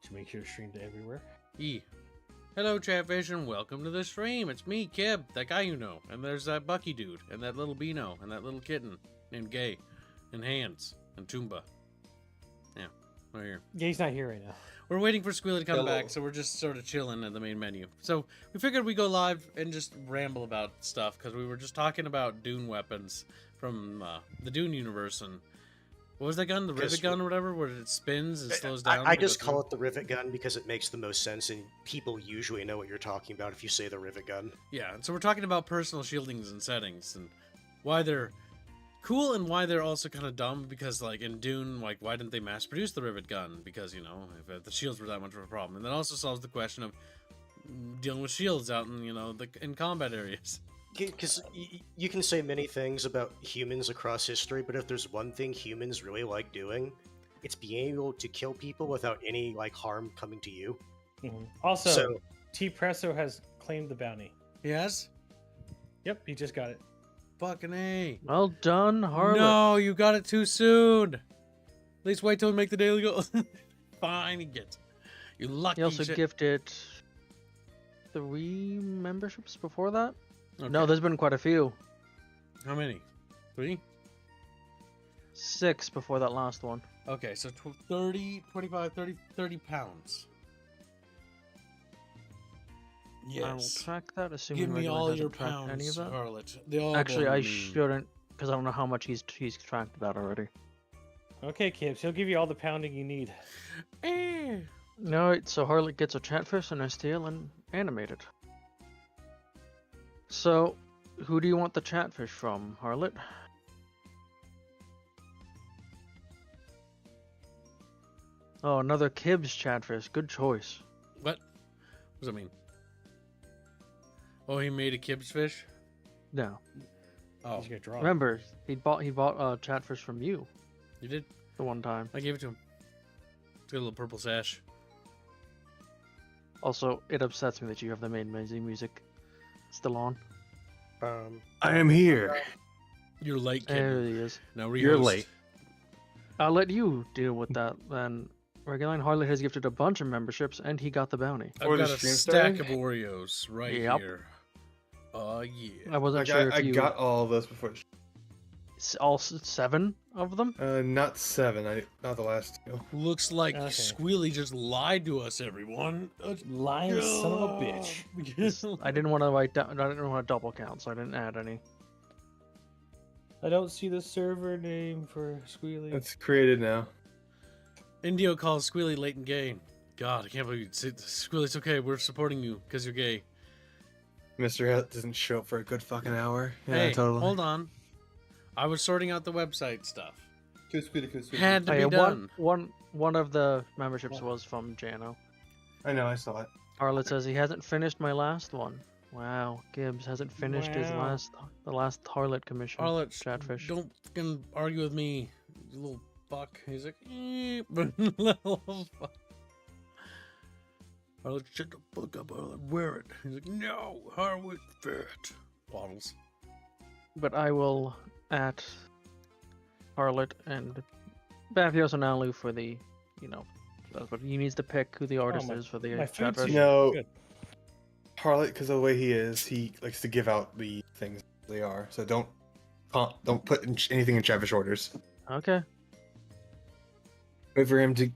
to make sure to stream to everywhere. Hello, Chatfish, and welcome to the stream. It's me, Kib, that guy you know. And there's that Bucky dude, and that little Beano, and that little kitten named Gay, and Hands, and Toomba. Yeah, we're here. Gay's not here right now. We're waiting for Squealy to come back, so we're just sort of chilling at the main menu. So we figured we'd go live and just ramble about stuff, because we were just talking about Dune weapons from the Dune universe, and what was that gun? The rivet gun or whatever, where it spins and slows down? I just call it the rivet gun because it makes the most sense, and people usually know what you're talking about if you say the rivet gun. Yeah, and so we're talking about personal shieldings and settings, and why they're cool and why they're also kind of dumb, because, like, in Dune, like, why didn't they mass-produce the rivet gun? Because, you know, if the shields were that much of a problem. And that also solves the question of dealing with shields out in, you know, in combat areas. Because you can say many things about humans across history, but if there's one thing humans really like doing, it's being able to kill people without any like harm coming to you. Mm-hmm. Also, T. Presso has claimed the bounty. Yes? Yep, he just got it. Fucking A. Well done, Harlot. No, you got it too soon. At least wait till we make the daily goal. Fine, he gets it. You lucky He also gifted 3 memberships before that. Okay. No, there's been quite a few. How many? 3? 6 before that last one. Okay, so 30, 25, 30 pounds. Yes. I will track that, assuming Give me Regular all doesn't your track pounds, any of that. Harlot. They all Actually, belong I to me. shouldn't, because I don't know how much he's tracked that already. Okay, Kibbs, he'll give you all the pounding you need. No, so Harlot gets a Chatfish and STL and animated. So, who do you want the Chatfish from, Harlot? Oh, another Kibbs Chatfish. Good choice. What? What does that mean? Oh, he made a Kibbs fish? No. Oh, He's gonna draw. Remember, he bought a Chatfish from you you did? the one time. I gave it to him. It's got a little purple sash. Also, it upsets me that you have the main music still on. I am here. You're late, kid. There he is. Now You're rehost. late. I'll let you deal with that then. Reguline Harlot has gifted a bunch of memberships, and he got the bounty. I've For the got a stream stack starting? of Oreos right Yep. here. Oh, yeah. I wasn't sure if I you got all of those before. all 7 of them. Not 7. Not the last 2. Looks like Okay. Squealy just lied to us, everyone. Lying son of a bitch. I didn't want to write down. I didn't want to double count, so I didn't add any. I don't see the server name for Squealy. It's created now. Indio calls Squealy late and gay. God, I can't believe you said Squealy, it's okay. We're supporting you because you're gay. Mr. Hat doesn't show up for a good fucking hour. Yeah, Hey, totally. hold on. I was sorting out the website stuff. Good. Had to Oh, be yeah, done. one of the memberships was from Jano. I know, I saw it. Harlot says he hasn't finished my last one. Wow, Gibbs hasn't finished his Wow. the last Harlot commission. Harlot, Chatfish. don't fucking argue with me, you little fuck. He's like, little fuck. Harlot, shut the fuck up, Harlot. Wear it. He's like, no, Harlot, fit. Waddles. But I will at Harlot and Bathios and Alu for the, but he needs to pick who the artist is for the my food Chatfish. suit. No, Good. Harlot, because of the way he is, he likes to give out the things they are. So don't put anything in Chatfish orders. Okay. Wait for him to.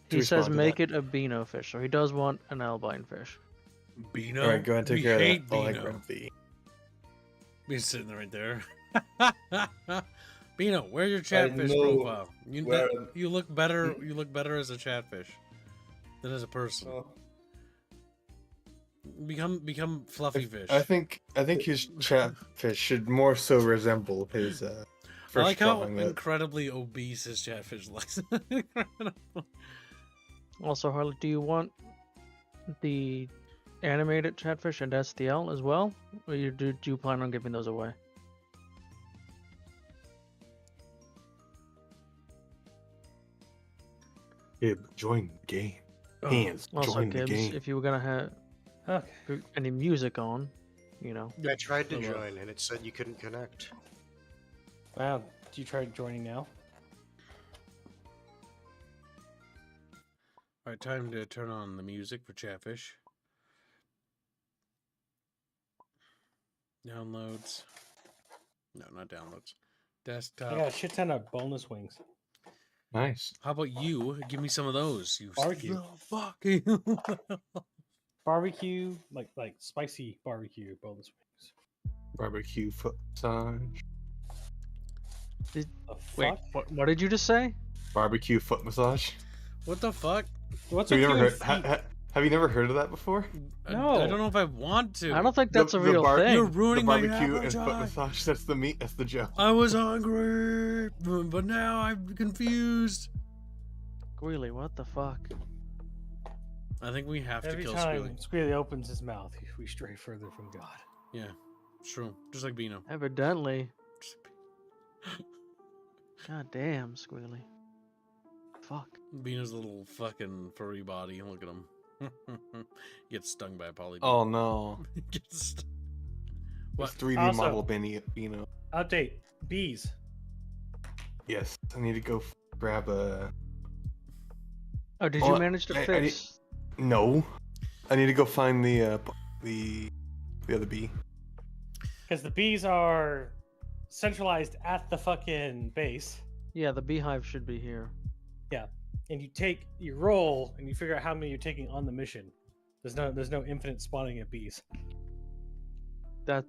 He says respond to make that. it a Beano fish, so he does want an albine fish. Beano? All right, go ahead and take We care of hate that. I'll Beano. grab the. He's sitting there right there. Beano, where's your Chatfish know profile? where- You look better. You look better as a Chatfish than as a person. Oh. Become fluffy fish. I think his Chatfish should more so resemble his I first like how drawing. That incredibly obese his Chatfish looks. Also, Harlot, do you want the animated Chatfish and STL as well? Or do you plan on giving those away? join the game. Oh, Hands, Also, join the Gibbs, game. if you were gonna have Okay. any music on, I tried to Hello. join and it said you couldn't connect. Wow. Do you try joining now? All right, time to turn on the music for Chatfish. Downloads. No, not downloads. I Desktop. got a shit ton of boneless wings. Nice. How about you? Give me some of those. You Barbecue. fuck. Barbecue, like spicy barbecue boneless wings. Barbecue foot massage. The Wait, fuck? what did you just say? Barbecue foot massage. What the fuck? What's Have with you you never and heard? feet? Have you never heard of that before? No. I don't know if I want to. I don't think that's a real bar- thing. You're The ruining my barbecue and foot appetite. massage. That's the meat. That's the joke. I was hungry, but now I'm confused. Squealy, what the fuck? I think we have Every to kill time Squealy. Squealy opens his mouth, we stray further from God. Yeah, it's true. Just like Beano. Evidently. God damn, Squealy. Fuck. Beano's little fucking furry body. Look at him. Gets stung by a poly. Oh no. Gets st- What? What? 3D Also- model Beano. Update: bees. Yes. I need to go grab a. Oh, did Oh, you manage to I fix? No. I need to go find the other bee. Because the bees are centralized at the fucking base. Yeah, the beehive should be here. And you roll and you figure out how many you're taking on the mission. There's no infinite spawning of bees. That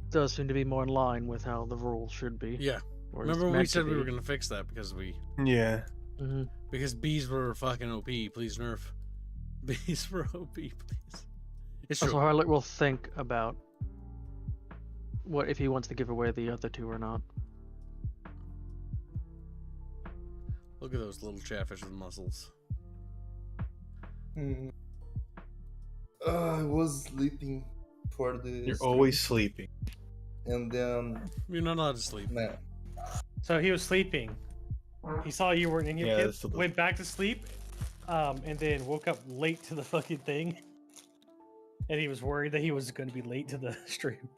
does seem to be more in line with how the rules should be. Yeah. or is Remember we meant to said we were be. gonna fix that because Yeah. Mhm. bees were fucking OP. Please nerf. Bees were OP, please. It's Also, true. Harlot will think about what if he wants to give away the other two or not. Look at those little Chatfish with muscles. I was sleeping for the. You're stream, always sleeping. And then, You're not allowed to sleep. man, So he was sleeping. He saw you weren't in your Yeah, kid, that's the- went back to sleep, and then woke up late to the fucking thing. And he was worried that he was going to be late to the stream.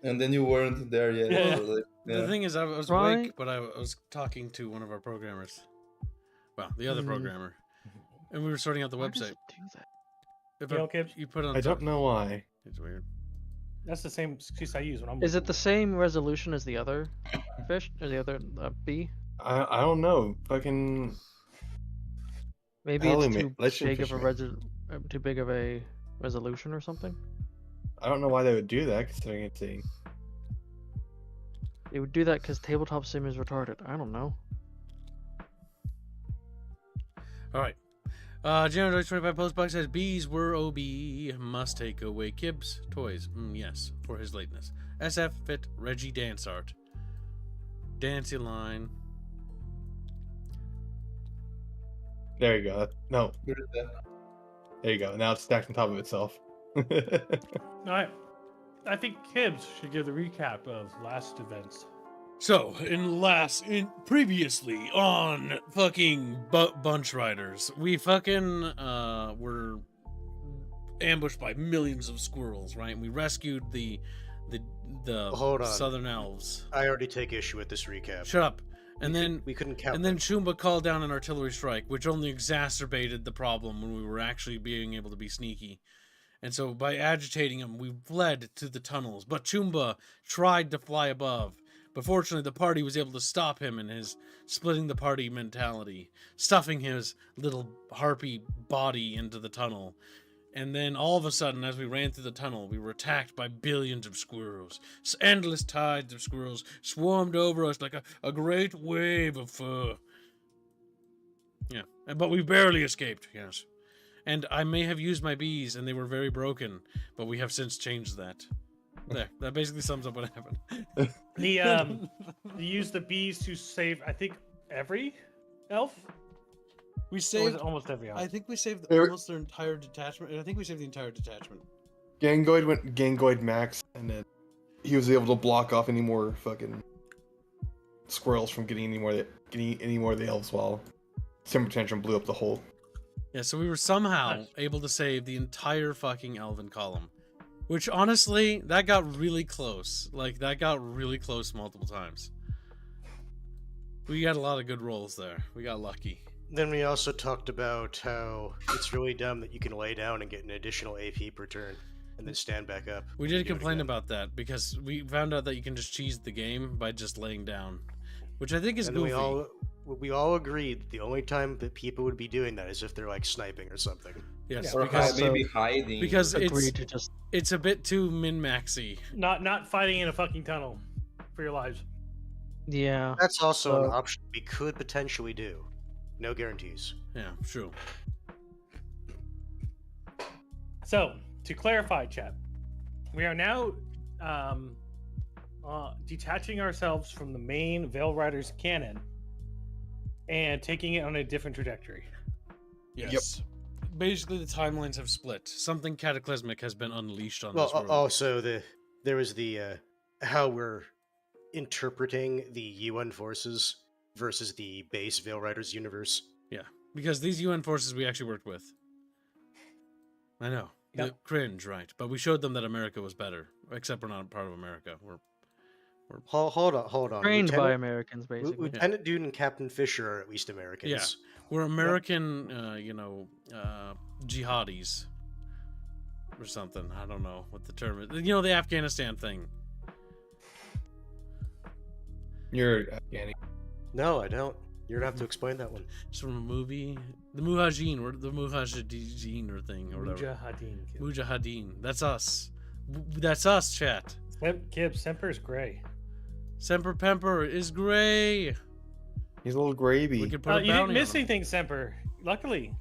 and then you weren't there yet. Yeah. So like, The yeah. thing is, I was Right. awake, but I was talking to one of our programmers. Well, the other Mhm. programmer. And we were sorting out the Why does website. it do that? If You know, Kibs? you put it on I top, don't know why. it's weird. That's the same excuse I use when I'm. Is it the same resolution as the other fish or the other bee? I don't know. Fucking. Maybe Hell, it's ma- too let's big of a fish too big of a resolution or something. I don't know why they would do that, considering it's a. They would do that because tabletop sim is retarded. I don't know. All right. January 25 postbox says bees were OB. Must take away Kibbs toys. Yes, for his lateness. SF fit Reggie dance art. Dancy line. There you go. No, Where is that? there you go. Now it's stacked on top of itself. I think Kibbs should give the recap of last events. So, previously on fucking Bunch Riders, we fucking were ambushed by millions of squirrels, right? And we rescued the Hold on. southern elves. I already take issue with this recap. Shut up. And then we couldn't count. and then Chumba called down an artillery strike, which only exacerbated the problem when we were actually being able to be sneaky. And so by agitating him, we fled to the tunnels. But Chumba tried to fly above. But fortunately, the party was able to stop him in his splitting the party mentality, stuffing his little harpy body into the tunnel. And then all of a sudden, as we ran through the tunnel, we were attacked by billions of squirrels. Endless tides of squirrels swarmed over us like a great wave of fur. Yeah, but we barely escaped, yes. And I may have used my bees, and they were very broken, but we have since changed that. There, that basically sums up what happened. The you use the bees to save, I think, every elf. We Or was saved. it almost every elf? I think we saved There- almost their entire detachment. I think we saved the entire detachment. Gangoid went Gangoid max, and then he was able to block off any more fucking squirrels from getting any more of the elves while Timber Tantrum blew up the hole. Yeah, so we were somehow Nice. able to save the entire fucking elven column. Which, honestly, that got really close. Like, that got really close multiple times. We got a lot of good rolls there. We got lucky. Then we also talked about how it's really dumb that you can lay down and get an additional AP per turn, and then stand back up. We and did do it complain again. about that because we found out that you can just cheese the game by just laying down, which I think is And goofy. we all agreed that the only time that people would be doing that is if they're like sniping or something. Yes, Yeah. Or because maybe hiding. because Agree it's to just it's a bit too min-maxy. Not fighting in a fucking tunnel for your lives. yeah. That's also an So- option we could potentially do. No guarantees. Yeah, true. So, to clarify, chat, we are now detaching ourselves from the main Veil Riders canon and taking it on a different trajectory. Yes. Basically, the timelines have split. Something cataclysmic has been unleashed on Well, this world. also there was the how we're interpreting the UN forces versus the base Veil Riders universe. Because these UN forces we actually worked with. I know. Yep. The cringe, right? But we showed them that America was better. Except we're not part of America. Hold on. Trained by Lieutenant, Americans, basically. Lieutenant Dude and Captain Fisher are at least Americans. We're American, jihadis. Or something. I don't know what the term is. You know, the Afghanistan thing. You're Afghani. No, I don't. You're gonna have to explain that one. It's from a movie. The Mujahideen, or the Mujahideen or thing, or whatever. Mujahideen. Mujahideen. That's us. That's us, chat. Kib, Semper's gray. Semper Pemper is gray. He's a little gravy. We could put You a didn't bounty miss on him. anything, Semper. Luckily.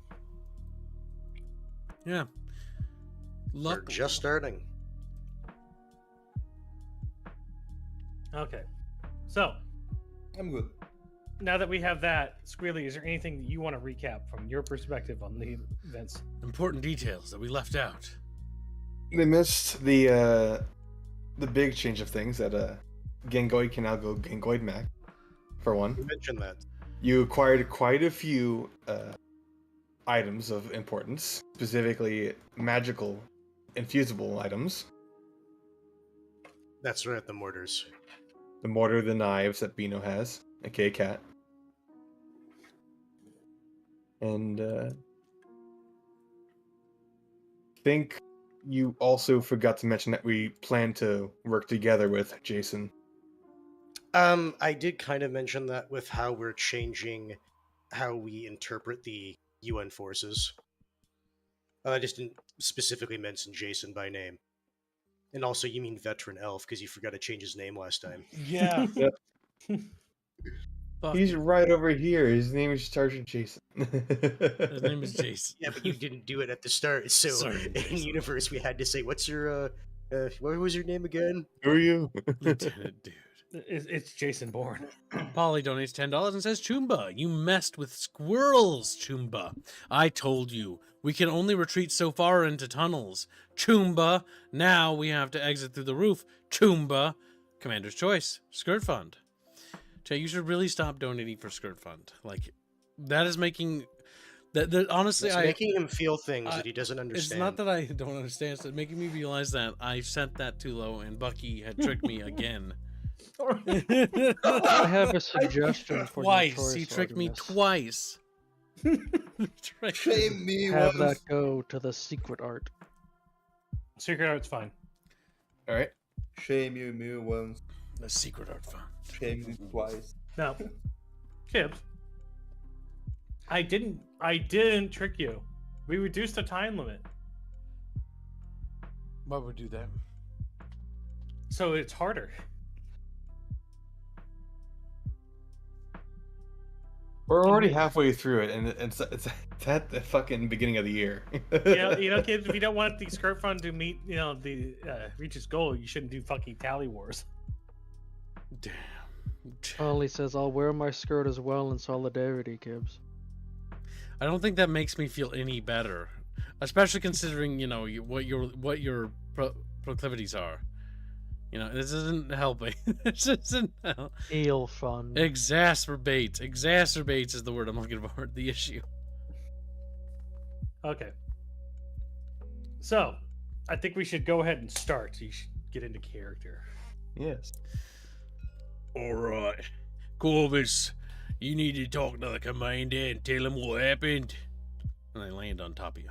Yeah. We're just starting. Okay. So, I'm good. now that we have that, Squealy, is there anything that you want to recap from your perspective on the events? Important details that we left out. They missed the big change of things that Gangoid can now go Gangoid Mac, for one. You mentioned that. You acquired quite a few items of importance, specifically magical, infusible items. That's right, the mortars. The mortar, the knives that Bino has, aka Cat. And think you also forgot to mention that we plan to work together with Jason. I did kind of mention that with how we're changing how we interpret the UN forces. I just didn't specifically mention Jason by name. And also, you mean Veteran Elf, because you forgot to change his name last time. Yeah. Fuck. He's right over here. His name is Sergeant Jason. His name is Jason. Yeah, but you didn't do it at the start, so Sorry, in Jason. universe we had to say, what's your, what was your name again? Who are you? Lieutenant Dude. It's Jason Bourne. Polly donates $10 and says, Choomba, you messed with squirrels, Choomba. I told you, we can only retreat so far into tunnels. Choomba, now we have to exit through the roof. Choomba. Commander's choice, Skirt Fund. Jay, you should really stop donating for Skirt Fund. Like, that is making... That honestly, It's making him feel things that he doesn't It's understand. not that I don't understand, it's making me realize that I sent that too low and Bucky had tricked me again. I have a suggestion for your Twice. choice, He tricked me Artemis. twice. Shame me Have once. that go to the secret art. Secret Art's fine. All right. Shame you me once. The secret art fund. Shame you twice. Now, Kibs, I didn't trick you. We reduced the time limit, Why would we do that? so it's harder. We're already halfway through it, and it's at the fucking beginning of the year. You know, kids, if you don't want the skirt fund to meet, the reach its goal, you shouldn't do fucking tally wars. Damn. Ollie says, I'll wear my skirt as well in solidarity, Gibbs. I don't think that makes me feel any better, especially considering what your proclivities are. This isn't helping. This isn't help. Eel fun. Exacerbates is the word I'm looking for. The issue. Okay. So, I think we should go ahead and start. You should get into character. Yes. All right, Corvus, You need to talk to the commander and tell him what happened. And I land on top of you.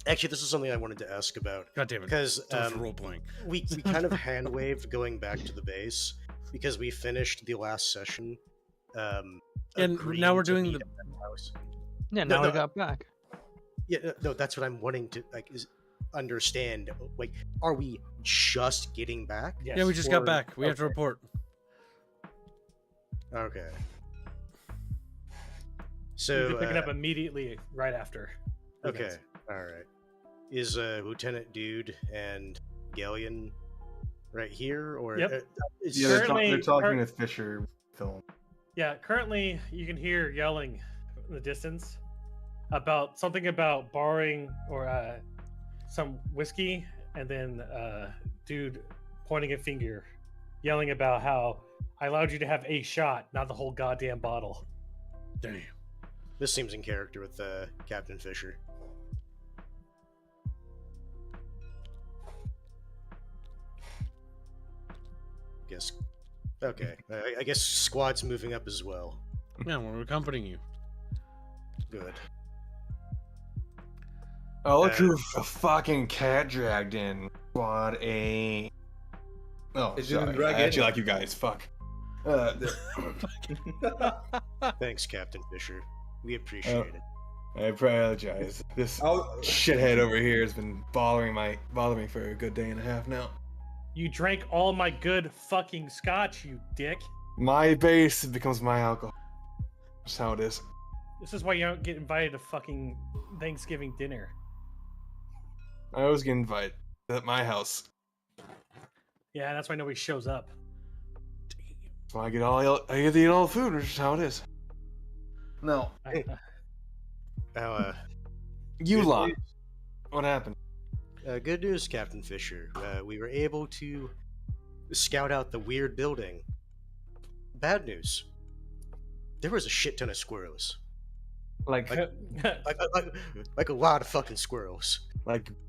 Actually, this is something I wanted to ask about. God damn it. Because Sorry for role playing. we kind of hand waved going back to the base because we finished the last session. And agreeing now we're to doing meet the. at that house. Yeah, No, now we no. got back. Yeah, no, that's what I'm wanting to understand. Like, are we just getting back? Yes. Yeah, we just Or- got back. We have to okay. report. Okay. We'll So be picking up immediately right after. okay, events. all right. Is Lieutenant Dude and Galleon right here, or Yep. is Yeah, they're, Currently- they're talking cur- with Fisher. Film. Yeah, currently you can hear yelling in the distance about something about borrowing or some whiskey, and then dude pointing a finger, yelling about how I allowed you to have a shot, not the whole goddamn bottle. Damn. this seems in character with Captain Fisher. Guess. Okay, I guess squad's moving up as well. Yeah, we're accompanying you. Good. Oh, look Uh, who a fucking cat dragged in. Squad A. Oh, It sorry. didn't drag I actually in. like you guys. Fuck. Thanks, Captain Fisher. We appreciate it. I apologize. This I'll- shithead over here has been bothering me for a good day and a half now. You drank all my good fucking scotch, you dick. My base becomes my alcohol. That's how it is. This is why you don't get invited to fucking Thanksgiving dinner. I always get invited at my house. Yeah, that's why nobody shows up. That's why I get to eat all the food. That's just how it is. No, Now, you good lot. news- What happened? good news, Captain Fisher. We were able to scout out the weird building. Bad news. There was a shit ton of squirrels. Like Like a lot of fucking squirrels.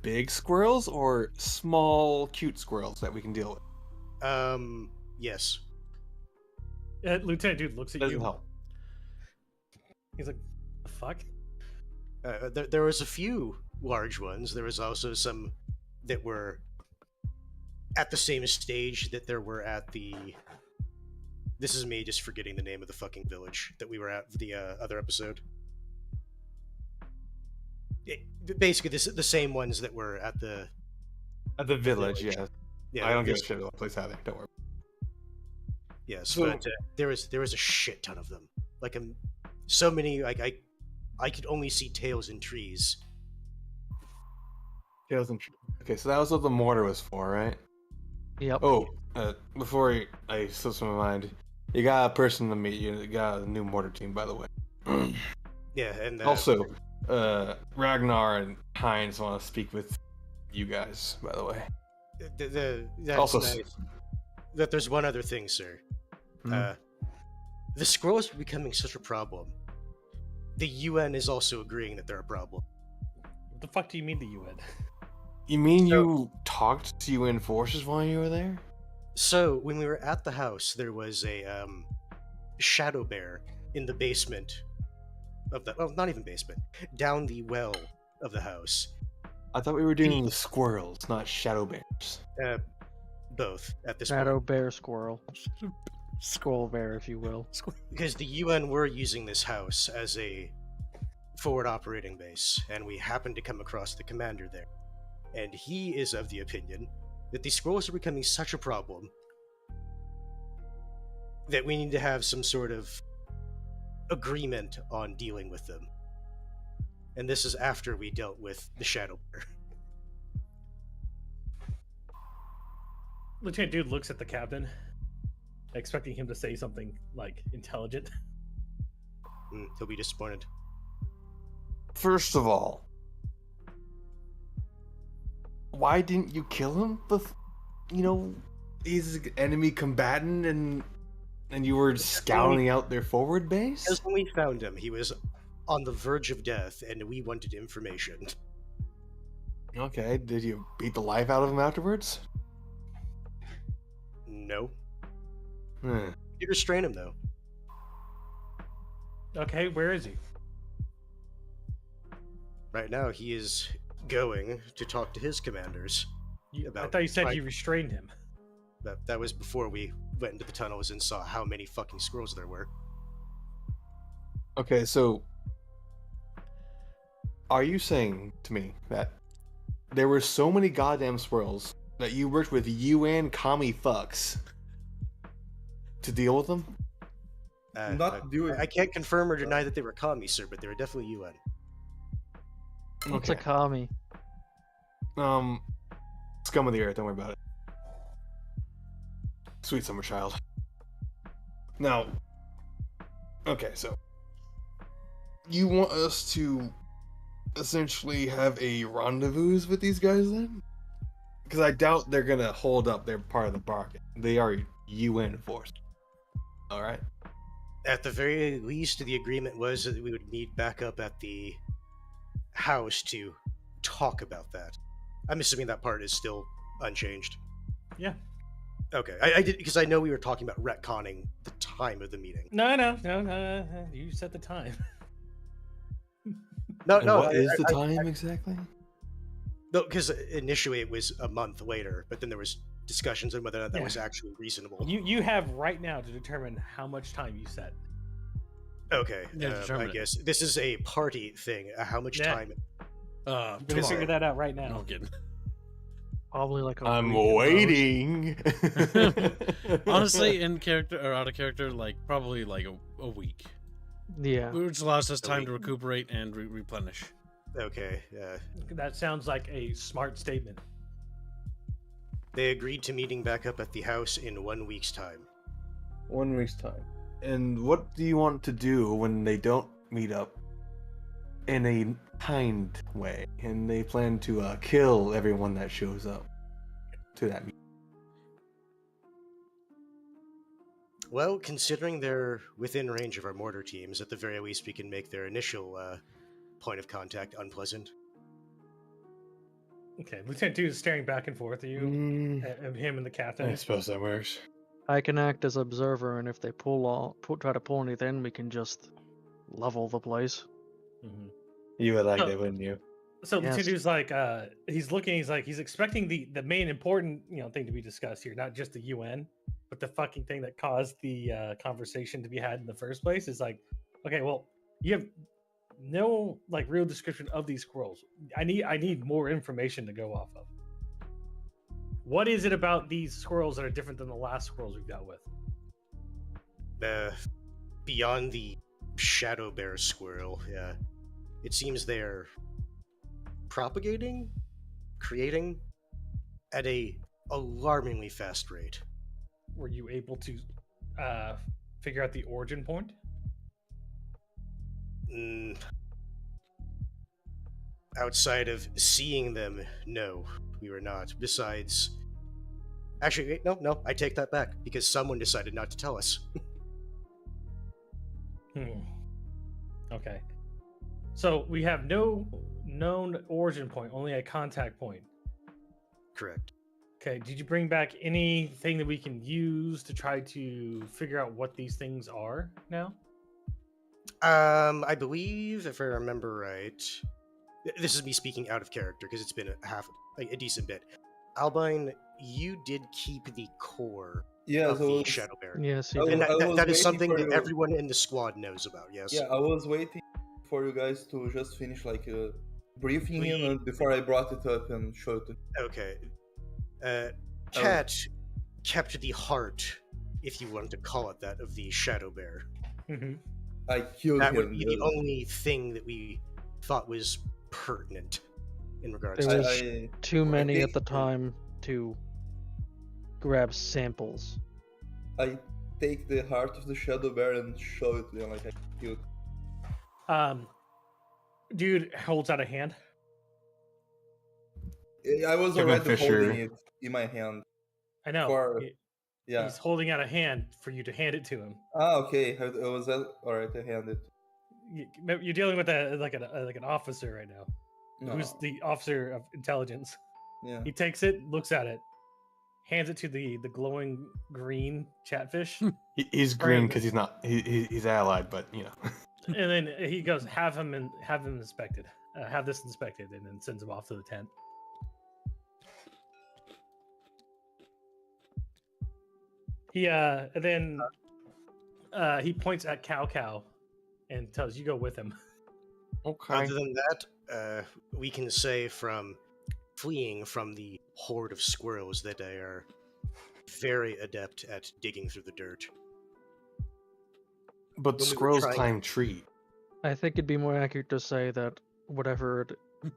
big squirrels or small cute squirrels that we can deal with? Yes. Lieutenant Dude looks at Doesn't you. help. He's like, the fuck? There was a few large ones. There was also some that were at the same stage that there were at the. This is me just forgetting the name of the fucking village that we were at for the other episode. Basically, the same ones that were at the. At the village, Village. yeah. Yeah, I don't give a this- shit about the place either. Don't worry. Yes, So- but there was a shit ton of them. Like so many. Like I could only see tails in trees. Okay, so that was what the mortar was for, right? Yep. Oh, before I slips my mind, you got a person to meet. You got a new mortar team, by the way. Yeah, and Also, Ragnar and Heinz want to speak with you guys, by the way. that's Also, nice. That there's one other thing, sir. Mhm. The scrolls are becoming such a problem. The UN is also agreeing that they're a problem. What the fuck do you mean the UN? You mean you talked to UN forces while you were there? So when we were at the house, there was a shadow bear in the basement of the. Well, not even basement. Down the well of the house. I thought we were dealing with squirrels, not shadow bears. Both at this Shadow point. bear squirrel. Squirrel bear, if you will. Because the UN were using this house as a forward operating base, and we happened to come across the commander there. And he is of the opinion that the scrolls are becoming such a problem that we need to have some sort of agreement on dealing with them. And this is after we dealt with the Shadow Bear. Lieutenant Dude looks at the captain, expecting him to say something like intelligent. He'll be disappointed. First of all, why didn't you kill him? He's an enemy combatant, and you were scouting out their forward base. Because when we found him, he was on the verge of death, and we wanted information. Okay, did you beat the life out of him afterwards? No. Hmm. You restrain him though. Okay, where is he? Right now, he is going to talk to his commanders. I About thought you said trying- you restrained him. That was before we went into the tunnels and saw how many fucking squirrels there were. Okay, so are you saying to me that there were so many goddamn squirrels that you worked with UN commie fucks to deal with them? Not doing. I can't confirm or deny that they were commies, sir, but they were definitely UN. What's a commie? Scum of the earth, don't worry about it. Sweet summer child. Now, okay, so you want us to essentially have a rendezvous with these guys then? Because I doubt they're gonna hold up their part of the bargain. They are UN force. Alright? At the very least, the agreement was that we would meet back up at the house to talk about that. I'm assuming that part is still unchanged. Yeah. Okay, I did because I know we were talking about retconning the time of the meeting. No. You set the time. No, And no. what is the time exactly? No, because initially it was a month later, but then there was discussions on whether or not that Yeah. was actually reasonable. You have right now to determine how much time you set. Okay, Yeah, I determine it. guess this is a party thing. How much Yeah. time? You can Tomorrow. figure that out right now. No kidding. Probably like a I'm week at most. waiting. Honestly, in character or out of character, like probably like a week, Yeah. which allows us A time week. to recuperate and replenish. Okay, That sounds like a smart statement. they agreed to meeting back up at the house in 1 week's time. 1 week's time. And what do you want to do when they don't meet up in a kind way and they plan to kill everyone that shows up to that meeting? Well, considering they're within range of our mortar teams, at the very least we can make their initial point of contact unpleasant. Okay, Lieutenant 2 is staring back and forth at you, and him and the captain. I suppose that works. I can act as observer, and if they try to pull anything, we can just level the place. Mhm. You would like Oh. that, wouldn't you? So Yes. Lieutenant 2's like, he's expecting the main important thing to be discussed here, not just the UN, but the fucking thing that caused the conversation to be had in the first place. Is like, okay, well, you have no like real description of these squirrels. I need more information to go off of. What is it about these squirrels that are different than the last squirrels we've dealt with? Beyond the shadow bear squirrel, it seems they're propagating, creating at a alarmingly fast rate. Were you able to figure out the origin point? Outside of seeing them, no, we were not. Besides, actually, wait, no, I take that back because someone decided not to tell us. Okay. So we have no known origin point, only a contact point. Correct. Okay. Did you bring back anything that we can use to try to figure out what these things are now? I believe, if I remember right, this is me speaking out of character because it's been a decent bit. Albine, you did keep the core Yeah, of so the Shadow Bear. Yes, he I And did. was that is waiting something for that you. everyone in the squad knows about, yes? Yeah, I was waiting for you guys to just finish like briefing him and before I brought it up and showed it. Okay. Cat kept the heart, if you wanted to call it that, of the Shadow Bear. Mm-hmm. I killed That him. would be the only thing that we thought was pertinent in regards There to was too many think- at the time to grab samples. I take the heart of the shadow bear and show it to them like I killed. Dude holds out a hand. I was Kevin already Fisher. holding it in my hand. I know. For- He- Yeah. He's holding out a hand for you to hand it to him. Okay. I was that alright. I hand it. You're dealing with an officer right now, No. who's the officer of intelligence. Yeah. He takes it, looks at it, hands it to the glowing green chatfish, He's green because he's not. He's allied, but you know. and then he goes, have him inspected. Have this inspected, and then sends him off to the tent. He then he points at Cow and tells you go with him. Okay. Other than that, we can say from fleeing from the horde of squirrels that they are very adept at digging through the dirt. But When we were squirrels trying- climb trees. I think it'd be more accurate to say that whatever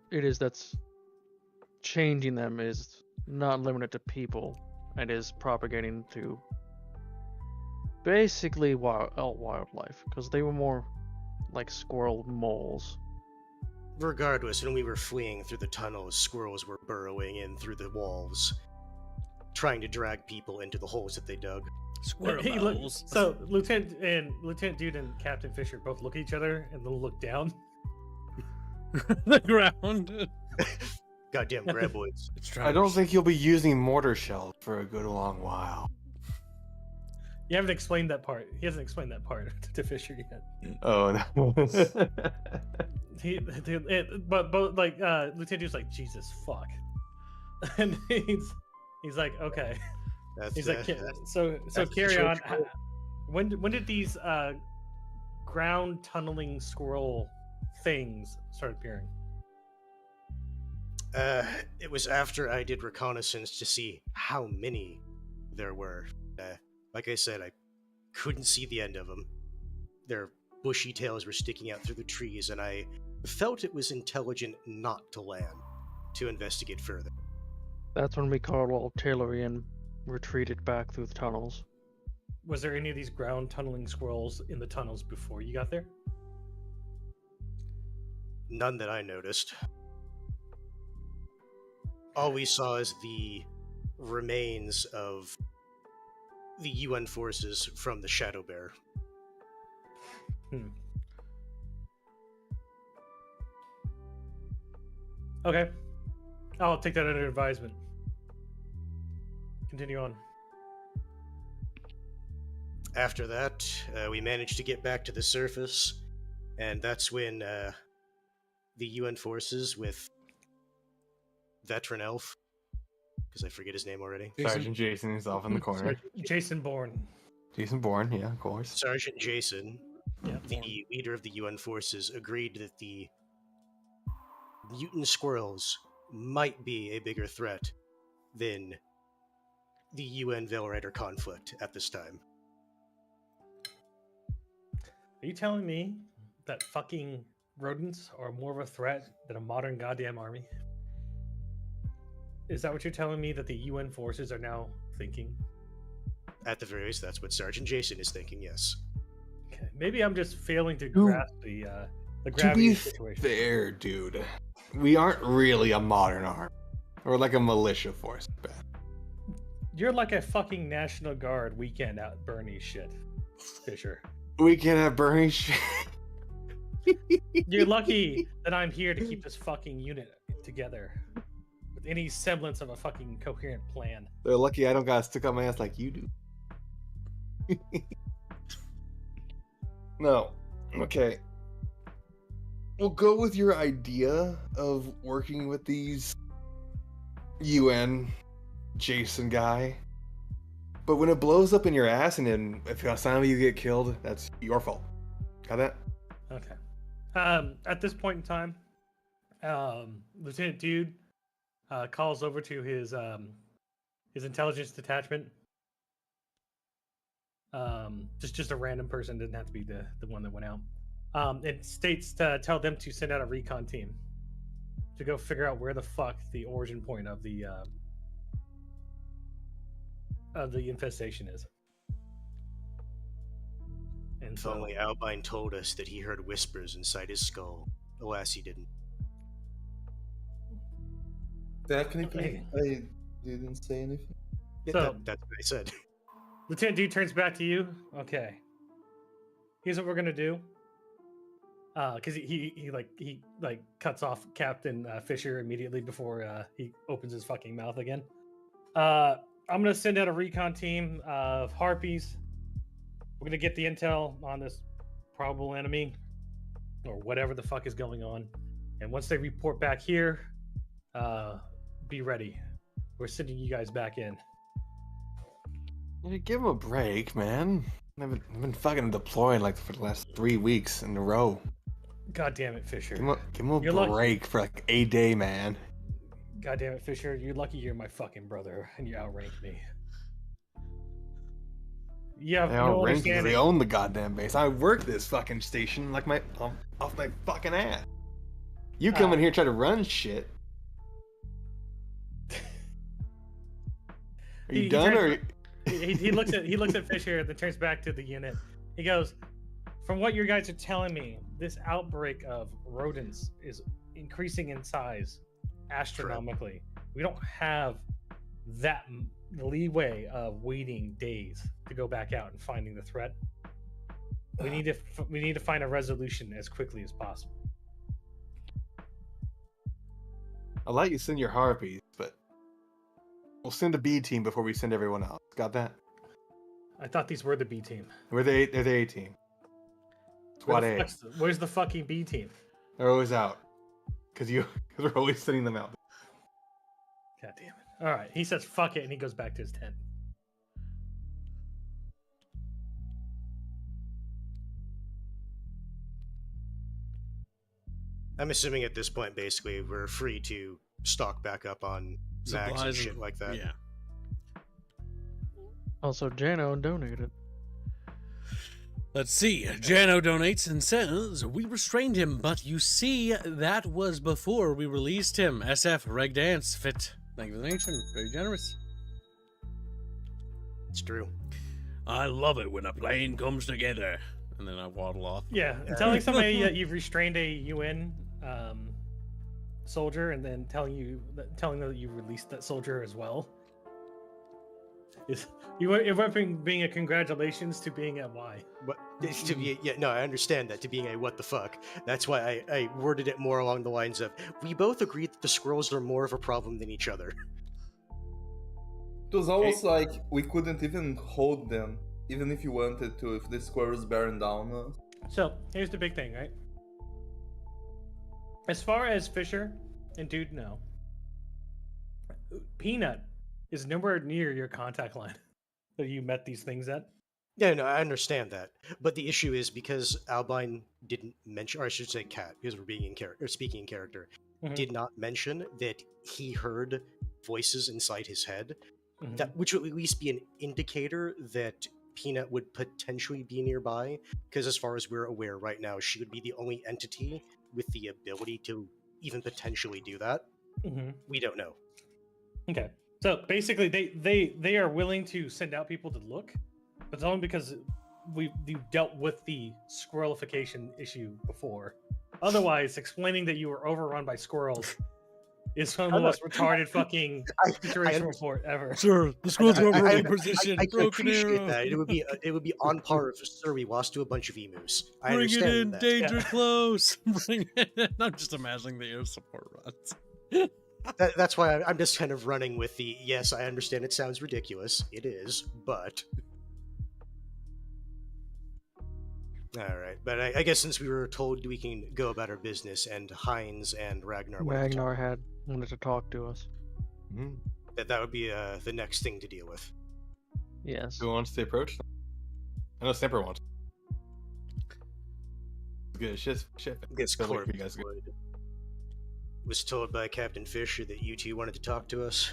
it is that's changing them is not limited to people and is propagating to basically wildlife, because they were more like squirrel moles. Regardless, when we were fleeing through the tunnels, squirrels were burrowing in through the walls, trying to drag people into the holes that they dug. Squirrel He moles. So Lieutenant Dude and Captain Fisher both look at each other and then look down. The ground. Goddamn graboids. I don't think you'll be using mortar shells for a good long while. You haven't explained that part. He hasn't explained that part to Fisher yet. Oh no. But like Lieutenant Dude's like, Jesus fuck, and he's like, okay. That's, He's like, so that's carry the on. short- When did these ground tunneling squirrel things start appearing? It was after I did reconnaissance to see how many there were. Like I said, I couldn't see the end of them. Their bushy tails were sticking out through the trees, and I felt it was intelligent not to land to investigate further. That's when we called artillery and retreated back through the tunnels. Was there any of these ground tunneling squirrels in the tunnels before you got there? None that I noticed. All we saw is the remains of the UN forces from the Shadow Bear. Okay. I'll take that under advisement. Continue on. After that, we managed to get back to the surface, and that's when the UN forces with Veteran Elf, because I forget his name already, Sergeant Jason is off in the corner. Jason Bourne. Jason Bourne, yeah, of course. Sergeant Jason, Yeah. the leader of the UN forces, agreed that the mutant squirrels might be a bigger threat than the UN Veilrider conflict at this time. Are you telling me that fucking rodents are more of a threat than a modern goddamn army? Is that what you're telling me that the UN forces are now thinking? At the very least, that's what Sergeant Jason is thinking, yes. Okay. Maybe I'm just failing to Who- grasp the To gravity be of the situation. fair, dude, we aren't really a modern army. We're like a militia force. You're like a fucking National Guard weekend out Bernie shit, Fisher. We can have Bernie shit. You're lucky that I'm here to keep this fucking unit together with any semblance of a fucking coherent plan. They're lucky I don't gotta stick up my ass like you do. No. Okay. We'll go with your idea of working with these UN Jason guy. But when it blows up in your ass and then if some of you get killed, that's your fault. Got that? Okay. At this point in time, Lieutenant Dude calls over to his intelligence detachment. Just a random person, didn't have to be the one that went out. It states to tell them to send out a recon team to go figure out where the fuck the origin point of the infestation is. And If so, only Albine told us that he heard whispers inside his skull. Alas, he didn't. Technically, I didn't say anything. Yeah, So- that's what I said. Lieutenant Dude turns back to you. Okay. Here's what we're gonna do. Because he cuts off Captain Fisher immediately before he opens his fucking mouth again. I'm gonna send out a recon team of harpies. We're gonna get the intel on this probable enemy or whatever the fuck is going on. And once they report back here, be ready. We're sending you guys back in. Yeah, give him a break, man. I've been fucking deploying like for the last 3 weeks in a row. God damn it, Fisher. Give him a You're lucky. break for like a day, man. God damn it, Fisher. You're lucky you're my fucking brother and you outrank me. You have They no outrank because understanding. they own the goddamn base. I work this fucking station like off my fucking ass. You come in here try to run shit. Are you done or? He looks at Fisher and then turns back to the unit. He goes, "From what you guys are telling me, this outbreak of rodents is increasing in size astronomically. We don't have that leeway of waiting days to go back out and finding the threat. We need to find a resolution as quickly as possible." I'll let you send your harpies, but we'll send a B team before we send everyone else. Got that? I thought these were the B team. They're the A team. Squad A. Where's the fucking B team? They're always out. Because we're always sending them out. God damn it. All right. He says fuck it and he goes back to his tent. I'm assuming at this point, basically, we're free to stock back up on mags and shit like that. Yeah. Also, Jano donated. Let's see. Jano donates and says, "We restrained him, but you see, that was before we released him. SF, Reg Dance, Fit. Thank you for the donation. Very generous." It's true. "I love it when a plane comes together." And then I waddle off. Yeah. Telling somebody that you've restrained a UN soldier and then telling them that you released that soldier as well. It went from being a congratulations to being a why. What to be? Yeah, no, I understand that to being a what the fuck. That's why I worded it more along the lines of we both agree that the squirrels are more of a problem than each other. It was almost like we couldn't even hold them, even if you wanted to, if the squirrels bearing down. So here's the big thing, right? As far as Fisher and Dude know, Peanut is nowhere near your contact line that you met these things at. Yeah, no, I understand that. But the issue is because Albine didn't mention, or I should say Cat, because we're being in character, or speaking in character, did not mention that he heard voices inside his head, that which would at least be an indicator that Peanut would potentially be nearby, because as far as we're aware right now, she would be the only entity with the ability to even potentially do that. We don't know. Okay. So basically, they are willing to send out people to look, but it's only because we've dealt with the squirrelification issue before. Otherwise, explaining that you were overrun by squirrels is one of the most retarded fucking situation report ever. Sir, the squirrels are over in position. I Broken appreciate arrow. that. It would be on par if Sir we lost to a bunch of emus. I Bring it understand in, that. danger close. Bring it in. I'm just imagining the air support runs. That's why I'm just kind of running with the yes. I understand it sounds ridiculous. It is, but all right. But I guess since we were told we can go about our business, and Heinz and Ragnar wanted to talk to us. that would be the next thing to deal with. Yes. Who wants to approach them? I know Sniper wants. Good shit. I guess Sounds like Corbin you guys are good. would. Was told by Captain Fisher that you two wanted to talk to us.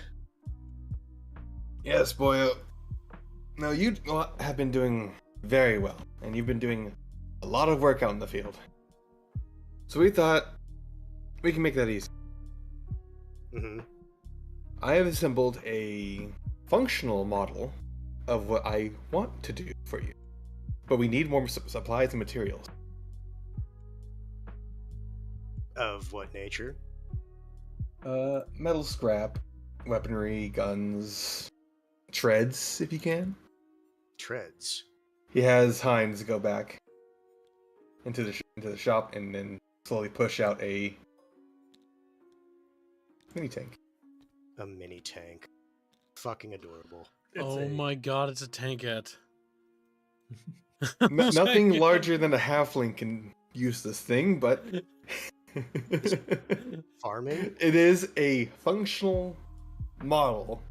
Yes, boy. No, you have been doing very well, and you've been doing a lot of work out in the field. So we thought we can make that easy. I have assembled a functional model of what I want to do for you, but we need more supplies and materials. Of what nature? Metal scrap, weaponry, guns, treads, if you can. Treads. He has Heinz go back into the shop and then slowly push out a mini tank. A mini tank. fucking adorable. Oh my god, it's a tankette. Nothing larger than a halfling can use this thing, but Farming? it is a functional model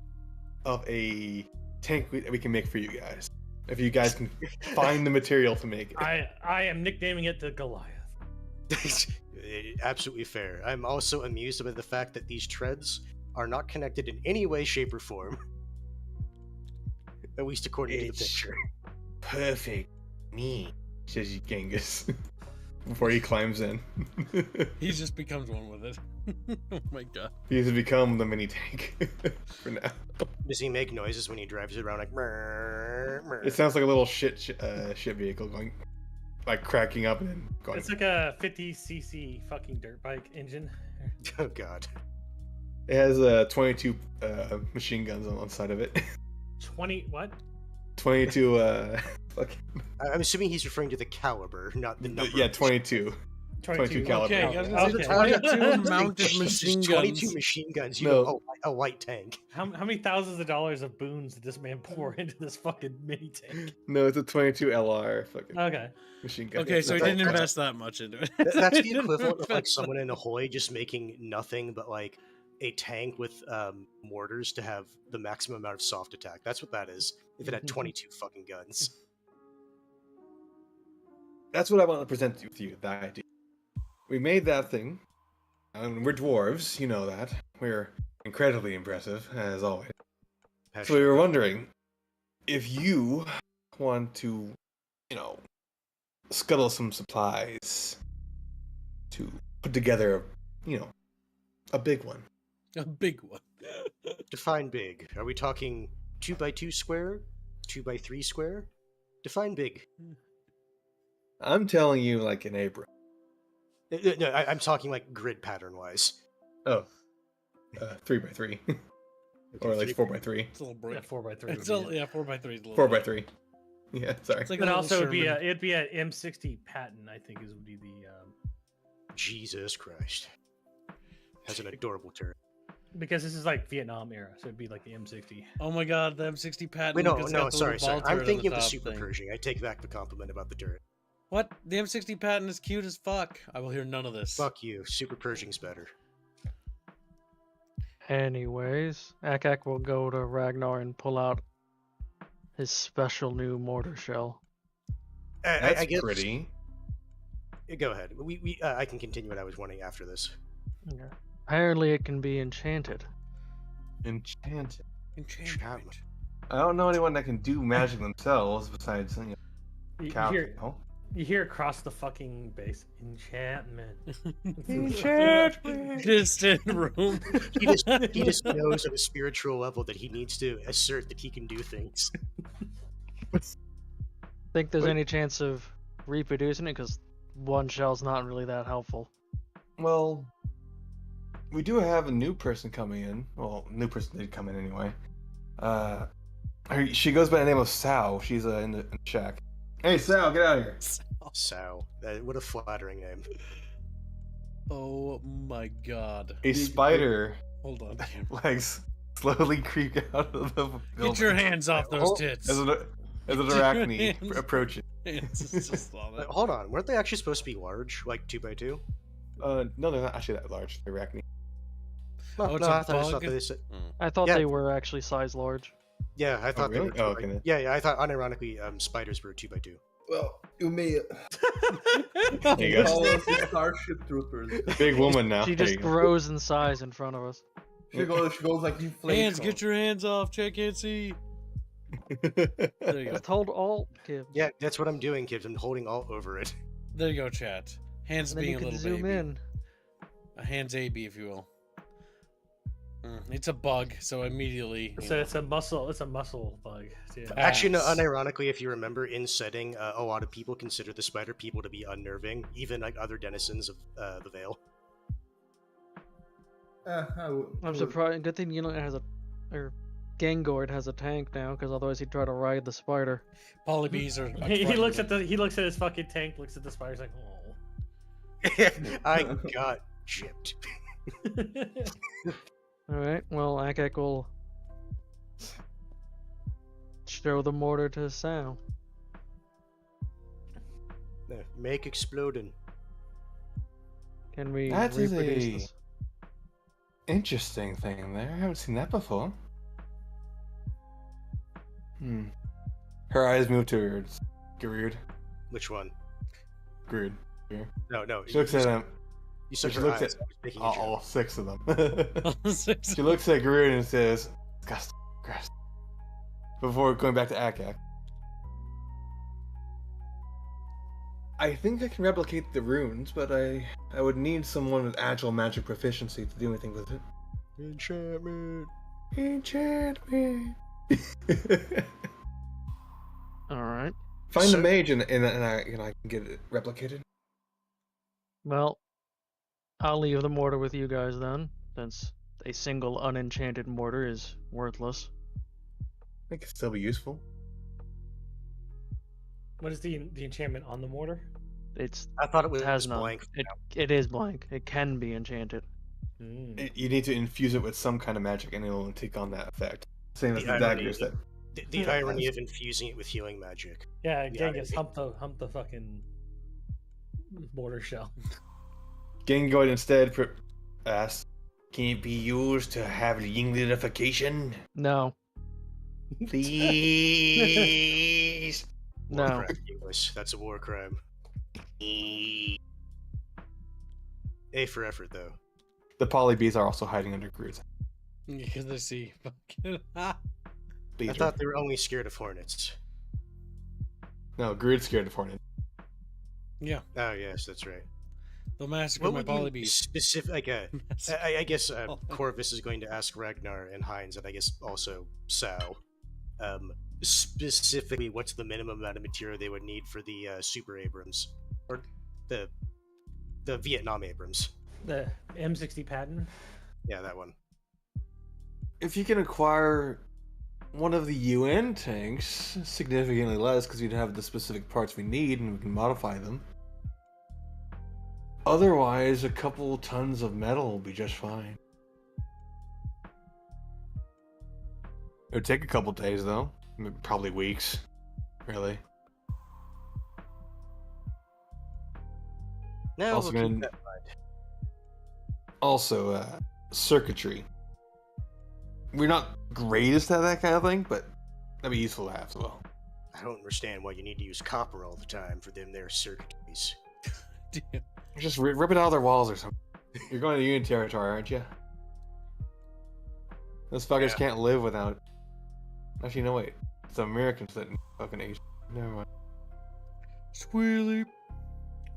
of a tank we can make for you guys. If you guys can find the material to make it. I am nicknaming it the Goliath. Absolutely fair. I'm also amused by the fact that these treads are not connected in any way, shape, or form. At least according to the picture. Perfect. Me, says Genghis. Before he climbs in. He just becomes one with it. Oh my god. He's become the mini tank for now. Does he make noises when he drives it around like? Mrr, mrr? It sounds like a little shit vehicle going, like cracking up and then going. It's like a 50cc fucking dirt bike engine. Oh god. It has 22 machine guns on one side of it. 20 what? 22 fucking. I'm assuming he's referring to the caliber, not the number. Yeah, 22. 22 caliber. Okay, I was gonna say Okay. 22 mounted Jesus, machine 22 guns. machine guns. You No. know, a light tank. How many thousands of dollars of boons did this man pour into this fucking mini tank? No, it's a 22 LR fucking Okay. machine gun. Okay, so he That- didn't that's- invest that much into it. That's He the didn't equivalent of like invest someone in Ahoy just making nothing but like a tank with mortars to have the maximum amount of soft attack. That's what that is. If it had 22 fucking guns. That's what I want to present with you, the idea. We made that thing. And we're dwarves, you know that. We're incredibly impressive, as always. So we were wondering if you want to, scuttle some supplies to put together, a big one. A big one. Define big. Are we talking 2x2 square? 2x3 square? Define big. I'm telling you like an Abram. No, I'm talking like grid pattern wise. Oh. 3x3. Or like 4x3. It's a little brick. Yeah, 4x3. It's a, yeah, 4x3 is a little 4x3 Yeah, sorry. It's like But a little also Sherman. it'd be a M60 patent, I think, would be the Jesus Christ. Has an adorable turret. because this is like Vietnam era, so it'd be like the M60. Oh my god, the M60 patent. Wait, no, it's no, got the sorry, little sorry. ball I'm turret on thinking of the top Super thing. Pershing. I take back the compliment about the turret. What? The M60 patent is cute as fuck. I will hear none of this. Fuck you. Super Pershing's better. Anyways, Akak will go to Ragnar and pull out his special new mortar shell. That's I guess, pretty. Go ahead. I can continue what I was wanting after this. Okay. Apparently, it can be enchanted. Enchanted. Enchantment. I don't know anyone that can do magic themselves besides You Cal. you hear across the fucking base, enchantment. Distant room. He just knows at a spiritual level that he needs to assert that he can do things. Think there's Wait. any chance of reproducing it? Because one shell's not really that helpful. Well, we do have a new person coming in. Well, new person did come in anyway. She goes by the name of Sal. She's in the shack. Hey, Sal, get out of here. So, what a flattering name. Oh my god. A spider Hold on. legs slowly creep out of the building. Get your hands off those Oh, tits. As an Get your arachne hands- approaches. Hands is just on it. Hold on, weren't they actually supposed to be large, like 2x2? No, they're not actually that large. They're arachne. No, Oh, it's no, a I thought bug? they said. I thought Yeah. they were actually size large. Yeah, I thought really? they were. Oh, okay, then. Yeah, I thought unironically, spiders were 2x2. Well, you may There you go. call us the Starship Troopers. Big woman now. She There just you go. grows in size in front of us. She goes like inflation. Hands, get your hands off. Check, can't see. There you go. Just hold Alt, kid. Yeah, that's what I'm doing, kids. I'm holding all over it. There you go, chat. Hands And then being you a can little zoom baby. in. A hands AB, if you will. It's a bug, so immediately. you So know. it's a muscle bug. Too. Actually, no, Ass. unironically, if you remember, in setting, a lot of people consider the spider people to be unnerving, even like other denizens of the Vale. I'm surprised. Good thing you know it has or Gangord has a tank now, because otherwise he'd try to ride the spider. Polybees are. He looks at his fucking tank, looks at the spider's like, I got gypped. oh. All right. Well, Akak will Show the mortar to Sal. Make exploding. Can we That is reproduce a- this? Interesting thing there. I haven't seen that before. Her eyes move towards Garud. Which one? Garud. No. She looks at him. You said She her looks eyes. at I was making a joke. all 6 of them. Six. She looks at Garud and says, disgusting, gross. Before going back to Akak. I think I can replicate the runes, but I would need someone with agile magic proficiency to do anything with it. Enchantment. Enchantment. All right. Find So- a mage and I can get it replicated. Well, I'll leave the mortar with you guys then, since a single unenchanted mortar is worthless. It could still be useful. What is the enchantment on the mortar? I thought it was has none. blank. It is blank. It can be enchanted. You need to infuse it with some kind of magic and it'll take on that effect. Same as The the daggers that. The irony of infusing it with healing magic. Yeah, Yeah, Genghis, hump the fucking mortar shell. Gangoid instead asked, can it be used to have yinglidification? No. Please. War No. crime, English. That's a war crime. A for effort, though. The polybees are also hiding under Groot's. Because they see fucking. I Bees thought they were only scared of hornets. No, Groot's scared of hornets. Yeah, Oh yes, that's right. they'll massacre What my would you polybees. specific? Like, I guess Corvus is going to ask Ragnar and Heinz, and I guess also Sal. Specifically, what's the minimum amount of material they would need for the Super Abrams or the Vietnam Abrams? The M60 patent. Yeah, that one. If you can acquire one of the UN tanks, significantly less because we'd have the specific parts we need and we can modify them. Otherwise, a couple tons of metal will be just fine. It would take a couple days though. Probably weeks. Really. No, Also we'll keep gonna- that in mind. Also, circuitry. We're not greatest at that kind of thing, but that'd be useful to have as well. I don't understand why you need to use copper all the time for them their circuitries. Damn. Just rip it out of their walls or something. You're going to Union territory, aren't you? Those fuckers Yeah. can't live without. Actually, no, wait. It's the Americans that fucking Asian. Never mind. Squealy.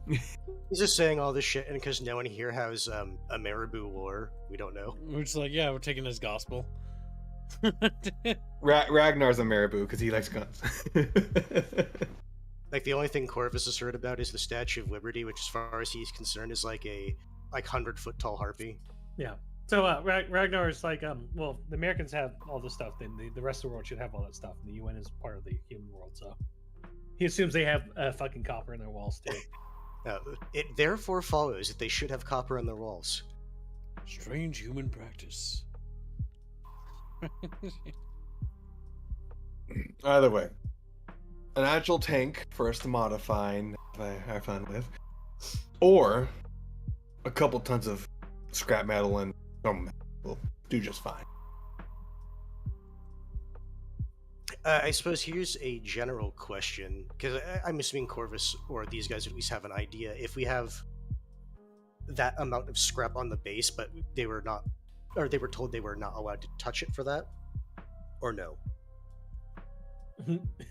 He's just saying all this shit, and because no one here has a Marabou war, we don't know. We're just like, yeah, we're taking his gospel. Ragnar's a marabou because he likes guns. Like the only thing Corvus has heard about is the Statue of Liberty, which, as far as he's concerned, is like a 100-foot tall harpy. Yeah. So Ragnar is like, well, the Americans have all this stuff, then the rest of the world should have all that stuff, and the UN is part of the human world, so he assumes they have fucking copper in their walls too. It therefore follows that they should have copper on their walls. Strange human practice. Either way, an agile tank for us to modify and have fun with, or a couple tons of scrap metal and normal metal will do just fine. I suppose here's a general question, because I'm assuming Corvus or these guys at least have an idea. If we have that amount of scrap on the base, but they were not, or they were told they were not allowed to touch it for that, or no?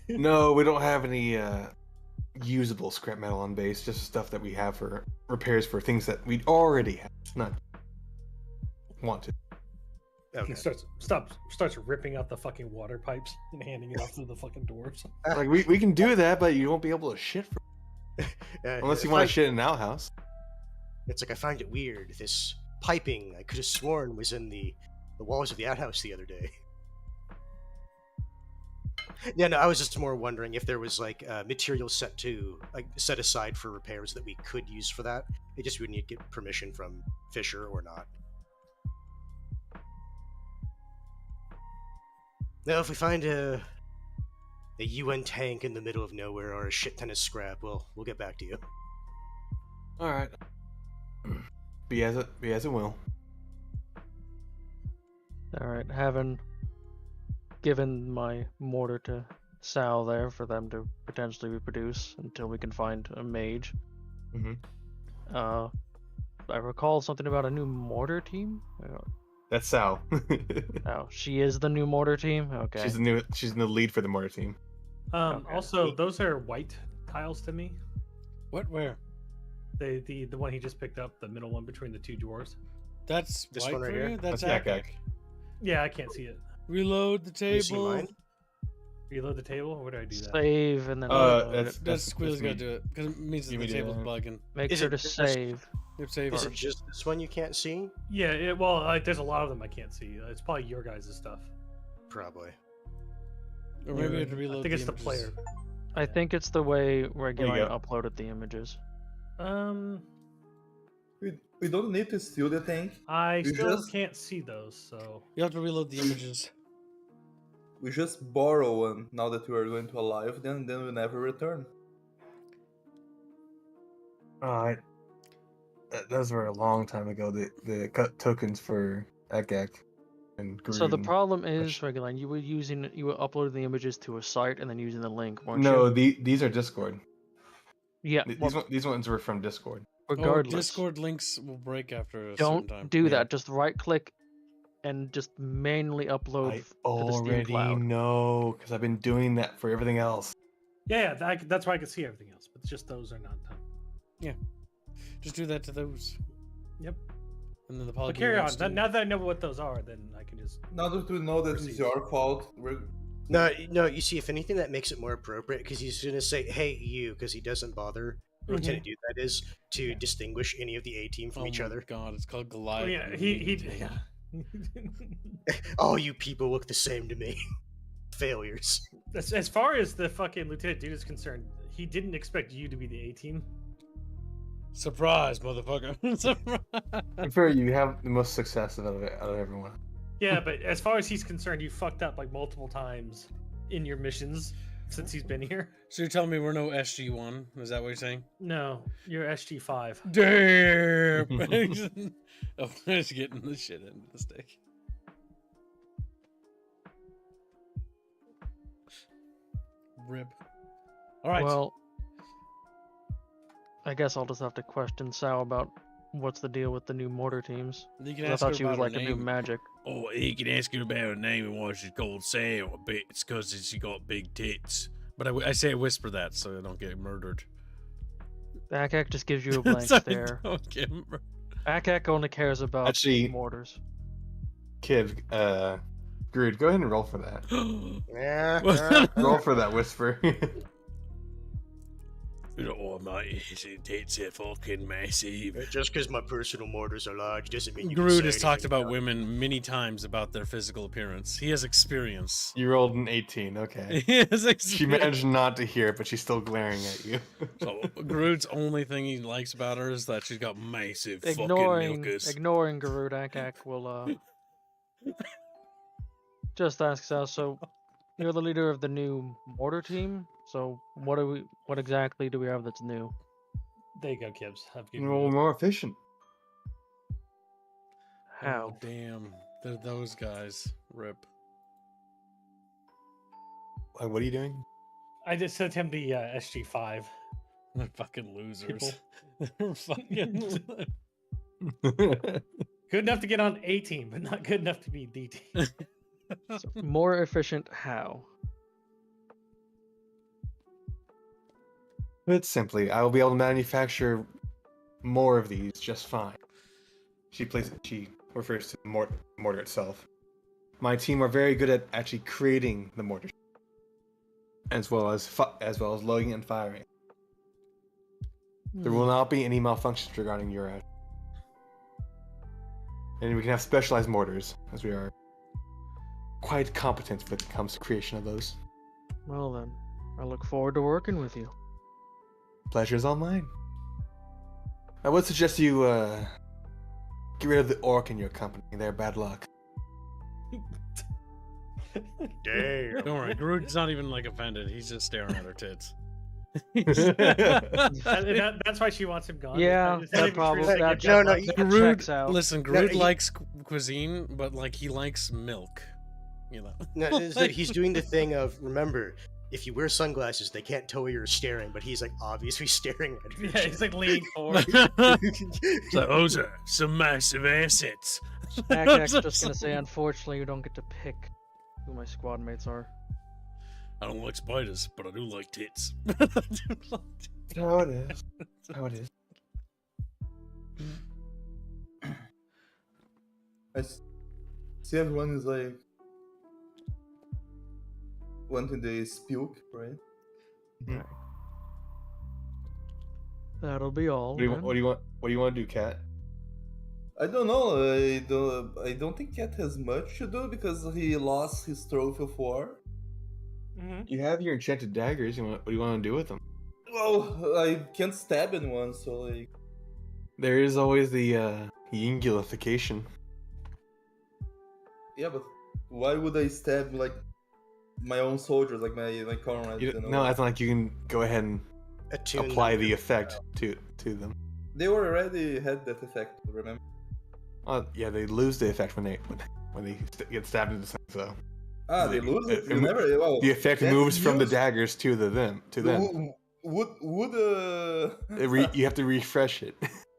No, we don't have any usable scrap metal on base, just stuff that we have for repairs for things that we already have, not want to. He Okay. starts ripping out the fucking water pipes and handing it off to the fucking dwarves. Like, we can do that, but you won't be able to shit for unless you want to shit in an outhouse. It's like, I find it weird. This piping, I could have sworn, was in the walls of the outhouse the other day. Yeah, no, I was just more wondering if there was like material set aside for repairs that we could use for that. It just would need to get permission from Fisher or not. Now, if we find a UN tank in the middle of nowhere or a shit ton of scrap, we'll get back to you. All right. Be as it will. All right, having given my mortar to Sal there for them to potentially reproduce until we can find a mage. Mm-hmm. I recall something about a new mortar team. That's Sal. Oh, she is the new mortar team. Okay. She's in the lead for the mortar team. Okay. Also, those are white tiles to me. What? Where? The one he just picked up, the middle one between the two drawers. That's This white one right for here? you? That's That's Akak. Yeah, I can't see it. Reload the Can you see table. mine? Reload the table, or where do I do that? Save and then That's Squeal's got to do it because it means that You the mean, table's bugging. make Is sure it to just- save. You save Is it. it just this one you can't see? Yeah, there's a lot of them I can't see. It's probably your guys' stuff. Probably. Or maybe we have to I reload think it's the images. player. I think it's the way Reguline go. uploaded the images. We don't need to steal the tank. I You still just- can't see those, so You have to reload the images. We just borrow one now that we are going to alive, then we never return. Alright. Those were a long time ago. The cut tokens for Akak and Gruden. So the problem is, Reguline, you were uploading the images to a site and then using the link, weren't No, you? these are Discord. Yeah. These ones were from Discord. Regardless, Oh, Discord links will break after a don't certain time. do Yeah. that. Just right click and just manually upload I to the Steam already cloud. know because I've been doing that for everything else. yeah, that's why I can see everything else. But just those are not done. Just do that to those. Yep. And then the But polygon. carry on. ones too. Now that I know what those are, then I can just. Now that we know that it's Proceed. your fault, No, you see, if anything, that makes it more appropriate because he's going to say, hey, you, because he doesn't bother. Lieutenant Dude, that is, to distinguish any of the A team from Oh each my other. God, it's called Oh, Goliath. yeah, and he Meat. yeah. All you people look the same to me. Failures. As far as the fucking Lieutenant Dude is concerned, he didn't expect you to be the A team. Surprise, motherfucker! Surprise. I'm sure you have the most success out of everyone. Yeah, but as far as he's concerned, you fucked up like multiple times in your missions since he's been here. So you're telling me we're no SG1? Is that what you're saying? No, you're SG5. Damn! Oh, I'm just getting the shit into the stick. Rip. All right. Well, I guess I'll just have to question Sal about what's the deal with the new mortar teams. you can 'Cause I ask thought her she was about like her a new name. magic. Oh, you can ask her about her name and why she's called Sam. I bet it's because she got big tits. But I say I whisper that so I don't get murdered. Akak just gives you a blank So I stare. don't get murdered. Akak only cares about Actually- mortars. Kid, Grood, go ahead and roll for that. Yeah. Roll for that whisper. Oh, mate, his tits are fucking massive. Just because my personal mortars are large doesn't mean you Groot can has say talked anything about women many times about their physical appearance. He has experience. You rolled an 18, okay. He has She experience. managed not to hear it, but she's still glaring at you. So Groot's only thing he likes about her is that she's got massive Ignoring fucking milkers. Garud, Akak will just ask Sal. So you're the leader of the new mortar team. So what exactly do we have that's new? There you go, Kibbs. I've given Roll you more efficient. How? Oh, damn. They're those guys. Rip. What are you doing? I just sent him the SG5. They're fucking losers. People. They're fucking. Good enough to get on A team, but not good enough to be D team. So, more efficient how? Put simply, I will be able to manufacture more of these just fine. She refers to the mortar itself. My team are very good at actually creating the mortar, as well as loading and firing. There will not be any malfunctions regarding your out. And we can have specialized mortars, as we are quite competent when it comes to creation of those. Well then, I look forward to working with you. Pleasure's all mine. I would suggest you get rid of the orc in your company. They're bad luck. Damn. Don't worry, Groot's not even like offended. He's just staring at her tits. That's why she wants him gone. Yeah, It's not that even probably true. that, No, no, that Groot, checks out. listen, No, Groot he- likes cuisine, but like he likes milk. You know. No, it's that he's doing the thing of, remember, if you wear sunglasses, they can't tell you're staring, but he's like obviously staring at her. Yeah, he's like leaning forward. So those are some massive assets. Akak's just gonna say, unfortunately, you don't get to pick who my squad mates are. I don't like spiders, but I do like tits. How it is. How it is. See, everyone is like wanting the spilk, right? That'll be all. What do you, then. what do you want? What do you want to do, Cat? I don't know. I don't think Cat has much to do because he lost his trophy of war. Mhm. You have your enchanted daggers. What do you want to do with them? Well, I can't stab anyone, so like. There is always the Yingulification. Yeah, but why would I stab like my own soldiers, like my comrades? You know? No, I think you can go ahead and Attune apply them. the effect to them. They were already had that effect. Remember? Yeah, they lose the effect when they get stabbed in the side. So They lose it. You it- never. Well, the effect that's moves from the used- daggers to them. Would You have to refresh it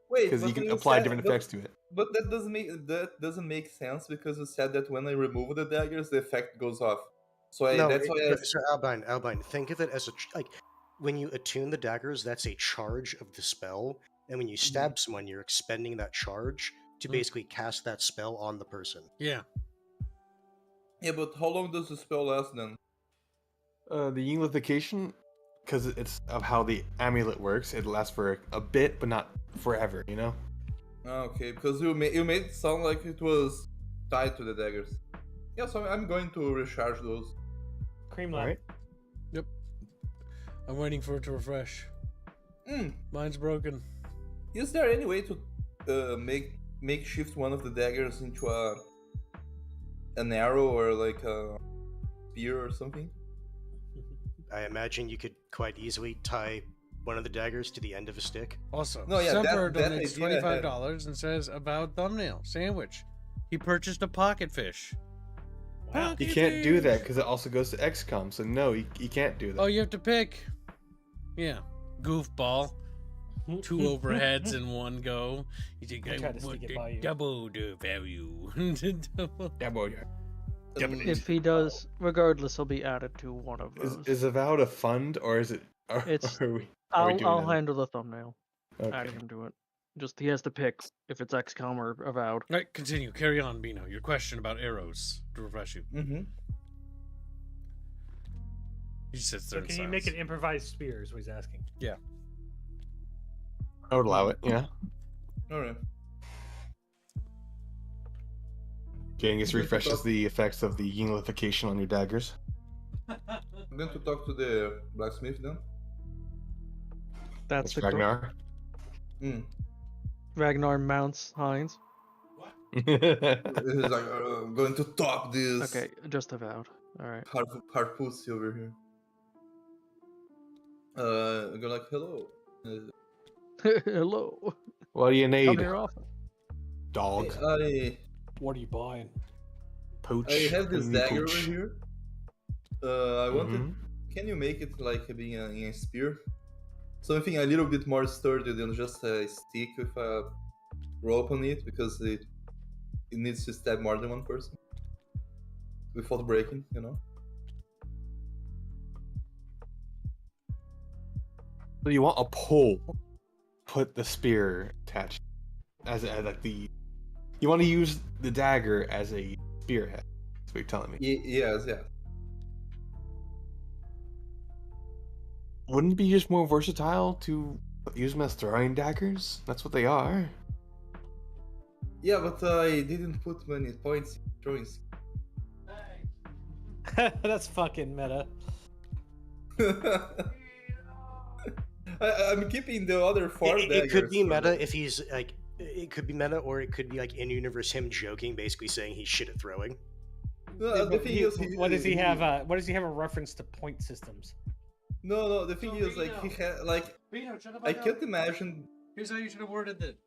wait? because you but can you apply said- different but- effects to it. But that doesn't make sense because you said that when I remove the daggers, the effect goes off. So that's why I. So Albine, think of it as like when you attune the daggers, that's a charge of the spell, and when you stab someone, you're expending that charge to basically cast that spell on the person. Yeah. Yeah, but how long does the spell last then? The Yingulification, because it's of how the amulet works, it lasts for a bit, but not forever. You know. Okay, because you made it sound like it was tied to the daggers. Yeah, so I'm going to recharge those. Cream All lab. right. I'm waiting for it to refresh. Mine's broken. Is there any way to makeshift one of the daggers into an arrow or like a spear or something? I imagine you could quite easily tie one of the daggers to the end of a stick. Also, No, yeah, Semper that donates idea I had. $25 and says about thumbnail sandwich. He purchased a pocket fish. Wow. You can't do that because it also goes to XCOM. So no, you can't do that. Oh, you have to pick. Yeah, goofball. 2 overheads in one go. You think I I tried to want sneak it the by you. double the value. If he does, regardless, he'll be added to one of those. Is Avowed a fund or is it? It's- Are we I'll doing that? handle the thumbnail. Okay. Add him to it. Just he has to pick if it's XCOM or Avowed. All right, continue. Carry on, Bino. Your question about arrows to refresh you. Mm-hmm. He sits So there. can you make an improvised spear? Is what he's asking. I would allow it. Yeah. Alright. Genghis refreshes the effects of the Yingulification on your daggers. I'm going to talk to the blacksmith then. That's the Ragnar. Ragnar mounts Heinz. He's like, I'm going to top this Okay, just Avowed. All right. hard pussy over here. I go like, hello. Hello. What do you Come need, here often. dog? What are you buying? Poach. I have this and dagger over pooch. here. I wanted. Mhm. Can you make it like being a spear? Something a little bit more sturdy than just a stick with a rope on it, because it needs to stab more than one person without breaking, you know. So you want a pole? Put the spear attached as like the. You want to use the dagger as a spearhead. That's what you're telling me. Yes, yeah. Wouldn't it be just more versatile to use them as throwing daggers? That's what they are. Yeah, but I didn't put many points in throwing. That's fucking meta. I'm keeping the other four daggers. It could be for meta the- if he's like. It could be meta, or it could be like in universe him joking, basically saying he's shit at throwing. No, the thing is, what does he have? What does he have a reference to point systems? No. The thing So is, like, he Vito. had like. Bino, shut up. I can't imagine. Here's how you should have worded it.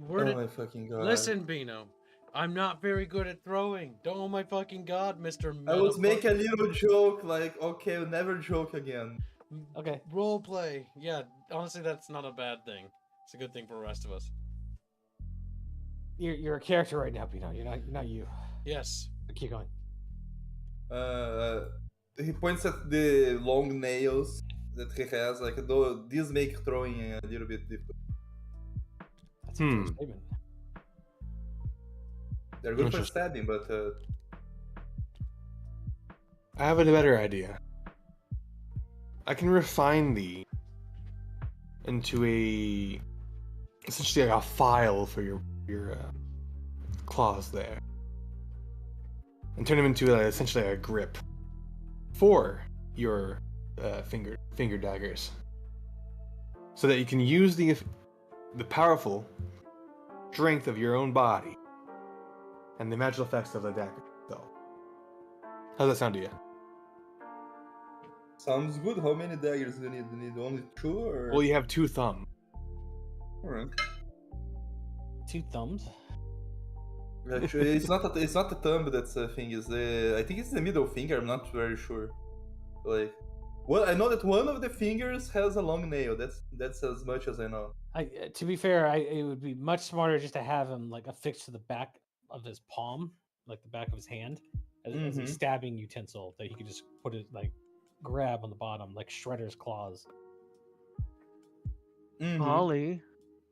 Oh my fucking god! Listen, Bino. I'm not very good at throwing. Oh my fucking god, Mr. I was making a Metafuck. little joke, like, okay, I'll never joke again. Okay. Role play. Yeah, honestly, that's not a bad thing. It's a good thing for the rest of us. You're a character right now, Pino. You're not you. Yes. Keep going. He points at the long nails that he has, like, though these make throwing a little bit difficult. That's a true statement. They're good for Interesting. stabbing, but I have a better idea. I can refine the into essentially like a file for your claws there, and turn them into essentially a grip for your finger daggers, so that you can use the powerful strength of your own body and the magical effects of the dagger. So, how's that sound to you? sounds good. How many daggers do you need? Do you need only 2 or? Well, you have 2 thumbs. Alright. 2 thumbs. Actually, it's not the thumb that's the thing. Is I think it's the middle finger. I'm not very sure. Like, well, I know that one of the fingers has a long nail. That's as much as I know. To be fair, it would be much smarter just to have him like affixed to the back of his palm, like the back of his hand, as a stabbing utensil that he could just put it like grab on the bottom, like Shredder's claws. Holly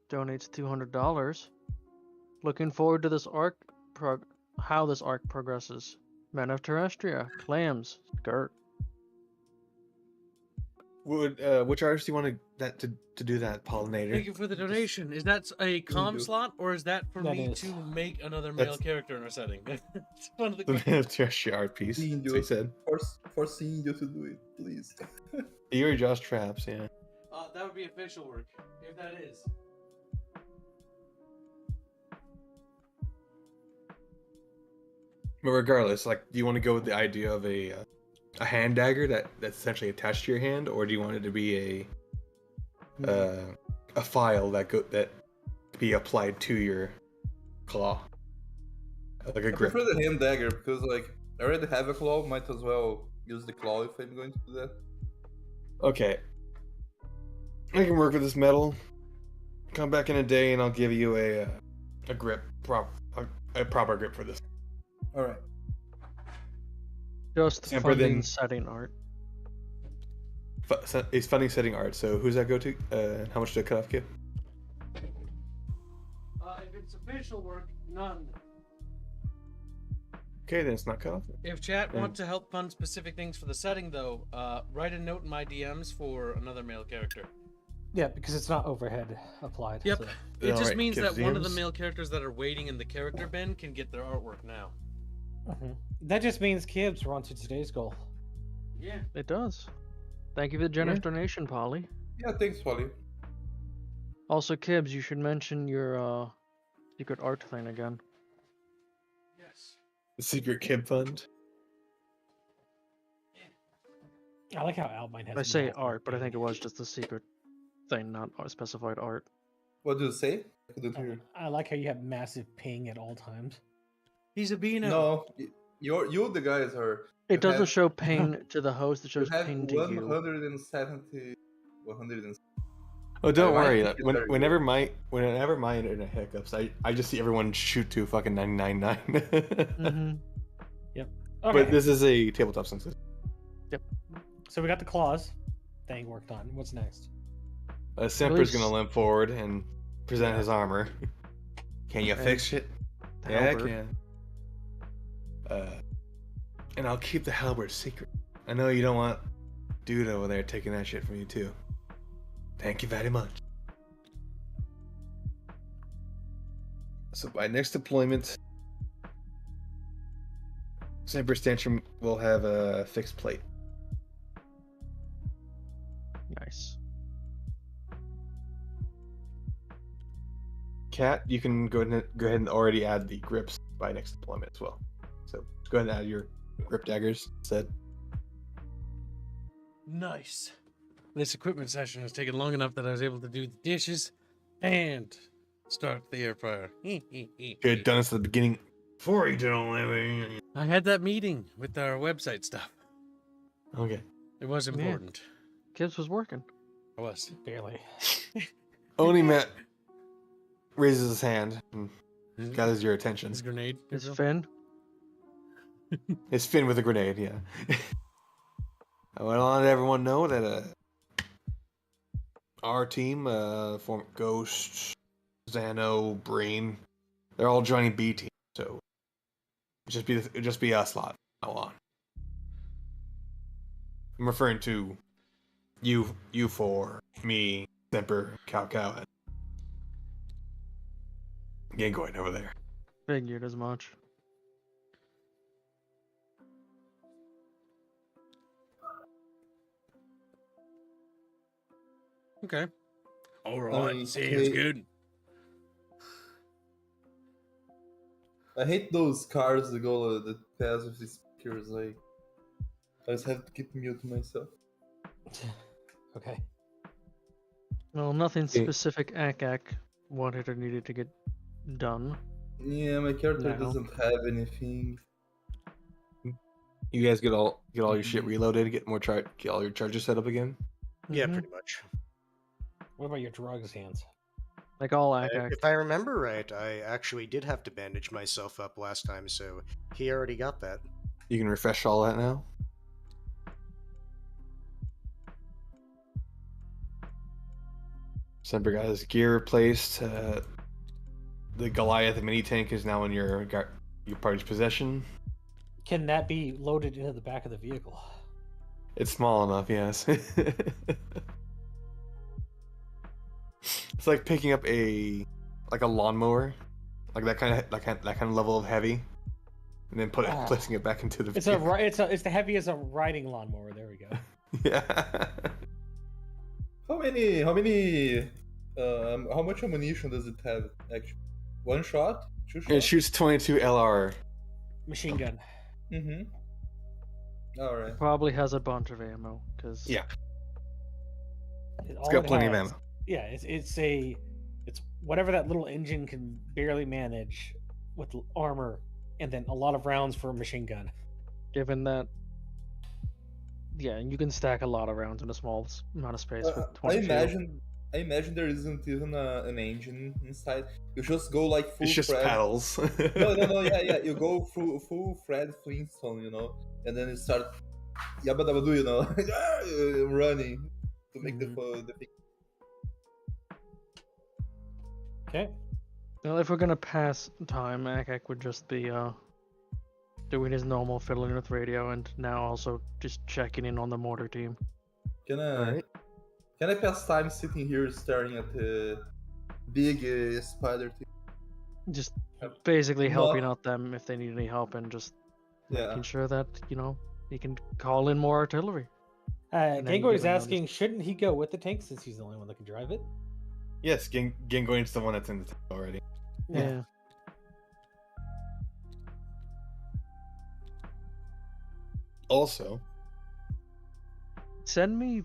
donates $200. Looking forward to this arc how this arc progresses. Men of Terrestria, clams, skirt. Which artist do you want to do that, Pollinator? Thank you for the donation. Is that a comm you. slot, or is that for That me is. to make another male That's- character in our setting? It's one of the The questions. Man of Terrestria art piece. Seeing That's what he said. Forcing you to do it, please. You're just traps, yeah. That would be official work, if that is. But regardless, like, do you want to go with the idea of a hand dagger that's essentially attached to your hand, or do you want it to be a file that could be applied to your claw, like a I grip? prefer the hand dagger because, like, I already have a claw. Might as well use the claw if I'm going to do that. Okay, I can work with this metal. Come back in a day, and I'll give you a grip, a proper grip for this. All right. Just Amber, funding then- setting art. It's funding setting art. So who's that go to? How much did the cutoff give? If it's official work, none. Okay, then it's not cut off. If chat Yeah. want to help fund specific things for the setting, though, write a note in my DMs for another male character. Yeah, because it's not overhead applied. Yep. so- It just Alright, means that Kip's one of the DMs. male characters that are waiting in the character bin can get their artwork now. That just means Kibbs, we're on to today's goal. Yeah. It does. Thank you for the generous donation, Polly. Yeah, thanks, Wally. Also, Kibbs, you should mention your secret art thing again. Yes. The secret kid fund. I like how Albine has. I say massive art, but I ping. think it was just the secret thing, not specified art. What do you say? I couldn't hear. I like how you have massive ping at all times. He's a Beano. No, you the guys are. It You doesn't have- show ping to the host, it You shows have ping to you. 170. 170. Oh, don't I worry. think Like, it's very whenever my internet hiccups, I just see everyone shoot to fucking 999. Mm-hmm. Okay, But this is a tabletop census. so we got the claws thing worked on. What's next? Semper's gonna Release- limp forward and present his armor. Can you And fix it? the Yeah, I halberd. can. And I'll keep the halberd secret. I know you don't want dude over there taking that shit from you too. Thank you very much. So by next deployment, Semper's Tantrum will have a fixed plate. Nice. Cat, you can go ahead and already add the grips by next deployment as well. So Go ahead and add your grip daggers instead. Nice. This equipment session has taken long enough that I was able to do the dishes and start the air fryer. You had done this at the beginning before you did all that. I had that meeting with our website stuff. Okay. It was important. Gibbs was working. I was. Barely. Only Matt raises his hand and gathers your attention. His grenade. His fin. His fin with a grenade, yeah. I want to let everyone know that our team, Ghost, Xano, Brain, they're all joining B team, so it'll just be us lot from now on. I'm referring to you four, me, Semper, Cow, and Gangoid over there. Figured as much. Okay. All right, Okay. seems good. I hate those cars that go that pass with these speakers. Like, I just have to keep mute myself. Okay. Well, nothing Okay. specific Akak wanted or needed to get done. Yeah, my character No. doesn't have anything. You guys get all your shit reloaded, get all your charges set up again. Yeah, Mhm. pretty much. What about your drugs hands? Like all Akak. If I remember right, I actually did have to bandage myself up last time, so he already got that. You can refresh all that now. Semper got his gear replaced. The Goliath mini tank is now in your party's possession. Can that be loaded into the back of the vehicle? It's small enough, yes. It's like picking up a lawnmower, like that kind of level of heavy, and then placing it back into the. It's the heaviest a riding lawnmower. There we go. Yeah. How much ammunition does it have, actually? One shot? Two shots? It shoots 22 LR. Machine gun. Mm-hmm. Alright. Probably has a bunch of ammo, because Yeah, It's it's got plenty of ammo. Yeah, it's whatever that little engine can barely manage with armor, and then a lot of rounds for a machine gun. given that, yeah, you can stack a lot of rounds in a small amount of space with I 22. imagine there isn't even an engine inside. You just go like full It's just Fred. paddles. No, yeah. You go through full Fred Flintstone, and then you start yabba dabba do, running to make the thing. Okay. Well, if we're gonna pass time, Akak would just be doing his normal fiddling with radio, and now also just checking in on the mortar team. Can I Alright. can I pass time sitting here staring at the big spider thing? Just basically No. helping out them if they need any help, and just Yeah. making sure that he can call in more artillery. And then you Gango give is him notice. asking, shouldn't he go with the tank since he's the only one that can drive it? Yes, Gangoin's the one that's in the tank already. Yeah. Also, Send me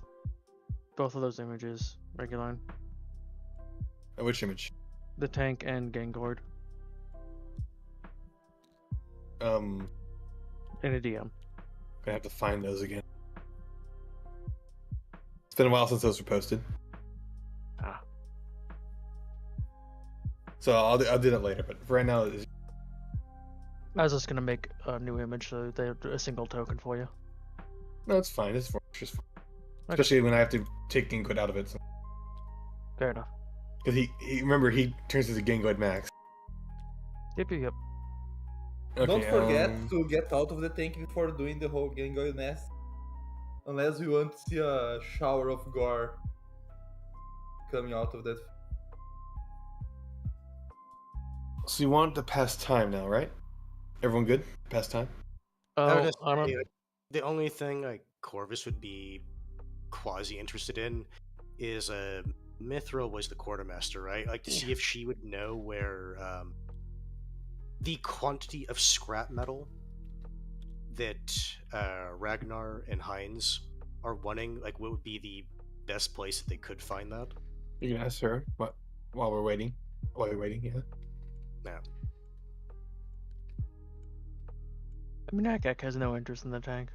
both of those images, Reguline. which image? The tank and Gangord Um, in a DM. gonna have to find those again. It's been a while since those were posted. Ah. So I'll do that later. But for right now, I was just gonna make a new image so they have a single token for you. no, it's fine. It's just fine. Okay. Especially when I have to take Gangoid out of it. Fair enough. Because he turns into Gangoid Max. Yep. Okay, Don't forget to get out of the tank before doing the whole Gangoid nest. Unless we want to see a shower of gore coming out of that. So you want to pass time now, right? Everyone good? Pass time? I would Oh, just I don't. say, like, the only thing like Corvus would be quasi interested in is Mithril was the quartermaster, right? Like to see if she would know where the quantity of scrap metal that Ragnar and Heinz are wanting? Like, what would be the best place that they could find that? You can ask her. What? While we're waiting. While you're waiting, yeah. No. I mean, Akak has no interest in the tank.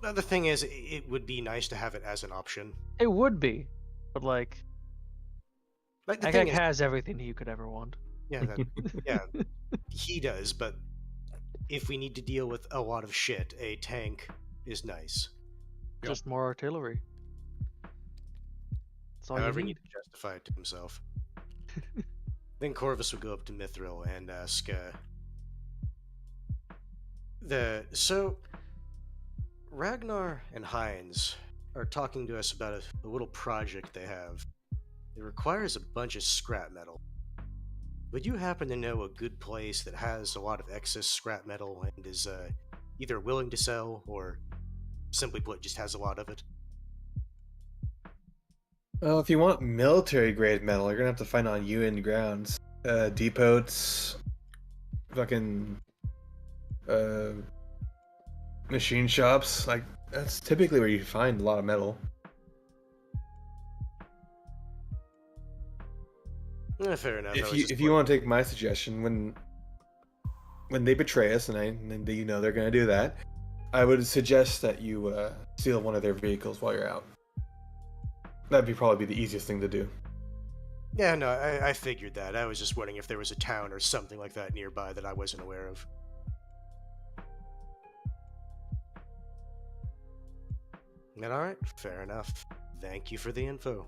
No, the thing is, it would be nice to have it as an option. It would be, but like, Like the thing Akak is, has everything he could ever want. yeah, yeah, he does. But if we need to deal with a lot of shit, a tank is nice. Yep. Just more artillery. That's all However, you he need. needs to justify it to himself. Then Corvus would go up to Mithril and ask, So, Ragnar and Heinz are talking to us about a little project they have. It requires a bunch of scrap metal. Would you happen to know a good place that has a lot of excess scrap metal and is either willing to sell or, simply put, just has a lot of it? Well, if you want military grade metal, you're gonna have to find on UN grounds. Depots, fucking machine shops. Like, that's typically where you find a lot of metal. Fair enough. If you want to take my suggestion, when they betray us, and you know they're gonna do that, I would suggest that you steal one of their vehicles while you're out. That'd probably be the easiest thing to do. Yeah, no, I figured that. I was just wondering if there was a town or something like that nearby that I wasn't aware of. And alright, fair enough. Thank you for the info.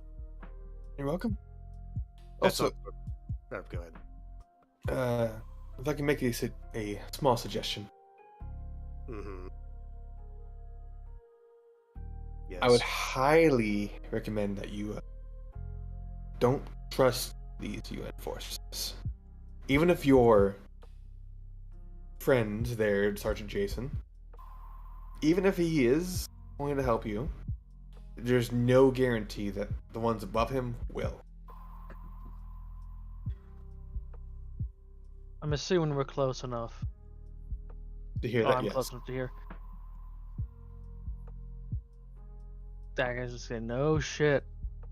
You're welcome. That's Also, all. Oh, go ahead. if I can make a small suggestion, Mm-hmm. Yes. I would highly recommend that you don't trust these UN forces. Even if your friend there, Sergeant Jason, even if he is going to help you, there's no guarantee that the ones above him will. I'm assuming we're close enough. To hear Oh, that, I'm yes. close enough to hear. That guy's just saying, no shit.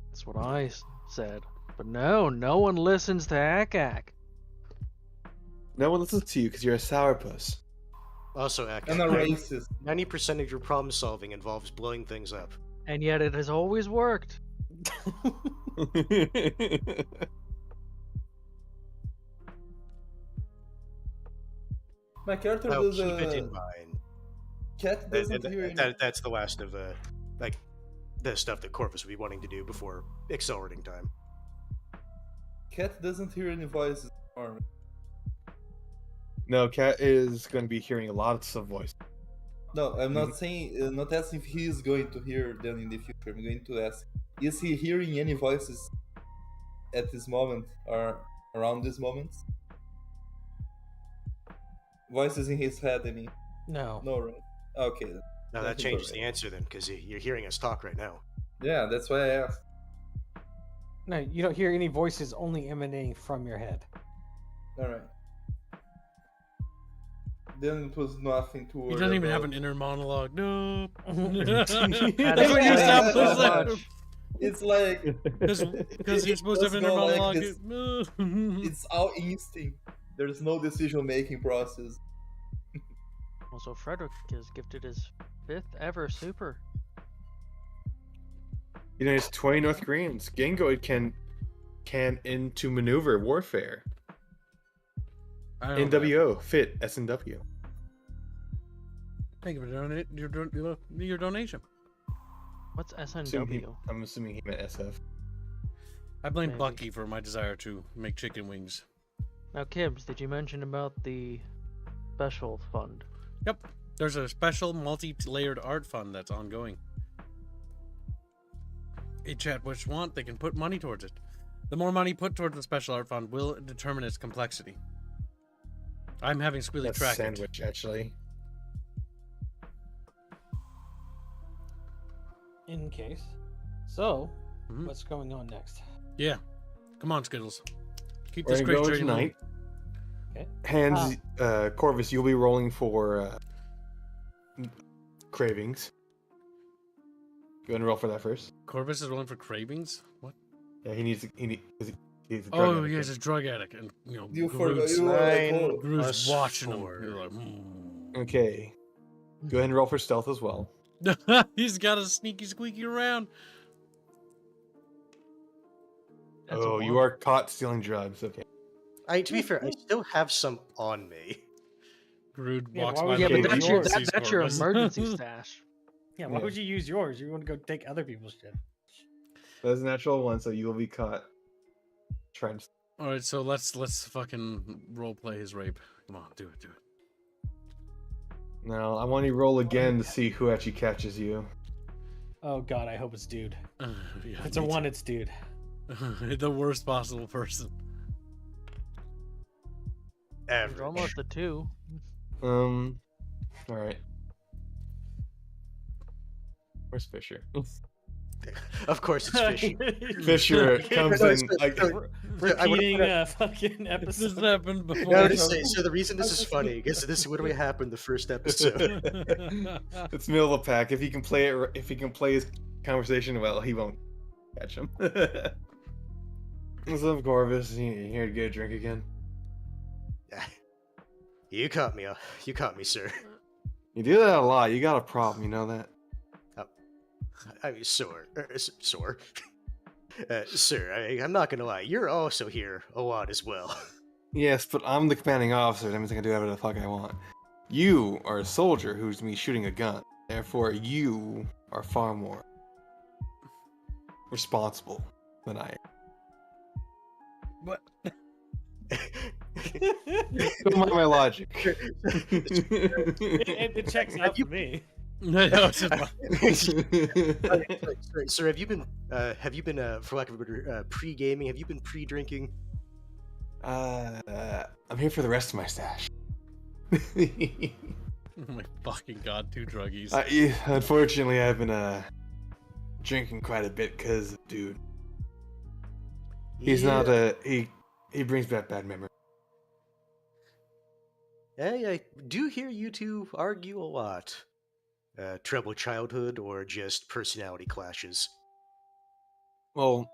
That's what I said. But no one listens to Akak. No one listens to you because you're a sourpuss. Also, Ek, I'm a racist. 90% of your problem solving involves blowing things up. And yet it has always worked. My character Now, does keep it in mind. Cat doesn't hear any... That's the last of like the stuff that Corvus would be wanting to do before accelerating time. Cat doesn't hear any voices. Or... No, Cat is going to be hearing lots of voices. No, I'm not saying, not asking if he is going to hear them in the future. I'm going to ask, is he hearing any voices at this moment or around this moment? Voices in his head, I mean. No. No, right? Okay. Then. Now I that think changes we're the right. answer then, because you're hearing us talk right now. Yeah, that's why I asked. No, you don't hear any voices only emanating from your head. Alright. Then it was nothing to worry He doesn't even have about. an inner monologue. No. That That's what you explains said. so much. It's like... Because you're supposed to have an inner Let's go like monologue. this. It's all instinct. There's no decision-making process. Also, Frederick is gifted his 5th ever super. You know, it's 20 North Koreans. Gangoid can into maneuver warfare. I don't know. NWO, fit, SNW. Thank you for your donation. What's SNW? I'm assuming he meant SF. I blame Maybe. Bucky for my desire to make chicken wings. Now, Kibbs, did you mention about the special fund? Yep. There's a special multi-layered art fund that's ongoing. Hey chat, which want, they can put money towards it. The more money put towards the special art fund will determine its complexity. I'm having Squealy That's track it. sandwich, actually. In case. So, Mhm. what's going on next? Yeah. Come on, Skittles. Keep We're this gonna great go journey tonight. Okay. Hands, Corvus, you'll be rolling for cravings. Go ahead and roll for that first. Corvus is rolling for cravings. What? Yeah, he's a drug Oh, addict. he's a drug addict, and You forgot. Groot's, You were like, Nine. oh, Groot's Plus watching four. him. You're like, Okay. Go ahead and roll for stealth as well. He's got a sneaky squeaky around. That's a Oh, you one. are caught stealing drugs. Okay. To be fair, I still have some on me. Groot Yeah, walks why by would the you- Yeah, Okay, but door that's yours your and sees that's your Corvus. emergency stash. Yeah, why Yeah. would you use yours? You want to go take other people's shit. That's a natural one, so you will be caught. Trying to. All right, so let's fucking role play his rape. Come on, do it. Now, I want you to roll again to see who actually catches you. Oh god, I hope it's dude. Yeah, If it's a me one, it's dude. too. The worst possible person. You're Average. almost a 2. Alright. Where's Fisher? Of course, it's fishy. Fisher comes No, in so- like so- Repeating I a fucking This episode. happened before. No, just say, so the reason this is funny is this is literally happened the first episode. it's middle of the pack. If he can play it, if he can play his conversation well, he won't catch him. What's up, Corvus? You here to get a drink again? You caught me. You caught me, sir. You do that a lot. You got a problem. You know that. I mean, sore. Sore. Sir, I'm not gonna lie. You're also here a lot as well. Yes, but I'm the commanding officer. That means I can do whatever the fuck I want. You are a soldier who's me shooting a gun. Therefore, you are far more responsible than I am. What? Don't mind my logic. It checks out for me. No, it's just Sir, have you been, for lack of a better, pre-gaming? Have you been pre-drinking? I'm here for the rest of my stash. oh my fucking god, two druggies. Yeah, unfortunately, I've been drinking quite a bit because of dude. He's not he brings back bad memories. I do hear you two argue a lot. Troubled childhood or just personality clashes? Well,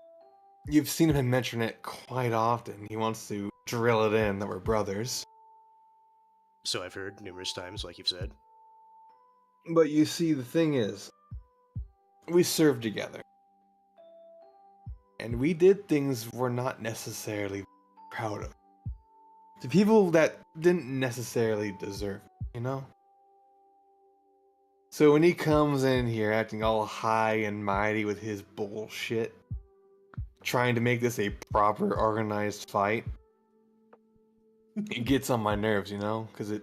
you've seen him mention it quite often. He wants to drill it in that we're brothers. So I've heard numerous times, like you've said. But you see, the thing is, we served together. And we did things we're not necessarily proud of. To people that didn't necessarily deserve it, you know? So when he comes in here acting all high and mighty with his bullshit, trying to make this a proper organized fight, it gets on my nerves, you know? Because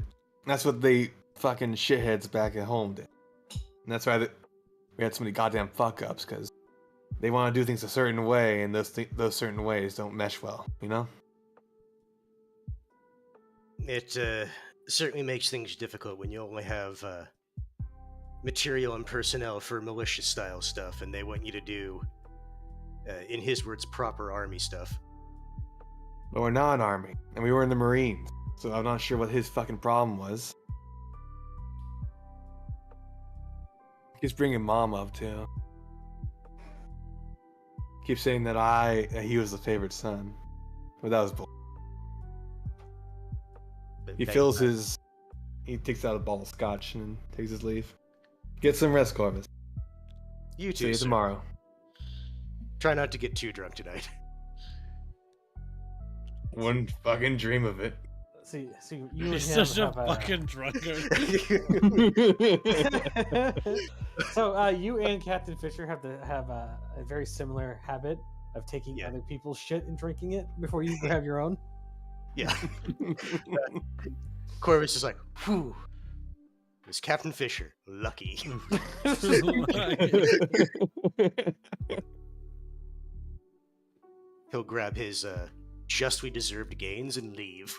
that's what they fucking shitheads back at home did. And that's why we had so many goddamn fuck-ups, because they want to do things a certain way, and those certain ways don't mesh well, you know? It certainly makes things difficult when you only have material and personnel for militia-style stuff, and they want you to do, in his words, proper army stuff. But we're not an army, and we were in the Marines, so I'm not sure what his fucking problem was. He's bringing Mom up, too. Keeps saying that he was the favorite son. But that was bull. He fills his... He takes out a bottle of scotch and takes his leave. Get some rest, Corvus. You See too, you sir. tomorrow. Try not to get too drunk tonight. Wouldn't fucking dream of it. See, you and He's him such a have fucking drunkard. So you and Captain Fisher have a very similar habit of taking Yeah. other people's shit and drinking it before you have your own. Yeah. Corvus is like, whew. It was Captain Fisher. Lucky. He'll grab his justly deserved gains and leave.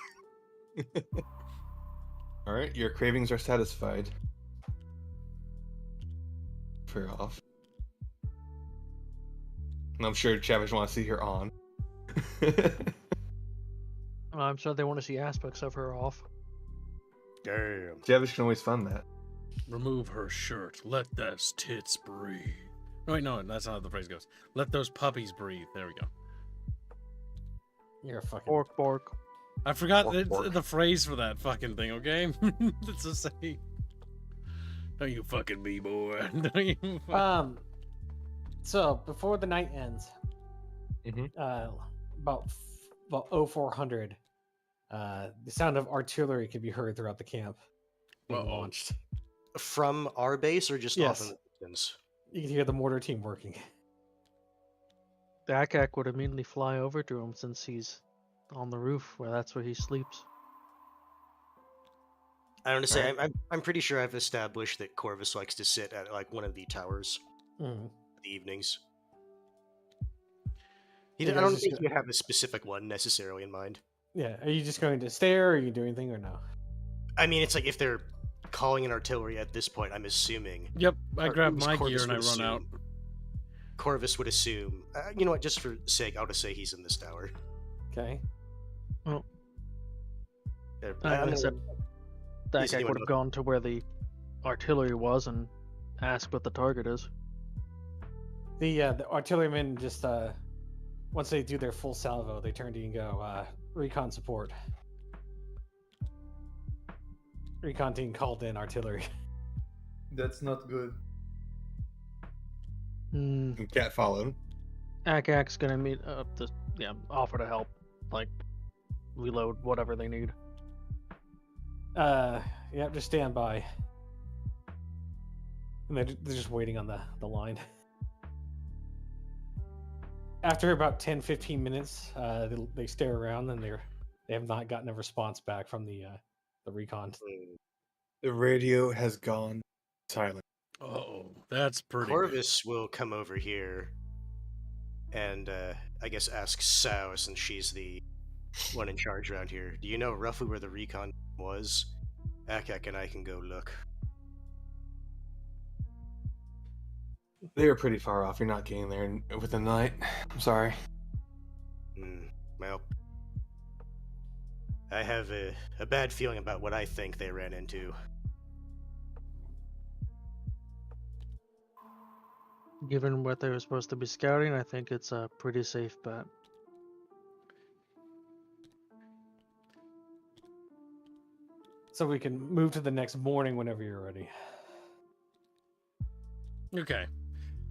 Alright, your cravings are satisfied. Fair off. And I'm sure Chavish wants to see her on. I'm sure they want to see aspects of her off. Damn. Chavish can always fund that. Remove her shirt. Let those tits breathe. No, wait, no, that's not how the phrase goes. Let those puppies breathe. There we go. You're a fucking. Bork, bork. I forgot Bork, bork. the phrase for that fucking thing, okay? It's a saying. Don't you fucking be, boy. Don't you So before the night ends, Mhm. about 0400, the sound of artillery can be heard throughout the camp being Uh-oh. launched. From our base or just off in Yes. the distance? You can hear the mortar team working. The Akak would immediately fly over to him since he's on the roof, where that's where he sleeps. I don't know. Say, I'm pretty sure I've established that Corvus likes to sit at like one of the towers Mhm. in the evenings. You I guys don't just think go- you have a specific one necessarily in mind. Yeah. Are you just going to stare, or are you doing anything, or no? I mean, it's like if they're calling in artillery at this point, I'm assuming. Yep, I Or grab at least my Corvus gear and I would run out. assume- Corvus would assume. You know what? Just for sake, I'll just say he's in this tower. Okay. Uh, I I'm mean, gonna- The Is Akak anyone would have gone to where the artillery was and asked what the target is. The artillerymen just once they do their full salvo, they turn to you and go, recon support. Recon team called in artillery. That's not good. Hmm. And Cat followed. Akak's gonna meet up to offer to help, like reload whatever they need. Yeah, just stand by. And they're just waiting on the line. After about 10-15 minutes, they stare around and they have not gotten a response back from the recon. The radio has gone silent. Oh, that's pretty Corvus will come over here and I guess ask Sao, since she's the one in charge around here. Do you know roughly where the recon was? Akak and I can go look. They were pretty far off. You're not getting there within the night. I'm sorry. Well, I have a bad feeling about what I think they ran into. Given what they were supposed to be scouting, I think it's a pretty safe bet. So we can move to the next morning whenever you're ready. Okay.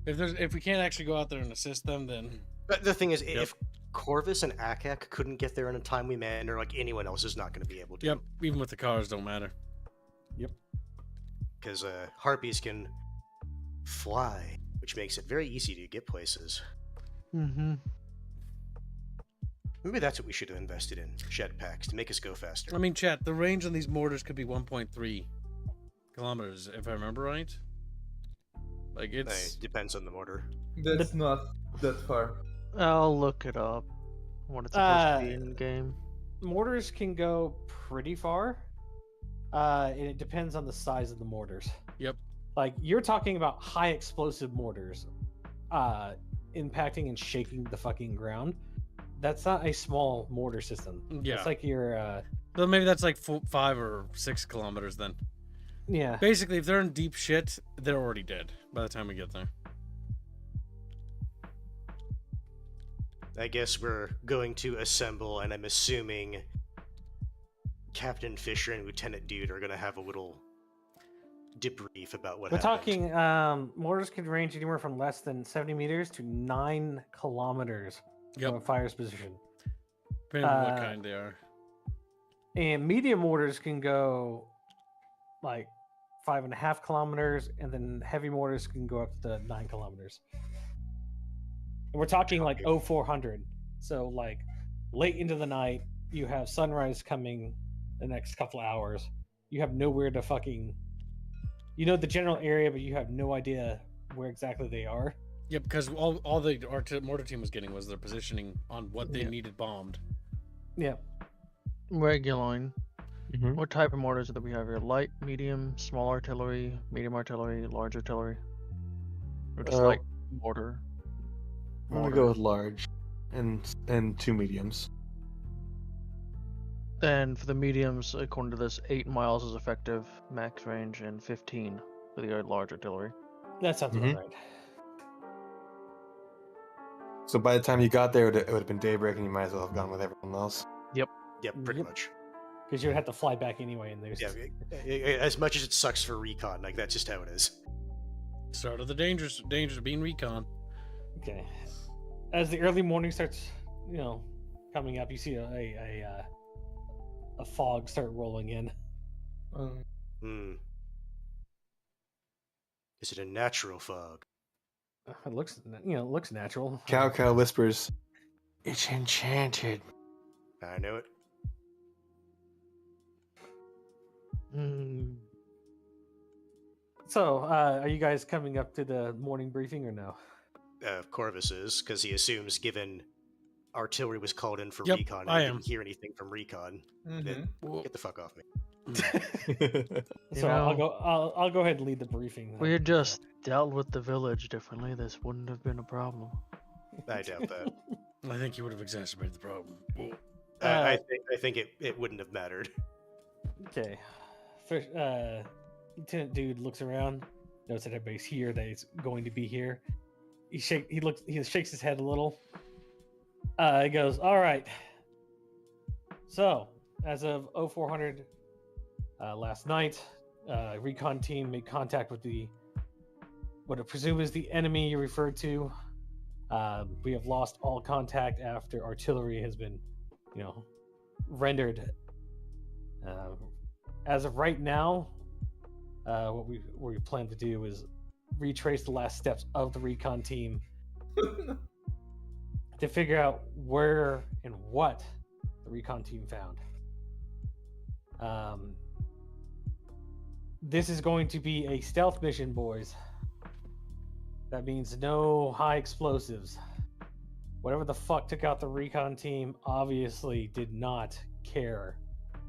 If we can't actually go out there and assist them, then But the thing is, if Corvus and Akak couldn't get there in a timely manner, like anyone else is not going to be able to. yep, even with the cars don't matter. Because harpies can fly, which makes it very easy to get places. Mm-hmm. Maybe that's what we should have invested in, shed packs, to make us go faster. I mean, chat, the range on these mortars could be 1.3 kilometers, if I remember right. Like, it's... Depends on the mortar. That's not that far. I'll look it up when it's supposed to be in game. Mortars can go pretty far. And it depends on the size of the mortars. Yep. Like, you're talking about high explosive mortars impacting and shaking the fucking ground. That's not a small mortar system. Yeah. It's like your Well, maybe that's like 5 or 6 kilometers then. yeah. Basically, if they're in deep shit, they're already dead by the time we get there. I guess we're going to assemble, and I'm assuming Captain Fisher and Lieutenant Dude are going to have a little debrief about what We're happened. talking mortars can range anywhere from less than 70 meters to 9 kilometers from a Yep. fire's position. Depending on what Uh, kind they are. And medium mortars can go like 5.5 kilometers, and then heavy mortars can go up to 9 kilometers. And we're talking like 0400. So like late into the night, you have sunrise coming the next couple of hours. You have nowhere to fucking, you know, the general area, but you have no idea where exactly they are. Yep, because all the mortar team was getting was their positioning on what they Yeah. needed bombed. Yeah. Reguloin. Mhm. What type of mortars do we have here? Light, medium, small artillery, medium artillery, large artillery? Or just like mortar? I'm gonna go with large and 2 mediums. And for the mediums, according to this, 8 miles is effective max range and 15 for the large artillery. That sounds about right. So by the time you got there, it would have been daybreak, and you might as well have gone with everyone else. Yep, pretty Yep. much. Because you would have to fly back anyway, and there's As much as it sucks for recon, like that's just how it is. Start of the dangers of being recon. okay. As the early morning starts, coming up, you see a fog start rolling in. Is it a natural fog? It looks natural. Cow whispers, "It's enchanted." I know it. So, are you guys coming up to the morning briefing or no? Corvus is, because he assumes given artillery was called in for Yep, recon, and I he am. didn't hear anything from recon. Then get the fuck off me. So I'll go ahead and lead the briefing. We had just dealt with the village differently. This wouldn't have been a problem. I doubt that. I think you would have exacerbated the problem. I think it wouldn't have mattered. Okay. First, Lieutenant Dude looks around, notes that everybody's here, that he's going to be here. He shakes his head a little. He goes, "All right. So, as of 0400 last night, recon team made contact with what I presume is the enemy you referred to. We have lost all contact after artillery has been, rendered. As of right now, what we plan to do is retrace the last steps of the recon team to figure out where and what the recon team found. This is going to be a stealth mission, boys. That means no high explosives. Whatever the fuck took out the recon team obviously did not care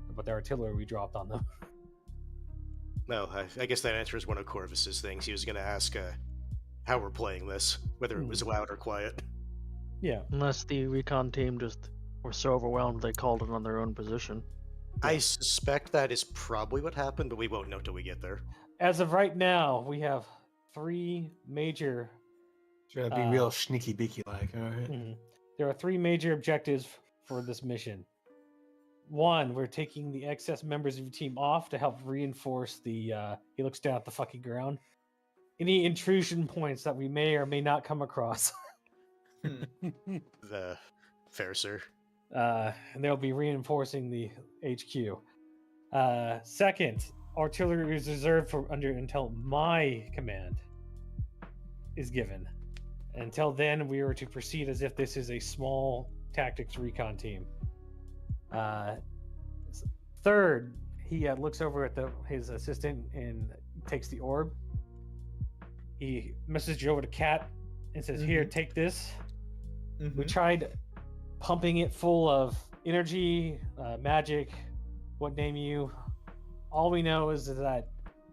about the artillery we dropped on them." No, I guess that answers one of Corvus's things. He was going to ask how we're playing this, whether it was loud or quiet. Yeah. Unless the recon team just were so overwhelmed they called it on their own position. I suspect that is probably what happened, but we won't know till we get there. As of right now, we have 3 major. Trying to be real sneaky beaky like, alright. There are 3 major objectives for this mission. 1, we're taking the excess members of your team off to help reinforce the. He looks down at the fucking ground. Any intrusion points that we may or may not come across. The fair sir. And they'll be reinforcing the HQ. 2nd, artillery is reserved until my command is given. Until then, we are to proceed as if this is a small tactics recon team. 3rd, he looks over at his assistant and takes the orb. He messages over to Cat and says, "Here, take this." We tried pumping it full of energy, magic, what name you. All we know is that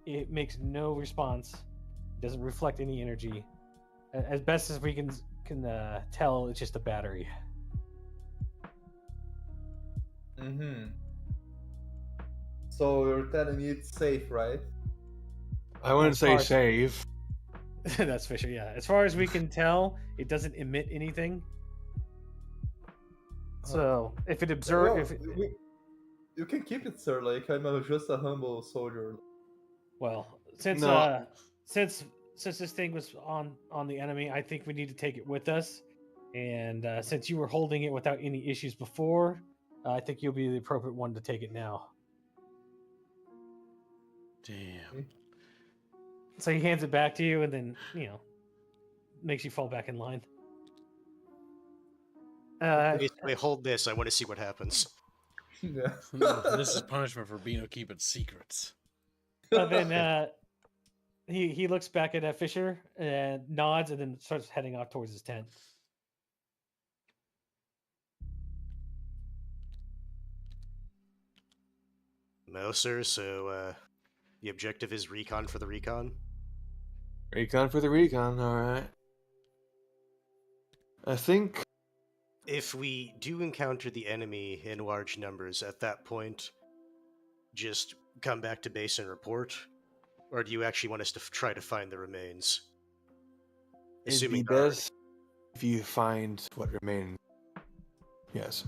it makes no response. It doesn't reflect any energy. As best as we can tell, it's just a battery. So you're telling me it's safe, right? I wouldn't As say far as- save. That's Fisher, yeah. As far as we can tell, it doesn't emit anything. So if it observes, You can keep it, sir. Like I'm just a humble soldier. well, since No. since this thing was on the enemy, I think we need to take it with us. And since you were holding it without any issues before, I think you'll be the appropriate one to take it now. Damn. So he hands it back to you, and then makes you fall back in line. Basically, hold this. I want to see what happens. Yeah. This is punishment for being keeping secrets. And then he looks back at Fisher and nods, and then starts heading off towards his tent. No, sir. So the objective is recon for the recon. Recon for the recon, alright. I think If we do encounter the enemy in large numbers, at that point, just come back to base and report? Or do you actually want us to try to find the remains? It'd be there are- best if you find what remains. Yes.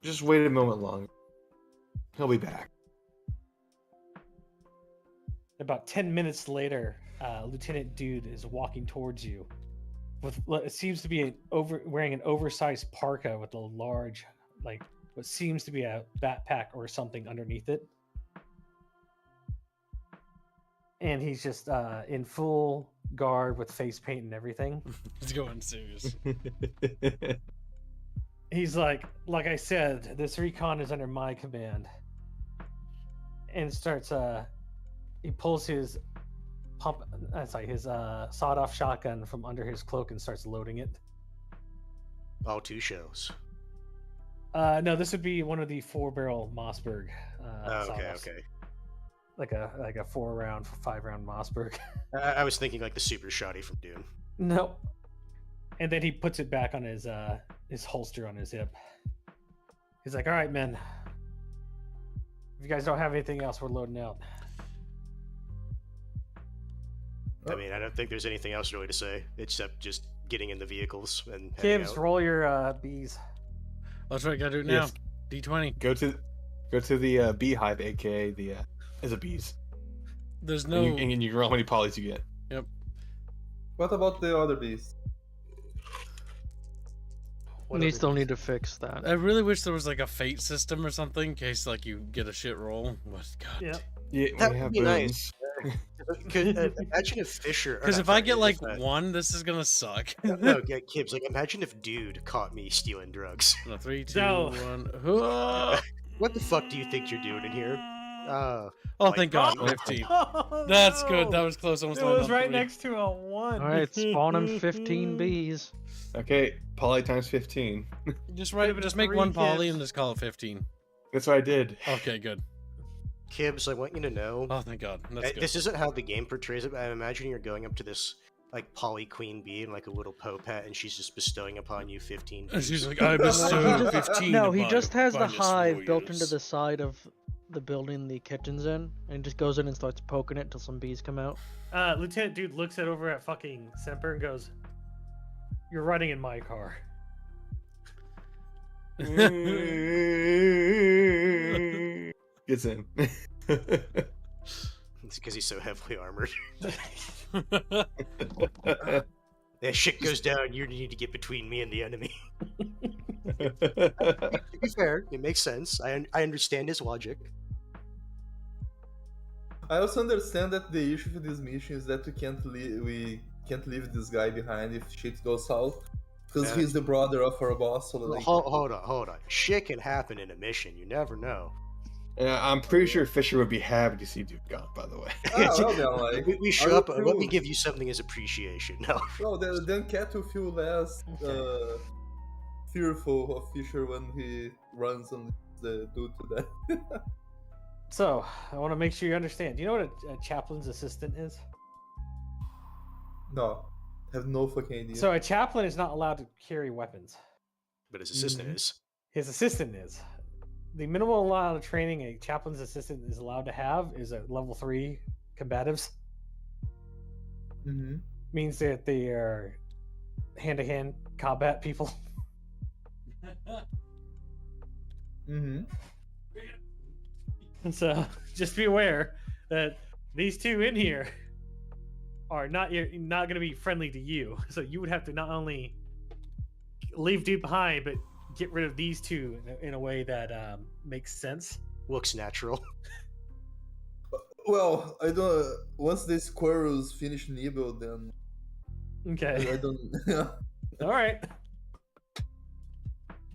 Just wait a moment longer. He'll be back. About 10 minutes later, Lieutenant Dude is walking towards you with what it seems to be wearing an oversized parka with a large, like what seems to be a backpack or something underneath it. And he's just in full garb with face paint and everything. He's going serious. He's like I said, this recon is under my command. And starts he pulls his sawed-off shotgun from under his cloak and starts loading it. All 2 shells. No, this would be one of the 4-barrel Mossberg. Okay. Like a 4-round, 5-round Mossberg. I was thinking like the super shoddy from Dune. No. And then he puts it back on his holster on his hip. He's like, "All right, men. If you guys don't have anything else, we're loading out." I mean, I don't think there's anything else really to say, except just getting in the vehicles and heading Kibbs, out. roll your bees. That's what I gotta do now. Yes. D20. Go to the beehive, aka the is a bees. There's no. And you can roll how many polys you get. Yep. What about the other beast? We still need to fix that. I really wish there was like a fate system or something in case like you get a shit roll. But God. Yep. Yeah, That we would have be boons. Imagine if Fisher. or Because not if I Fisher, get like if, 1, this is gonna suck. no, get Kibbs. Like, imagine if Dude caught me stealing drugs. No, 3, 2, No. 1. What the fuck do you think you're doing in here? Oh, Like- thank God, 15. That's good. That was close. Almost It landed was on right 3. next to a 1. All right, spawning 15 bees. Okay, poly times 15. Just Could've been just a make 3, one poly kids. and just call it 15. That's what I did. Okay, good. Kibbs, I want you to know. Oh, thank God. That's good. This isn't how the game portrays it, but I'm imagining you're going up to this like poly queen bee in like a little popet, and she's just bestowing upon you 15. And she's bees. like, I No, bestow 15. No, of he my just has the finest hive built into warriors." the side of the building the kitchen's in, and just goes in and starts poking it till some bees come out. Lieutenant Dude looks over at fucking Semper and goes, "You're riding in my car." Gets in. It's because he's so heavily armored. That shit goes down, you need to get between me and the enemy. To be fair, it makes sense. I understand his logic. I also understand that the issue with this mission is that we can't leave this guy behind if shit goes south, because Yeah. he's the brother of our boss. So like, Hold on. Shit can happen in a mission. You never know. I'm pretty sure Fisher would be happy to see Duke gone, by the way. well, then, like, We show I up. would Let me too. give you something as appreciation. No. No, then Cat will feel less fearful of Fisher when he runs and the dude to that. So, I want to make sure you understand. Do you know what a chaplain's assistant is? No, have no fucking idea. So, a chaplain is not allowed to carry weapons. But his assistant Mhm. is. His assistant is. The minimal amount of training a chaplain's assistant is allowed to have is a level 3 combatives. Mm-hmm. Means that they are hand-to-hand combat people. Mm-hmm. And so, just be aware that these two in here are not going to be friendly to you. So you would have to not only leave Dude behind, but get rid of these two in a way that makes sense. Looks natural. Well, I don't. Once the squirrels finish nibble, then Okay. I don't. All right.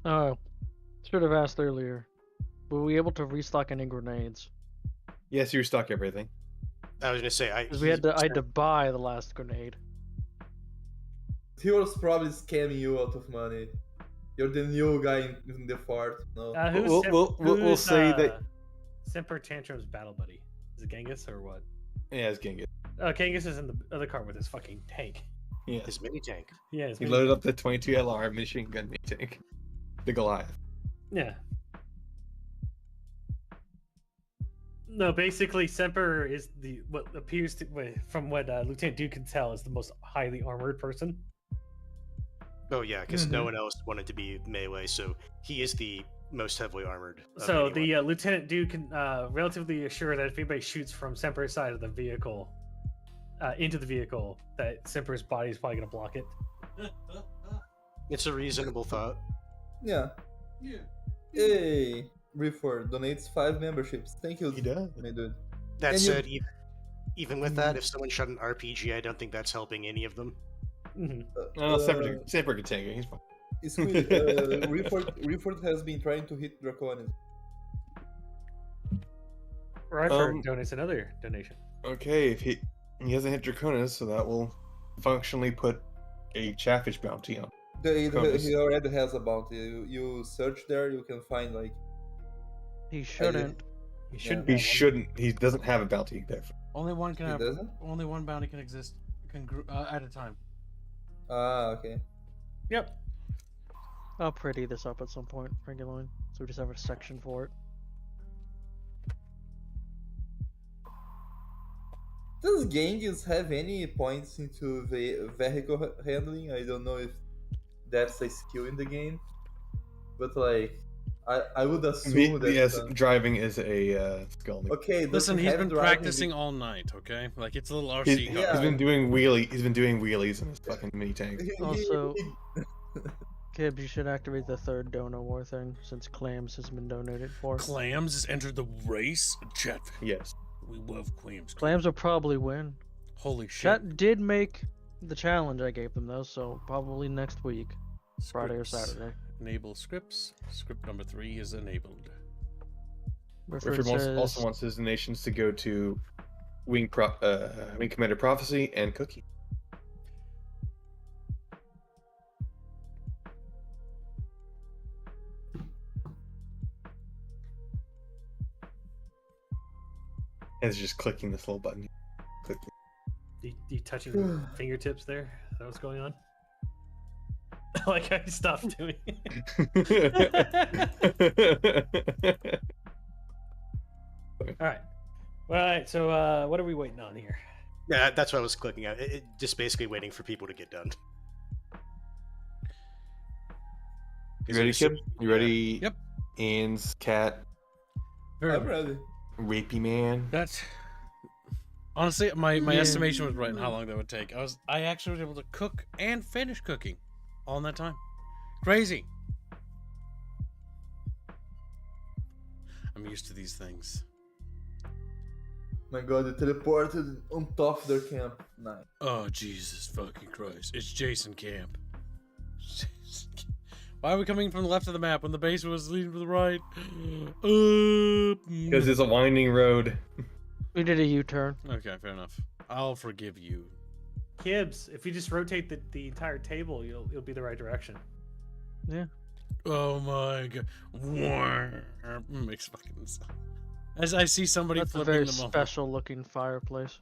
Oh, should have asked earlier. Were we able to restock any grenades? Yes, you restock everything. I was gonna say I Because I had to buy the last grenade. He was probably scamming you out of money. You're the new guy in the fort. No. Who's We'll say that. Semper Tantrum's battle buddy. Is it Genghis or what? Yeah, it's Gingas. Genghis is in the other car with his fucking tank. Yeah. His mini tank. Yeah, it's He mini- loaded up the 22 LR machine gun mini tank. The Goliath. Yeah. No, basically, Semper is what appears to, from what Lieutenant Duke can tell, is the most highly armored person. Oh yeah, because no one else wanted to be melee, so he is the most heavily armored. Of So anyone. the Lieutenant Duke can relatively assure that if anybody shoots from Semper's side of the vehicle into the vehicle, that Semper's body is probably going to block it. It's a reasonable thought. Yeah. Yeah. Hey, Refor donates 5 memberships. Thank you, He does. my dude. That And you- said, even with that, if someone shot an RPG, I don't think that's helping any of them. Hmm. No, Semper can take it. He's fine. It's cool. Refor has been trying to hit Draconis. Ryfer donates another donation. Okay, if he hasn't hit Draconis, so that will functionally put a Chatfish bounty on. He already has a bounty. You search there, you can find like He shouldn't. He shouldn't. He have one. shouldn't. He doesn't have a bounty there. Only one can He have. doesn't? Only one bounty can exist at a time. okay. Yep. I'll pretty this up at some point regularly, so we just have a section for it. Does Genghis have any points into the vehicle handling? I don't know if that's a skill in the game, but like I would assume that. Yes, driving is a skill. Okay, Listen, doesn't he's have been driving practicing all night. Okay, like it's a little RC He's, car. Yeah. he's been doing wheelies in his fucking mini tank. Also- Kib, you should activate the third Dono War thing, since Clams has been donated for. Clams has entered the race. Chatfish. Yes. We love clams. Clams will probably win. Holy shit! Chat did make the challenge I gave them, though, so probably next week, Friday or Scripts. Saturday. Enable scripts. Script number 3 is enabled. Rifford Rifford also says, wants his donations to go to Wing Commander Prophecy and Cookie. And it's just clicking this little button. Clicking. You touching your fingertips there? Is that what's going on? Like I stopped doing it. All right. All right. So what are we waiting on here? Yeah, that's what I was clicking at. Just basically waiting for people to get done. You ready, Kip? You ready? Yep. Ian's cat, I'm ready. rapey man. That's honestly my Yeah. estimation was right in how long that would take. I actually was able to cook and finish cooking all in that time. Crazy. I'm used to these things. My god, they teleported on top of their camp. Nice. Oh, Jesus fucking Christ. It's Jason Camp. Why are we coming from the left of the map when the base was leading to the right? Because it's a winding road. we did a U-turn. Okay, fair enough. I'll forgive you. Kibbs, if you just rotate the entire table, you'll be the right direction. Yeah. Oh my god. Makes fucking sense. As I see somebody That's a flipping very them over. special looking fireplace.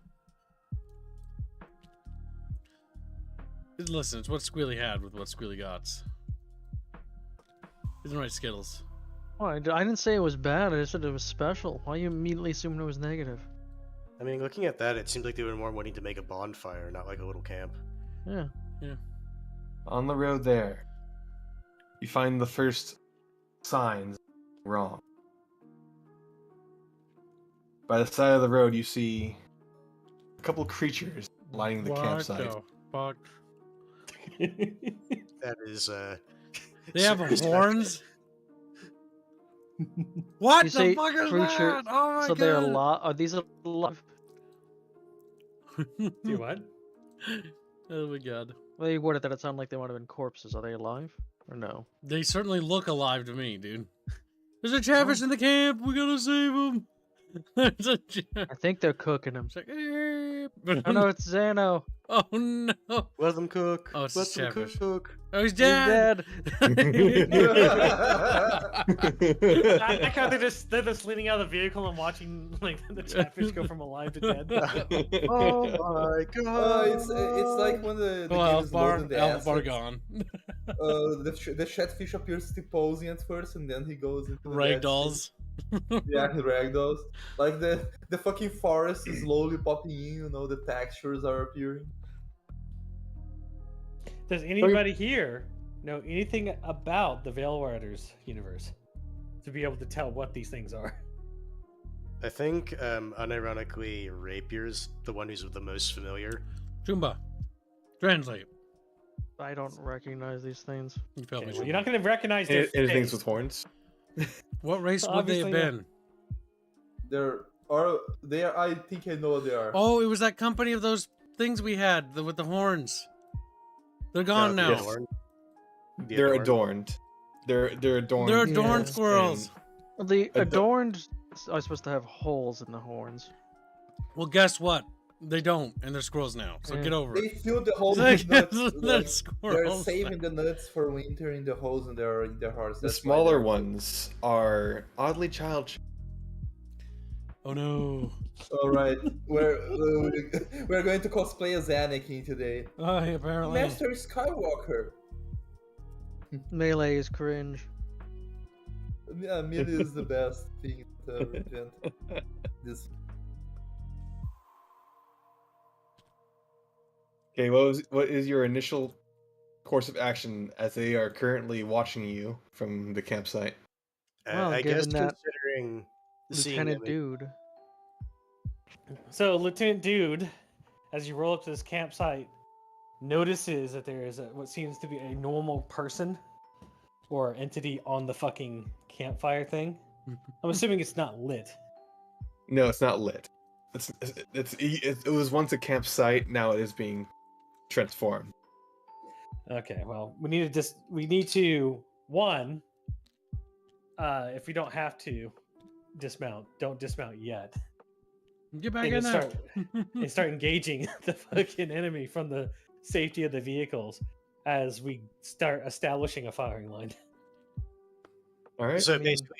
Listen, it's what Squealy had with what Squealy got. He's right, Skittles. Oh, I didn't say it was bad, I just said it was special. Why you immediately assuming it was negative? I mean, looking at that, it seems like they were more wanting to make a bonfire, not like a little camp. Yeah. On the road there, you find the first signs wrong. By the side of the road, you see a couple creatures lining the What campsite. the fuck? That is, They have serious horns? What You the say fuck is creature- that? Oh my So god! they're are these alive? Do what? Oh my god. Well, you worded that it sounded like they might have been corpses. Are they alive? Or no? They certainly look alive to me, dude. There's a Chatfish in the camp. We gotta save him. There's a I think they're cooking them. It's like, "Eh." Oh no, it's Xano. Oh no. let them cook. Oh, it's let just them Chatfish. cook. Oh, he's He's dead. dead. I like how they're just leaning out of the vehicle and watching like the chatfish go from alive to dead. Oh my god! It's like when the game Well, is loading the Alpha bar assets. gone. The chatfish appears to be posing at first, and then he goes into the dead Ragdolls. state. Yeah, he ragdolls. Like the fucking forest is slowly popping in. You know, the textures are appearing. Does anybody here know anything about the Veil Riders universe to be able to tell what these things are? I think, unironically, Rapier's the one who's the most familiar. Chumba. Translate. I don't recognize these things. You Okay, probably well, should. you're not going to recognize their Anything face. with horns. What race would they have Obviously not. been? They are. I think I know what they are. Oh, it was that company of those things we had with the horns. They're gone No, now. the Adorn. The They're Adorn. adorned. They're adorned. They're adorned Yeah. squirrels. The Ado- adorned are supposed to have holes in the horns. Well, guess what? They don't, and they're squirrels now. So Yeah. get over They it. fill the holes They're with nuts. Like, squirrels. they're saving the nuts for winter in the holes in their hearts. The That's why smaller they're- ones are oddly child. Oh no. All right, we're going to cosplay as Anakin today. Oh, apparently. Master Skywalker. Melee is cringe. Yeah, melee is the best thing to invent. This Okay, what is your initial course of action as they are currently watching you from the campsite? Well, I guess given that considering seeing Lieutenant them in- Dude. So, Lieutenant Dude, as you roll up to this campsite, notices that there is what seems to be a normal person or entity on the fucking campfire thing. I'm assuming it's not lit. No, it's not lit. It was once a campsite. Now it is being transformed. Okay, well, we need to one, if we don't have to dismount, don't dismount yet. Get back And in there. start engaging the fucking enemy from the safety of the vehicles as we start establishing a firing line. All right. So I mean- basically,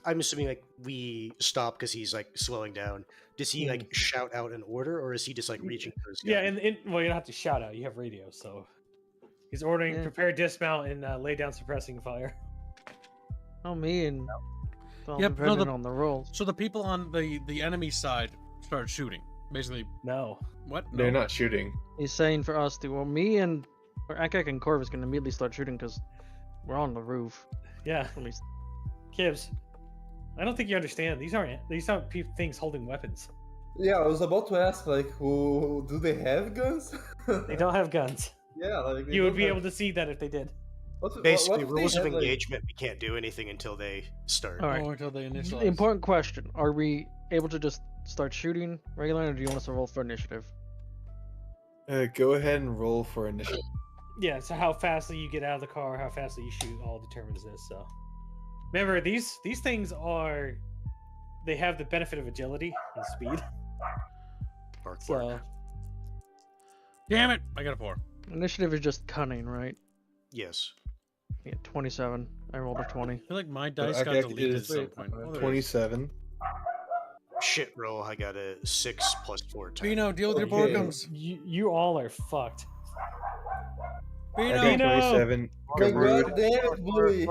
I'm assuming like we stop because he's like slowing down. Does he like shout out an order, or is he just like reaching for his gun? Yeah, and well, you don't have to shout out. You have radio, so he's ordering Yeah. prepare dismount and lay down suppressing fire. Oh, me and. Well, Yep, no, depending the- on the rolls. So the people on the enemy side start shooting. Basically, No. what? They're No. not shooting. He's saying for us to. Well, me and. Or Akak and Corvus can immediately start shooting because we're on the roof. Yeah, At least. Kibbs. I don't think you understand. These aren't things holding weapons. Yeah, I was about to ask, like, do they have guns? They don't have guns. Yeah, like they You would don't be have- able to see that if they did. Basically, what if they rules of had, like- engagement. We can't do anything until they start. All right. Oh, until they initialize. Important question: are we able to just start shooting regularly, or do you want us to roll for initiative? Go ahead and roll for initiative. Yeah, so how fastly you get out of the car, how fastly you shoot, all determines this. So remember, these things they have the benefit of agility and speed. Bark, bark. So Damn it! I got a 4. Initiative is just cunning, right? Yes. Yeah, 27. I rolled a 20. I feel like my dice got Akak deleted at is some point. Oh, there it is. 27. Shit roll. I got a 6 plus 4 times. Bino, deal with your Okay. boredoms. you all are fucked. Bino. Akak Bino! 27. Oh my Garud god damn it, Bluey!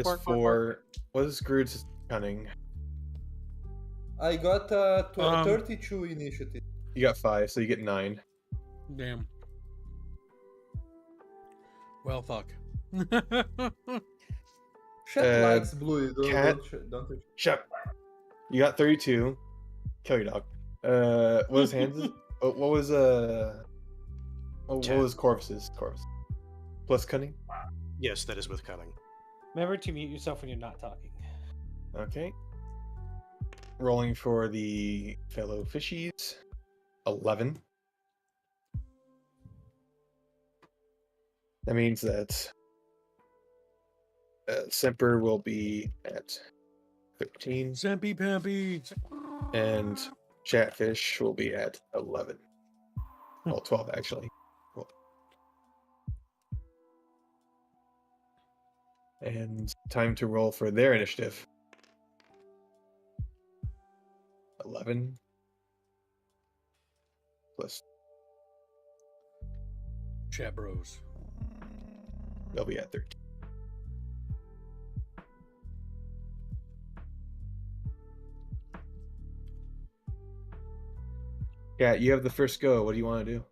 is 4. What is Garud's cunning? I got 32 initiative. You got 5, so you get 9. Damn. Well, fuck. Chet likes Bluey, cat- don't you? Shep. You got 32. Kill your dog. What was hands? What was what 10. was Corvus's? Corvus. Plus cunning. Yes, that is with cunning. Remember to mute yourself when you're not talking. Okay. Rolling for the fellow fishies. 11. That means that Semper will be at 13, Zampy Pampy. and Chatfish will be at 11. Well, 12 actually. Cool. And time to roll for their initiative. 11 plus Chat bros. they'll be at 13. Yeah, you have the first go. What do you want to do?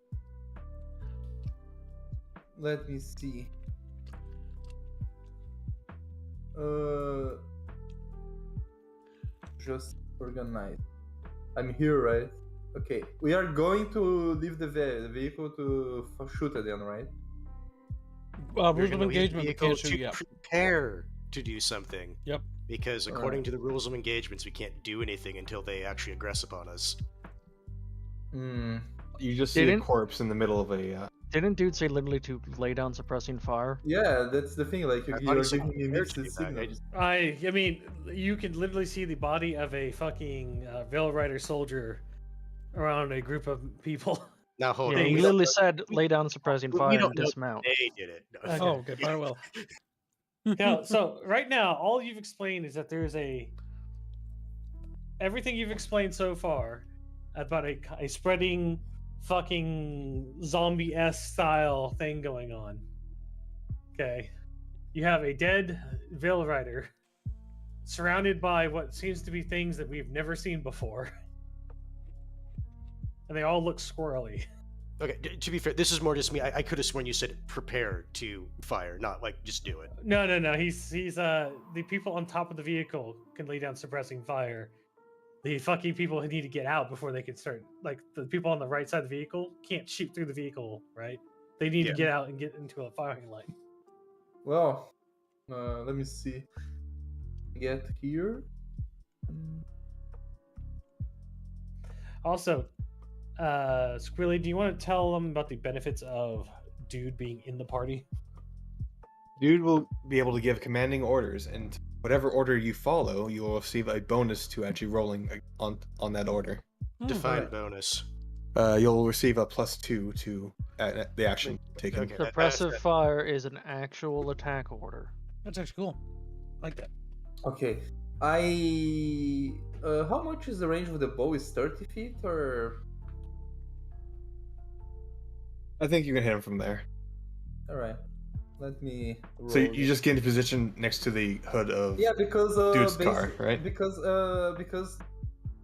Let me see. Just organize. I'm here, right? Okay. We are going to leave the vehicle to shoot at them, right? Rules We're of gonna leave the engagement, we vehicle can't shoot to yet. prepare to do something. Yep. Because All according right. to the rules of engagements, we can't do anything until they actually aggress upon us. Hmm. You just see a Didn't- corpse in the middle of a. Didn't dude say literally to lay down suppressing fire? Yeah, that's the thing. Like I thought you're he said giving me prepare mixed to do that. signals. I mean, you can literally see the body of a fucking Veil Rider soldier around a group of people. Now hold Yeah, on. he we literally don't said lay down suppressing know, we fire don't and know dismount. they did it. No. Okay. Oh, okay, farewell. Yeah, so right now, all you've explained is that there's everything you've explained so far about a spreading fucking zombie-esque style thing going on. Okay. You have a dead Veil Rider surrounded by what seems to be things that we've never seen before. And they all look squirrely. Okay, to be fair, this is more just me. I could have sworn you said prepare to fire, not like just do it. No. He's the people on top of the vehicle can lay down suppressing fire. The fucking people who need to get out before they can start, like the people on the right side of the vehicle can't shoot through the vehicle, right? They need Yeah. to get out and get into a firing line. Well, let me see. Get here. Also, Squirrely, do you want to tell them about the benefits of dude being in the party? Dude will be able to give commanding orders, and whatever order you follow, you will receive a bonus to actually rolling on that order. Define alright. bonus. You'll receive a +2 to the action taken. Okay. Suppressive fire is an actual attack order. That's actually cool. I like that. Okay. How much is the range of the bow? Is 30 feet or? I think you can hit him from there. All right. Let me. Roll So you this. just get into position next to the hood of. Yeah, because Dude's car, right? Because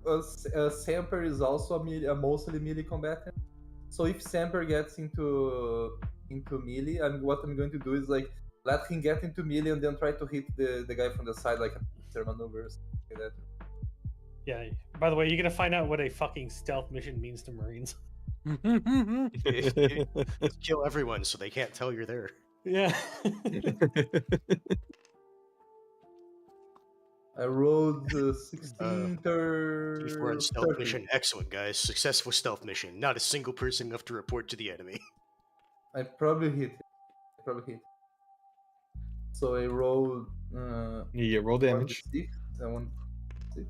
Samper is also a mostly melee combatant. So if Samper gets into melee, what I'm going to do is like let him get into melee and then try to hit the guy from the side like a pincer maneuver or something like that. Yeah. By the way, you're gonna find out what a fucking stealth mission means to Marines. Kill everyone so they can't tell you're there. Yeah. I rolled 16 We're in stealth 30. mission. Excellent, guys. Successful stealth mission. Not a single person left to report to the enemy. I probably hit. So I rolled. You roll damage. 1d6.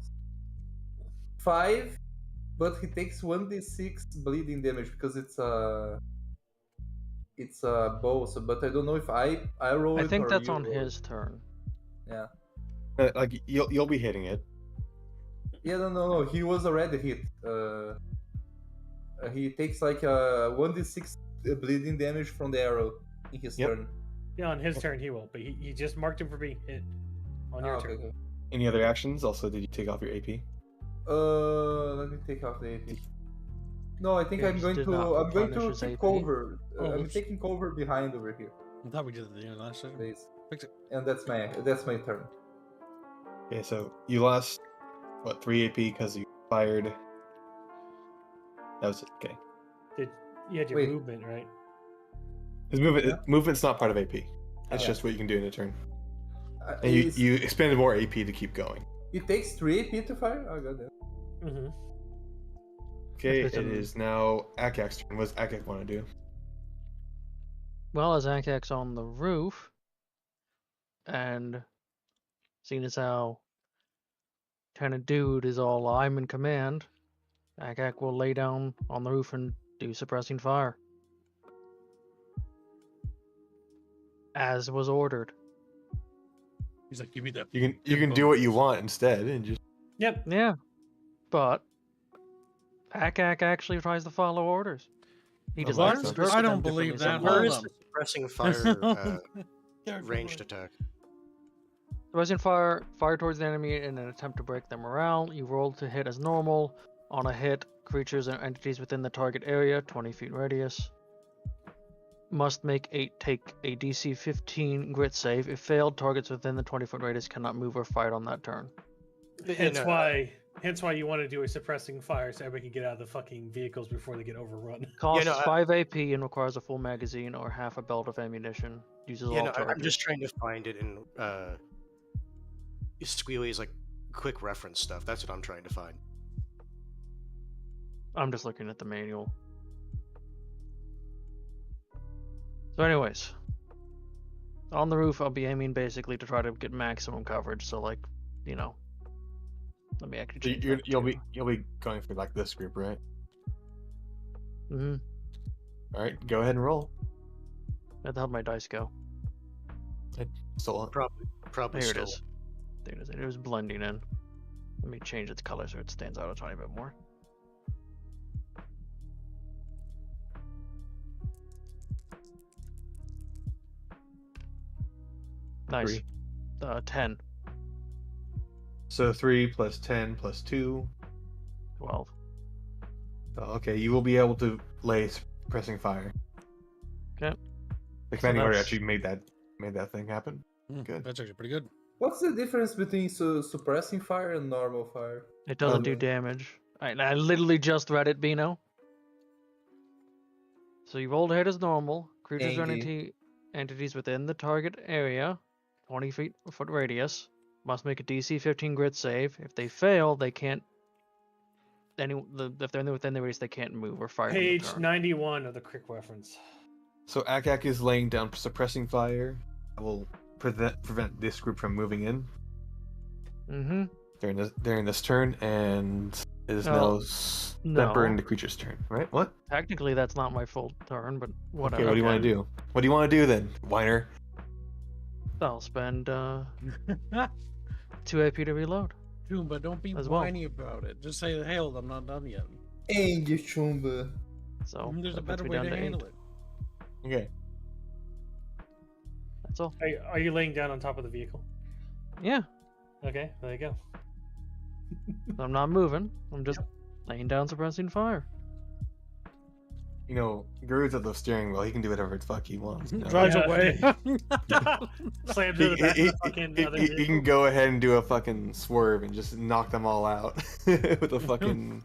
5, but he takes 1d6 bleeding damage because it's a bow. So, but I don't know if I roll it. I think or that's you on roll his turn. it. Yeah. Like you'll be hitting it. Yeah. No. He was already hit. He takes like 1d6 bleeding damage from the arrow in his Yep. turn. Yeah, on his turn he will, but he just marked him for being hit on your turn. Okay. Any other actions? Also, did you take off your AP? Let me take off the AP. No, I think Yeah, I'm just going did to. not I'm going replenish to his take AP. cover. Oh, I'm oops. taking cover behind over here, I thought we did it at the end of last session. please. Fix it. And that's my turn. Okay, so you lost 3 AP because you fired. That was it. Okay. You had your Wait. movement, right? His movement's not part of AP. It's Okay. just what you can do in a turn. And you expended more AP to keep going. It takes 3 AP to fire. Oh god. Mm-hmm. Okay, That's it an- is now Akak's turn. What does Akak want to do? Well, as Akak's on the roof, and seeing as how Lieutenant Dude is all I'm in command, Akak will lay down on the roof and do suppressing fire. As was ordered. He's like, give me that. You can do what you want instead and just. Yep. Yeah, but Akak actually tries to follow orders. He Oh, does what? not I interpret don't them believe differently that. Where Hold is on. the suppressing fire Careful, ranged boy. attack? Suppressing fire towards the enemy in an attempt to break their morale. You roll to hit as normal. On a hit, creatures and entities within the target area, 20 feet radius, must take a DC 15 grit save. If failed, targets within the 20-foot radius cannot move or fight on that turn. Hence why you want to do a suppressing fire so everybody can get out of the fucking vehicles before they get overrun. Costs no, 5 AP and requires a full magazine or half a belt of ammunition. Uses all I'm charges. just trying to find it in Squealy's like quick reference stuff. That's what I'm trying to find. I'm just looking at the manual. So anyways, on the roof, I'll be aiming basically to try to get maximum coverage. So like, you know, let me actually change that You'll to- be going for like this group, right? Mhm. All right, go ahead and roll. Where the hell did my dice go? Still on. Probably Here it still. is. There it is. It was blending in. Let me change its color so it stands out a tiny bit more. Nice. 10, So 3 plus 10 plus 2. 12. Okay, you will be able to lay suppressing fire. Okay. The commanding order that's- actually made that thing happen. Good. That's actually pretty good. What's the difference between suppressing fire and normal fire? It doesn't do Um, damage. I literally just read it, Bino. So you rolled ahead as normal. Creatures or Andy. entities within the target area, 20-foot radius, must make a DC 15 grit save. If they fail, they can't. If they're within the radius, they can't move or fire. Page 91 of the quick reference. So Akak is laying down suppressing fire. I will prevent this group from moving in Mm-hmm. during this turn, and it is now Stepper and the creature's turn. Right? What? Technically, that's not my full turn, but whatever. Okay. What do you want to do? What do you want to do then, whiner? I'll spend 2 AP to reload. Chumba, don't be As well. whiny about it. Just say, hey, hold, I'm not done yet. Andy Chumba. So There's a that puts better me way down to to 8. handle it. Okay. That's all. Are you laying down on top of the vehicle? Yeah, Okay, there you go. I'm not moving. I'm just laying down suppressing fire. You know, Guru's at the steering wheel. He can do whatever the fuck he wants. you know? Drives Yeah. away. Slam to the back of the fucking other he vehicle. can go ahead and do a fucking swerve and just knock them all out with the fucking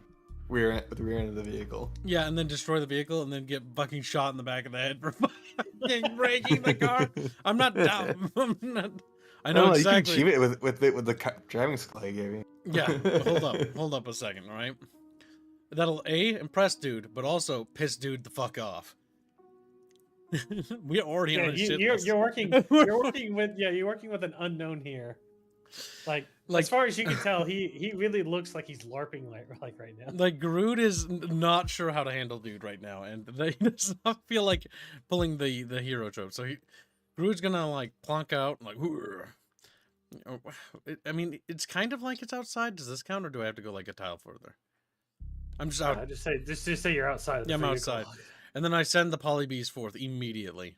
rear end of the vehicle. Yeah, and then destroy the vehicle and then get fucking shot in the back of the head for fucking breaking the car. I'm not dumb. I know You can exactly. achieve it with the driving skill I gave you. Yeah, hold up a second, all right? That'll impress dude, but also piss dude the fuck off. We're already on a shit list. You're working with an unknown here. Like Like- as far as you can tell, he really looks like he's LARPing like right now. Like Groot is not sure how to handle dude right now, and he does not feel like pulling the hero trope. So Groot's gonna like plonk out like. I mean, it's kind of like it's outside. Does this count, or do I have to go like a tile further? I'm just out. Just say you're outside. Of the Yeah, I'm vehicle. outside. And then I send the polybees forth immediately.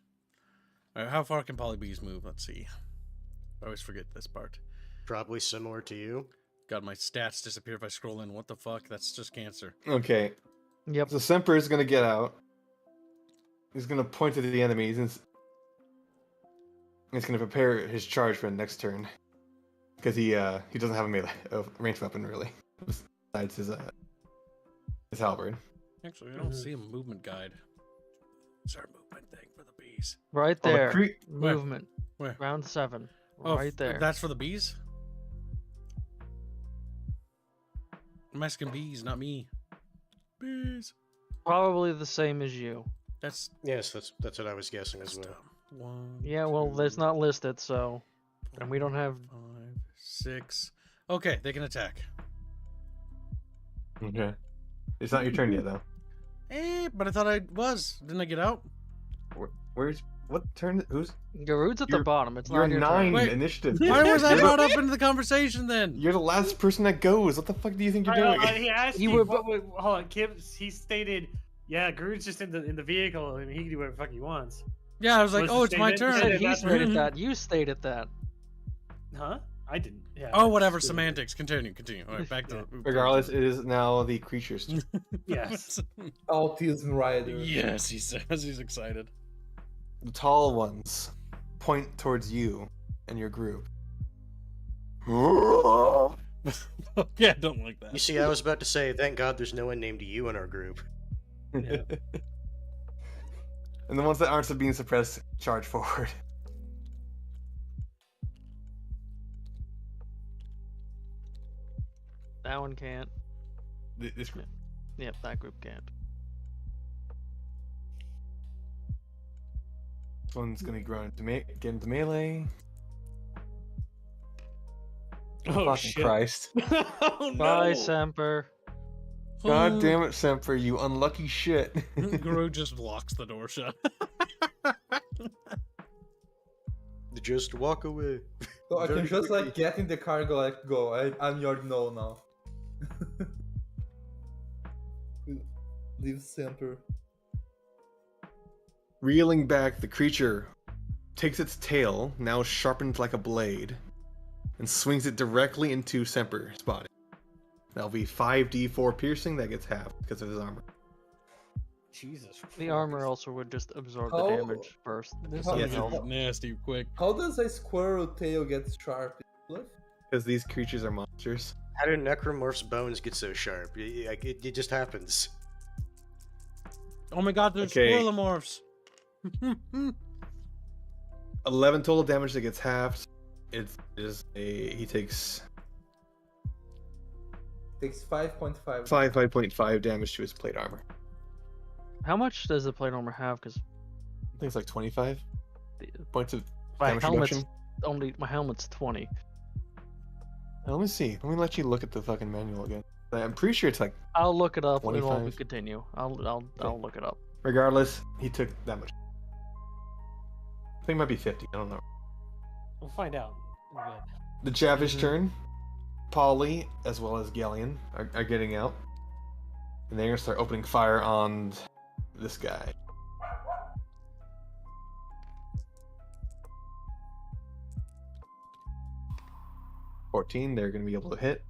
All right, how far can polybees move? Let's see. I always forget this part. Probably similar to you. God, my stats disappear if I scroll in. What the fuck? That's just cancer. Okay, Yep. so Semper is gonna get out. He's gonna point at the enemies and he's gonna prepare his charge for the next turn because he doesn't have a ranged weapon really besides his halberd. Actually, I don't see a movement guide. Is there a movement thing for the bees? Right Oh, the there. Where? Movement. Where? Round 7. Oh, Right there. That's for the bees? I'm asking bees, not me. Bees. Probably the same as you. That's Yes, that's what I was guessing as well. dumb. 1, Yeah, well, it's not listed, so. And we don't have. 5, 6. Okay, they can attack. Okay, it's not your turn yet though. But I thought I was. Didn't I get out? Where's What turn? Who's? Garud's at the You're- bottom. It's You're not your 9 turn. Wait. initiative. Why was I You're the- brought up into the conversation then? You're the last person that goes. What the fuck do you think you're doing? He asked You you. were Hold on, Kim. He stated, "Yeah, Groot's just in the vehicle, and he can do whatever the fuck he wants." Yeah, I was like, Was oh, the it's my statement- turn. Yeah, He that's stated right. that. You stated that. Huh? I didn't. Yeah. Oh, whatever. that's- Semantics. Continue. All right, back to. Regardless, it is now the creature's turn. Yes. Autism Rider. Yes, he says he's excited. The tall ones point towards you and your group. Yeah, I don't like that. You see, I was about to say, thank God there's no one named you in our group. Yeah. And the ones that aren't being suppressed charge forward. That one can't. This group. Yep, that group can't. This one's gonna grow into get into melee. Oh Fucking shit! Christ! Oh no! Bye, Semper. God damn it, Semper, you unlucky shit! Guru just locks the door shut. Just walk away. So I can Very just like quickly. get in the car and go like, go. I'm your no now. Leave center. Reeling back, the creature takes its tail, now sharpened like a blade, and swings it directly into Semper's body. That'll be 5d4 piercing that gets halved because of his armor. Jesus. The Christ. armor also would just absorb the Oh. damage first. This How- Yeah, is- it's- Nasty, quick. How does a squirrel tail get sharp? Because these creatures are monsters. How do necromorph's bones get so sharp? It just happens. Oh my god, there's Okay. squirrelomorphs. 11 total damage that gets halved. He takes Takes 5.5. 5.5 damage to his plate armor. How much does the plate armor have? Because I think it's like 25 points of my damage helmet's reduction. my helmet's 20. Let me see. Let me let you look at the fucking manual again. I'm pretty sure it's like, I'll look it up while we 25. continue. I'll look it up. regardless, he took that much. I think it might be 50. I don't know. We'll find out. We're good. The Chavish turn. Polly, as well as Galleon, are getting out. And they're going to start opening fire on this guy. $14, they're going to be able to hit.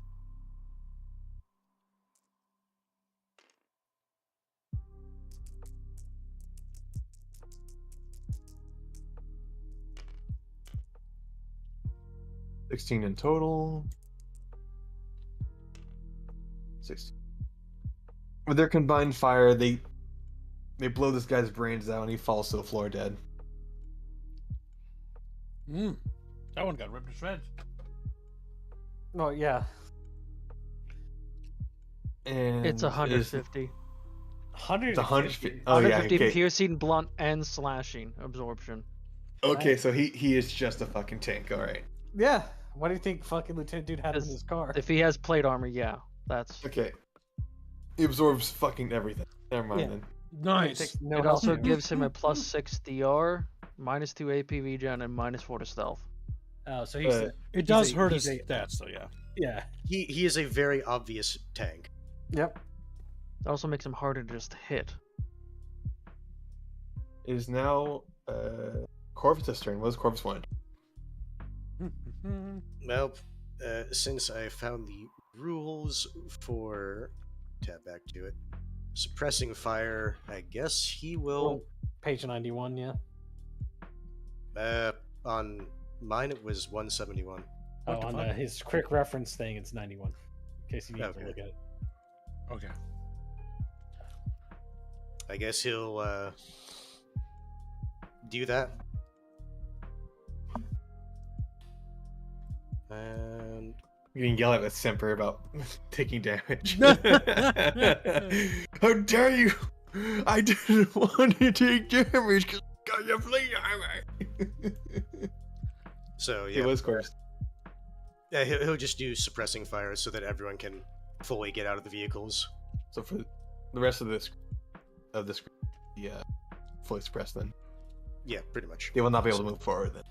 $16 in total. 16. With their combined fire, they blow this guy's brains out and he falls to the floor dead. That one got ripped to shreds. Oh yeah. And It's 150. 150. It's 150. Oh yeah, 150 okay. piercing, blunt, and slashing absorption. Okay, so he is just a fucking tank. All right. Yeah. What do you think fucking Lieutenant Dude had in Is- his car? If he has plate armor, yeah, that's. Okay. He absorbs fucking everything. Never mind Yeah. then. Nice. Takes no It health also damage. gives him a +6 DR, -2 AP regen, and -4 to stealth. Oh, so he's It does a- hurt his he's a- stats, though, yeah. yeah. He is a very obvious tank. Yep. It also makes him harder to just hit. It is now Corvus' turn. What does Corvus want? Well, since I found the rules for tab back to it, suppressing fire, I guess he will. Page 91, yeah. On mine it was 171. Oh, What the on fuck? his quick reference thing, it's 91. In case you need Okay. to look at it. Okay. I guess he'll do that. And You can yell at Semper about taking damage. How dare you! I didn't want to take damage because I got your plate armor. so It yeah, was Corvus. yeah, he'll just do suppressing fire so that everyone can fully get out of the vehicles. So for the rest of this, yeah, fully suppressed then. Yeah, pretty much. They will not be able to move forward then.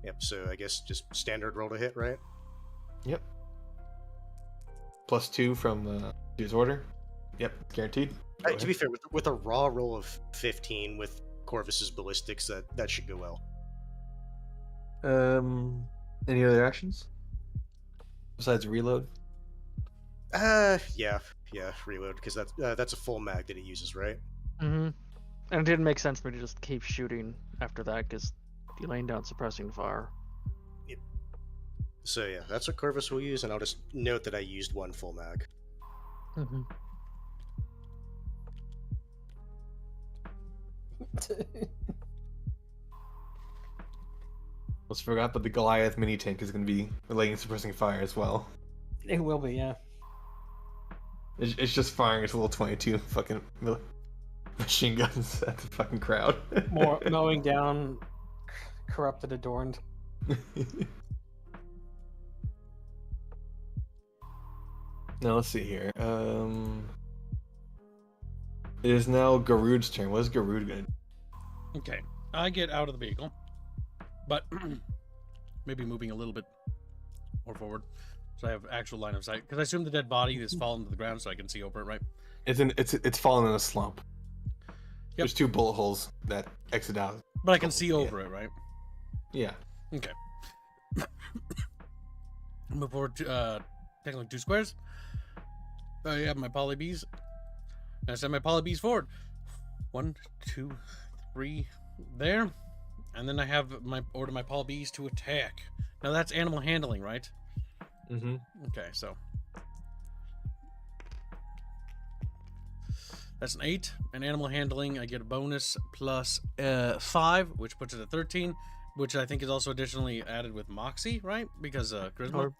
Yep. So I guess just standard roll to hit, right? Yep. +2 from his order. Yep, guaranteed. Go To be ahead. fair, with a raw roll of 15 with Corvus's ballistics, that should go well. Any other actions besides reload? Yeah, reload because that's a full mag that it uses, right? Mm-hmm. And it didn't make sense for me to just keep shooting after that because you're laying down suppressing fire. So yeah, that's what Corvus will use, and I'll just note that I used 1 full mag. Mm-hmm. Almost forgot, but the Goliath mini tank is going to be laying suppressing fire as well. It will be, yeah. It's just firing its little 22 fucking machine guns at the fucking crowd. More mowing down corrupted adorned. Now let's see here. It is now Garud's turn. What is Garud gonna do? Okay, I get out of the vehicle, but maybe moving a little bit more forward, so I have actual line of sight. Because I assume the dead body is fallen to the ground, so I can see over it, right? It's fallen in a slump. There's 2 bullet holes that exit out. But I can see over it, right? Yeah. Okay. Move forward to technically 2 squares. I have my poly bees. I send my poly bees forward. 1, 2, 3 there. And then I have my order my poly bees to attack. Now that's animal handling, right? Mm-hmm. Okay, so that's an 8. And animal handling, I get a bonus plus 5, which puts it at 13, which I think is also additionally added with Moxie, right? Because charisma Or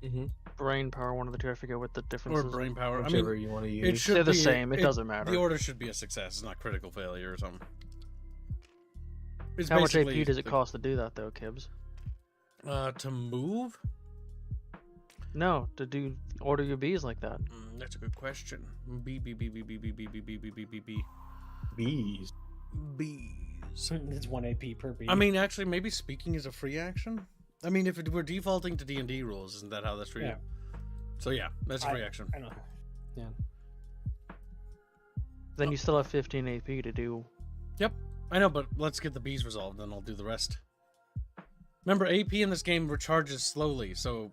Mm-hmm. brain power, one of the two. I forget what the difference or is. brain power. I Whichever mean, you want to it use. should They're the be same. It doesn't matter. The order should be a success. It's not critical failure or something. It's How much AP basically does it cost to do that, though, Kibbs? to move? No, to do order your bees like that. That's a good question. B. Bees. Bees. It's 1 AP per beat. I mean, actually, maybe speaking is a free action. I mean, if we're defaulting to D&D rules, isn't that how that's treated? Yeah. So yeah, that's a free action. I don't know. Yeah. Then you still have 15 AP to do. Yep, I know, but let's get the bees resolved, then I'll do the rest. Remember, AP in this game recharges slowly, so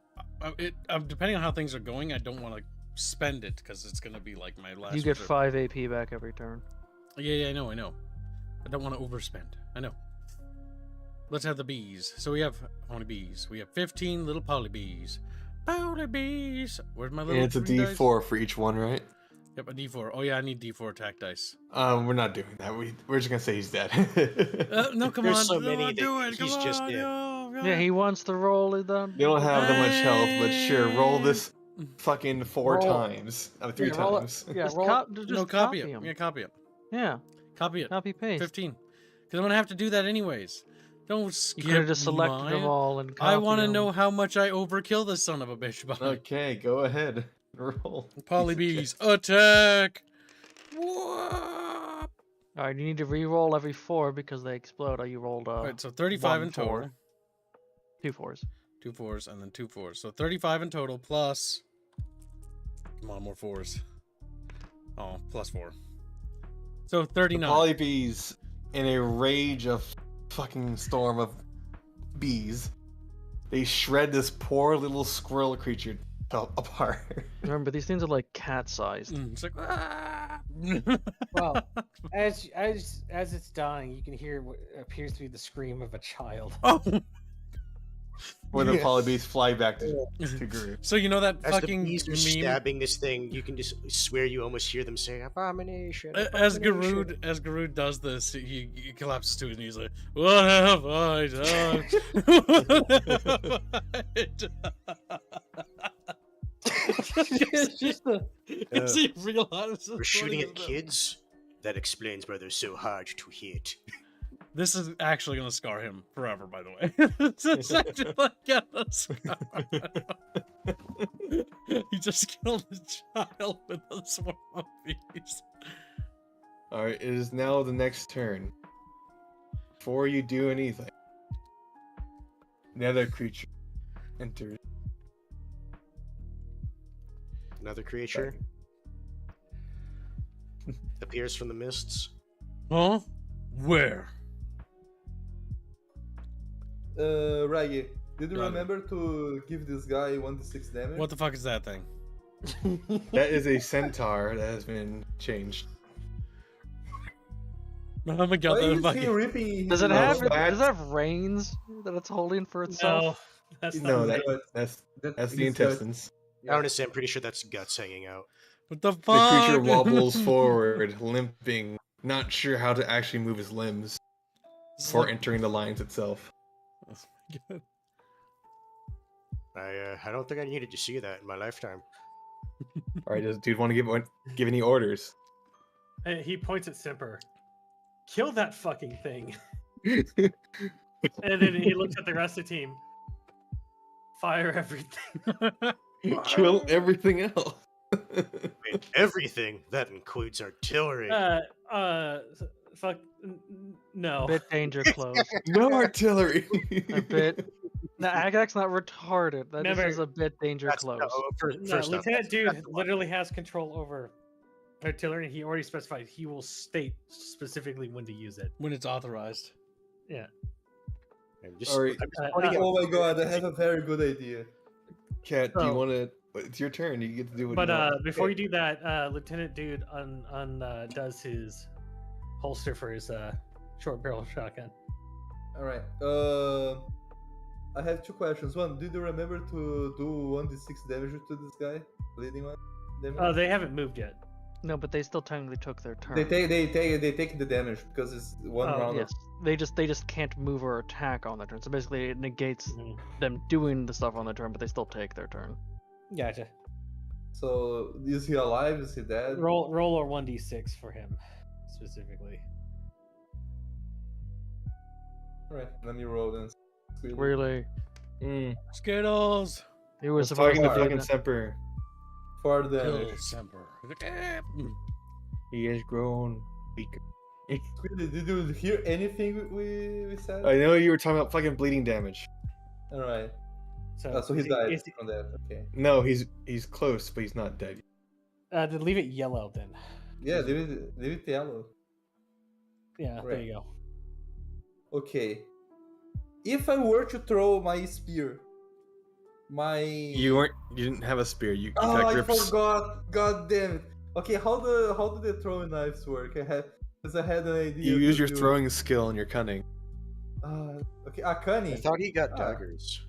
depending on how things are going, I don't want to spend it because it's gonna be like my last. You get reserve. 5 AP back every turn. Yeah, I know. I don't want to overspend. I know. Let's have the bees. So we have how many bees? We have 15 little poly bees. Poly bees. Where's my little? And it's a green dice? D4 for each one, right? Yep, a D4. Oh yeah, I need D4 attack dice. We're not doing that. We're just gonna say he's dead. No, come There's on. so no, many do that it. he's Come just on, in. no, Yeah, he wants to roll it down. They don't have that much health, but sure, roll this fucking 4 Roll. times. 3 roll it. times. Yeah, Just, roll. just No, copy it. him. Yeah, copy it. Yeah, Copy it. copy paste. 15. Because I'm gonna have to do that anyways. Don't You skip could have just selected mine. them all and copied I want to them. know how much I overkill this son of a bitch by. Okay, go ahead. Roll. Poly Piece bees, of attack! Whoop! Alright, you need to re-roll every 4 because they explode. You rolled Alright, so 35 in 1 4. total. 2 4s. 2 4s and then 2 4s. So 35 in total plus. Come on, more 4s. Oh, plus 4. So The 39. polybees, in a rage of fucking storm of bees, they shred this poor little squirrel creature apart. Remember, these things are like cat-sized. It's like, ah! Well, as it's dying, you can hear what appears to be the scream of a child. Oh! When the Yeah. polybees fly back to Guru. So you know that As fucking the bees are meme? stabbing this thing, you can just swear you almost hear them say "abomination." As abomination." Garud does this, he collapses to his knees like, "What have I done? What have I done?" It's just a Does he realize We're shooting at kids. That explains why they're so hard to hit. This is actually gonna scar him forever, by the way. It's actually gonna scar him. He just killed a child with a swarm of bees. Alright, it is now the next turn. Before you do anything, another creature enters. Another creature appears from the mists. Huh? Where? Raggy, did you Got it. remember to give this guy 1d6 damage? What the fuck is that thing? That is a centaur that has been changed. Oh my god, Why that is he fucking... ripping? Does it No, have that's- does it have reins that it's holding for No, itself? that's not No, right. that's the his intestines. I want to say I'm pretty sure that's guts hanging out. What the The fuck? creature wobbles forward, limping, not sure how to actually move his limbs before entering the lines itself. Oh my god. I don't think I needed to see that in my lifetime. All right, does dude want to give any orders? And he points at Simper. Kill that fucking thing. And then he looks at the rest of the team. Fire everything. Kill everything else. Wait, everything that includes artillery. Fuck. No. A bit danger close. No artillery. A bit. The Agak's not retarded. That just Remember- is a bit danger That's- close. no, No, first off, Lieutenant Dude that's the one. literally has control over artillery. He already specified he will state specifically when to use it. When it's authorized. Yeah. I'm just, All right. I'm just Uh, pointing out- Oh my god, I have a very good idea. Cat, do you So- want to? It's your turn. You get to do what But you want. before you do that, Lieutenant Dude does his holster for his short barrel shotgun. Alright. I have two questions. One, did you remember to do 1d6 damage to this guy? Bleeding one? Damage? They haven't moved yet. No, but they still technically took their turn. They take the damage because it's one Oh, round. Yes, they just can't move or attack on their turn. So basically, it negates Mhm. them doing the stuff on their turn, but they still take their turn. Gotcha. So is he alive? Is he dead? Roll or 1d6 for him specifically. Alright, let me roll then. Really, Skittles! he was Let's supposed talking to to be. fucking the- Semper. 4 Kill damage. Semper. He has grown weaker. Squiddy, did you hear anything we said? I know you were talking about fucking bleeding damage. Alright. So, So he is died is from that. Okay. No, he's close, but he's not dead. then leave it yellow then. Yeah, leave it yellow. Yeah, there Right. you go. Okay. If I were to throw my spear, You didn't have a spear. You Oh, got I grips. forgot. God damn it. Okay, how do the throwing knives work? I had an idea. You use to your do- throwing skill and your cunning. Okay, cunning. I thought he got Ah. daggers.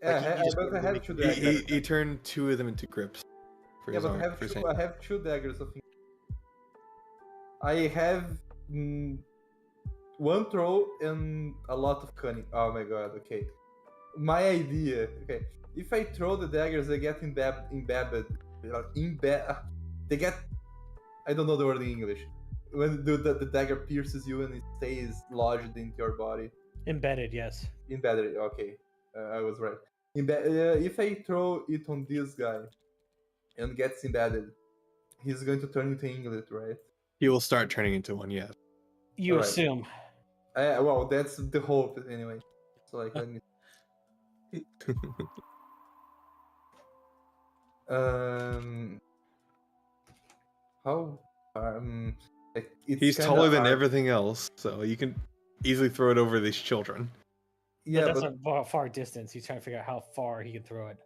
Yeah, like, you just but I wouldn't have make- two He, daggers. he turned two of them into grips. For Yeah, his but arm, for his hand. I have two daggers. I think. I have one throw and a lot of cunning. Oh my god. Okay. My idea. Okay. If I throw the daggers, they get embedded. They get. I don't know the word in English. When the dagger pierces you and it stays lodged into your body. Embedded, yes. Embedded. Okay, I was right. If I throw it on this guy and gets embedded, he's going to turn into Inglet, right? He will start turning into one, yeah. You Alright. assume. Well, that's the hope anyway. So like, let me. How? Like, it's He's kinda taller than hard. everything else, so you can easily throw it over these children. Yeah, Yeah, that's but a far distance. He's trying to figure out how far he can throw it.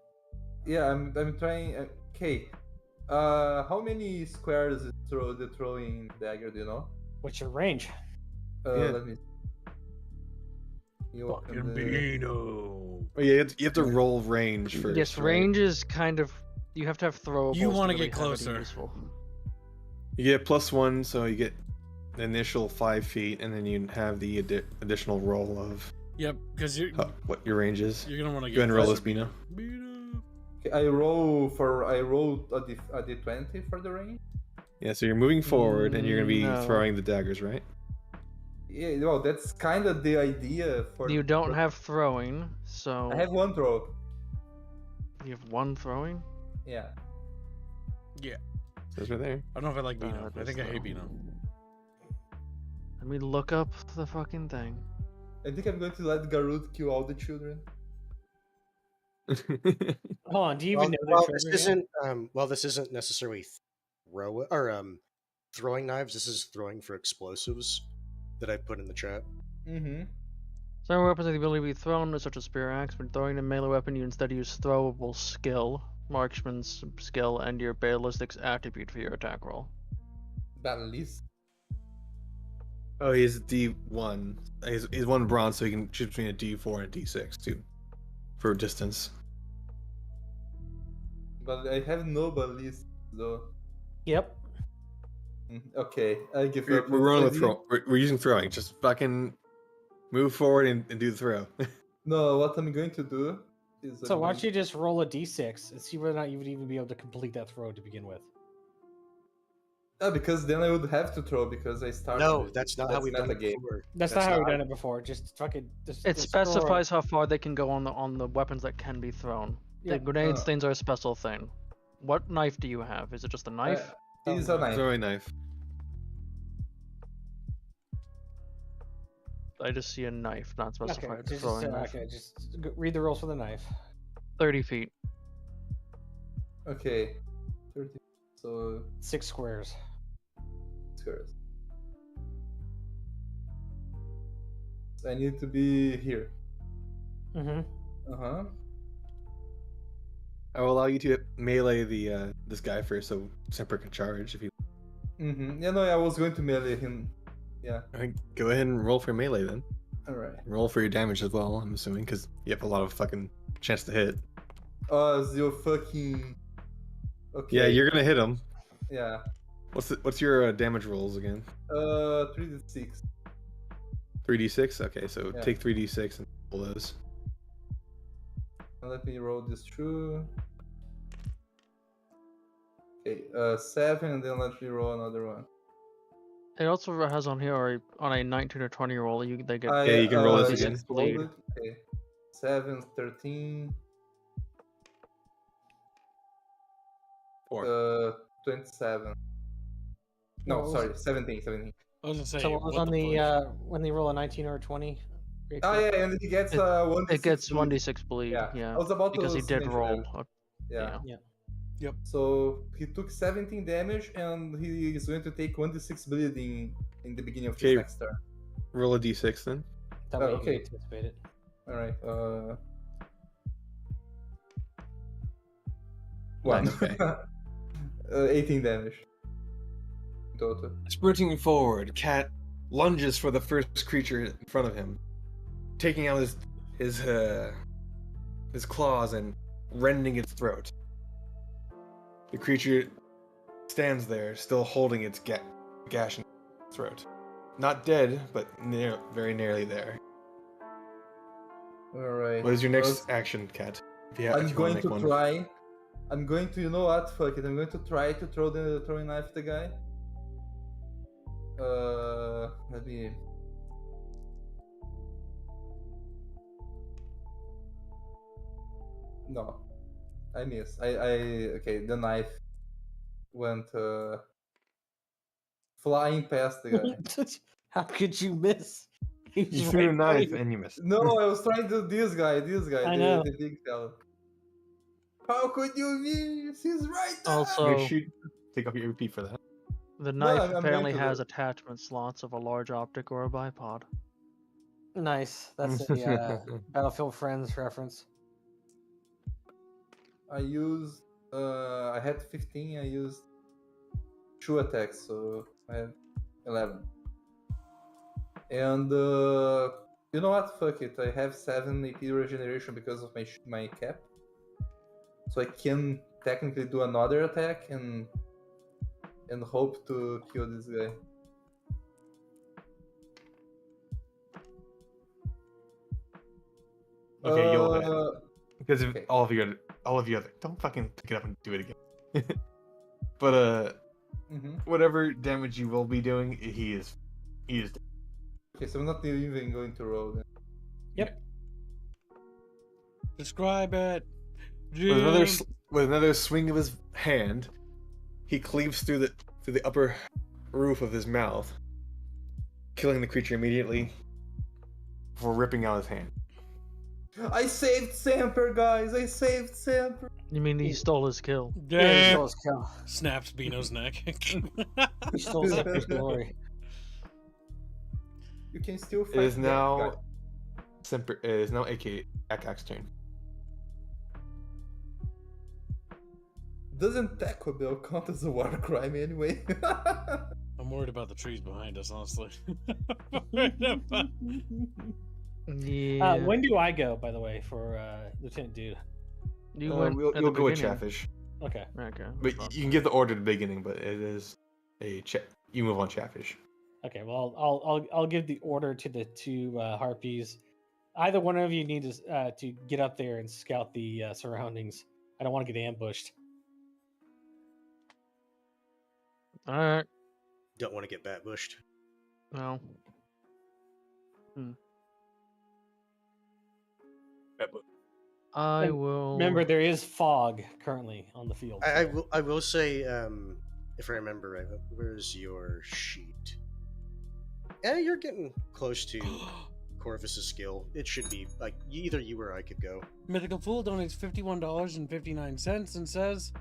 yeah, I'm trying. Okay, how many squares is the throwing dagger? Do you know? What's your range? Yeah. Let me. You open Fucking the- Beano. Oh, yeah, you have to roll range first. Yes, right? range is kind of. You have to have throwables. You wanna really get have it closer. useful. You get +1, so you get the initial 5 feet, and then you have the additional roll of Yep, because you're what your range is. you're gonna want to Go get ahead and roll closer. this, Bino. Beano. Okay, I rolled a d20 for the range. Yeah, so you're moving forward, and you're gonna be No. throwing the daggers, right? Yeah, well, that's kind of the idea for. You don't for- have throwing, so I have one throw. you have one throwing. Yeah. Says right there. I don't know if I like No, Beano. that I is think I hate low. Beano. Let me look up the fucking thing. I think I'm going to let Garud kill all the children. Hold on, do you even know Well, their this children yet? isn't this isn't necessarily throwing knives. This is throwing for explosives that I put in the chat. Mm-hmm. Some weapons have the ability to be thrown, such as spear axe. When throwing a melee weapon, you instead use throwable skill, marksman's skill, and your ballistics attribute for your attack roll. Ballis. Oh, he's D1. He's 1 bronze, so he can choose between a D4 and a D6 too, for distance. But I have no ballis though. Yep. Okay, I give We're, up. we're rolling with Maybe- throw. We're using throwing. Just fucking move forward and do the throw. No, what I'm going to do is. So I'm why going- don't you just roll a d6 and see whether or not you would even be able to complete that throw to begin with? Because then I would have to throw because I started. No, it. that's not how we've done it metagame. before. That's not how we've done it before. Just fucking. Just, It just throw a- specifies how far they can go on the weapons that can be thrown. The Yep. grenade things are a special thing. What knife do you have? Is it just a knife? It is a knife. Throwing knife. I just see a knife, not Okay, specified just, throwing knife. okay, just read the rules for the knife. 30 feet. Okay. 30. So 6 squares. squares. I need to be here. Mm-hmm. Uh-huh. I will allow you to melee the this guy first, so Semper can charge if you. Mm-hmm. Yeah, no, I was going to melee him. Yeah. Alright, go ahead and roll for melee then. Alright. Roll for your damage as well. I'm assuming because you have a lot of fucking chance to hit. You fucking. Okay. Yeah, you're gonna hit him. Yeah. What's your damage rolls again? 3d6. 3d6. Okay, so Yeah. take 3d6 and roll those. Let me roll this through. Okay, 7, and then let me roll another one. It also has on here on a 19 or 20 roll, they get. Yeah, you can roll this it again. gets Bleed. loaded. Okay. 7, 13, 4. 27. No, What was sorry, 17, 17. I was gonna say, So what was what on the the fuck? when they roll a 19 or a 20? Oh yeah, and he gets 1d6. It gets bleed. 1d6 bleed, Yeah. yeah. I was about Because to he did mention roll. that. Yeah. Yeah. So he took 17 damage, and he is going to take 1d6 bleeding in the beginning of his Okay. next turn. Roll a d6 then. That way you okay. can anticipate it. All right. One. Okay. 18 damage. Total. Sprinting forward, Cat lunges for the first creature in front of him, taking out his claws and rending its throat. The creature stands there, still holding its gash in its throat. Not dead, but very nearly there. All right. What is your next action, Cat? If you I'm wanna going make to one. try. I'm going to, you know what? Fuck it. I'm going to try to throw the throwing knife at the guy. Let me. No, I miss. Okay. The knife went flying past the guy. How could you miss? He was You threw a right knife there. and you missed. No, I was trying to this guy, I know. the big fella. How could you miss? He's right there. Also, Make sure you take off your AP for that. the No, knife I'm going apparently to has the- attachment slots of a large optic or a bipod. Nice. That's a Battlefield Friends reference. I used. I had 15. I used 2 attacks, so I have 11. And you know what? Fuck it. I have 7 AP regeneration because of my cap, so I can technically do another attack and hope to kill this guy. Okay, you'll hit. Because of okay. all of you other don't fucking pick it up and do it again. But whatever damage you will be doing, he is dead. Okay, so I'm not even going to roll then. Describe it. With another swing of his hand, he cleaves through the upper roof of his mouth, killing the creature immediately before ripping out his hand. I saved Samper, guys. I saved Samper. You mean he stole his kill? Yeah, he Yeah. stole his kill. Snaps Bino's neck. He stole Zephyr's glory. You can still fight It is that now guy. It is now AK Akak's turn. Doesn't Taco Bell count as a war crime anyway? I'm worried about the trees behind us, honestly. Yeah. When do I go, by the way, for Lieutenant Dude? you went You'll at the go with beginning. Chatfish, Okay. Okay. but you can give the order at the beginning. But it is you move on Chatfish. Okay. Well, I'll give the order to the two harpies. Either one of you need to get up there and scout the surroundings. I don't want to get ambushed. All right. Don't want to get bat bushed. Well. I will. Remember, there is fog currently on the field. I will say, if I remember right, where's your sheet? Yeah, you're getting close to Corvus's skill. It should be like either you or I could go. Mythical Fool donates $51.59 and says,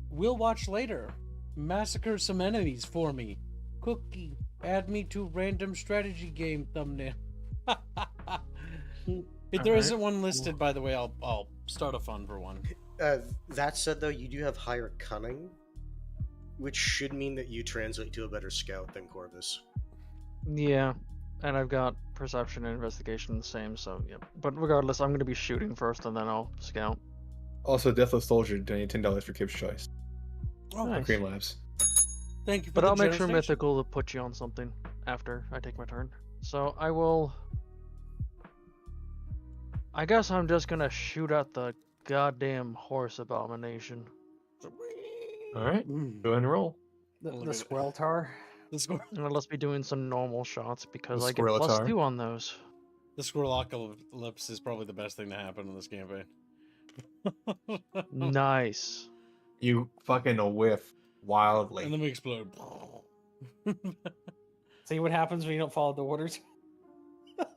"We'll watch later. Massacre some enemies for me. Cookie, add me to random strategy game thumbnail." If there Alright. isn't one listed, by the way, I'll start a fund for one. That said, though, you do have higher cunning, which should mean that you translate to a better scout than Corvus. Yeah, and I've got perception and investigation the same, so yeah. But regardless, I'm going to be shooting first, and then I'll scout. Also, Deathless Soldier donated $10 for Kip's Choice. Oh, Nice. Green Labs. thank you for But the I'll make sure generous donation. Mythical to put you on something after I take my turn. So I will. I guess I'm just gonna shoot at the goddamn horse abomination. All right, Mm. go ahead and roll. The squirrel tar. The And let's be doing some normal shots because The I get plus Squirrelatar. 2 on those. Squirrelocalypse is probably the best thing to happen in this campaign. Nice. You fucking whiff wildly. And then we explode. See what happens when you don't follow the orders.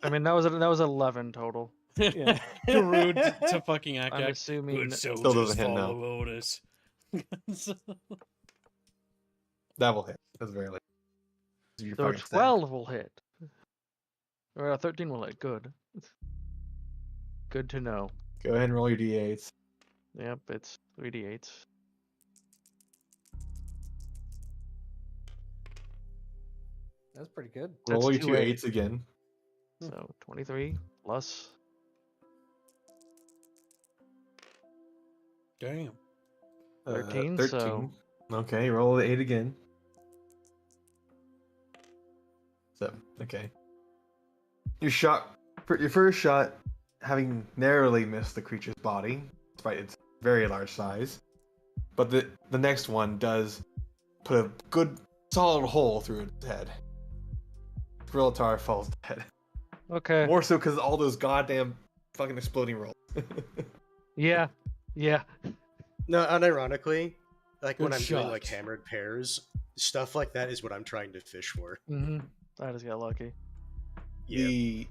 I mean that was 11 total. Yeah. Rude to fucking I'm Akak. assuming. Good Still soldiers doesn't hit, no. follow orders. That will hit. That's very late. You're So fucking sad. 12 will hit. Or 13 will hit. Good. Good to know. Go ahead and roll your d8s. Yep, it's 3d8s. That's pretty good. Roll That's your two two eights. 8s again. So 23 plus. Damn. 13, 13. so- Okay, roll the 8 again. 7. Okay. Your first shot, having narrowly missed the creature's body, despite its very large size. But the next one does put a good solid hole through its head. Squirrelatar falls dead. Okay. More so because all those goddamn fucking exploding rolls. Yeah. Yeah. No, unironically, like when Good I'm doing like shot. hammered pairs, stuff like that is what I'm trying to fish for. Mm-hmm. I just got lucky. Yeah.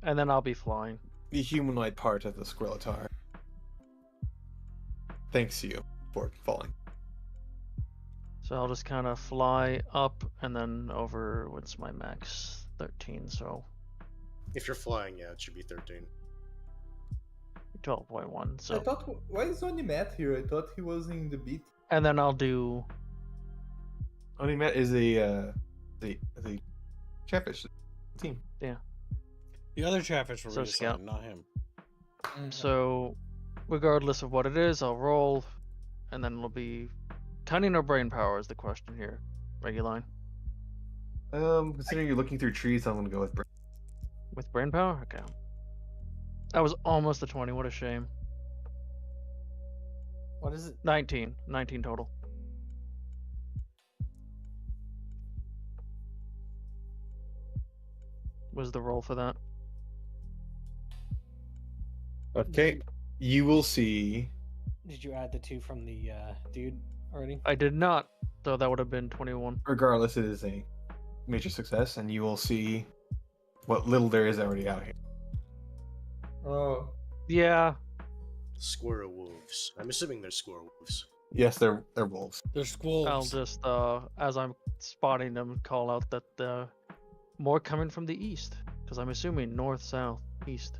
And then I'll be flying. The humanoid part of the Squirrelatar thanks you for falling. So I'll just kind of fly up and then over. What's my max? 13. So If you're flying, yeah, it should be 13. 12.1. I So thought, why is only Matt here? I thought he was in the beat. and then I'll do. Only Matt is the Chatfish team. The other Chatfish were So scout. reassigned, not him. So regardless of what it is, I'll roll, and then it'll be cunning or brain power is the question here. Reguline Considering you're looking through trees, I'm gonna go with Brain. with brain power. Okay. That was almost a 20. What a shame. What is it? 19 total. Was the roll for that? Okay, you will see. Did you add the 2 from the dude already? I did not, so that would have been 21. Regardless, it is a major success, and you will see what little there is already out here. Oh, Yeah. Squirrel wolves. I'm assuming they're squirrel wolves. Yes, they're wolves. They're squirrels. I'll just, as I'm spotting them, call out that more coming from the east, because I'm assuming north, south, east.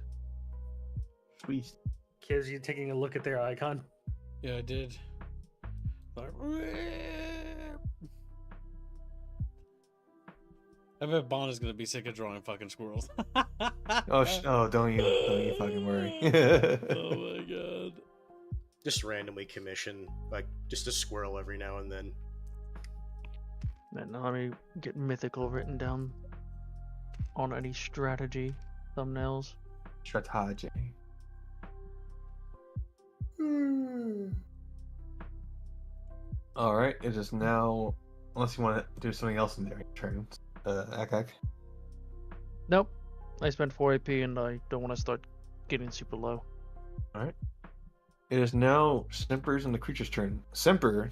Sweet. Kids, you taking a look at their icon? Yeah, I did. Like, I bet Bonna's gonna be sick of drawing fucking squirrels. Oh, don't you fucking worry. Oh my god. Just randomly commission, like, just a squirrel every now and then. And let me get mythical written down on any strategy thumbnails. Strategy. All right, it is now. Unless you want to do something else in their turn, Akak. Nope. I spent 4 AP and I don't want to start getting super low. All right. It is now Semper's and the creature's turn. Semper,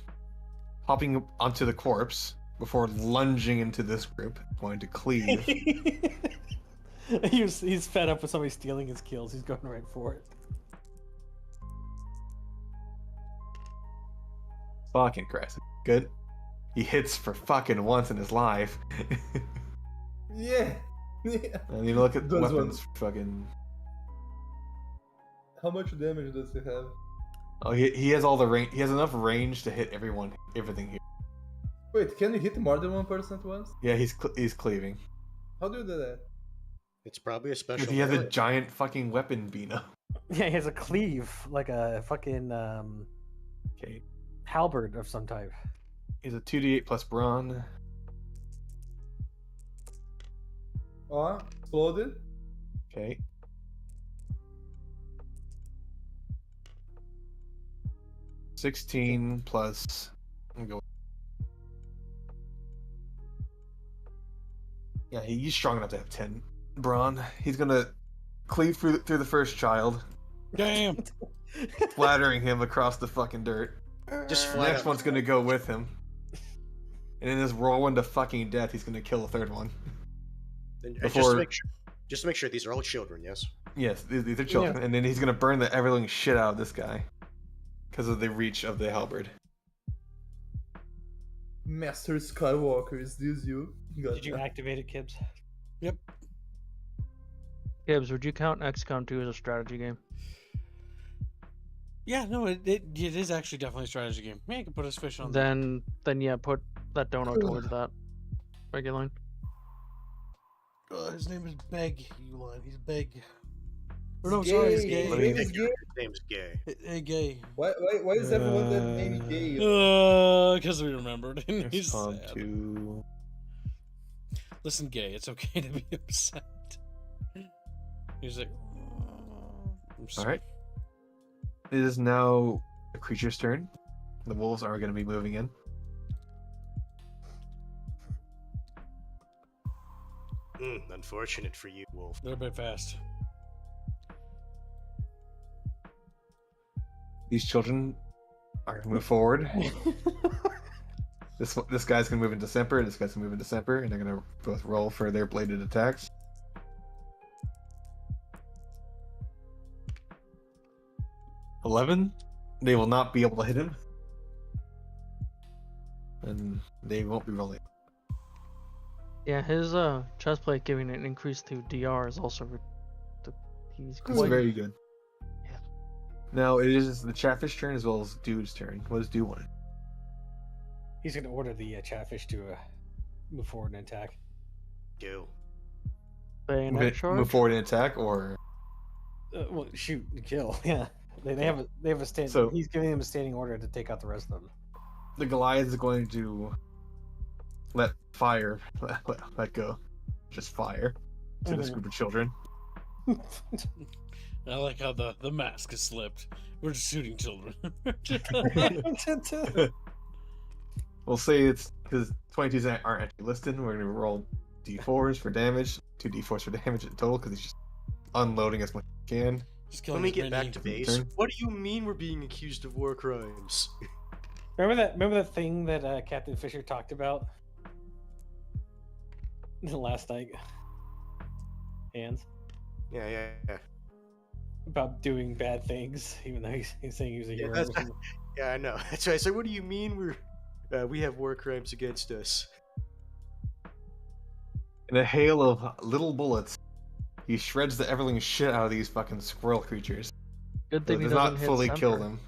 hopping onto the corpse before lunging into this group, going to cleave. he's fed up with somebody stealing his kills. He's going right for it. Fucking Christ. Good. He hits for fucking once in his life. yeah. And you look at the Those weapons, ones. fucking. How much damage does he have? Oh, he has all the range. He has enough range to hit everything here. Wait, can you hit more than one person at once? Yeah, he's cleaving. How do you do that? It's probably a special. He has a melee. giant fucking weapon, Bina. Yeah, he has a cleave, like a fucking Okay. halberd of some type. He's a 2d8 plus brawn. Oh, exploded? Okay. $16 plus. I'm going. Yeah, he's strong enough to have 10 brawn. He's gonna cleave through the first child, Damn. splattering him across the fucking dirt. Just The flat next out. one's gonna go with him. And in his whirlwind to fucking death, he's gonna kill the third one. And before- just to make sure these are all children. Yes. Yes, these are children. And then he's gonna burn the everything shit out of this guy. Because of the reach of the halberd. Master Skywalker, is this you? Did you activate it, Kibbs? Yep. Gibbs, would you count XCOM 2 as a strategy game? Yeah, no, it is actually definitely a strategy game. Yeah, you can put his fish on there. Then yeah, put that dono towards that. Regular. His name is Beg, you line. He's Beg. Or no, Gay. sorry, he's His gay. name is gay. His name's gay. Hey, gay. Why is everyone that name gay? Because we remembered. And he's XCOM sad. 2. Listen, gay, it's okay to be upset. He's like, I'm sorry. Alright. It is now a creature's turn. The wolves are going to be moving in. Unfortunate for you, Wolf. They're a bit fast. These children are going to move forward. This guy's going to move into Semper, and this guy's going to move into Semper, and they're going to both roll for their bladed attacks. $11. They will not be able to hit him. And they won't be rolling. Yeah, his chest plate giving an increase to DR is also he's It's quite very good. Yeah. Now it is the Chatfish turn as well as Dude's turn. What does Dude want? He's going to order the Chatfish to move forward and attack. Go. bayonet charge. Move forward and attack, or Well, shoot and kill. Yeah, they have a stand. So- he's giving him a standing order to take out the rest of them. the Goliath is going to let fire let go, just fire to this Mhm. group of children. I like how the mask is slipped. We're just shooting children. We'll say it's because 22s aren't actually listed. We're gonna roll d4s for damage, 2d4s for damage in total because he's just unloading as much as he can. Just killing Let me as get many- back to base. Turn. What do you mean we're being accused of war crimes? Remember that thing that Captain Fisher talked about? last night. Hands Yeah. about doing bad things, even though he's saying he was a Yeah, hero. yeah, I know. That's why I said, what do you mean we have war crimes against us? In a hail of little bullets, he shreds the everling shit out of these fucking squirrel creatures. Good But thing he does doesn't not hit fully kill center. them.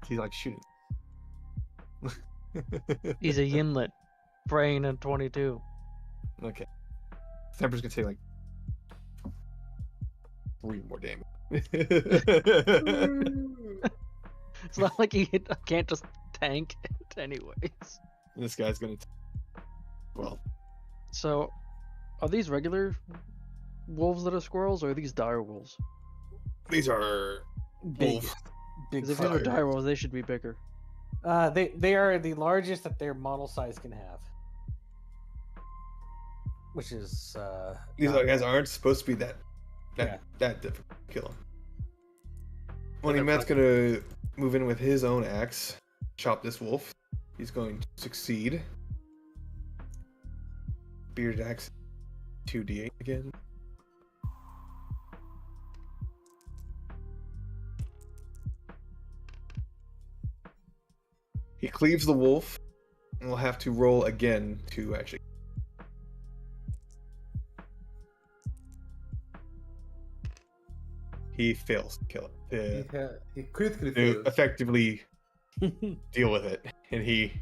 He's like shooting. He's a Yinlet, brain and 22. Okay. Temper's gonna take like 3 more damage. It's not like he can't just tank it anyways. This guy's gonna. Well, So, are these regular wolves that are squirrels, or are these dire wolves? these are Big, wolf. big. Because if these are fire. dire wolves, they should be bigger. They are the largest that their model size can have, which is These not- guys aren't supposed to be that Yeah. difficult to kill them. they're Matt's gonna move in with his own axe, chop this wolf. He's going to succeed. Bearded axe, 2d8 again. He cleaves the wolf, and will have to roll again to actually. He fails to kill it. He critically To fails. effectively deal with it, and he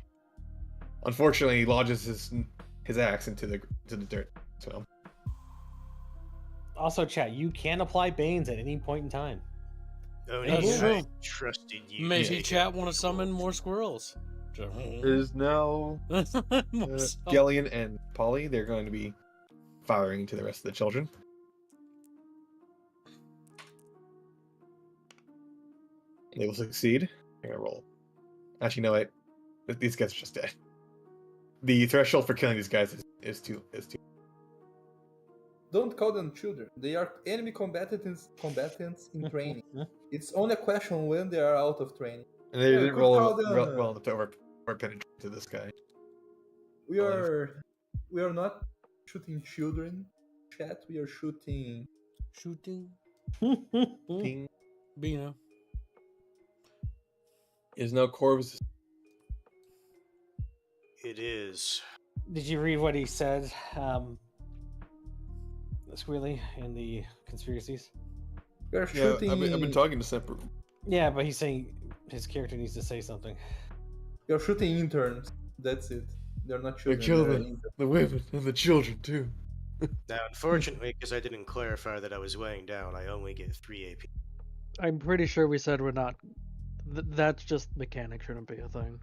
unfortunately lodges his axe into the dirt. So Also, chat. You can apply Banes at any point in time. Oh, That's yeah, true. I trusted you. Maybe to take chat out want to the summon wolf. more squirrels. there's now More so- Gellion and Polly. They're going to be firing into the rest of the children. They will succeed. I'm gonna roll. Actually, no, wait. These guys are just dead. The threshold for killing these guys is too. Don't call them children. They are enemy combatants in training. It's only a question when they are out of training. And they Yeah, we didn't could roll call them, well enough to over penetrate to this guy. We are not shooting children. Chat. We are shooting. Shooting. Ding. Bina. Is now Corvus. It is. Did you read what he said, Squealy, in the conspiracies? We are Yeah, shooting. I've been talking to Semper. Yeah, but he's saying his character needs to say something. We are shooting interns. That's it. They're not The children. children, they're interns. the women, and the children too. Now, unfortunately, because I didn't clarify that I was weighing down, I only get 3 AP. I'm pretty sure we said we're not. That's just mechanic shouldn't be a thing.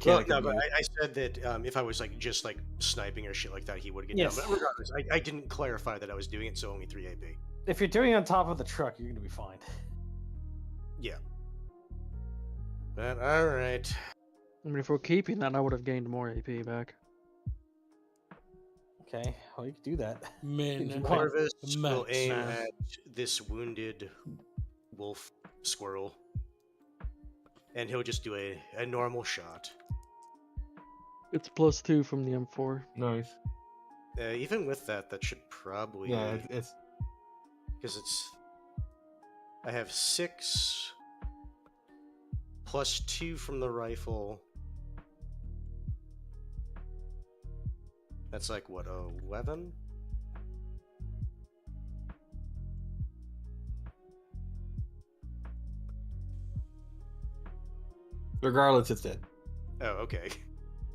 Well, no, but I said that if I was just sniping or shit like that, he would get Yes. down. But regardless, I didn't clarify that I was doing it, so only 3 AP. If you're doing it on top of the truck, you're gonna be fine. Yeah. But all right. I mean, if we're keeping that, I would have gained more AP back. Okay, well you can do that. Man. Corvus Max. will aim at this wounded wolf squirrel, and he'll just do a normal shot. It's +2 from the M4. Nice. Even with that, that should probably Yeah, it's because it's. I have 6 plus 2 from the rifle. That's like what, 11? regardless, it's dead. Oh, okay.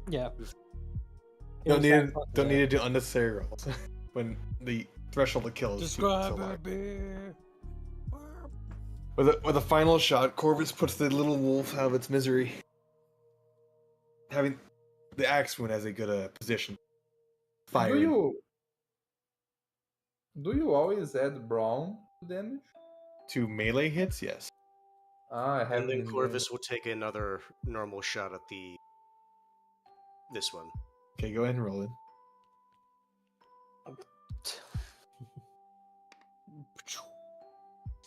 Yeah. Don't need to do unnecessary rolls when the threshold to kill is Describe so a high. beer. With a final shot, Corvus puts the little wolf out of its misery. Having the axe wound has a good position. Fire. Do you always add brawn damage? To melee hits, yes. I And haven't. then Corvus will take another normal shot at this one. Okay, go ahead and roll it.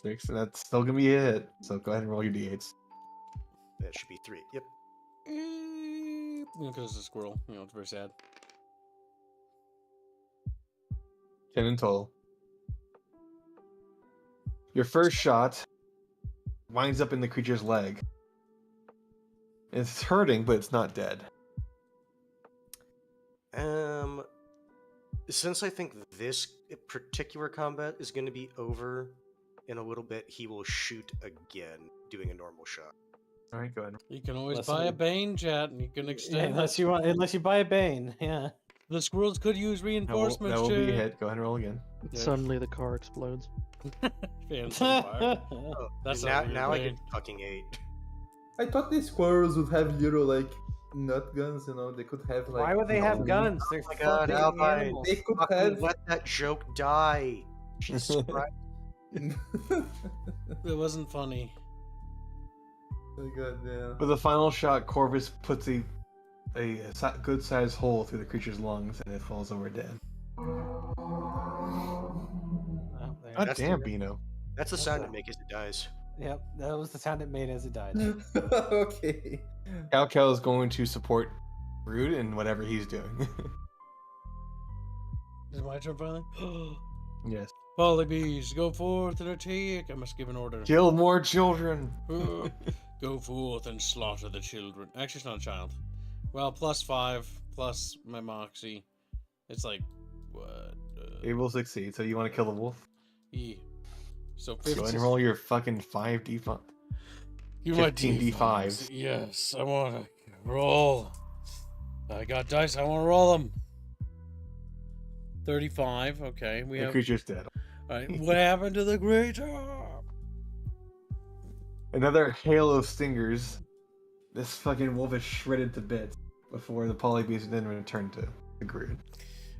6, and that's still gonna be a hit. So go ahead and roll your d8s. That should be 3. Yep. Because it's a squirrel. You know, it's very sad. 10 in total. Your first shot winds up in the creature's leg. It's hurting, but it's not dead. Since I think this particular combat is going to be over in a little bit, he will shoot again, doing a normal shot. All right, go ahead. You can always Listen- buy a Bane, chat, and you can Yeah, extend. unless you buy a Bane. Yeah. The squirrels could use reinforcements. That will be a chat. hit. Go ahead and roll again. Yeah. Suddenly the car explodes. Fans on fire. Oh, That's and not really now I Bane. get fucking 8. I thought these squirrels would have little like nut guns. You know, they could have like. Why would they have no- guns? They're Oh my god, fucking Alpine! animals. They could Fucking have. let that joke die. Jesus Christ. It wasn't funny. Oh god, yeah. With the final shot, Corvus puts a good-sized hole through the creature's lungs, and it falls over dead. Oh, there. God That's damn, the- Bino. That's the sound it makes as it dies. Yep, that was the sound it made as it died. Okay. Cal is going to support Rude in whatever he's doing. Is it my turn finally? Yes. Polybees, go forth and attack. I must give an order. Kill more children. Go forth and slaughter the children. Actually, it's not a child. Well, +5 plus my moxie. It's like what? It will succeed. So you want to kill the wolf? Yeah. So Go 15. ahead and roll your fucking 5d5. You my 15 D5s. Yes, I want to roll. I got dice. I want to roll them. 35. Okay, we The have. creature's dead. All right. What happened to the greater? Another hail of stingers. This fucking wolf is shredded to bits before the polybeast then return to the Groot.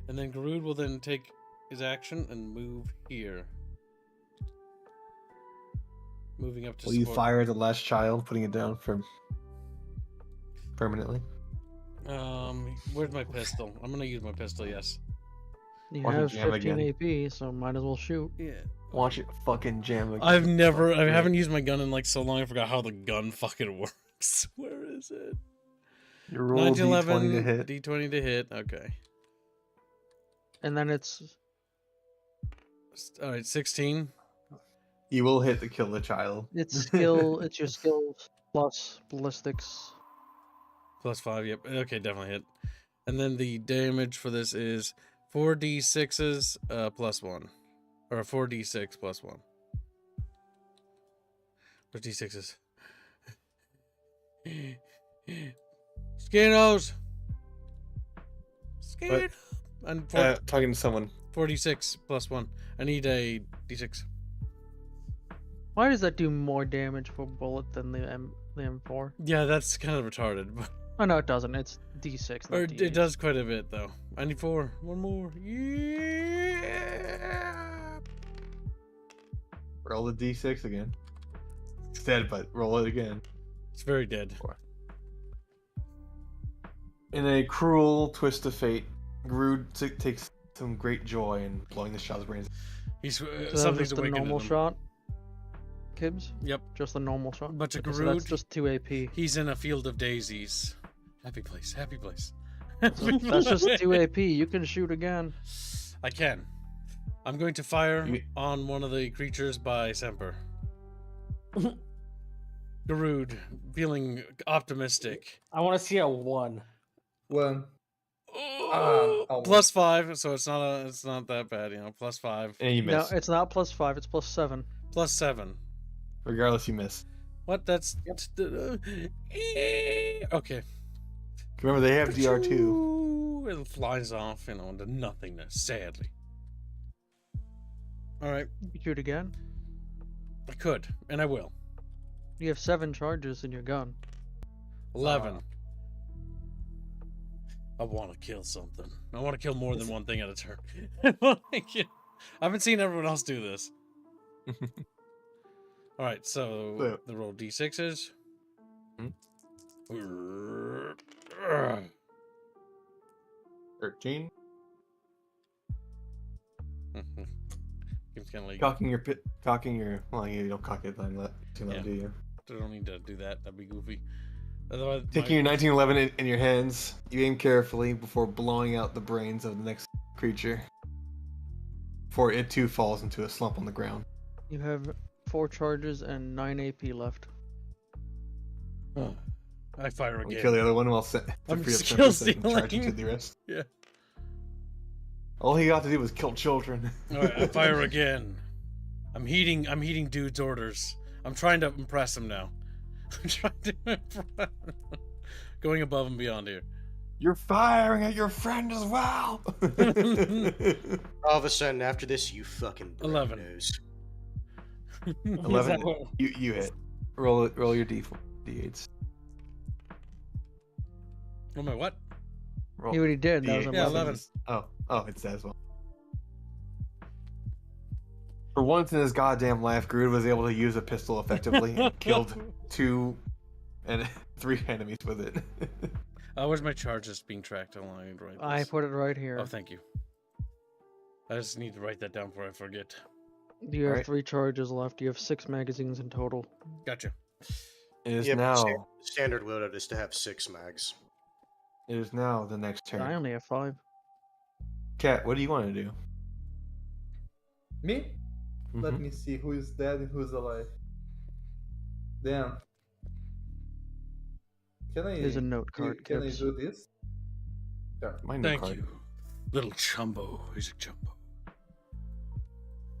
And then Garud will then take his action and move here. Moving up to Will you support. fire the last child, putting it down for permanently? Where's my pistol? I'm gonna use my pistol. Yes. You Watch it have jam 15 again. AP, so might as well shoot. Yeah. Watch it fucking jam again. I haven't used my gun in like so long. I forgot how the gun fucking works. Where is it? You roll 9 to 11, d20 to hit. D20 to hit. Okay. And then it's All right, 16. You will hit to kill the child. it's your skills plus ballistics. +5. Yep. Okay, definitely hit. And then the damage for this is 4d6s +1, or 4d6 +1. Where's d6s? Skinos. Skin. And Talking to someone. 46 +1. I need a d6. Why does that do more damage per bullet than the M4? Yeah, that's kind of retarded, but Oh no, it doesn't. It's D6. or Not it D8. does quite a bit though. I need 4. One more. Yeah. Roll the d6 again. It's dead, but roll it again. It's very dead. In a cruel twist of fate, Groot takes some great joy in blowing the child's brains. He's So that was something's just the awakened in normal him. shot. Kibbs? Yep. Just the normal shot. But to Okay, so that's Garud, just 2 AP. he's in a field of daisies. Happy place. Happy place. That's just 2 AP. You can shoot again. I can. I'm going to fire You- on one of the creatures by Semper. Garud, feeling optimistic. I want to see a 1. One. Oh, oh. +5, so it's not that bad, you know. +5, And you No, miss. it's not +5. It's +7. +7. Regardless, you miss. What? That's okay. Remember, they have DR2. Ooh, it flies off, you know, into nothingness. Sadly. All right, You can shoot again. I could, and I will. You have 7 charges in your gun. 11. I want to kill something. I want to kill more than one thing at a turn. I haven't seen everyone else do this. All right, so the roll d6s. Hmm? 13. 13. Seems kind of like Cocking your. Well, you don't cock it then. Let do Yeah. do you? I don't need to do that. That'd be goofy. Otherwise, Taking your 1911 in your hands, you aim carefully before blowing out the brains of the next creature. Before it too falls into a slump on the ground. You have 4 charges and 9 AP left. I fire You again. kill the other one while to I'm free up skill Semper so they can charge into stealing. the rest. Yeah. All he got to do was kill children. All right, I fire again. I'm heeding dude's orders. I'm trying to impress him now. I'm trying to impress. Going above and beyond here. You're firing at your friend as well. All of a sudden, after this, you fucking 11. nose. 11. You hit. Roll your D8s. Oh my what? Roll. He already did. That was D8. Yeah, 11. 11. Oh, it's that as well. For once in his goddamn life, Groot was able to use a pistol effectively and killed 2 and 3 enemies with it. Where's my charges being tracked along? Right. I put it right here. Oh, thank you. I just need to write that down before I forget. You have Alright. 3 charges left. You have 6 magazines in total. Gotcha. It is Yeah, but now. standard loadout is to have 6 mags. It is now the next turn. I only have 5. Cat, what do you want to do? Me? Let Mhm. me see who is dead and who is alive. Damn. Can I? There's a note card, Can I Kips. do this? My new Thank card. you. Little chumbo. He's a chumbo.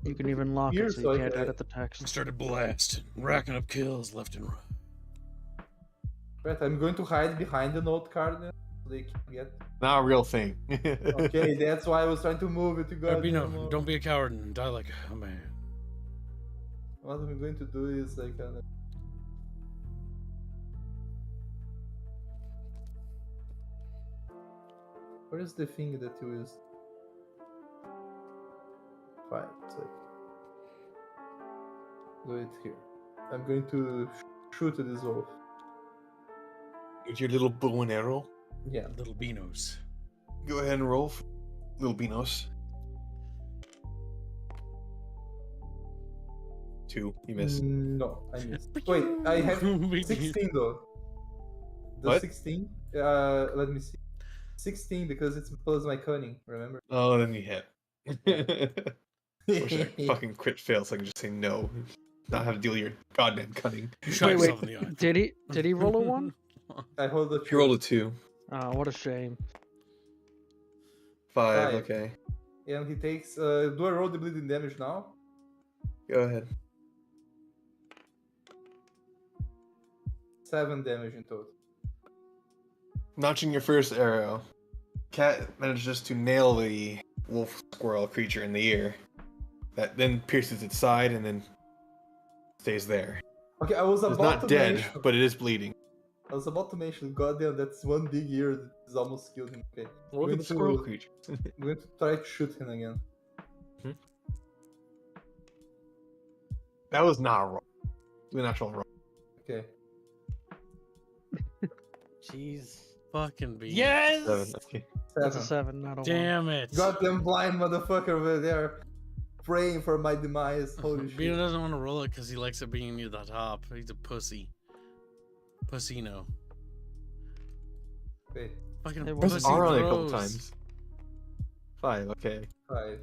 You can even lock Here, it so so I you can't can- edit the I text. started blasting, racking up kills left and right. Right, I'm going to hide behind the note card then, so they can get. Not a real thing. Okay, that's why I was trying to move it to go. Albino, don't be a coward and die like a man. What I'm going to do is like. Where is the thing that you used? Fine, so do it here. I'm going to shoot this off. With your little bow and arrow. Yeah. Little beanos. Go ahead and roll, little Beanos. 2. You miss. No, I missed. Wait, I have 16 though. The What? 16? Let me see. 16 because it's plus my cunning, remember? Oh, then you hit. Wish I fucking crit fail so I can just say no. Not have to deal with your goddamn cunning. Shot Wait, yourself in the eye. Did he roll a 1? I hold the You rolled a 2. Oh, what a shame. 5, Five. okay. And he takes. Do I roll the bleeding damage now? Go ahead. 7 damage in total. Notching your first arrow, Cat manages to nail the wolf squirrel creature in the ear. That then pierces its side and then stays there. Okay, I was It's about not to dead, mention. but it is bleeding. I was about to mention. Goddamn, that's one big ear that is almost killed him. Okay, Look Going at the squirrel to- creature. I'm going to try to shoot him again. That was not a roll. The natural roll. Okay. Jeez. Fucking bean. Yes. 7. Okay. That's a 7. 7, not a 1. Damn it. Goddamn blind motherfucker over there, praying for my demise. Holy Beano shit. doesn't want to roll it because he likes it being near the top. He's a pussy. Pussino. Wait, Fucking It Press was pussy R on it a couple throws. times. 5, okay. 5.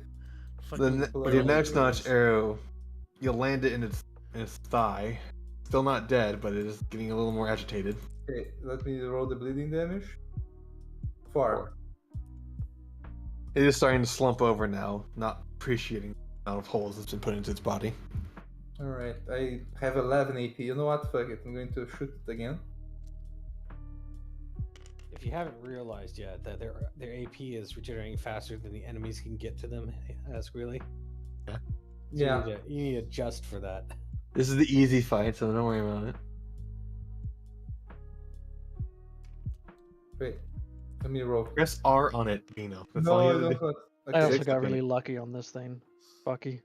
Fucking With your next notch throws. arrow, you'll land it in its thigh. Still not dead, but it is getting a little more agitated. Okay, let me roll the bleeding damage. 4. It is starting to slump over now, not appreciating the amount of holes that's been put into its body. Alright, I have 11 AP. You know what? Fuck it. I'm going to shoot it again. If you haven't realized yet that their AP is regenerating faster than the enemies can get to them, that's really. So Yeah. You need to adjust for that. This is the easy fight, so don't worry about it. Wait. Let me roll. Press R on it, Bino. That's No, all I you have to don't do. want. I Okay. also Six, got okay. really lucky on this thing. Bucky.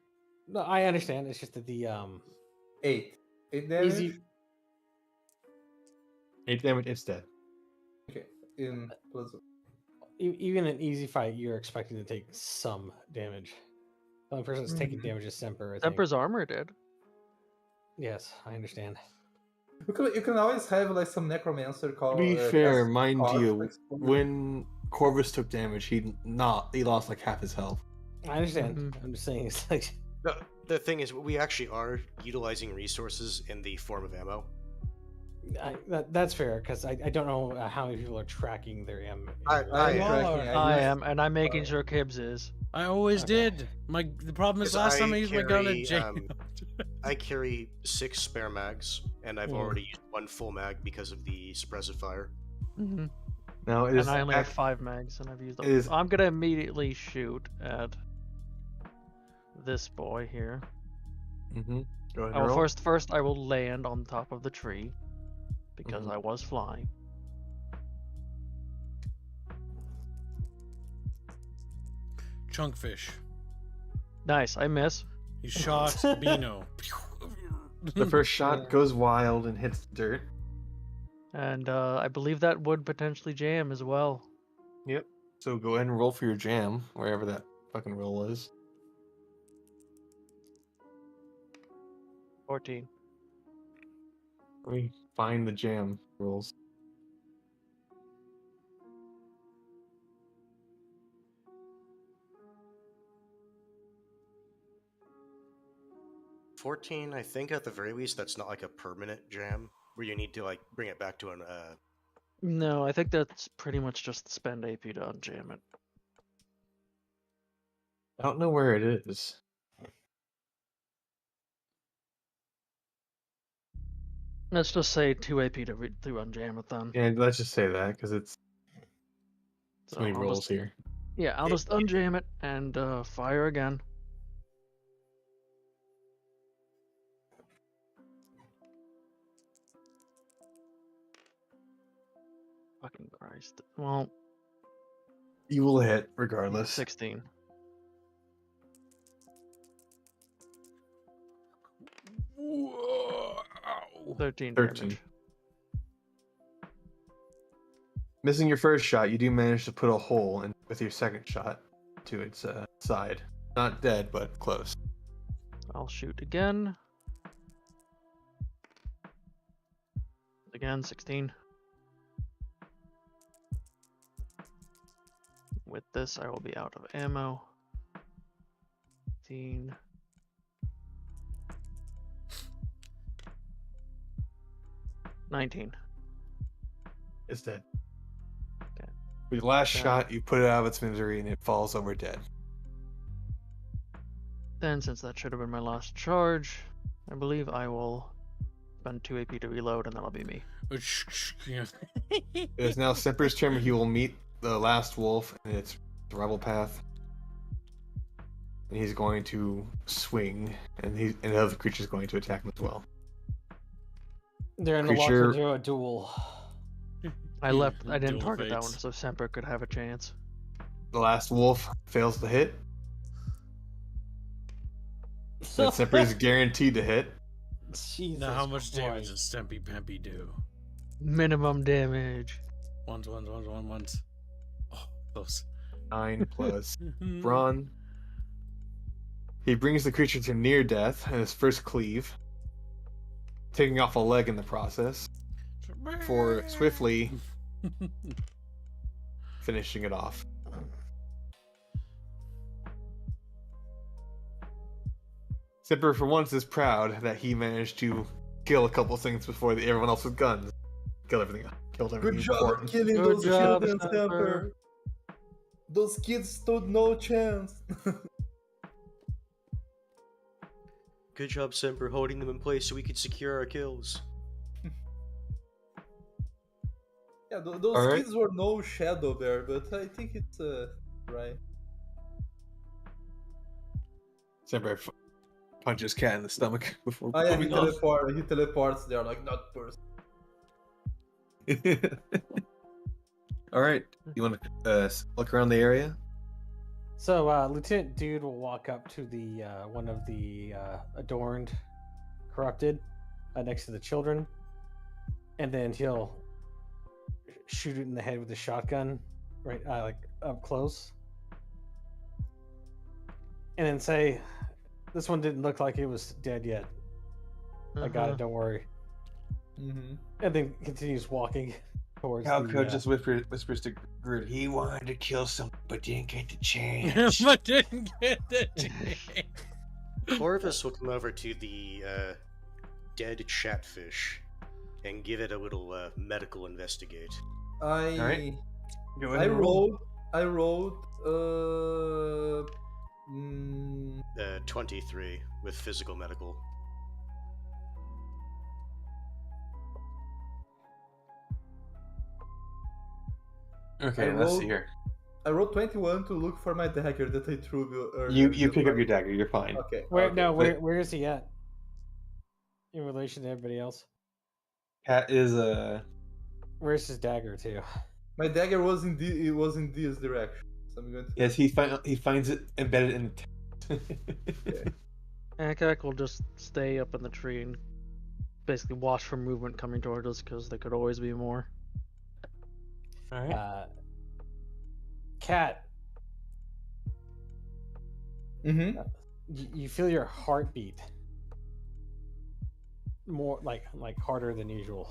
No, I understand. It's just that the 8. 8 damage? easy. 8 damage, it's dead. Okay. In plus. Even an easy fight, you're expecting to take some damage. The only person that's taking damage is Semper. I think. Emperor's armor did. Yes, I understand. You can always have like some necromancer call. To be fair, cast mind cards you, to explode. when Corvus took damage, he lost like half his health. I understand. Mhm. I'm just saying it's like The thing is, we actually are utilizing resources in the form of ammo. that's fair because I don't know how many people are tracking their M. I I'm am. tracking. I use- am, and I'm making sure Kibbs is. I always Okay. did. The problem is 'Cause last time I I used my gun at carry, Jam. I carry 6 spare mags, and I've Hmm. already used 1 full mag because of the suppressive fire. Mm-hmm. Now, And I only have 5 mags, and I've used them. is- I'm gonna immediately shoot at this boy here. Mm-hmm. Go ahead. Oh, roll. first I will land on top of the tree because Mhm. I was flying. Chunkfish. Nice, I miss. You shot Bino. The first shot Yeah. goes wild and hits the dirt. And I believe that would potentially jam as well. Yep. So go ahead and roll for your jam, wherever that fucking roll is. 14. Let me find the jam rolls. $14, I think at the very least, that's not like a permanent jam where you need to like bring it back to an. No, I think that's pretty much just spend AP to unjam it. I don't know where it is. Let's just say 2 AP to unjam it then. Yeah, let's just say that because it's so many I'll rolls just, here. yeah, I'll just unjam it and fire again. Fucking Christ. Well, You will hit regardless. 16. Whoa. 13 13. damage. Missing your first shot, you do manage to put a hole in with your second shot to its side. Not dead, but close. I'll shoot again. Again, 16. With this, I will be out of ammo. 15. $19. It's dead. Okay. With your last Then- shot, you put it out of its misery and it falls over dead. Then, since that should have been my last charge, I believe I will spend 2 AP to reload, and that'll be me. Yeah. It is now Semper's turn. He will meet the last wolf in its survival path. And he's going to swing, and the other creature is going to attack him as well. they're in the Creature- lock into a duel. I didn't Dual target that one, fates. so Semper could have a chance. The last wolf fails to hit. And Semper is guaranteed to hit. Jesus Now, how much damage Christ. does Stempy Pampy do? Minimum damage. Ones. Oh, close. 9 plus brawn. He brings the creature to near death in his first cleave, taking off a leg in the process, for swiftly finishing it off. Zipper, for once, is proud that he managed to kill a couple things before everyone else with guns. Killed everything Good important. job killing Good those job, children, Sniper. Stamper. Those kids stood no chance. Good job, Semper, holding them in place so we could secure our kills. Yeah, those Alright. kids were no shadow there, but I think it's right. Zipper punches cat in the stomach before Oh yeah, he moving off. teleports there like not person. All right, you want to look around the area? So, Lieutenant Dude will walk up to the one of the adorned corrupted next to the children, and then he'll shoot it in the head with a shotgun, right, like up close, and then say, "This one didn't look like it was dead yet. I got it. Don't worry." Mm-hmm. and then continues walking towards Calco the. just whispers to Groot. He wanted to kill someone, but didn't get the chance. But didn't get the chance. Corvus will come over to the dead chatfish and give it a little medical investigate. I Go I ahead and rolled. I rolled. 23 with physical medical. Okay, I let's see rolled- here. I rolled 21 to look for my dagger that I threw earlier. You pick up your dagger. You're fine. Okay. Where okay. no? Wait. Where is he at? In relation to everybody else, Cat is where's his dagger too? My dagger was in this direction. So I'm going to. Yes, he finds it embedded in the text. Ankak will just stay up in the tree and basically watch for movement coming toward us because there could always be more. All right. Cat, Mm-hmm. you feel your heartbeat more like harder than usual.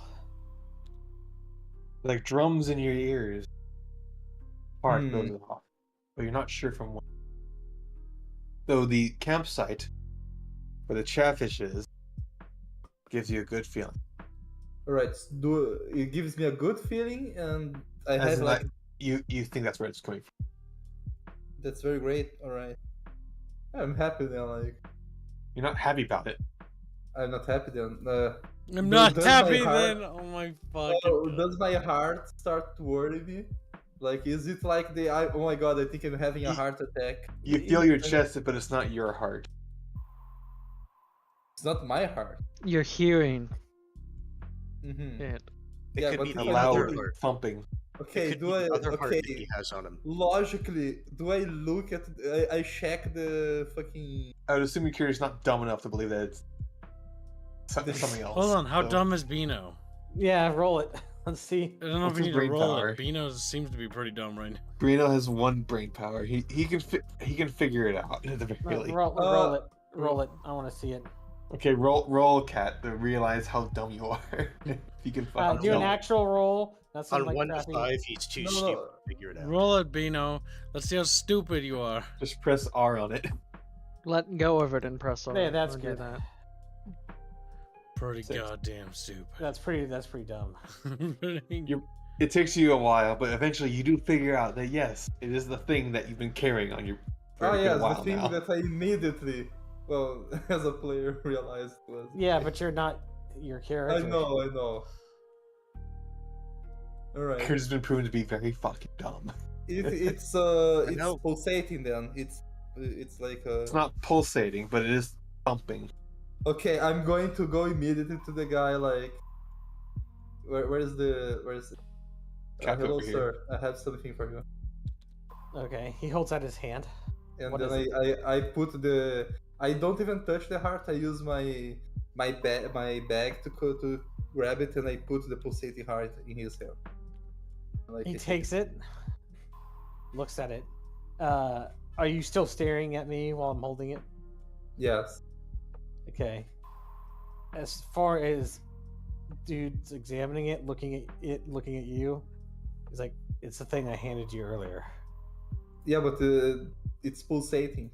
Like drums in your ears. Heart Hmm. goes off, but you're not sure from what. So the campsite where the chatfish is gives you a good feeling. All right. It gives me a good feeling, and I As have in, like. you think that's where it's coming from. That's very great. All right. I'm happy then. Like You're not happy about it. I'm not happy then. I'm not does my happy heart- then. Oh my fucking god. Does my heart start to worry me? Like, is it like oh my god, I think I'm having a heart attack. You feel your chest, but it's not your heart. It's not my heart. You're hearing Mm-hmm. it. It Yeah, could but be it's the like other Loud heart. thumping. Okay, It could do be I? the other heart that Okay, he has on him. logically, do I look at? I check the fucking. I would assume you're not dumb enough to believe that it's something else. Hold on, how So, dumb is Bino? Yeah, roll it. Let's see. I don't know What's if we his need to brain roll power? it. Bino seems to be pretty dumb right now. Brino has one brain power. He can figure it out at the very least. Roll it. Roll it. I want to see it. Okay, roll cat to realize how dumb you are. If you can find Do an out. actual roll. That's On like 1 to crappy. 5, he's too No, stupid no. to figure it out. Roll it, Bino. Let's see how stupid you are. Just press R on it. Let go of it and press on. Yeah, that's or do good. that. Pretty 6. goddamn stupid. That's pretty dumb. It takes you a while, but eventually you do figure out that yes, it is the thing that you've been carrying on your for Oh a good yes, the while thing now. that I immediately, well, as a player, realized was. Yeah, but you're not your character. I know. All right. Kurt has been proven to be very fucking dumb. It's know. pulsating then. It's like It's not pulsating, but it is thumping. Okay, I'm going to go immediately to the guy. Like, where's it? Check Hello, over here. sir. I have something for you. Okay, he holds out his hand. And What then is I put the. I don't even touch the heart. I use my bag to grab it, and I put the pulsating heart in his hand. Like, He takes it, looks at it. Are you still staring at me while I'm holding it? Yes. Okay. As far as dude's examining it, looking at you, he's like, "It's the thing I handed you earlier." Yeah, but it's pulsating.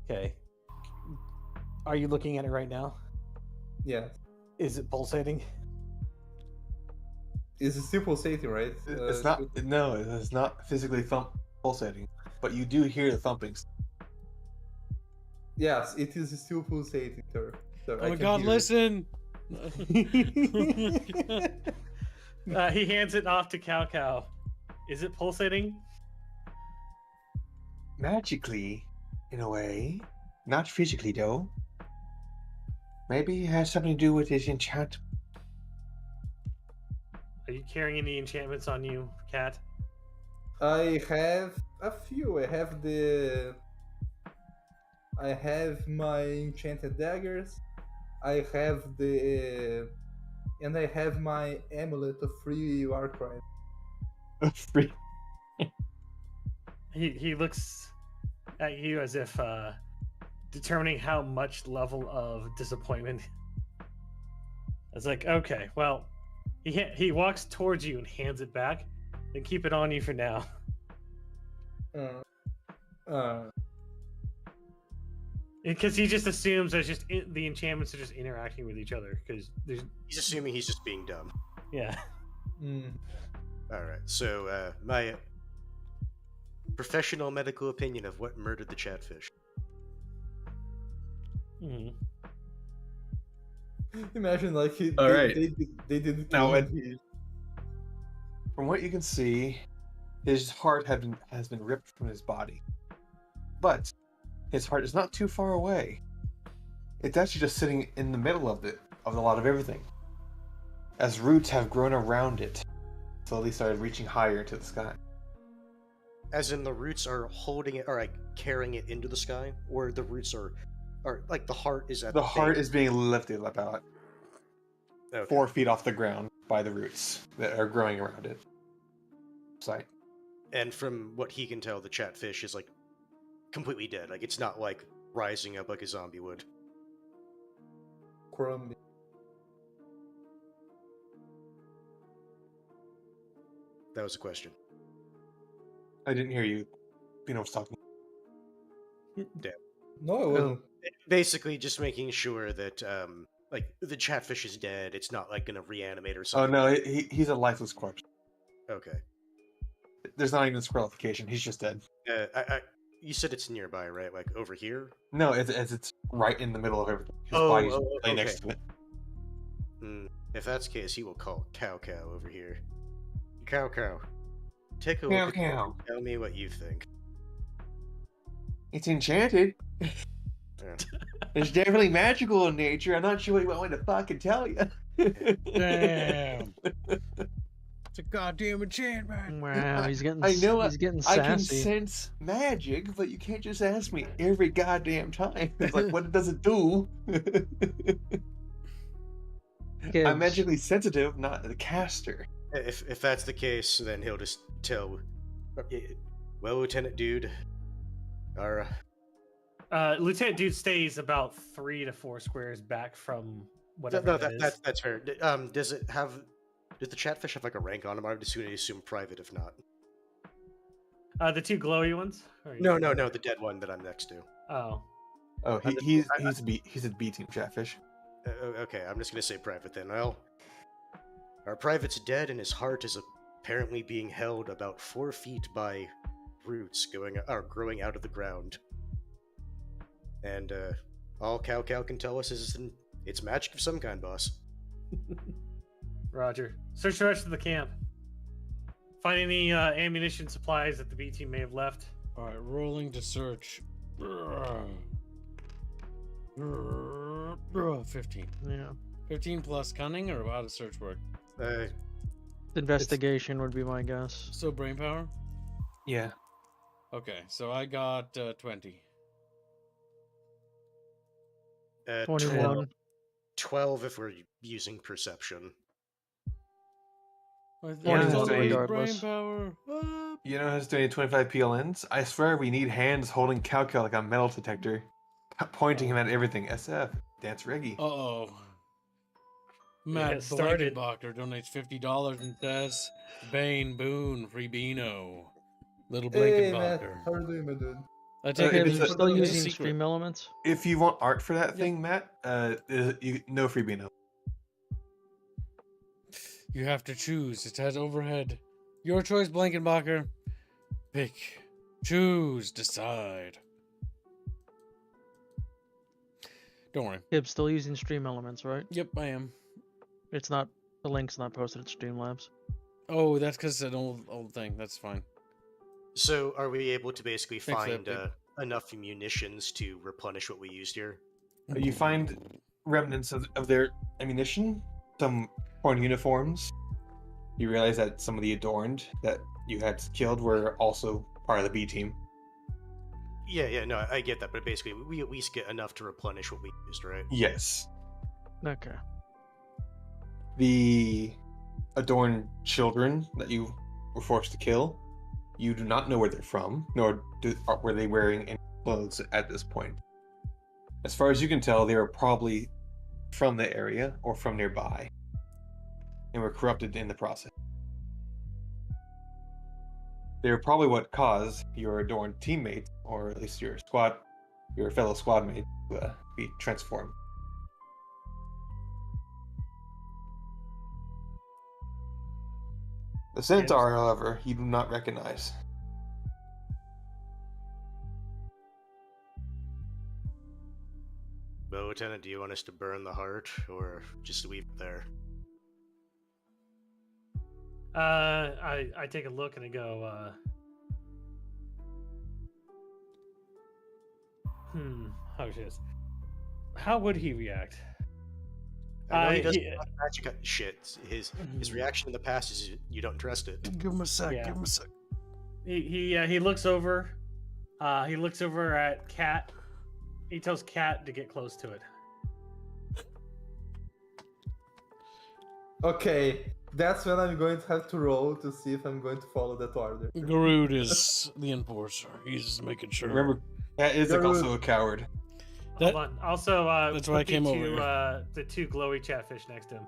Okay. Are you looking at it right now? Yeah. Is it pulsating? It's still pulsating, right? It's not. No, it's not physically pulsating, but you do hear the thumpings. Yes, it is still pulsating, sir. Oh my god, listen! He hands it off to Cow Cow. Is it pulsating? Magically, in a way, not physically though. Maybe it has something to do with his enchantment. Are you carrying any enchantments on you, Cat? I have a few. I have my enchanted daggers. I have and I have my amulet of free Warcry. Free. He looks at you as if determining how much level of disappointment It's like, okay, well, he walks towards you and hands it back. Then keep it on you for now. Because he just assumes there's just the enchantments are just interacting with each other. Because He's assuming he's just being dumb. yeah. All right. So my professional medical opinion of what murdered the chatfish. Mhm. Imagine like All right. they didn't Now, kill him. From what you can see, his heart has been ripped from his body, but his heart is not too far away. It's actually just sitting in the middle of a lot of everything, as roots have grown around it, slowly started reaching higher into the sky. As in the roots are holding it, or like carrying it into the sky, or the roots are like the heart is at The heart base? is being lifted about Okay. 4 feet off the ground by the roots that are growing around it. Site. And from what he can tell, the chatfish is like completely dead. Like it's not like rising up like a zombie would. Crumb. That was a question. I didn't hear you. Pino was talking. No, I wasn't. Basically, just making sure that like the chatfish is dead. It's not like gonna reanimate or Oh something. no, he's a lifeless corpse. Okay. There's not even squirrelification. He's just dead. You said it's nearby, right? Like over here? No, it's right in the middle of everything. His Oh, body's oh, right okay. next to it. If that's the case, he will call Cow over here. Cow, take a Cow look. Cow. Tell me what you think. It's enchanted. Yeah. It's definitely magical in nature. I'm not sure what you want me to fucking tell you. Damn. It's a goddamn enchantment. Wow, he's getting. I know He's getting I can sassy. sense magic, but you can't just ask me every goddamn time. It's like, what does it do? Kids. I'm magically sensitive, not a caster. If that's the case, then he'll just tell. Well, Lieutenant Dude, our Lieutenant Dude stays about 3 to 4 squares back from whatever no, that is. that's fair. Does it have? Does the chatfish have like a rank on him? I would assume private, if not. The 2 glowy ones? No, the dead one that I'm next to. Oh. Oh, he's a B team chatfish. Okay, I'm just gonna say private then. Well, our private's dead, and his heart is apparently being held about 4 feet by roots growing out of the ground. And all Cow can tell us is it's magic of some kind, boss. Roger. Search the rest of the camp. Find any ammunition supplies that the B team may have left. All right, rolling to search. 15. Yeah. 15 plus cunning, or how does search work? Investigation would be my guess. So brain power? Yeah. Okay, so I got 20. 21. 12 if we're using perception. Yeah, Brain regardless. power. Up. You know who's doing 25 PLNs? I swear we need hands holding Cow like a metal detector, pointing him at everything. SF, dance reggae. Uh-oh. Yeah, Matt it started. Blankenbacher donates $50 and says, Bane Boone, free Beano. Little Hey, Matt, Blankenbacher. how are you doing, my dude? I take Hey, it it's You're a- still it's a using secret. stream elements? If you want art for that thing, Matt, no freebie no. You have to choose. It has overhead. Your choice, Blankenbacher. Pick. Choose. Decide. Don't worry. Yep, still using stream elements, right? Yep, I am. It's not, the link's not posted at Streamlabs. Oh, that's because it's an old thing. That's fine. So, are we able to basically Thanks, find Epic. enough munitions to replenish what we used here? You find remnants of their ammunition, some torn uniforms. You realize that some of the adorned that you had killed were also part of the B team. Yeah, no, I get that, but basically, we at least get enough to replenish what we used, right? Yes. Okay. The adorned children that you were forced to kill, you do not know where they're from, nor were they wearing any clothes at this point. As far as you can tell, they were probably from the area or from nearby, and were corrupted in the process. They were probably what caused your adorned teammates, or at least your fellow squad mates, to be transformed. The centaur, however, you do not recognize. Well, Lieutenant, do you want us to burn the heart or just leave it there? I take a look and I go, how is this? How would he react? I know he doesn't like magic shit. His reaction in the past is you don't trust it. Give him a sec. Yeah. Give him a sec. He looks over. He looks over at Cat. He tells Cat to get close to it. Okay, that's when I'm going to have to roll to see if I'm going to follow that order. Garud is the enforcer. He's making sure. Remember, that is like also a coward. Hold on. Also, that's why I came over here. The two glowy chatfish next to him.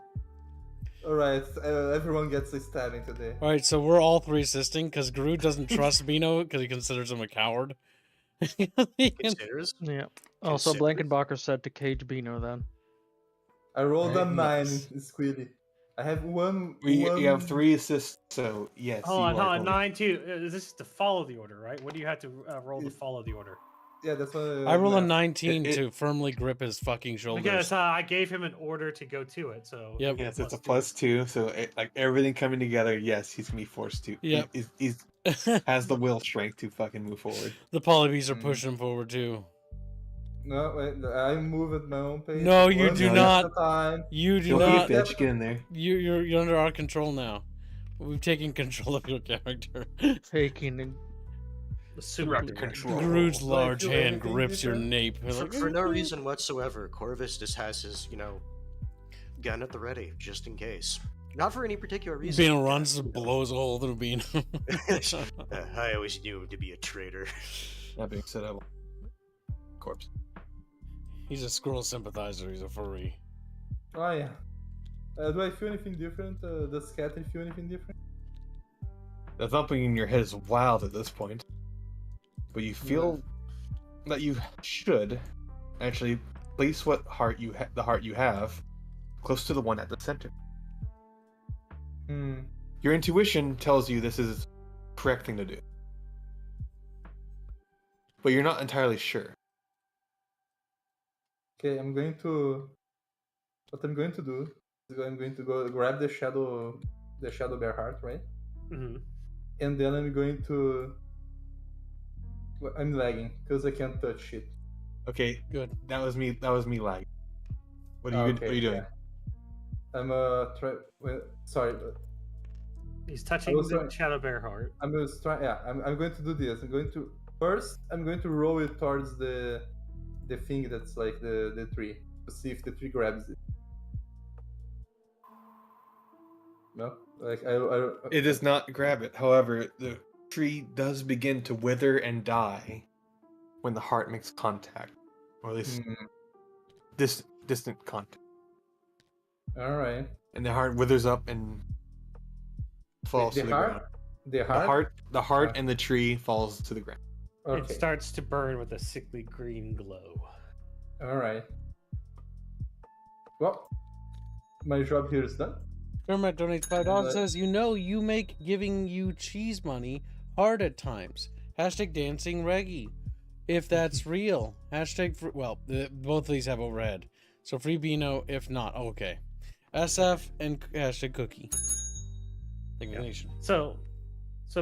Alright, everyone gets a stabbing today. All right, so we're all three assisting because Garud doesn't trust Bino because he considers him a coward. Considers? Yeah. Also, Blankenbacher said to cage Bino then. I rolled a 9, Nice. Squiddy. I have one. You have 3 assists, so yes. Hold you are on, going- 9 too. This is to follow the order, right? What do you have to roll to follow the order? Yeah, that's what I roll a math. 19 to firmly grip his fucking shoulders. Because I gave him an order to go to it, so Yep. Yes, it's a +2. +2, so like everything coming together, yes, he's gonna be forced to. Yep. He's has the will strength to fucking move forward. The polybees are pushing him forward too. No, wait, I move at my own pace. No, you One do step not. at a time. You do Don't not. eat bitch, get in there. You're under our control now. We've taken control of your character. Taking Super control. Garud's large do hand anything grips your different? nape. For no reason whatsoever, Corvus just has his, gun at the ready, just in case. Not for any particular reason. Bino runs and blows a hole through Bino. I always knew him to be a traitor. That being said, I will. Corpse. He's a squirrel sympathizer. He's a furry. Oh yeah. Do I feel anything different? Does Catherine feel anything different? The thumping in your head is wild at this point, but you feel that you should actually place the heart you have close to the one at the center. Your intuition tells you this is the correct thing to do, but you're not entirely sure. Okay, what I'm going to do is I'm going to go grab the shadow bear heart, right? Mm-hmm. And then I'm going to. I'm lagging because I can't touch shit. Okay, Good. that was me lagging. What are you doing? Yeah. I'm sorry. He's touching the shadow bear heart. I'm going to try. Yeah, I'm going to do this. I'm going to roll it towards the thing that's like the tree to see if the tree grabs it. No, like It does not grab it. However, the tree does begin to wither and die when the heart makes contact, or at least distant contact. All right. And the heart withers up and falls to the ground. The heart. The heart and the tree falls to the ground. Okay. It starts to burn with a sickly green glow. All right. Well, my job here is done. Kermit donates $5. Says, you make giving you cheese money hard at times. Hashtag dancing reggae. If that's real. Hashtag both of these have overhead. So free Bino, if not. Okay. SF and hashtag cookie. Explanation. So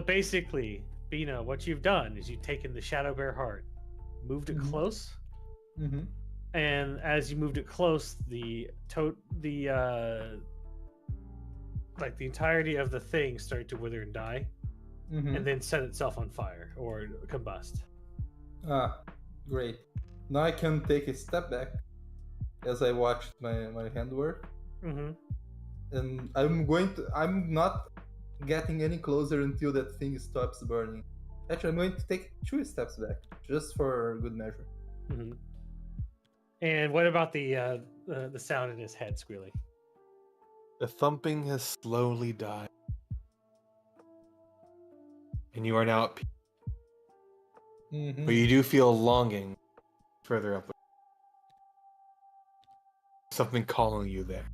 basically, Bino, what you've done is you've taken the shadow bear heart, moved it close, and as you moved it close, the entirety of the thing started to wither and die, and then set itself on fire or combust. Ah, great. Now I can take a step back as I watched my handwork. And I'm not getting any closer until that thing stops burning. Actually, I'm going to take 2 steps back, just for good measure. And what about the sound in his head squealing? The thumping has slowly died. And you are now at peace. Mhm. But you do feel longing further up. Something calling you there.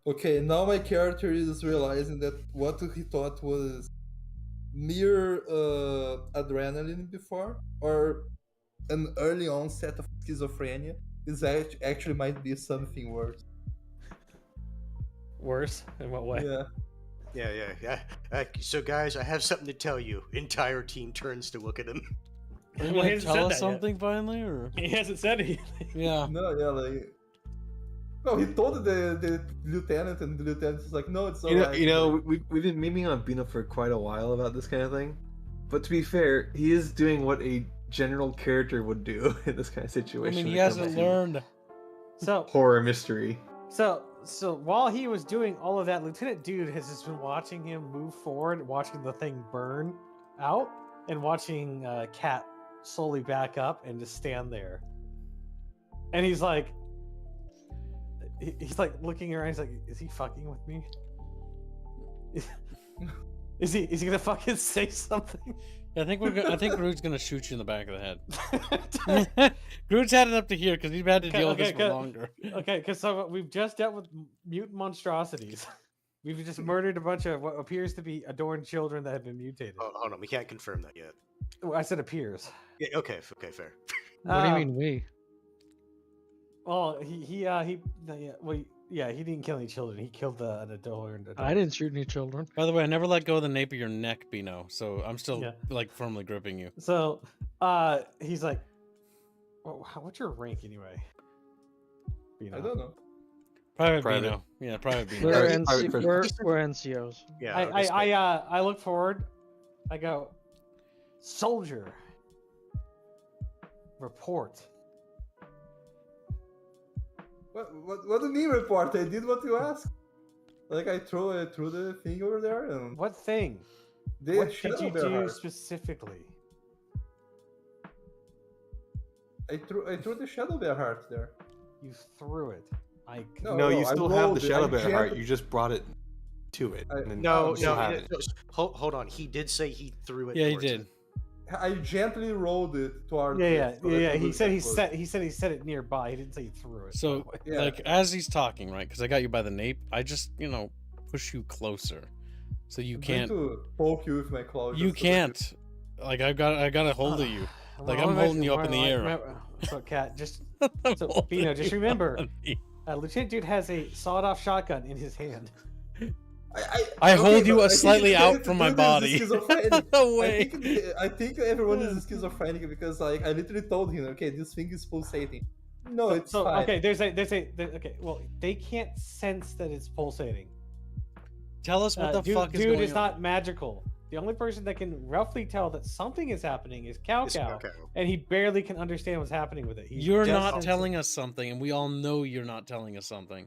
Okay, now my character is realizing that what he thought was mere adrenaline before, or an early onset of schizophrenia, is actually might be something worse. Worse? In what way? Yeah. Yeah. So, guys, I have something to tell you. Entire team turns to look at him. Are you Well, he gonna hasn't tell said us that yet. something finally, or He hasn't said anything. yeah? No, yeah, like. No, he told the lieutenant, and the lieutenant is like, "No, it's alright." We've been memeing on Bino for quite a while about this kind of thing. But to be fair, he is doing what a general character would do in this kind of I situation. mean, he when it comes hasn't to learned. So horror mystery. So while he was doing all of that, Lieutenant Dude has just been watching him move forward, watching the thing burn out, and watching Cat slowly back up and just stand there. And he's like looking around. He's like, "Is he fucking with me? Is he gonna fucking say something?" I think I think Groot's gonna shoot you in the back of the head. Groot's had it up to here because we've had to deal with this for longer. Okay, because so we've just dealt with mutant monstrosities. We've just murdered a bunch of what appears to be adorned children that have been mutated. Oh, hold on, we can't confirm that yet. Oh, I said appears. Yeah, okay, fair. What do you mean we? Well, he didn't kill any children. He killed an adorned adult. I didn't shoot any children. By the way, I never let go of the nape of your neck, Bino. So I'm still Yeah. like firmly gripping you. So, he's like, "What's your rank anyway?" You I don't know. Private Private. Bino. Yeah, private Bino. We're, Alright, NC- alright, we're NCOs. Yeah. I look forward. I go, "Soldier, report." What do you mean report? I did what you asked. Like I threw the thing over there and What thing? the What did shadow you bear do heart. specifically? I threw the shadow bear heart there. You threw it. No, you I still have rolled the it. Shadow I Bear jammed heart. it. You just brought it to it. I- and then No, you still no, have it. hold on. He did say he threw it. Yeah, he towards did. it. I gently rolled it towards. Yeah. it, so that it He looked said he close. set. He said he set it nearby. He didn't say he threw it. So, by the way. Yeah. like, as he's talking, right? Because I got you by the nape, I just, push you closer, so you I'm going can't. to poke you with my claw. You just so that can't. Like, I got a hold of you. Like, I'm holding you up in the air. So, Cat, just I'm So, holding Bino, just you remember- on the- Lieutenant Dude has a sawed-off shotgun in his hand. I hold you but I think slightly it's out from my dude is body. schizophrenic. Away. I think everyone is schizophrenic because like I literally told him, okay, this thing is pulsating. No, it's So fine. okay, okay. Well, they can't sense that it's pulsating. Tell us what the dude, fuck is dude going is on. not magical. The only person that can roughly tell that something is happening is Cow It's Cow, Cow. and he barely can understand what's happening with it. He's You're just not sensing- telling us something, and we all know you're not telling us something.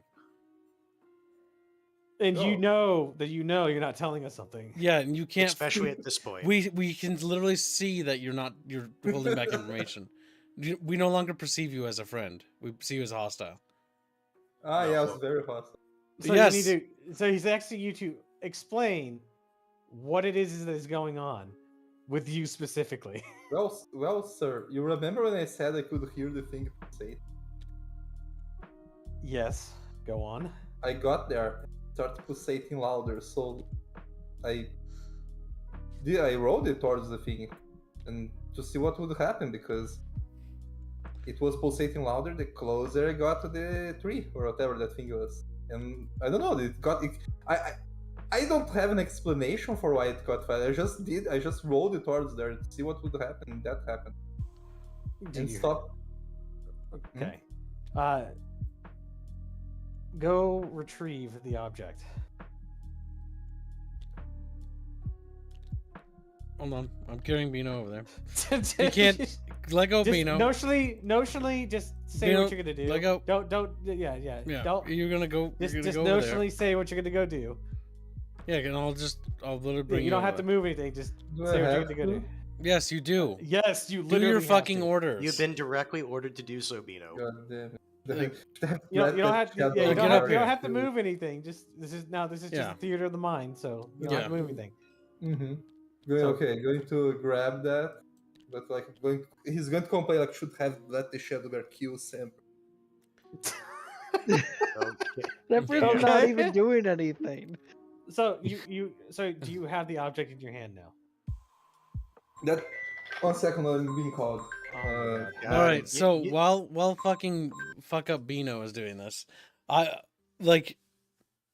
and No. you know that you're not telling us something. Yeah, and you can't. Especially at this point. We can literally see that you're holding back information. We no longer perceive you as a friend. We perceive you as hostile. Ah, No, yeah, it's well- very fast. So Yes. you need to. So he's asking you to explain what it is that is going on with you specifically. Well, sir, you remember when I said I could hear the thing pulsate? Yes. Go on. I got there, started pulsating louder, so I rolled it towards the thing, and to see what would happen because it was pulsating louder the closer I got to the tree or whatever that thing was, and I don't know. I don't have an explanation for why it got fired. I just rolled it towards there to see what would happen, and that happened. And Dear. stop. Okay. Go retrieve the object. Hold on, I'm carrying Bino over there. You can't let go of Just Bino. notionally, just say Bino, what you're gonna do. let go. Don't. Yeah. Yeah, Don't. you're gonna go. Just You're gonna go over there. notionally say what you're gonna go do. Yeah, and I'll literally bring You don't over have to there. move anything. Just Do say I what you're have gonna go to? do. Yes, you do. Yes, you Do literally your have fucking to. orders. You've been directly ordered to do so, Bino. God damn it. Like, You don't have to. Yeah, Yeah, you get up don't here. have to move anything. Just this is just Yeah. a theater of the mind, so you don't have to move anything. Mm-hmm. So- Okay, going to grab that, but like he's going to complain like should have let the shadow bear kill Sam. Okay. Zephyr's not Okay. even doing anything. So do you have the object in your hand now? That 1 second, I'm being called. Oh my God. All right, You- so you- while fucking fuck up Bino is doing this, I like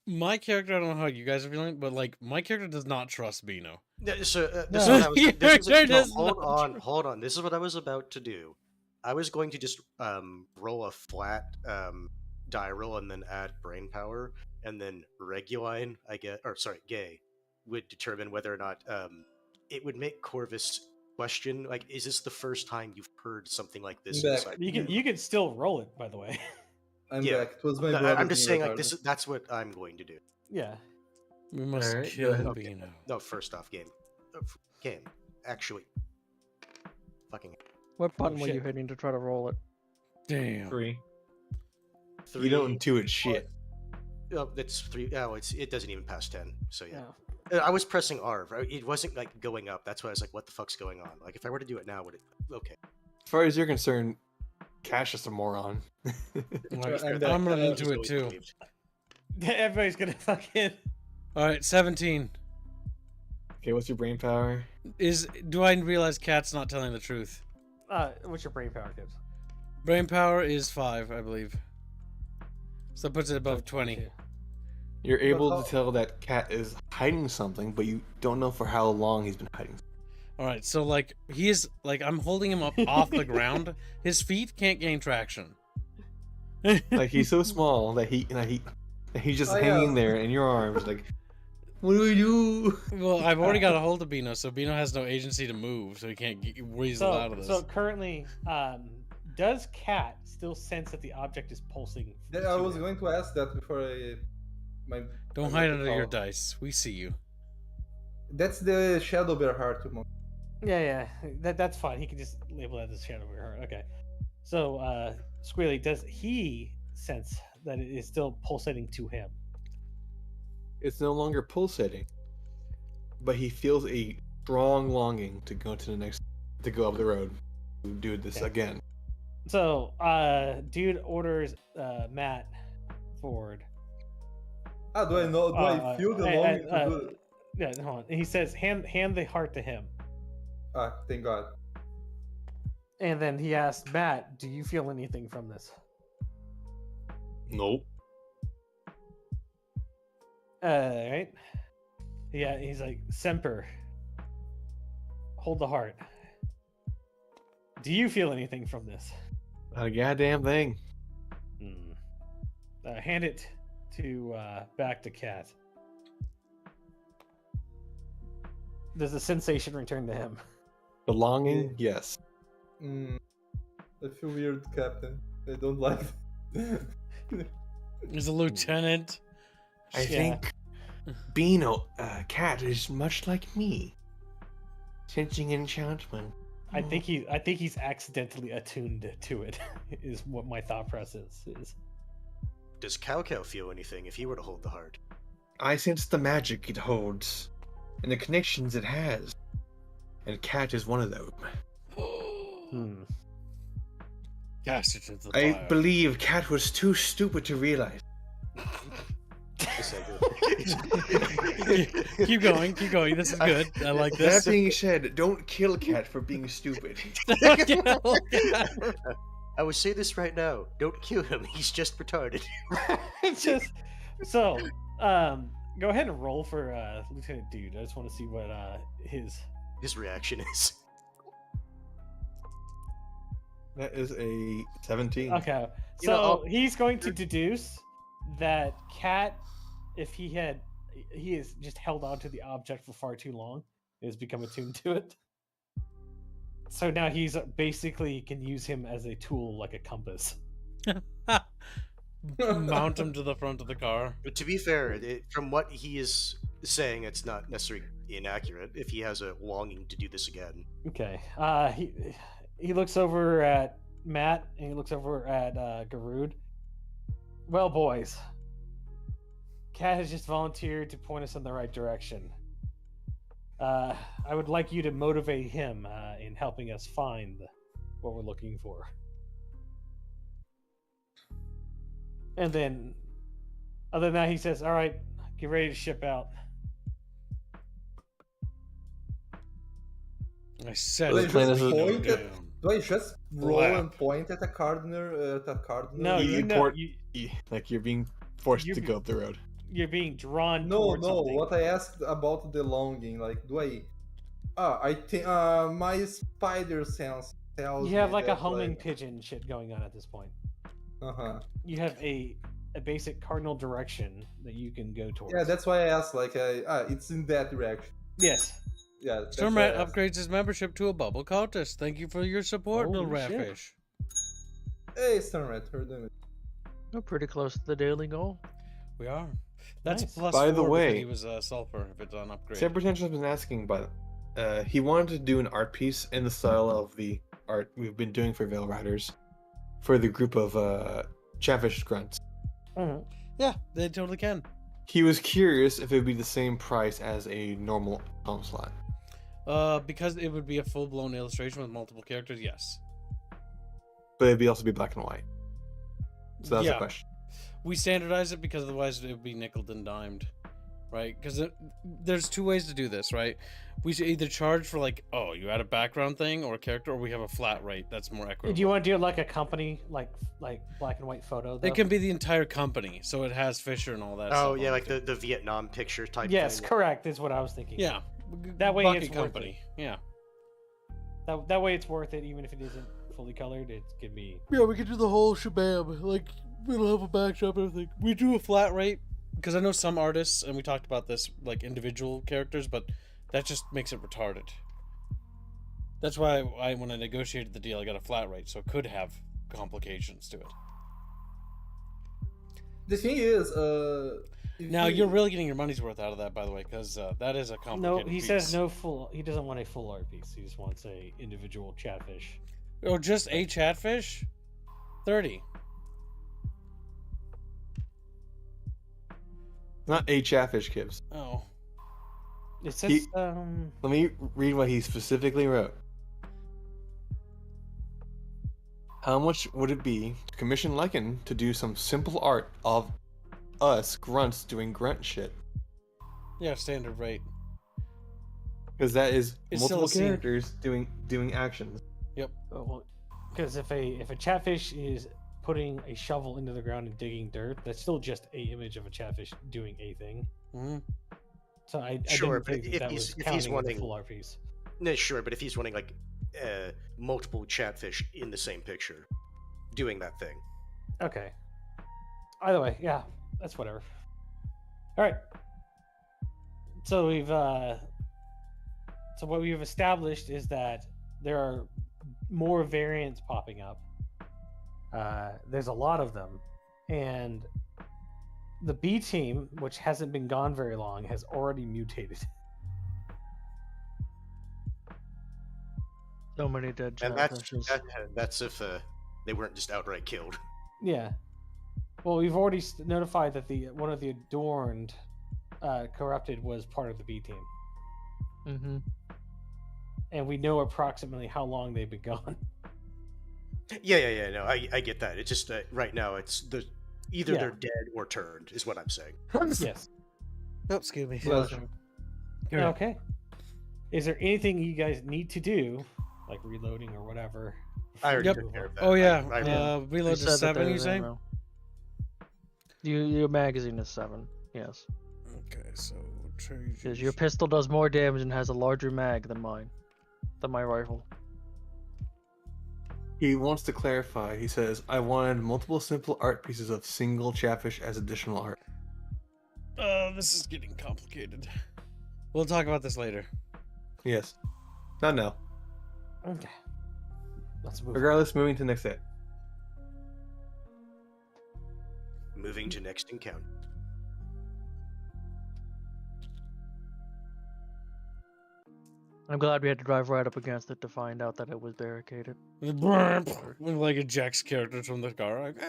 my character. I don't know how you guys are feeling, but like my character does not trust Bino. Yeah, so this No. is what I was. This is, Your no, does hold not on, hold on. This is what I was about to do. I was going to just roll a flat die roll and then add brain power, and then Reguline, Gay, would determine whether or not it would make Corvus question like, is this the first time you've heard something like this? Back. inside You can still roll it, by the way. I'm Yeah. back. It was my No, brother. I'm just being saying, like retarded. that's what I'm going to do. Yeah. We must Alright, go kill ahead. Okay. Bino. No, first off, game, actually, fucking What button were shit. you hitting to try to roll it? Damn. 3. three. You don't intuit shit. Oh, that's 3. Oh, it doesn't even pass 10. So yeah. Yeah. I was pressing R. Right? It wasn't like going up. That's why I was like, "What the fuck's going on?" Like, if I were to do it now, would it? Okay. As far as you're concerned, Cash is a moron. Like, I'm I'm back. running He's into it always too. believed. Everybody's gonna fucking. All right, 17. Okay, what's your brain power? Do I realize Cat's not telling the truth? What's your brain power, Gibbs? Brain power is 5, I believe. So that puts it above 20. You're able how- to tell that Cat is hiding something, but you don't know for how long he's been hiding. All right, so like he is like I'm holding him up off the ground. His feet can't gain traction. Like he's so small that he's just Oh, yeah. hanging there in your arms. Like, what do we do? Well, I've already got a hold of Bino, so Bino has no agency to move, so he can't weasel out of this. So currently, does Cat still sense that the object is pulsing? Yeah, I to was him? going to ask that before my. Don't my hide make a under your call. dice. We see you. That's the shadow bear heart. Yeah, that's fine. He can just label that as shadow bear heart. Okay. So, Squealy, does he sense that it is still pulsating to him? It's no longer pulsating, but he feels a strong longing to go to up the road, to do this Okay. again. So, dude orders Matt forward. Ah, do I know? Do I feel the longing to do it? Yeah, hold on. He says, hand the heart to him. Ah, thank God. And then he asks Matt, do you feel anything from this? Nope. Right? Yeah, he's like, Semper, hold the heart. Do you feel anything from this? Not a goddamn thing. Hand it to back to Cat. Does the sensation return to him? The longing, yes. I feel weird, Captain. I don't like it. He's a lieutenant. I Yeah. think Bino, Cat is much like me. Sensing enchantment. I think he's accidentally attuned to it. Is what my thought process is. Does Cow feel anything if he were to hold the heart? I sense the magic it holds, and the connections it has. And Cat is one of them. Cast it into the I fire. believe Cat was too stupid to realize. Yes, I do. keep going. This is good. I like That this. being said, don't kill Cat for being stupid. I would say this right now. Don't kill him. He's just retarded. It's just so. Go ahead and roll for Lieutenant Dude. I just want to see what his reaction is. That is a 17. Okay, You so know, I'll- he's going to deduce that Cat, if he has just held on to the object for far too long, has become attuned to it. So now he's basically can use him as a tool, like a compass. Mount him to the front of the car. But to be fair, from what he is saying it's not necessarily inaccurate if he has a longing to do this again. Okay. He looks over at Matt and he looks over at Garud. Well, boys, Cat has just volunteered to point us in the right direction. I would like you to motivate him in helping us find what we're looking for. And then, other than that, he says, "All right, get ready to ship out." I said Do I it plan just is- point at, down. do I just roll Wow. and point at a cardinal? No, You you know, report- you, Like you're being forced You're to be- go up the road. you're being drawn No, towards no. something. What I asked about the longing, like, do I? I think my spider sense tells You have me like a that, homing pigeon shit going on at this point. Uh-huh. You have a basic cardinal direction that you can go towards. Yeah, that's why I asked. Like, it's in that direction. yes. Yeah. That's Stormrat why I asked. upgrades his membership to a bubble cultist. Thank you for your support, little Holy shit. ratfish. Hey, Stormrat, how are you doing? We're pretty close to the daily goal. We are. That's Nice. plus By the 4 because way- he was sulfur if it's on upgrade. Hypertension has been asking, but he wanted to do an art piece in the style of the art we've been doing for Veil Riders for the group of Chatfish grunts. Mhm. Yeah, they totally can. He was curious if it would be the same price as a normal home slot. Because it would be a full-blown illustration with multiple characters, yes. But it'd also be black and white. So that's the Yeah. question. We standardize it because otherwise it would be nickeled and dimed, right? Because there's 2 ways to do this, right? We should either charge for like, oh, you add a background thing or a character, or we have a flat rate that's more equitable. Do you want to do it like a company, like black and white photo? Though? It can be the entire company, so it has Fisher and all that. Oh stuff yeah, on like it. the Vietnam picture type. Yes, thing. correct. Is what I was thinking. Yeah. That way Bucket it's worth company. Yeah. That way it's worth it, even if it isn't fully colored. It can be. Yeah, we could do the whole shabam. Like, we don't have a backdrop and everything. We do a flat rate because I know some artists, and we talked about this, like individual characters, but that just makes it retarded. That's why when I negotiated the deal, I got a flat rate, so it could have complications to it. The thing is, Now you're really getting your money's worth out of that, by the way, because that is a No, complicated. he piece. says no full. He doesn't want a full art piece. He just wants a individual chatfish. Oh, just a chatfish, 30. Not a Chatfish, Kibbs. Oh, It says Let me read what he specifically wrote. How much would it be to commission Lycan to do some simple art of us grunts doing grunt shit? yeah, standard rate. Because that is It's still multiple a scene. characters doing actions. because if a chatfish is putting a shovel into the ground and digging dirt, that's still just a image of a chatfish doing a thing. Mm-hmm. So I Sure, didn't but think if that he's- was if he's counting as a wanting- full art piece. No, sure, but if he's wanting like multiple Chatfish in the same picture, doing that thing. Okay. Either way, yeah, that's whatever. All right. So what we've established is that there are more variants popping up. There's a lot of them, and the B team, which hasn't been gone very long, has already mutated. So many dead And chatfishes. that's if they weren't just outright killed. Yeah. Well, we've already notified that one of the adorned corrupted was part of the B team, Mm-hmm. and we know approximately how long they've been gone. Yeah. No, I get that. It's just right now it's either Yeah. they're dead or turned is what I'm saying. Yes. Oh, excuse me. Pleasure. Okay. Is there anything you guys need to do, like reloading or whatever? I already Yep. took care of that. Oh yeah, I reload to 7. You say? Your magazine is 7. Yes, Okay, so because your pistol does more damage and has a larger mag than my rifle. He wants to clarify. He says, I wanted multiple simple art pieces of single Chatfish as additional art. This is getting complicated. We'll talk about this later. Yes. Not now. Okay. Let's move. Regardless, moving to next day. moving to next encounter. I'm glad we had to drive right up against it to find out that it was barricaded. Like ejects characters from the car. Like,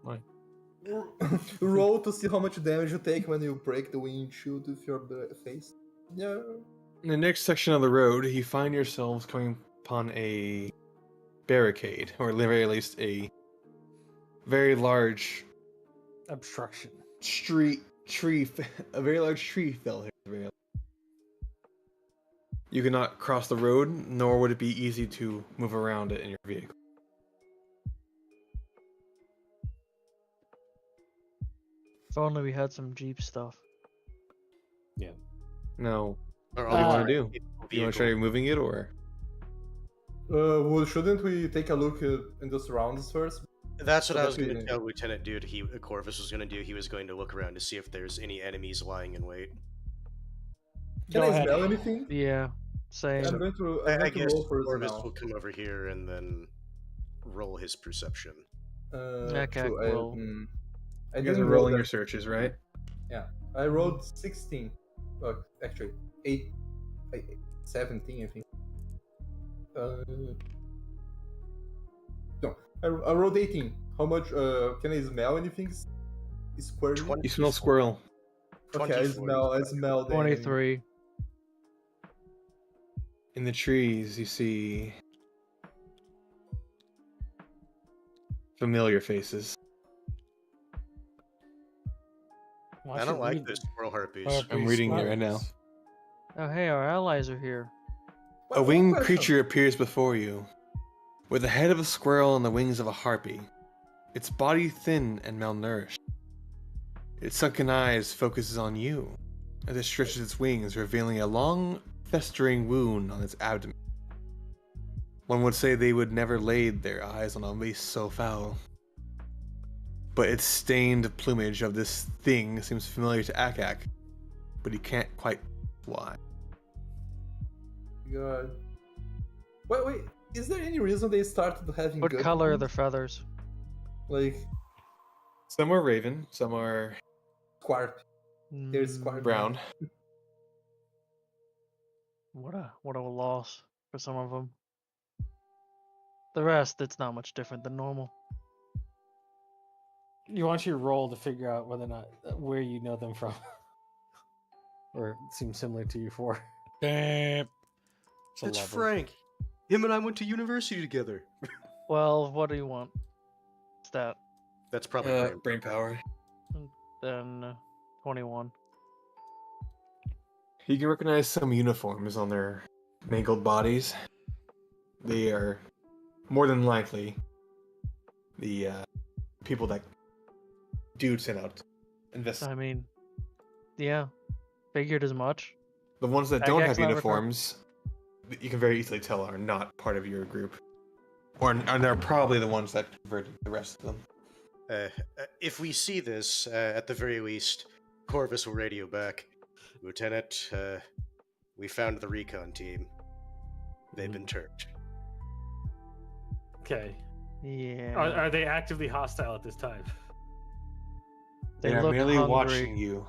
Like, Roll to see how much damage you take when you break the windshield with your face. Yeah. in the next section of the road, you find yourselves coming upon a barricade, or at the very least a very large Obstruction. a very large tree fell here. You cannot cross the road, nor would it be easy to move around it in your vehicle. If only we had some Jeep stuff. Now, Or what do you all want to do? vehicle. Do you want to try moving it, or? Well, shouldn't we take a look in the surroundings first? That's what So I was that going to we- tell Lieutenant Dude. Corvus was going to do. He was going to look around to see if there's any enemies lying in wait. Can Go I ahead. smell anything? Yeah, same. I'm going to I guess roll first Corvus now. will come over here and then roll his perception. Okay, true, well- I You guys didn't are roll rolling your that. searches, right? I rolled 16. Actually, 17, I think. No, I rolled 18. How much? Can I smell anything? Squirrely? You smell squirrel. Okay, I 24. smell the enemy. 23. In the trees, you see familiar faces. Why I don't should like we- those squirrel harpies. I'm reading it right now. Oh, hey, our allies are here. A winged creature appears before you, with the head of a squirrel and the wings of a harpy. Its body thin and malnourished. Its sunken eyes focuses on you, as it stretches its wings, revealing a long, festering wound on its abdomen. One would say they would never laid their eyes on a beast so foul. But its stained plumage of this thing seems familiar to Akak, but he can't quite why. God. Wait. Is there any reason they started having What gut color are wings? the feathers? Like Some are raven, some are squarp. There's squarp. brown. What a loss for some of them. The rest, it's not much different than normal. You want your roll to figure out whether or not where you know them from, or it seems similar to you for. It's a It's lover. Frank. Him and I went to university together. Well, what do you want? Stat. That's probably Brain power. Then 21. You can recognize some uniforms on their mangled bodies. They are more than likely the people that Dude sent out. I mean, yeah, figured as much. The ones that That don't guy's have not uniforms, you can very easily tell are not part of your group. Or they're probably the ones that converted the rest of them. If we see this, at the very least, Corvus will radio back. Lieutenant, we found the recon team. They've been turned. Okay. Yeah. Are they actively hostile at this time? They are look merely hungry. watching you.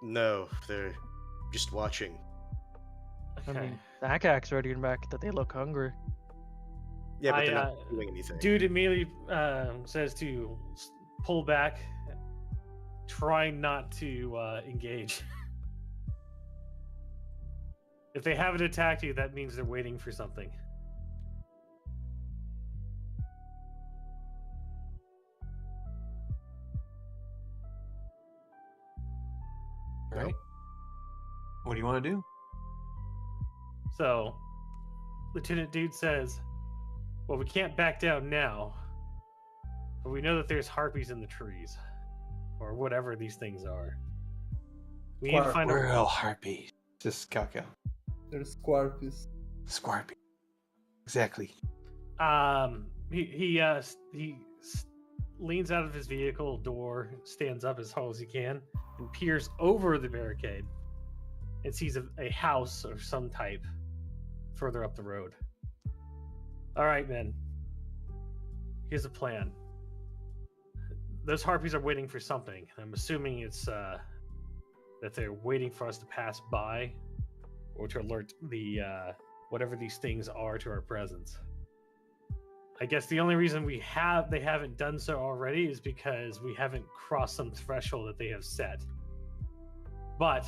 No, they're just watching. I Okay. mean, the Akak's ready back that they look hungry. Yeah, but I, they're not doing anything. Dude immediately says to pull back, trying not to engage. If they haven't attacked you, that means they're waiting for something. Right? What do you want to do? So, Lieutenant Dude says, well, we can't back down now, but we know that there's harpies in the trees, or whatever these things are. We need to find a... Squirrel harpies. Just cow. There's squarpies. Squarpy. Exactly. He leans out of his vehicle door, stands up as tall as he can, and peers over the barricade and sees a house of some type further up the road. All right, men. Here's a plan. Those harpies are waiting for something. I'm assuming it's that they're waiting for us to pass by or to alert the whatever these things are to our presence. I guess the only reason they haven't done so already is because we haven't crossed some threshold that they have set. But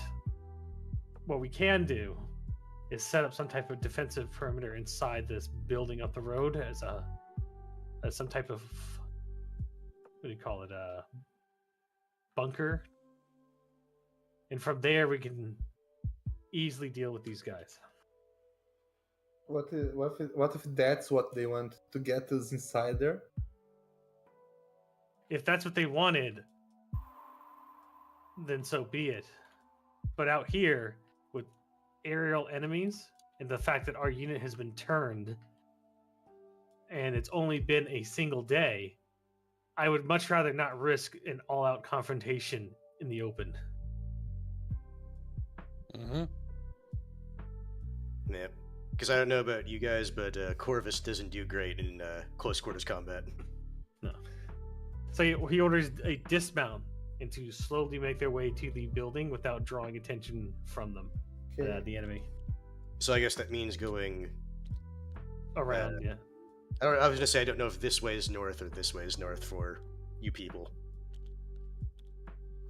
what we can do is set up some type of defensive perimeter inside this building up the road as some type of, what do you call it, a bunker. And from there we can easily deal with these guys. What if that's what they want to get us inside there? If that's what they wanted, then so be it. But out here, with aerial enemies and the fact that our unit has been turned and it's only been a single day, I would much rather not risk an all-out confrontation in the open. Mm-hmm. Yeah. Because I don't know about you guys, but Corvus doesn't do great in close quarters combat. No. So he orders a dismount and to slowly make their way to the building without drawing attention from them, the enemy. So I guess that means going Around, yeah. I was gonna say I don't know if this way is north or this way is north for you people.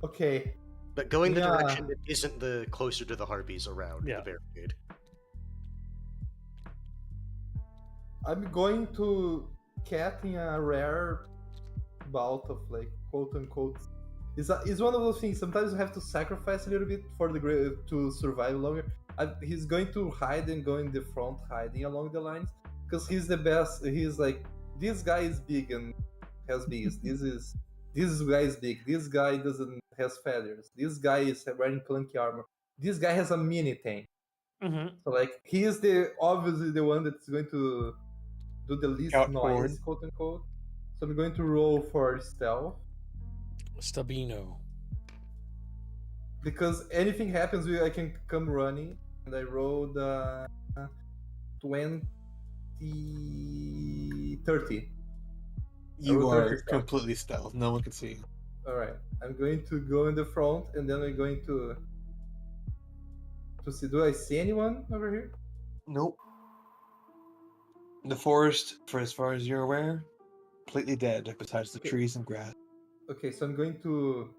Okay. But going the direction that isn't the closer to the harpies around the barricade. I'm going to getting a rare bout of like quote unquote. It's one of those things. Sometimes you have to sacrifice a little bit for to survive longer. He's going to hide and go in the front, hiding along the lines, because he's the best. He's like, this guy is big and has bees. This guy is big. This guy has feathers. This guy is wearing clunky armor. This guy has a mini tank. Mm-hmm. So like he is obviously the one that's going to do the least noise, quote unquote. So I'm going to roll for stealth. Stabino. Because anything happens, I can come running. And I rolled 30. You are completely stealth. No one can see you. Alright. I'm going to go in the front and then I'm going to see. Do I see anyone over here? Nope. The forest, for as far as you're aware, completely dead besides the trees and grass. Okay, so I'm going to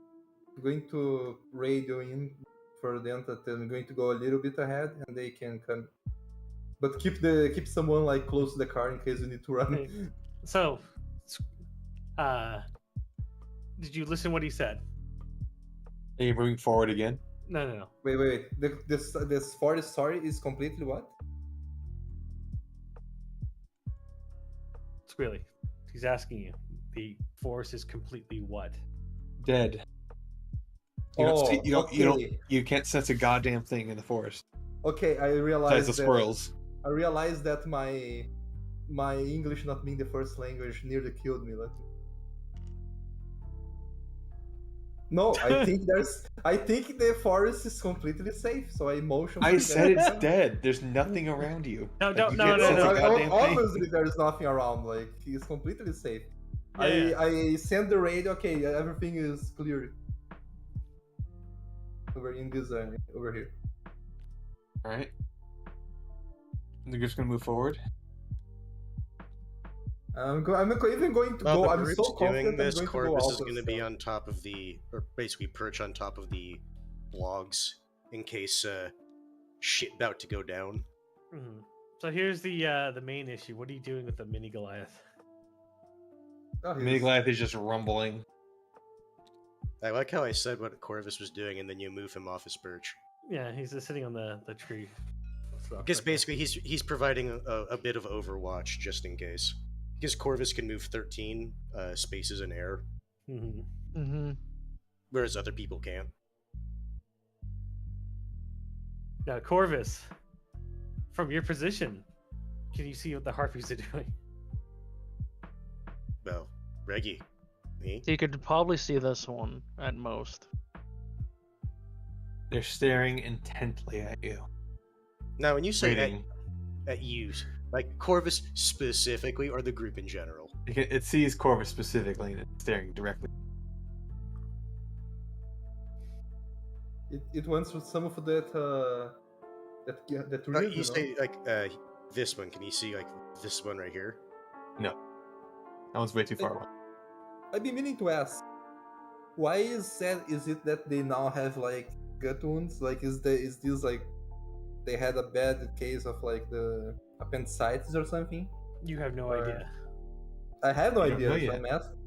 radio in for them that I'm going to go a little bit ahead and they can come. But keep someone like close to the car in case we need to run. Okay. So, did you listen what he said? Are you moving forward again? No. Wait. This forest story is completely what? Squirrely. He's asking you. The forest is completely what? Dead. You can't sense a goddamn thing in the forest. Okay, I realized besides the squirrels. I realized that my English not being the first language nearly killed me. No, I think the forest is completely safe. So I motion. I said it's dead. There's nothing around you. No. Obviously, there's nothing around. Like he's completely safe. Yeah. I send the radio. Okay, everything is clear. Over in this over here. All right. They're just gonna move forward. I'm even going to go. I'm so confident. This Corvus is going to be on top of or basically perch on top of the logs in case shit about to go down. Mm-hmm. So here's the main issue. What are you doing with the mini Goliath? Mini Goliath is just rumbling. I like how I said what Corvus was doing, and then you move him off his perch. Yeah, he's just sitting on the tree. Because basically he's providing a bit of overwatch just in case. Because Corvus can move 13 spaces in air, whereas other people can't. Now, Corvus, from your position, can you see what the harpies are doing? Well, Reggie, me? You could probably see this one at most. They're staring intently at you. Now, when you say at you, like Corvus specifically, or the group in general? It sees Corvus specifically and it's staring directly. It wants some of that That No, real, you say like this one. Can you see like this one right here? That one's way too far away. I've been meaning to ask, why is it that they now have like gut wounds? Like, is this like they had a bad case of like the appendicitis or something? You have no Or- idea. I have no I don't idea. know If yet. I'm asking.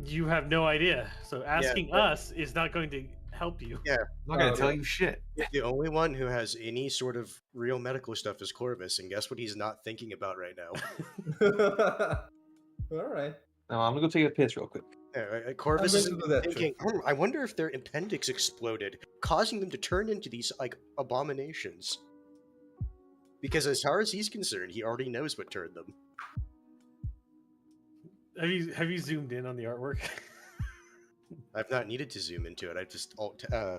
You have no idea. So asking but- us is not going to help you. Yeah. I'm not gonna Oh, tell okay. you shit. The only one who has any sort of real medical stuff is Corvus, and guess what he's not thinking about right now? All right. No, I'm gonna go take a piss real quick. Corvus I'm is going to do that, thinking, I wonder if their appendix exploded, causing them to turn into these like abominations. Because as far as he's concerned, he already knows what turned them. Have you zoomed in on the artwork? I've not needed to zoom into it. I just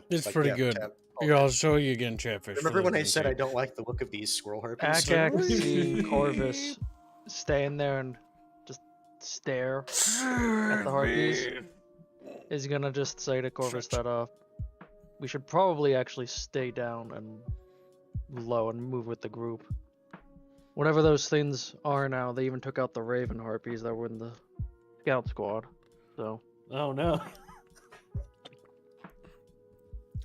It's like, pretty yeah, good. tab, Here, I'll show you again, Chatfish. Remember when I said I don't like the look of these squirrel harpies? Akak seeing Corvus stand there and just stare at the harpies is gonna just say to Corvus that we should probably actually stay down and low and move with the group. Whatever those things are now, they even took out the Raven harpies that were in the scout squad. So Oh no.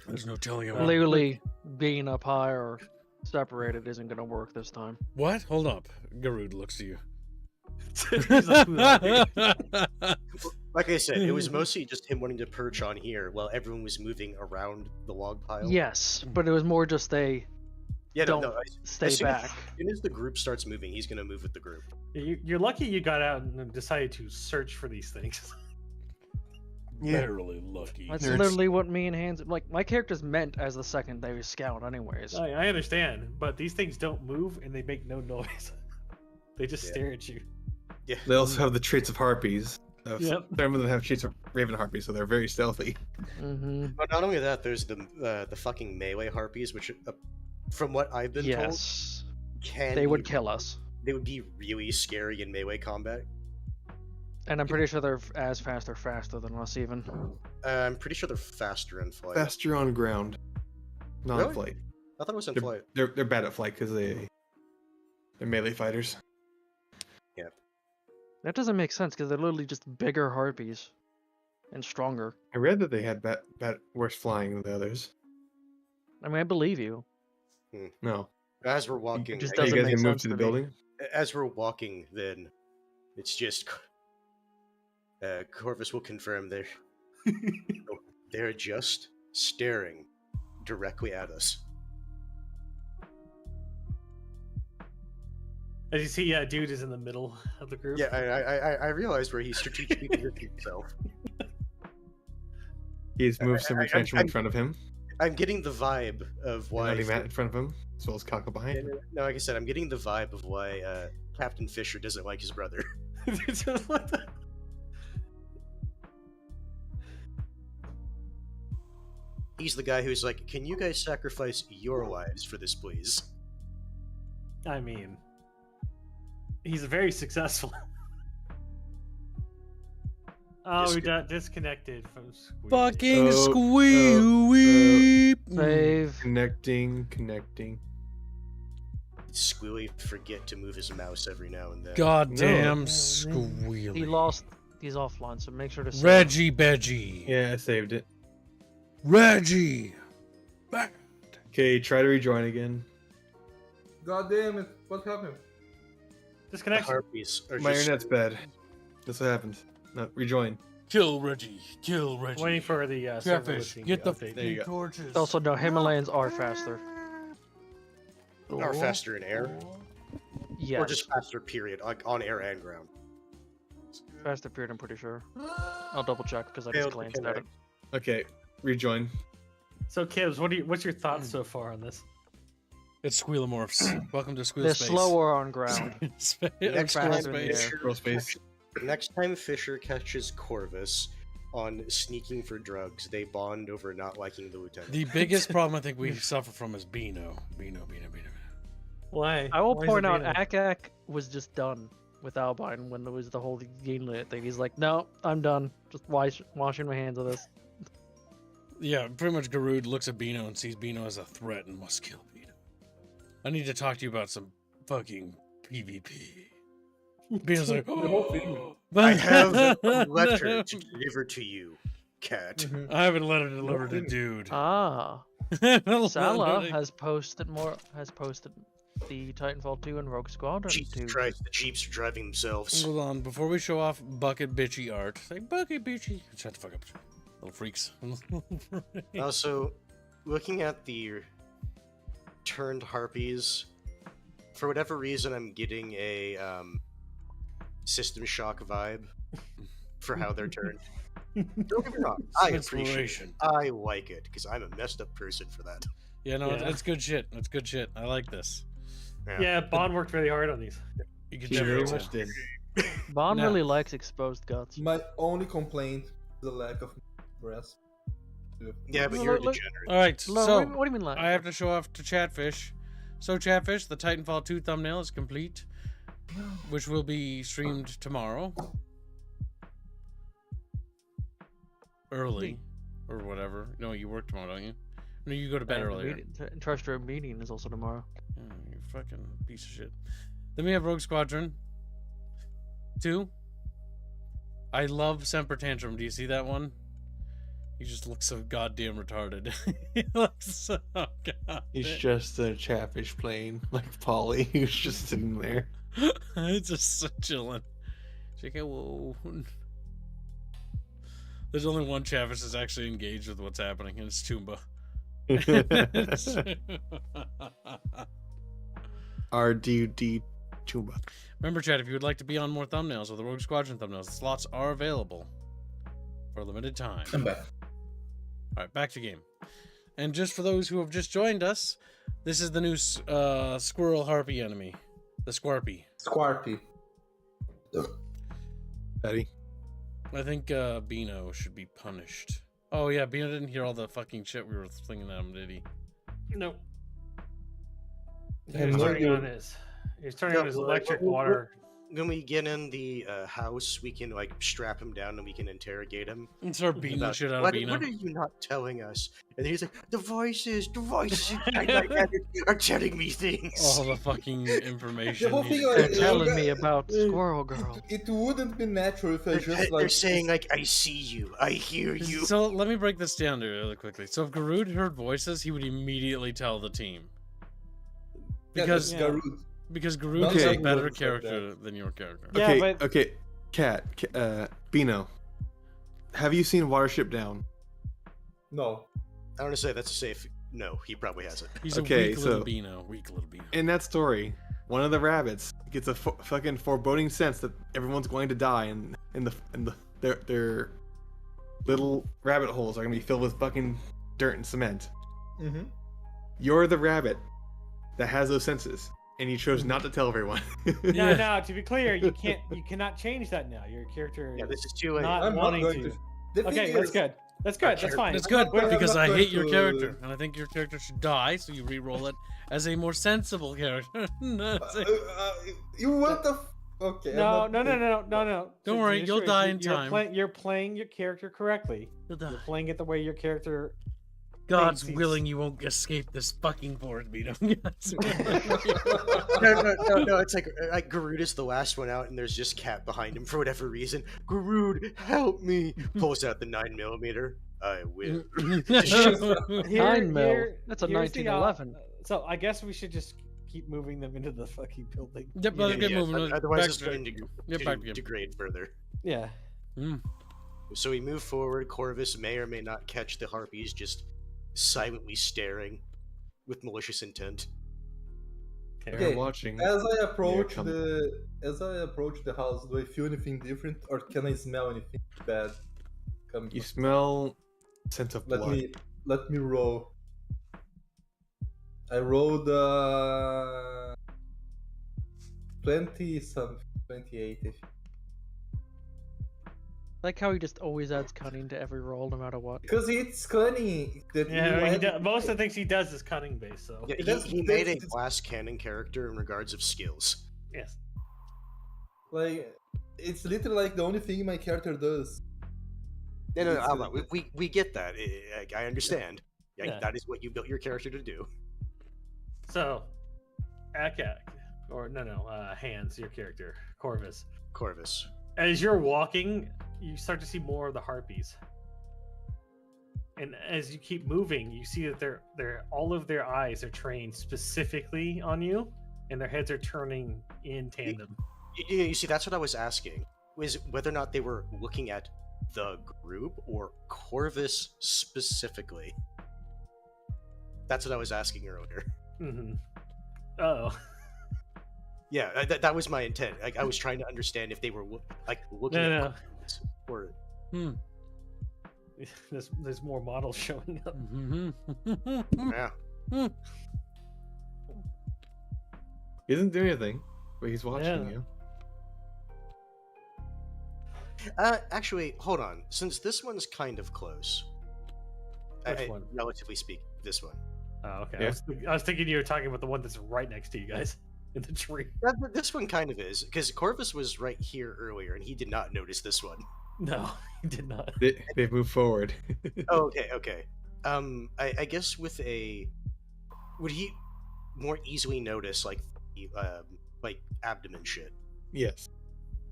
There's no telling him. clearly being up high or separated isn't gonna work this time. What? Hold up. Garud looks to you. He's like, "Who are you?" Like I said, it was mostly just him wanting to perch on here while everyone was moving around the log pile. Yes, but it was more just Yeah, don't no, stay as soon back. As soon as the group starts moving, he's gonna move with the group. You're lucky you got out and decided to search for these things. Barely lucky. That's Nerds. literally what me and Hans like. My character's meant as the secondary scout, anyways. I understand, but these things don't move and they make no noise. They just Yeah. stare at you. Yeah. They also have the traits of harpies. Yep. Some of them have traits of raven harpies, so they're very stealthy. Mm-hmm. But not only that, there's the fucking melee harpies, which, from what I've been told, Yes, can they would be- kill us, They would be really scary in melee combat. and I'm pretty sure they're as fast or faster than us, even. I'm pretty sure they're faster in flight. Faster on ground, not in Really? flight. I thought it was in They're, flight. they're bad at flight because they're melee fighters. That doesn't make sense because they're literally just bigger harpies and stronger. I read that they had worse flying than the others. I mean, I believe you. No. As we're walking, just Are you doesn't guys make gonna move sense to the to me. building? as we're walking, then it's just Corvus will confirm they're just staring directly at us. As you see, dude is in the middle of the group. Yeah, I realized where he strategically positioned himself. He's moved some retrenchment in I'm- front of him. I'm getting the vibe of why. Why Matt in front of him, as well as Kako behind him. No, like I said, I'm getting the vibe of why Captain Fisher doesn't like his brother. What the- He's the guy who's like, "Can you guys sacrifice your lives for this, please?" I mean, he's very successful. Oh, we got disconnected from Squeak. Fucking Oh, squeak. Save. Connecting. Squealy forget to move his mouse every now and then. Goddamn He squealy. lost. He's offline, so make sure to save. Reggie Beggie. Yeah, I saved it. Reggie. Back. Okay, try to rejoin again. God damn it! What happened? The Disconnection. harpies are My just internet's bad. That's what happened. No, rejoin. Kill Reggie. Kill Reggie. Waiting for the server Catfish. listing Get the update. There you go. torches. Also, no, Himalayans are faster. are faster in air, Yes. or just faster. Period, like on air and ground. faster period, I'm pretty sure. I'll double check because I just Failed to glanced at it. Okay, rejoin. So, Kibbs, what's your thoughts so far on this? It's Squealamorphs. Welcome to Squeal They're Space. slower on ground. Next faster time, in the air. Squirrel space. next time Fisher catches Corvus on sneaking for drugs, they bond over not liking the lieutenant. The biggest problem I think we suffer from is Beano. Beano. Why? I will Why is point it out, being- Akak was just done with Albine when there was the whole Gainlit thing. He's like, no, I'm done. Just washing my hands of this. Yeah, pretty much Garud looks at Beano and sees Beano as a threat and must kill Beano. I need to talk to you about some fucking PvP. Bean's like, The whole thing. I have a letter to deliver to you, cat. Mhm. I haven't let it deliver to dude. Ah, Salah has posted the Titanfall 2 and Rogue Squadron Jesus 2. Christ, the Jeeps are driving themselves. Hold on, before we show off bucket bitchy art, say bucket bitchy. Shut the fuck up, little freaks. Also, looking at the turned harpies, for whatever reason, I'm getting a System Shock vibe for how they're turned. Don't get me wrong, I appreciate it. Inspiration. I like it because I'm a messed up person for that. Yeah, no, Yeah. it's good shit. It's good shit. I like this. Yeah, Bond worked really hard on these. You can He check very it much out. did. Bond No. really likes exposed guts. My only complaint is the lack of breast. Yeah, but Look, you're a look. degenerate. All right, Lo, so what do you mean like? I have to show off to Chatfish. So Chatfish, the Titanfall 2 thumbnail is complete, which will be streamed tomorrow, early, or whatever. No, you work tomorrow, don't you? No, you go to bed earlier. Terrestrial meeting is also tomorrow. Oh, you fucking piece of shit. Then we have Rogue Squadron 2. I love Semper Tantrum. Do you see that one? He just looks so goddamn retarded. He looks so goddamn. He's just a Chatfish playing like Polly, who's just sitting there. It's just so chilling. She's like, whoa. There's only one Chatfish that's actually engaged with what's happening, and it's Toomba. R-D-D Tumba. Remember, chat, if you would like to be on more thumbnails or the Rogue Squadron thumbnails, the slots are available for a limited time. I'm back. All right, back to game. And just for those who have just joined us, this is the new squirrel harpy enemy, the Squarpy. Squarpy. Betty. I think Beano should be punished. Oh yeah, Beano didn't hear all the fucking shit we were slinging at him, did he? Nope. And He's what turning you- on his electric water. When we get in the house, we can like strap him down and we can interrogate him. And start beating the About, shit out of what, Beano. what are you not telling us? And he's like, the voices are telling me things. All the fucking information. The whole he's- thing, They're like, telling me about Squirrel Girl. It wouldn't be natural if I They're, just they're like. saying like, I see you, I hear you. So let me break this down really quickly. So if Garud heard voices, he would immediately tell the team. Yeah, Because that's Garud. because Garud Not is a everyone better said character than your character. Yeah, Okay, but- okay. Cat, Beano. Have you seen Watership Down? No. I want to say that's a safe. No, he probably hasn't. He's Okay, a weak little so- Beano. Weak little Beano. In that story, one of the rabbits gets a fucking foreboding sense that everyone's going to die, and their little rabbit holes are gonna be filled with fucking dirt and cement. Mm-hmm. You're the rabbit that has those senses, and you chose not to tell everyone. No, no. To be clear, you cannot change that now. Your character Yeah, is this is too late. not I'm not wanting going to. to. The thing Okay, that's is- good. That's good. That's fine. It's good I'm because not I going hate your to- character, and I think your character should die, so you re-roll it as a more sensible character. You want the? Okay. No, I'm no, not- no, no, no, no. Don't The worry, issue you'll is die in time. You're playing your character correctly. You'll die. You're playing it the way your character. God's thinks willing, you won't escape this fucking forest, Beano. No, it's like Garud is the last one out, and there's just Cat behind him for whatever reason. Garud, help me! Pulls out the 9mm. I will. 9 mil. That's a here's the, 1911. So I guess we should just keep moving them into the fucking building. Yep, let's get moving. Otherwise, Back it's to- going to, Yep, back to game. degrade further. Yeah. Mm. So we move forward. Corvus may or may not catch the harpies just silently staring with malicious intent. Okay, I'm watching. As I approach come. the house, do I feel anything different, or can I smell anything bad coming? You smell scent of blood. Let me roll. I rolled 20 something, 28. I think. Like how he just always adds cunning to every roll, no matter what. Because it's cunning. That Yeah, you most of the things he does is cunning based. So Yeah, That's- he made a that's- glass cannon character in regards of skills. yes. like it's literally like the only thing my character does. No, It's, Alba, we get that. I understand. Yeah. That is what you built your character to do. So Akak, or Hans, your character, Corvus. Corvus. As you're walking, you start to see more of the harpies. And as you keep moving, you see that they're all of their eyes are trained specifically on you, and their heads are turning in tandem. You see, that's what I was asking, was whether or not they were looking at the group or Corvus specifically. That's what I was asking earlier. Mm-hmm. Oh. Yeah, that was my intent. Like, I was trying to understand if they were looking at Corvus or. There's more models showing up. Yeah. He doesn't do anything, but he's watching you. Actually, hold on. Since this one's kind of close. Which one? Relatively speaking, this one. Oh, okay. Yeah. I was thinking you were talking about the one that's right next to you guys in the tree. This one kind of is, because Corvus was right here earlier, and he did not notice this one. No, he did not. They've moved forward. Oh, okay. I guess would he more easily notice like abdomen shit? Yes.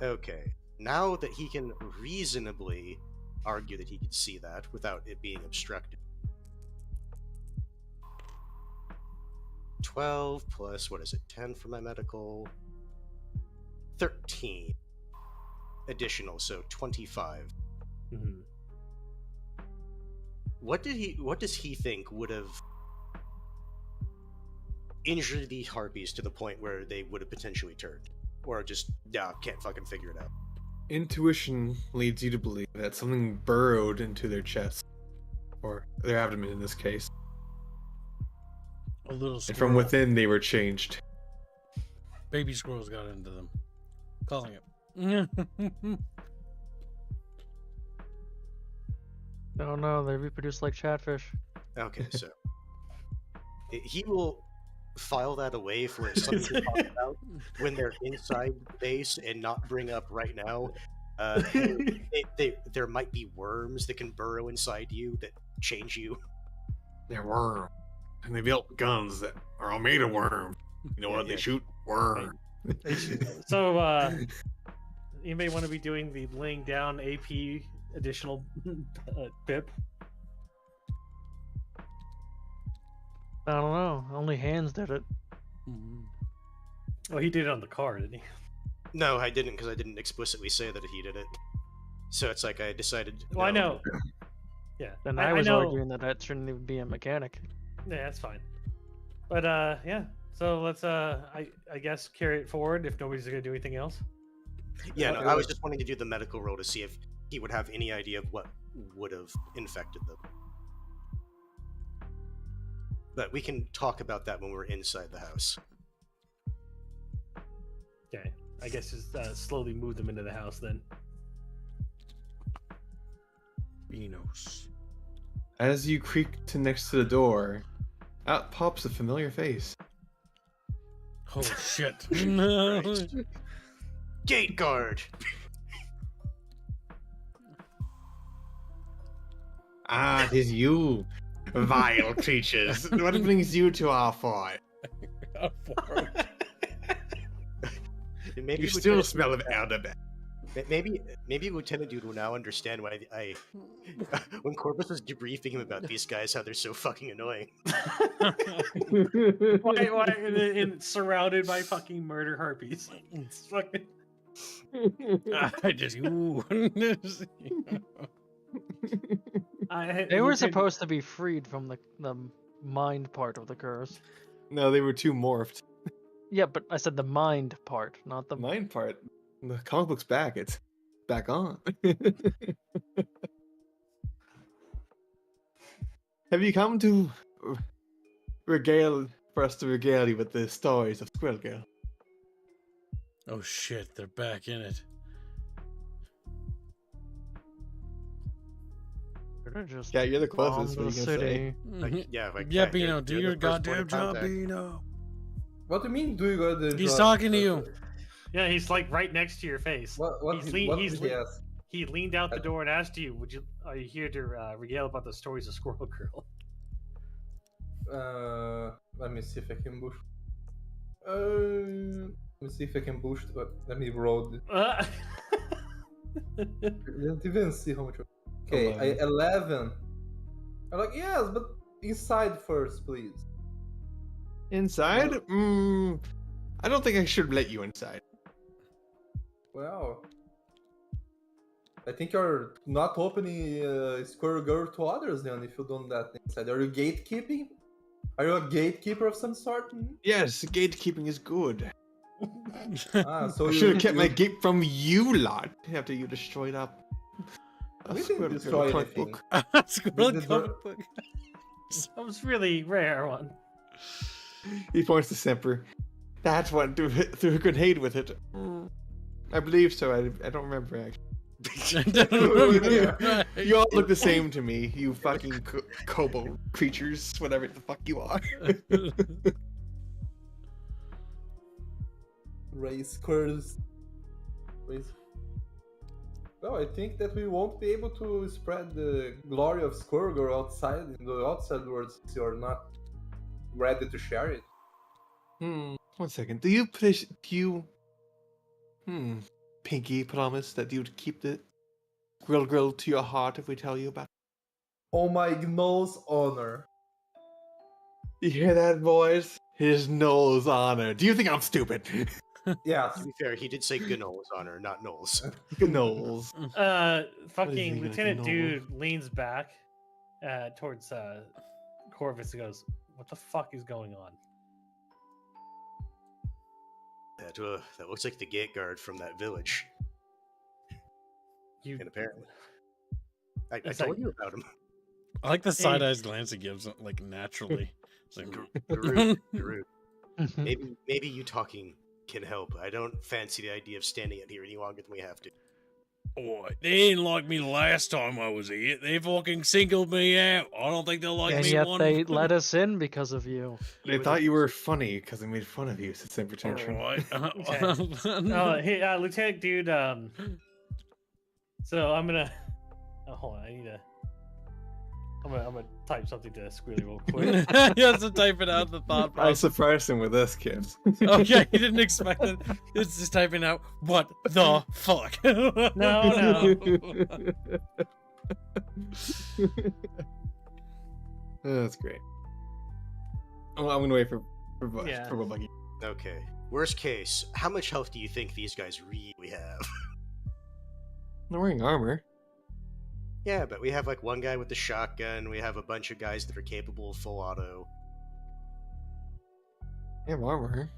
Okay. Now that he can reasonably argue that he could see that without it being obstructed. 12 plus, what is it, 10 for my medical? 13 additional, so 25. Mm-hmm. What does he think would have injured the harpies to the point where they would have potentially turned? Or just, can't fucking figure it out? Intuition leads you to believe that something burrowed into their chest, or their abdomen in this case. A little squirrel. And from within they were changed. Baby squirrels got into them. Calling it. No, they reproduce like chatfish. Okay, so he will file that away for something to talk about when they're inside the base and not bring up right now. There might be worms that can burrow inside you that change you. They're worms. And they built guns that are all made of worms. You know what? Yeah. They shoot worms. So, anybody want to be doing the laying down AP additional pip? I don't know. Only Hands did it. Oh, he did it on the car, didn't he? No, I didn't, because I didn't explicitly say that he did it. So it's like I decided. Well, I no. know. Yeah. Then I was know. arguing that shouldn't even be a mechanic. Yeah, that's fine. But yeah. So let's I guess carry it forward if nobody's gonna do anything else. Yeah, no, I was just wanting to do the medical roll to see if he would have any idea of what would have infected them. But we can talk about that when we're inside the house. Okay. I guess just slowly move them into the house then. Beanos. As you creak to next to the door, out pops a familiar face. Oh shit. Christ. Gate guard! Ah, it is you, vile creatures. What brings you to our fort? Maybe You still smell of elderberry. Maybe Lieutenant Dude will now understand why I when Corvus was debriefing him about these guys, how they're so fucking annoying. why and surrounded by fucking murder harpies. It's fucking. I just They were supposed to be freed from the mind part of the curse. No, they were too morphed. Yeah, but I said the mind part, not the The mind part. The comic book's back. It's back on. Have you come to for us to regale you with the stories of Squirrel Girl? Oh shit, they're back in it. Just Yeah, you're the bomb closest. the What are you gonna say? city. Yeah, you're Beano, do your the first point goddamn of job, contact. Beano. What do you mean? Do you got the? He's job? talking to you. Yeah, he's like right next to your face. What He's did he ask? He leaned out the door and asked you, are you here to regale about the stories of Squirrel Girl? Let me see if I can push. Let me see if I can boost. Let me roll. Let's even see how much. Okay, 11. I'm like, yes, but inside first, please. Inside? I don't think I should let you inside. Well, I think you're not opening Squirrel Girl to others then if you don't let inside. Are you gatekeeping? Are you a gatekeeper of some sort? Yes, gatekeeping is good. So I should have kept my gate from you lot after you destroyed up. We didn't destroy anything. Squirrel The- comic book. That was really rare one. He points to Semper. That's what threw a grenade with it. I believe so. I don't remember actually. You all look the same to me, you fucking kobold creatures, whatever the fuck you are. Raise squirrels. Well, I think that we won't be able to spread the glory of Squirrel Girl outside in the outside world since you're not ready to share it. 1 second. Do you Pinky promise that you'd keep the grill to your heart if we tell you about it? Oh my Gnolls honor. You hear that, boys? His Knowles honor. Do you think I'm stupid? Yes. To be fair, he did say Gnolls honor, not Knowles. Knowles. Fucking he gonna Lieutenant get Dude leans back towards Corvus and goes, "What the fuck is going on?" That looks like the gate guard from that village. You And apparently, I It's told like- you about him. I like the side-eyes glance he gives, like, naturally. It's like, Garud. Maybe you talking can help. I don't fancy the idea of standing out here any longer than we have to. oh, they didn't like me the last time I was here. They fucking singled me out. I don't think they'll like And me yet one. they let us in because of you. They thought you were funny because they made fun of you, said Semper Tantrum. Alright. Oh, hey, Lieutenant Dude. So I'm gonna. Oh, hold on. I'm gonna type something to Squealy real quick. He has to type it out the thought I process. surprised him with this, kids. Okay, he didn't expect it. It's just typing out, what the fuck? No. Oh, that's great. Oh, I'm gonna wait for Yeah. Buggy. Okay. Worst case, how much health do you think these guys really have? They're wearing armor. Yeah, but we have like one guy with the shotgun. We have a bunch of guys that are capable of full auto. They have armor.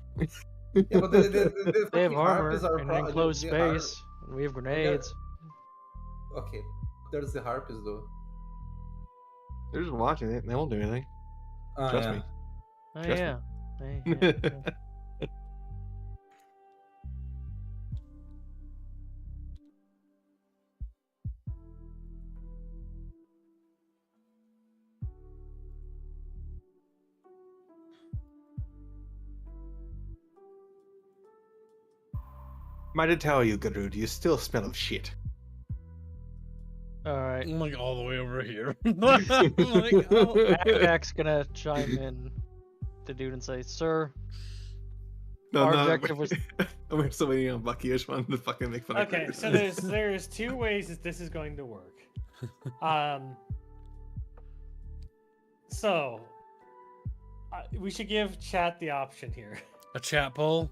Yeah, but the They have fucking armor harpies are in an enclosed they are- space, and we have grenades. Okay, there's the harpies though. They're just watching it. They won't do anything. Trust me. Oh, Trust me. yeah. Hey, yeah. Might I tell you, Garud, you still smell of shit. Alright. I'm like all the way over here. I'm like, oh. Jack's gonna chime in to dude and say, "Sir, No, Our no, objective was- I'm still waiting on Bucky. I just wanted to fucking make fun of Okay, Garud. so there's two ways that this is going to work. So we should give chat the option here. A chat poll?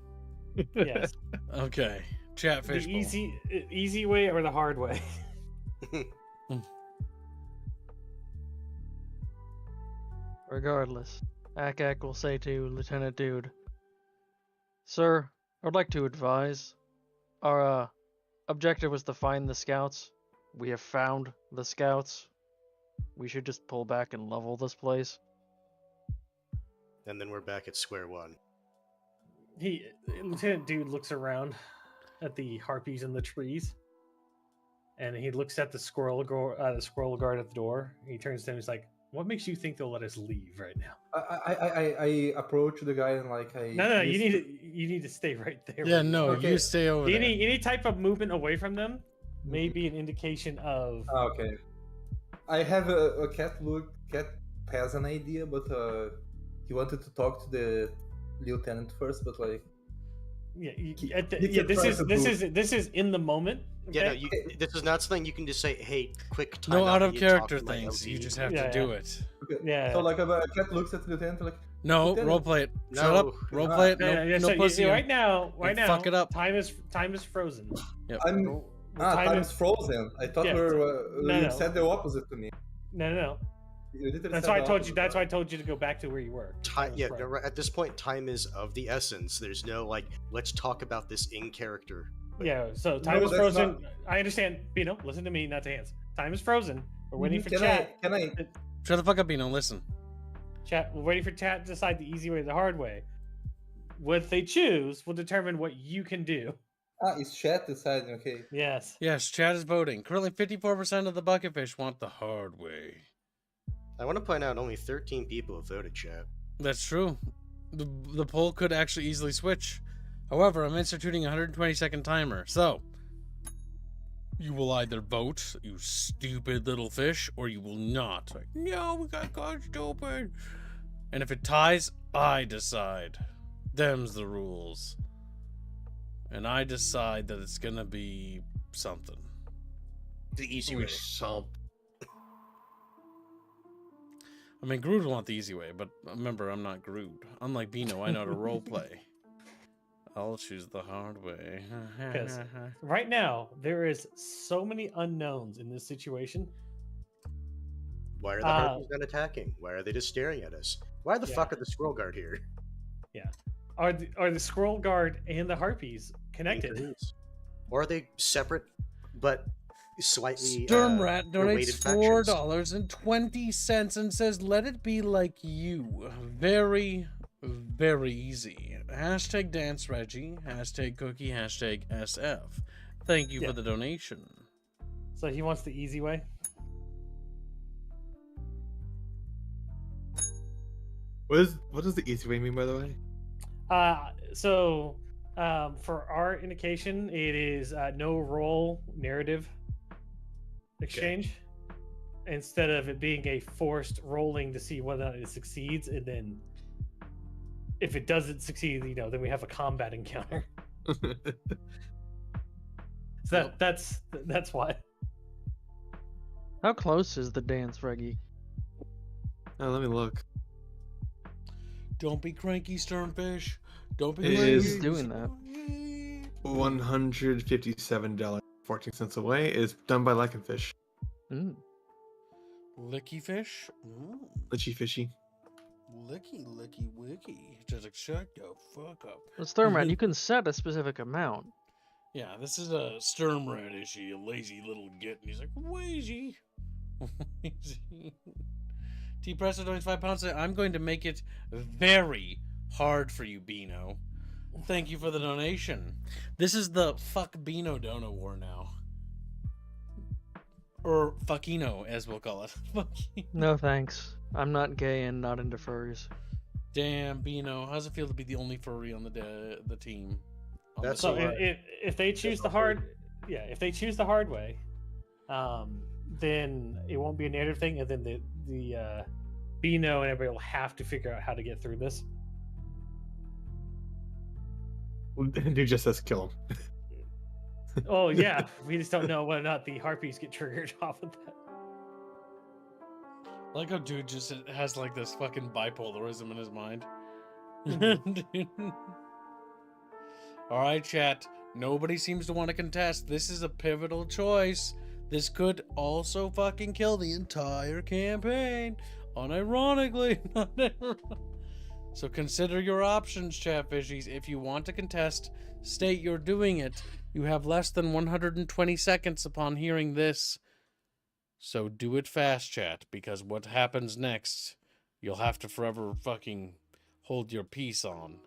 Yes, Okay. Chat the fish poll. easy way or the hard way. regardless, Akak will say to Lieutenant Dude, "Sir, I'd like to advise. Our objective was to find the scouts. We have found the scouts. We should just pull back and level this place." And then we're back at square one. Lieutenant Dude looks around at the harpies in the trees, and he looks at the squirrel guard at the door. He turns to him. He's like, "What makes you think they'll let us leave right now?" I approach the guy and like I. No, you need to stay right there. Yeah, right no, now. Okay. you stay over there. Any type of movement away from them may be an indication of. Okay. I have a cat. Cat has an idea, but he wanted to talk to lieutenant first, but like Yeah, He- at the, he yeah. can This try is to this boost. is this is in the moment. Yeah, no, okay? this is not something you can just say, hey, quick time No out. out I of need to talk character to my things. You LT." just have Yeah, to do yeah. it. okay. Yeah. So like a cat looks at lieutenant like No, Lieutenant. role play it. Shut up. No. Role play it. Yeah, No, yeah, no so pussy. right now, Don't fuck it up. Time is frozen. I'm Time time's frozen. I thought Yeah, you no. said the opposite to me. No. You literally That's said why I the told you. opposite. That's why I told you to go back to where you were. Time, That yeah, was no, right. right, at this point, time is of the essence. There's no, like, let's talk about this in character. Yeah. So time No, is that's frozen. I understand. Bino, listen to me, not to Hans. Time is frozen. We're waiting for Can chat. I? Shut the fuck up, Bino. Listen. Chat. We're waiting for chat to decide the easy way or the hard way. What they choose will determine what you can do. It's chat deciding. Okay. Yes. Yes, chat is voting. Currently, 54% of the bucketfish want the hard way. I want to point out only 13 people have voted, chat. That's true. The poll could actually easily switch. However, I'm instituting a 120-second timer. So, you will either vote, you stupid little fish, or you will not. Like, no, we got caught stupid. And if it ties, I decide. Them's the rules. And I decide that it's gonna be something. The easy way. I mean, Groot will want the easy way, but remember, I'm not Groot. Unlike Bino, I know how to roleplay. I'll choose the hard way. Because right now there is so many unknowns in this situation. Why are the harpies not attacking? Why are they just staring at us? Why the Yeah. fuck are the squirrel guard here? Are the squirrel guard and the harpies connected? Cahoots. Or are they separate but slightly Sturmrat related donates factions? $4.20 and says, "Let it be like you." Very, very easy. Hashtag dance Reggie. Hashtag cookie. Hashtag SF. Thank you Yeah. for the donation. So he wants the easy way. What does the easy way mean, by the way? For our indication, it is no role narrative exchange. Instead of it being a forced rolling to see whether or not it succeeds, and then if it doesn't succeed, then we have a combat encounter. So that's why. How close is the dance, Reggie? Oh, let me look. Don't be cranky, Sternfish. Don't be It cranky. is- Who's doing that? $157.14 away is done by Lycanfish. Mm. Licky fish? Mm. Litchy fishy. Licky, licky, wicky. Just like, shut the fuck up. Well, Sturmrat, you can set a specific amount. Yeah, this is a Sturmrat issue, a lazy little git, and he's like, Wazy. T Presto donates £5. I'm going to make it very hard for you, Bino. Thank you for the donation. This is the fuck Bino Dono war now. Or fuckino, as we'll call it. No thanks. I'm not gay and not into furries. Damn, Bino. How's it feel to be the only furry on the team? On That's the So a team? lot. if they choose the hard, if they choose the hard way, then it won't be a narrative thing, and then the Bino and everybody will have to figure out how to get through this. Dude just says kill him. Oh yeah, we just don't know whether or not the harpies get triggered off of that. I like how dude just has like this fucking bipolarism in his mind. Alright, chat. Nobody seems to want to contest. This is a pivotal choice. This could also fucking kill the entire campaign. Unironically. So consider your options, chat fishies. If you want to contest, state you're doing it. You have less than 120 seconds upon hearing this. So do it fast, chat, because what happens next, you'll have to forever fucking hold your peace on.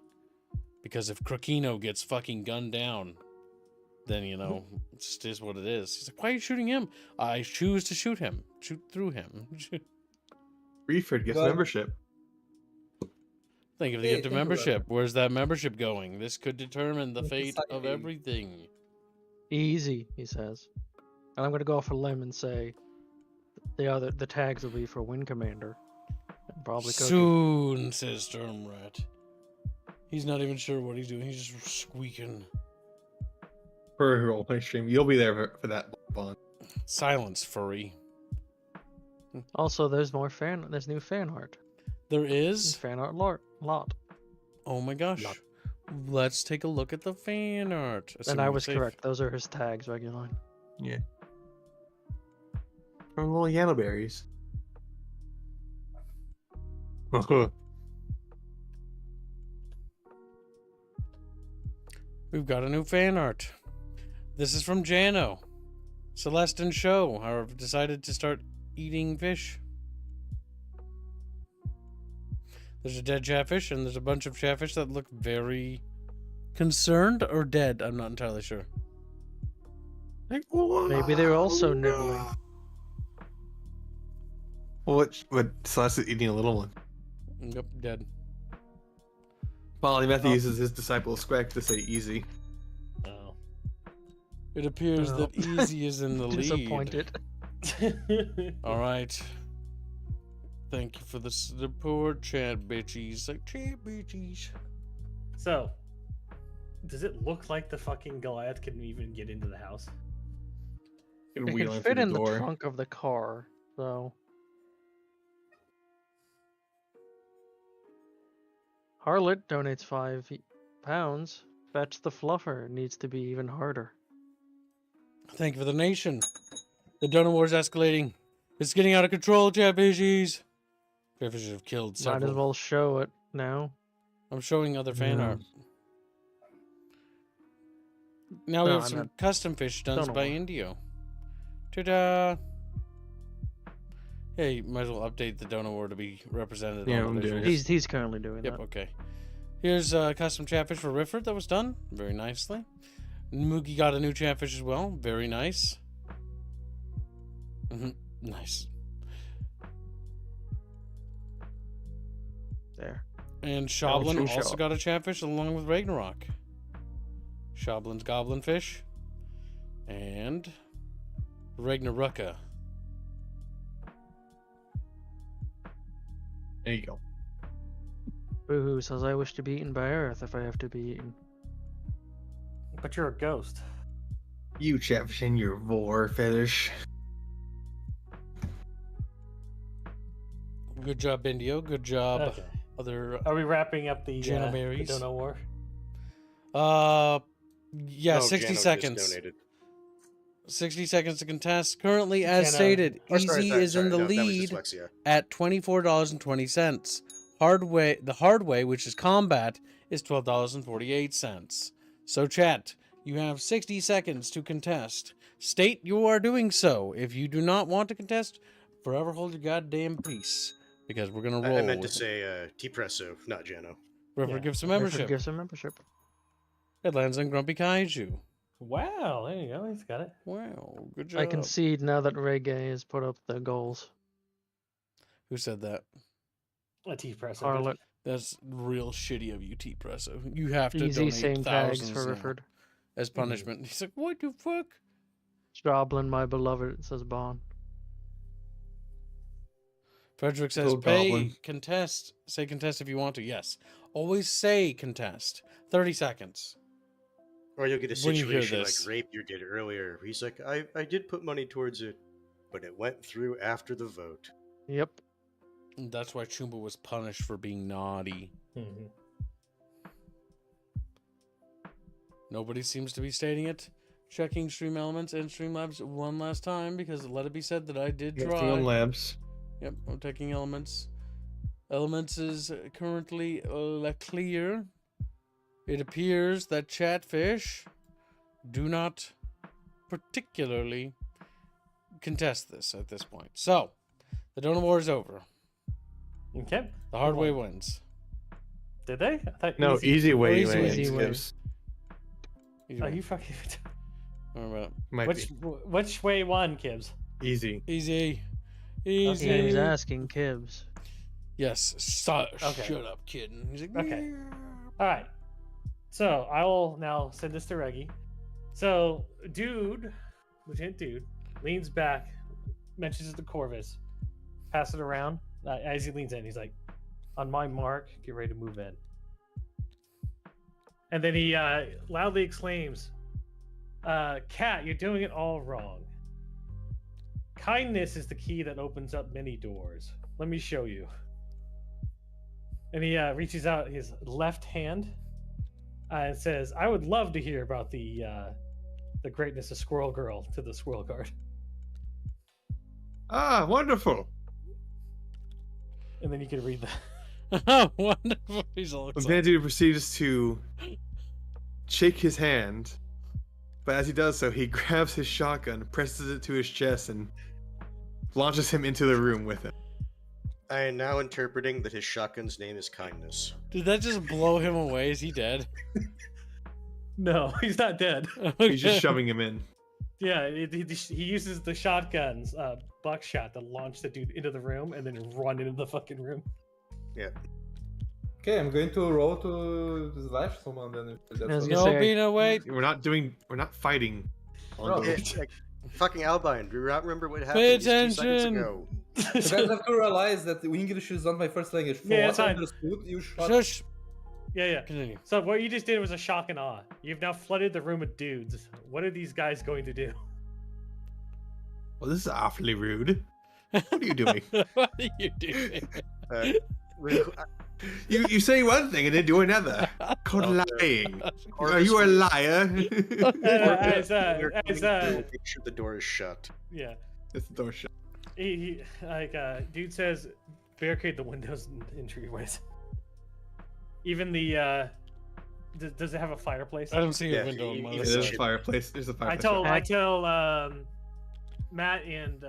Because if Krakino gets fucking gunned down, then, it just is what it is. He's like, why are you shooting him? I choose to shoot him. Shoot through him. Reeford gets Well- membership. Think of the Hey, gift of think about membership. Where's that membership going? This could determine the It's fate of exciting. everything. Easy, he says. And I'm gonna go off a limb and say the tags will be for Wing Commander. And probably Cookie. Soon, says Stormrat. He's not even sure what he's doing. He's just squeaking. For a roleplay stream, you'll be there for that bond. Silence, furry. Also, there's new fan art. There There's is? fan art lot. Oh my gosh. Lot. Let's take a look at the fan art. And Assuming I you're was safe. correct. Those are his tags, Reguline. Yeah. From little yellow berries. We've got a new fan art. This is from Jano. Celeste and Show have decided to start eating fish. There's a dead chatfish, and there's a bunch of chatfish that look very concerned or dead. I'm not entirely sure. Maybe they're also nibbling. What Celeste is eating a little one. Yep, dead. Polymath uses his disciple Squeck to say easy. Oh. It appears Oh. that Easy is in the lead. Disappointed. All right. Thank you for the support, chat bitches. Like chat bitches. So, does it look like the fucking Goliath can even get into the house? And It wheeling can through fit the in the door. trunk of the car, so. Harlot donates £5. Fetch the fluffer. Needs to be even harder. Thank you for the nation. The donor war is escalating. It's getting out of control, chat bitches. Chatfishes have killed Might as several. well show it now. I'm showing other fan Yeah. art. Now we No, have I some meant custom fish done donor by war. Indio. Ta-da! Hey, might as well update the donor war to be represented Yeah, on I'm the doing visuals. it. He's currently doing Yep, that. okay. Here's custom chatfish for Rifford that was done very nicely. Mookie got a new chatfish as well. Very nice. Nice. There. And Shoblin true also shot. got a chatfish along with Ragnarok. Shoblin's goblin fish. And Ragnaruka. There you go. Boohoo says I wish to be eaten by Earth if I have to be eaten. But you're a ghost. You chatfish and your vor fetish. Good job, Indio. Good job. Okay. Other Are we wrapping up the Janoberries? Dono War? Yeah, No, 60 Jano just seconds. donated. 60 seconds to contest. Currently, as Jano- stated, Or sorry, Easy that- is in sorry, the no, that was lead dyslexia. at $24.20. The hard way, which is combat, is $12.48. So, chat, you have 60 seconds to contest. State you are doing so. If you do not want to contest, forever hold your goddamn peace. Because we're gonna roll. I meant to with it. say T-Presso, not Jano. River Yeah. gives a Earth membership. gives a membership. It lands on Grumpy Kaiju. Wow, there you go. He's got it. Wow, good job. I concede now that Reggae has put up the goals. Who said that? A T press. Harlot. That's real shitty of you, T Presso. You have to Easy donate same tags thousands for now Rifford. as punishment. He's like, what the fuck? Joblin, my beloved, it says Bond. Frederick says, Go pay, Goblin. contest. Say contest if you want to. Yes. Always say contest. 30 seconds. Or you'll get a When you hear situation like this. Rapier did earlier. Where he's like, I did put money towards it, but it went through after the vote. Yep. And that's why Chumba was punished for being naughty. Mhm. Nobody seems to be stating it. Checking Stream Elements and Streamlabs one last time because let it be said that I did Drifting try. on labs. Yep, I'm taking Elements. Elements is currently clear. It appears that Chatfish do not particularly contest this at this point. So, the donor war is over. Okay. The hard Who way won? wins. Did they? I thought No, easy way. Easy wins. way. Gives- Easy Are way. you fucking? All right. Might Which way won, Kibbs? be easy. Easy. He Easy. was asking Kibbs. Yes. Okay. Shut up, kid. He's like, Okay. "Yeah." All right. So I will now send this to Reggie. So, Lieutenant Dude, leans back, mentions the Corvus, pass it around. As he leans in, he's like, "On my mark, get ready to move in." And then he loudly exclaims, Cat, you're doing it all wrong. Kindness is the key that opens up many doors. Let me show you. And he reaches out his left hand and says, I would love to hear about the greatness of Squirrel Girl to the Squirrel Guard. Ah, wonderful. And then you can read that. Oh, wonderful. He's all The excited. man dude proceeds to shake his hand, but as he does so, he grabs his shotgun, presses it to his chest, and launches him into the room with him. I am now interpreting that his shotgun's name is Kindness. Did that just blow him away? Is he dead? No, he's not dead. He's just shoving him in. Yeah, he uses the shotgun's buckshot to launch the dude into the room and then run into the fucking room. Okay, I'm going to roll to slash someone then. If that's I was okay. gonna No, say- Bino, wait. We're not fighting. No, On the- Fucking Albine, do you not remember what happened Pay just 2 seconds attention. ago? You guys have to realize that English is not my first language. For Yeah, what it's I fine. understood, you shot. Shush. Yeah. Continue. So what you just did was a shock and awe. You've now flooded the room with dudes. What are these guys going to do? Well, this is awfully rude. What are you doing? What are you doing? Uh, You say one thing and then do another. Called lying. Are you a liar? As make sure the door is shut. yeah, It's the door shut. he dude says barricade the windows and entryways. Even the does it have a fireplace? I don't see a Yeah, window on you- my you list. There's shit. a fireplace. There's a I fireplace. tell Matt and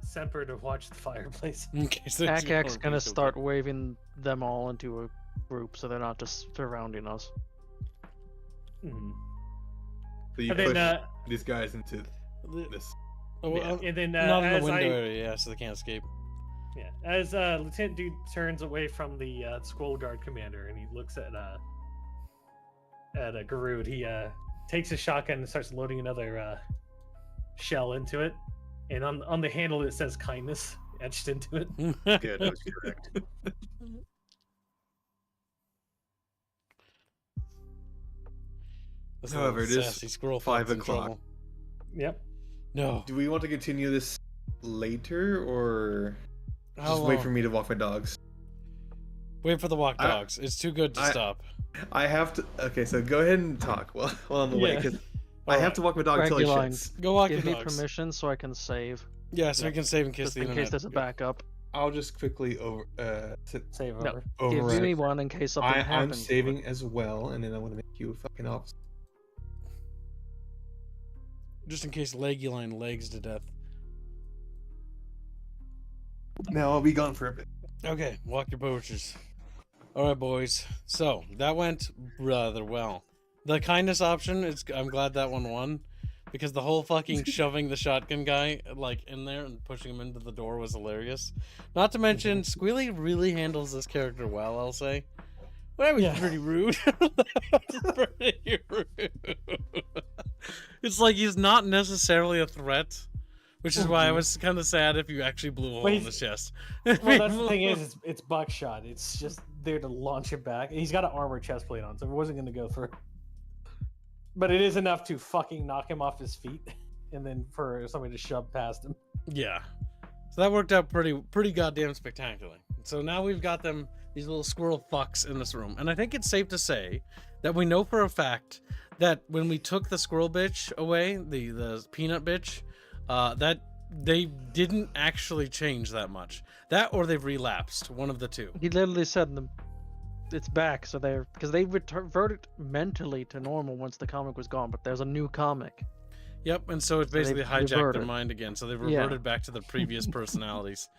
Semper to watch the fireplace. In case there's Akak's no gonna window. start waving them all into a group so they're not just surrounding us. Mhm. So you And push then these guys into this. Oh, well, and then not in as the window I area, yeah, so they can't escape. yeah as Lieutenant Dude turns away from the Squirrel Guard commander and he looks at Garud, he takes his shotgun and starts loading another shell into it, and on the handle it says kindness etched into it. Good, that was correct. This However, little it is sassy squirrel 5 fuck's in o'clock. trouble. Yep. No. Do we want to continue this later or How just wait long? for me to walk my dogs? Wait for the walk I- dogs. It's too good to stop. I have to. Okay, so go ahead and talk while on the way Yeah. because I have to walk my dog until he Reguline. shits. Go walk Give your me dogs. permission so I can save, Yeah, so we can save in case just the in internet. case there's a backup. I'll just quickly Save No. over. Give me one in case something I'm happens. saving as well, and then I want to make you a fucking officer. Just in case Leguline legs to death. No, I'll be gone for a bit. Okay, walk your poachers. Alright, boys. So, that went rather well. The kindness option, I'm glad that one won. Because the whole fucking shoving the shotgun guy, like, in there and pushing him into the door was hilarious. Not to mention, Squealy really handles this character well, I'll say. Well, that was Yeah. pretty rude. Pretty rude. It's like he's not necessarily a threat. Which is why I was kind of sad if you actually blew a hole Well, in his chest. Well, that's the thing is, it's buckshot. It's just there to launch it back. He's got an armored chest plate on, so it wasn't going to go through. But it is enough to fucking knock him off his feet, and then for somebody to shove past him. Yeah. So that worked out pretty goddamn spectacular. So now we've got them, these little squirrel fucks in this room. And I think it's safe to say that we know for a fact that when we took the squirrel bitch away, the peanut bitch, that they didn't actually change that much. That or they've relapsed, one of the two. He literally said it's back, so because they reverted mentally to normal once the comic was gone, but there's a new comic. Yep, and so it So they've basically hijacked their reverted. mind again. So they've Yeah. reverted back to their previous personalities.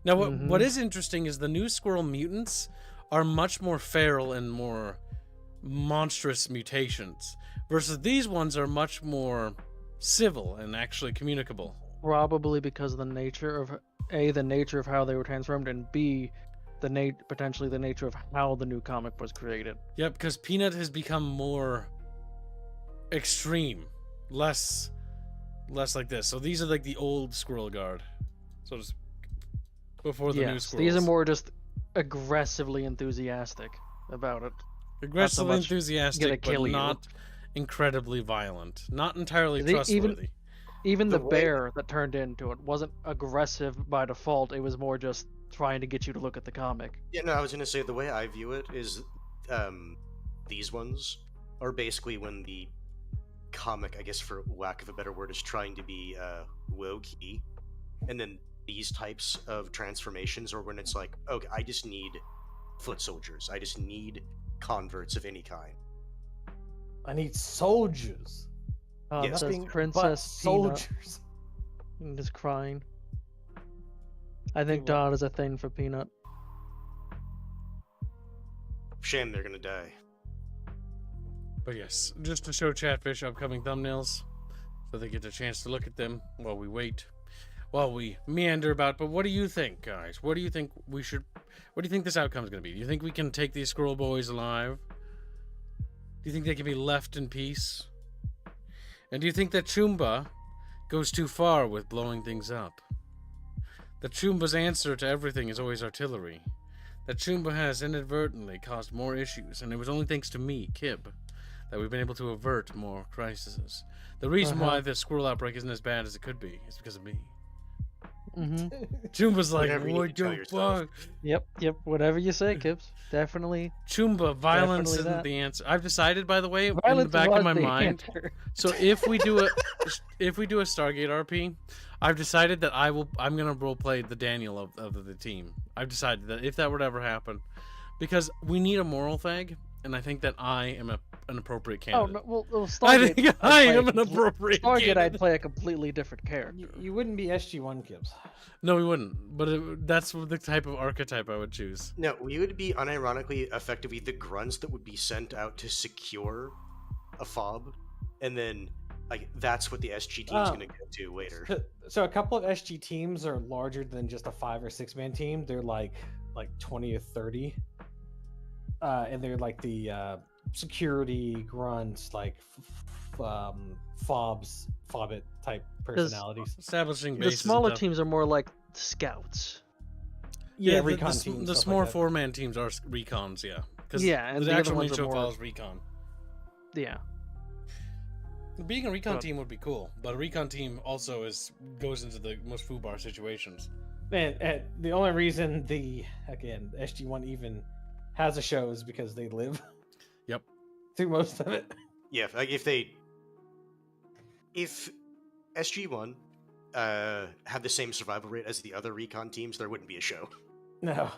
Now, what is interesting is the new squirrel mutants are much more feral and more monstrous mutations, versus these ones are much more civil and actually communicable. Probably because of the nature of the nature of how they were transformed, and B, potentially the nature of how the new comic was created. Yep, because Peanut has become more extreme, less like this. So these are like the old Squirrel Guard, so just before the new Yes, squirrels. these are more just aggressively enthusiastic about it. Aggressively much enthusiastic, but kill you. not incredibly violent. Not entirely Is it trustworthy. Even The the way- bear that turned into it wasn't aggressive by default. It was more just trying to get you to look at the comic. Yeah, no, I was gonna say the way I view it is, these ones are basically when the comic, I guess for lack of a better word, is trying to be low key, and then these types of transformations are when it's like, okay, I just need foot soldiers. I just need converts of any kind. I need soldiers. Yes. Says Nothing but Princess Peanut soldiers. and just crying. I think Well- Dot is a thing for Peanut. Shame they're gonna die. But yes, just to show Chatfish upcoming thumbnails, so they get a chance to look at them while we wait, while we meander about. But what do you think, guys? What do you think we should? What do you think this outcome is going to be? Do you think we can take these squirrel boys alive? Do you think they can be left in peace? And do you think that Chumba goes too far with blowing things up? That Chumba's answer to everything is always artillery. That Chumba has inadvertently caused more issues, and it was only thanks to me, Kib, that we've been able to avert more crises. The reason why the squirrel outbreak isn't as bad as it could be is because of me. Mm-hmm. Chumba's like, Whatever you what need to tell the yourself. fuck? Yep. Whatever you say, Kips. Definitely. Chumba, violence Definitely isn't that. the answer. I've decided, by the way, in the Violence back was of my the mind. answer. So if we do a Stargate RP, I've decided that I'm gonna roleplay the Daniel of the team. I've decided that if that were to ever happen, because we need a moral thag, and I think that I am an appropriate Oh candidate. no! Well, I Stargate. think I'd I play a am an complete- appropriate Stargate, I'd candidate. play a completely different character. You wouldn't be SG1 Gibbs. No, we wouldn't. But that's the type of archetype I would choose. No, we would be unironically, effectively the grunts that would be sent out to secure a fob, and then like that's what the SG team's Oh. gonna go to later. So a couple of SG teams are larger than just a 5 or 6 man team. They're like 20 or 30, and they're like the security grunts, like fobbit type personalities. Establishing The bases. smaller and stuff. teams are more like scouts. Yeah, the, recon the, teams. the stuff smaller like that. 4-man teams are recons, yeah. Because Yeah, and the the other actual main ones are show more- follows recon. Yeah. Being a recon Well- team would be cool, but a recon team also goes into the most foobar situations. And the only reason the SG1 even has a show is because they live Yep. through most of it. Yeah, like if SG1 had the same survival rate as the other recon teams, there wouldn't be a show. No.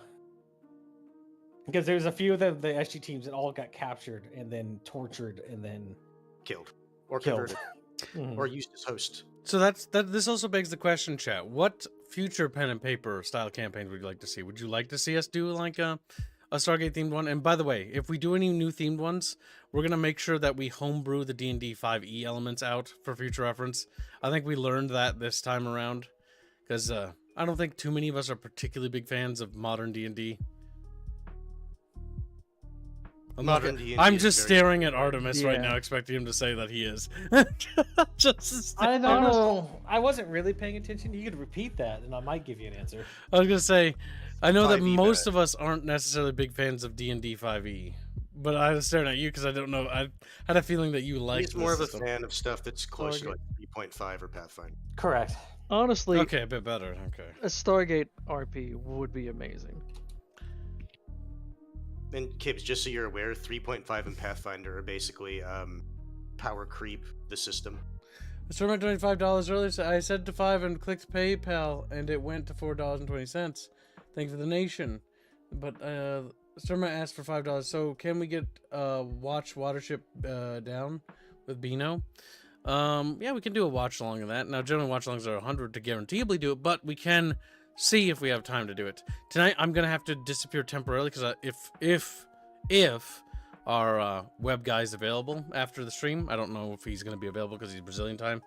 Because there's a few of the SG teams that all got captured and then tortured and then Killed or killed. converted or used as host. So this also begs the question, chat. What future pen and paper style campaigns would you like to see? Would you like to see us do like a Stargate themed one? And by the way, if we do any new themed ones, we're gonna make sure that we homebrew the D&D 5e elements out for future reference. I think we learned that this time around, because I don't think too many of us are particularly big fans of modern D&D. Modern D&D I'm is just very- staring at Artemis right Yeah. now, expecting him to say that he is. Just I don't know. I wasn't really paying attention. You could repeat that and I might give you an answer. I was gonna say, I know that 5e most bad. of us aren't necessarily big fans of D&D 5e, but I was staring at you because I don't know. I had a feeling that you liked. He's more this of a system. fan of stuff that's closer to Target. like 3.5 or Pathfinder. Correct. Honestly, Okay, a bit better. Okay. a Stargate RP would be amazing. And Kibbs, just so you're aware, 3.5 and Pathfinder are basically power creep the system. I started my $25 earlier. So I said to 5 and clicked PayPal, and it went to $4.20. Thanks for the nation. But Sturma asked for $5. So can we get watch Watership down with Bino? Yeah, we can do a watch along of that. Now, generally, watch alongs are 100 to guaranteeably do it, but we can see if we have time to do it tonight. I'm gonna have to disappear temporarily because if our web guy's available after the stream, I don't know if he's gonna be available because he's Brazilian time.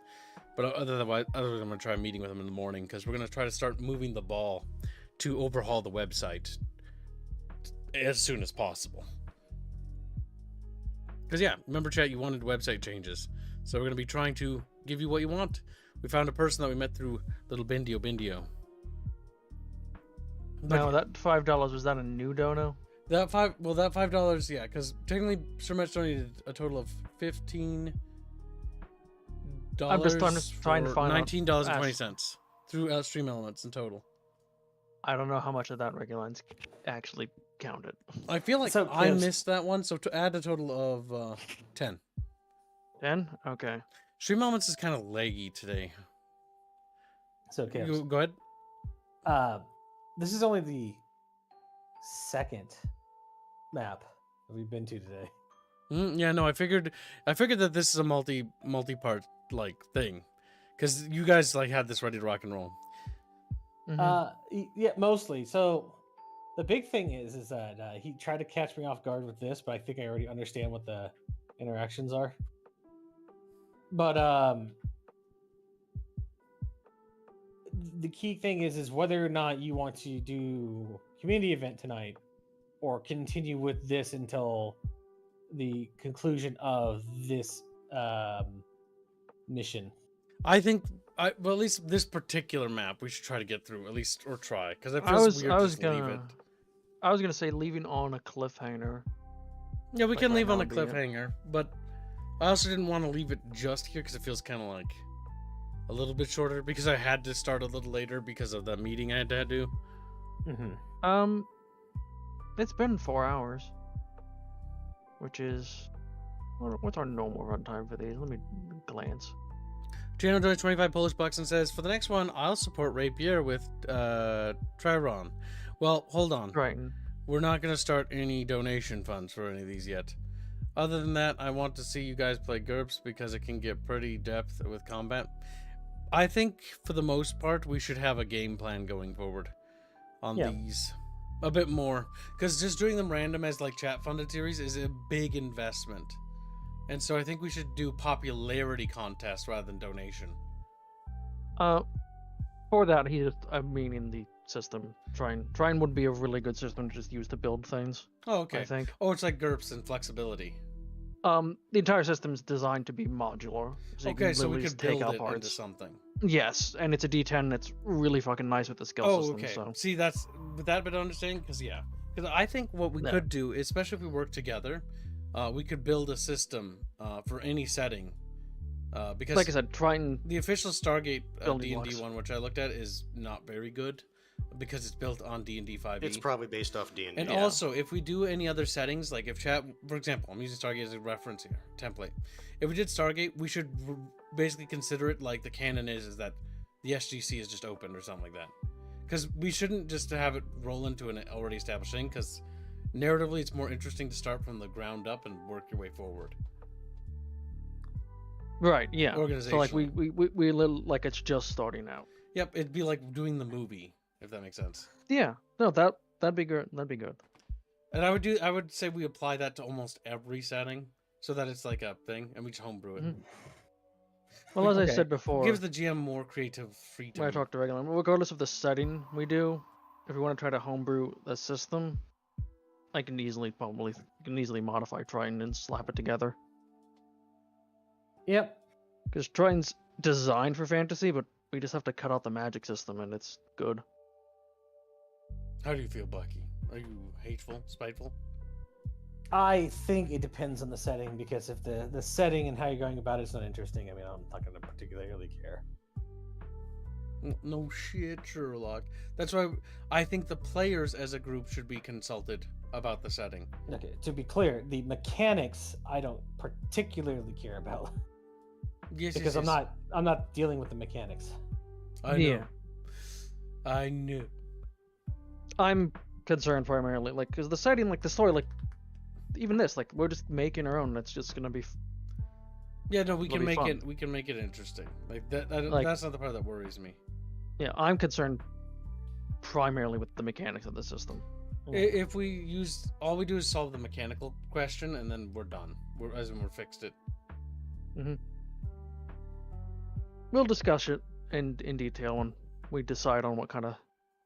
But otherwise, I'm gonna try meeting with him in the morning because we're gonna try to start moving the ball to overhaul the website as soon as possible. Because yeah, remember chat, you wanted website changes, so we're gonna be trying to give you what you want. We found a person that we met through Little Bindio. Now that $5, was that a new dono? That $5, yeah, because technically Sir Matt's donated a total of $15. I'm just trying to find out- $19.20 through Stream Elements in total. I don't know how much of that regular line's actually counted. I feel like So, I Gibbs- missed that one, so to add a total of 10. 10? Okay. Stream Elements is kind of laggy today. So, okay. Go ahead. This is only the second map that we've been to today. Yeah, no, I figured that this is a multi-part like thing, because you guys like had this ready to rock and roll. Yeah, mostly. So the big thing is that he tried to catch me off guard with this, but I think I already understand what the interactions are. But the key thing is whether or not you want to do community event tonight or continue with this until the conclusion of this mission. I think, well, at least this particular map, we should try to get through at least, or try, because it I feels was weird I to was just leave gonna it. I was gonna say leaving on a cliffhanger. Yeah, we like can right leave on now a would be it. cliffhanger, but I also didn't want to leave it just here because it feels kind of like a little bit shorter, because I had to start a little later because of the meeting I had to do. Mm-hmm. It's been 4 hours, which is what's our normal runtime for these? Let me glance. Jano donates 25 Polish bucks and says, for the next one, I'll support Rapier with Triron. Well, hold on. Right. We're not going to start any donation funds for any of these yet. Other than that, I want to see you guys play GURPS because it can get pretty depth with combat. I think, for the most part, we should have a game plan going forward on these. A bit more. Because just doing them random as like chat-funded series is a big investment. And so I think we should do popularity contests rather than donation. For that, in the system, Trine would be a really good system to just use to build things. Oh, okay. I think. Oh, it's like GURPS and flexibility. The entire system is designed to be modular. So Okay, you so we literally could just take build out it parts. into something. Yes, and it's a D10 that's really fucking nice with the skill Oh, system. okay. So. See, that's with that bit of understanding, because I think what we Yeah. could do, especially if we work together, we could build a system for any setting. Because Like I said, Triton. the official Stargate Building D&D blocks. one, which I looked at, is not very good because it's built on D&D 5e. It's probably based off D&D. And also, if we do any other settings, like if chat, for example, I'm using Stargate as a reference here, template. If we did Stargate, we should basically consider it like the canon is that the SGC is just open or something like that. Because we shouldn't just have it roll into an already established thing, because narratively it's more interesting to start from the ground up and work your way forward. Right, yeah. So like we like it's just starting out. Yep, it'd be like doing the movie, if that makes sense. Yeah. No, that'd be good. That'd be good. And I would say we apply that to almost every setting, so that it's like a thing, and we just homebrew it. Mhm. Well, as I said before, Gives the GM more creative freedom. when I talked to regular, regardless of the setting we do, if we want to try to homebrew the system, I can easily modify Triton and slap it together. Yep. Because Triton's designed for fantasy, but we just have to cut out the magic system, and it's good. How do you feel, Bucky? Are you hateful, spiteful? I think it depends on the setting, because if the setting and how you're going about it is not interesting, I mean, I'm not going to particularly care. No shit, Sherlock. That's why I think the players as a group should be consulted about the setting. Okay, to be clear, the mechanics I don't particularly care about. Yes, Because yes, I'm not dealing with the mechanics. I know. Yeah. I knew. I'm concerned primarily, like, because the setting, like, the story, like, even this, like, we're just making our own. That's just gonna be. Yeah, no, we It'll can be make fun. it. We can make it interesting. Like that. Like- That's not the part that worries me. Yeah, I'm concerned primarily with the mechanics of the system. If we use all we do is solve the mechanical question, and then we're done. We're fixed it. We'll discuss it in detail when we decide on what kind of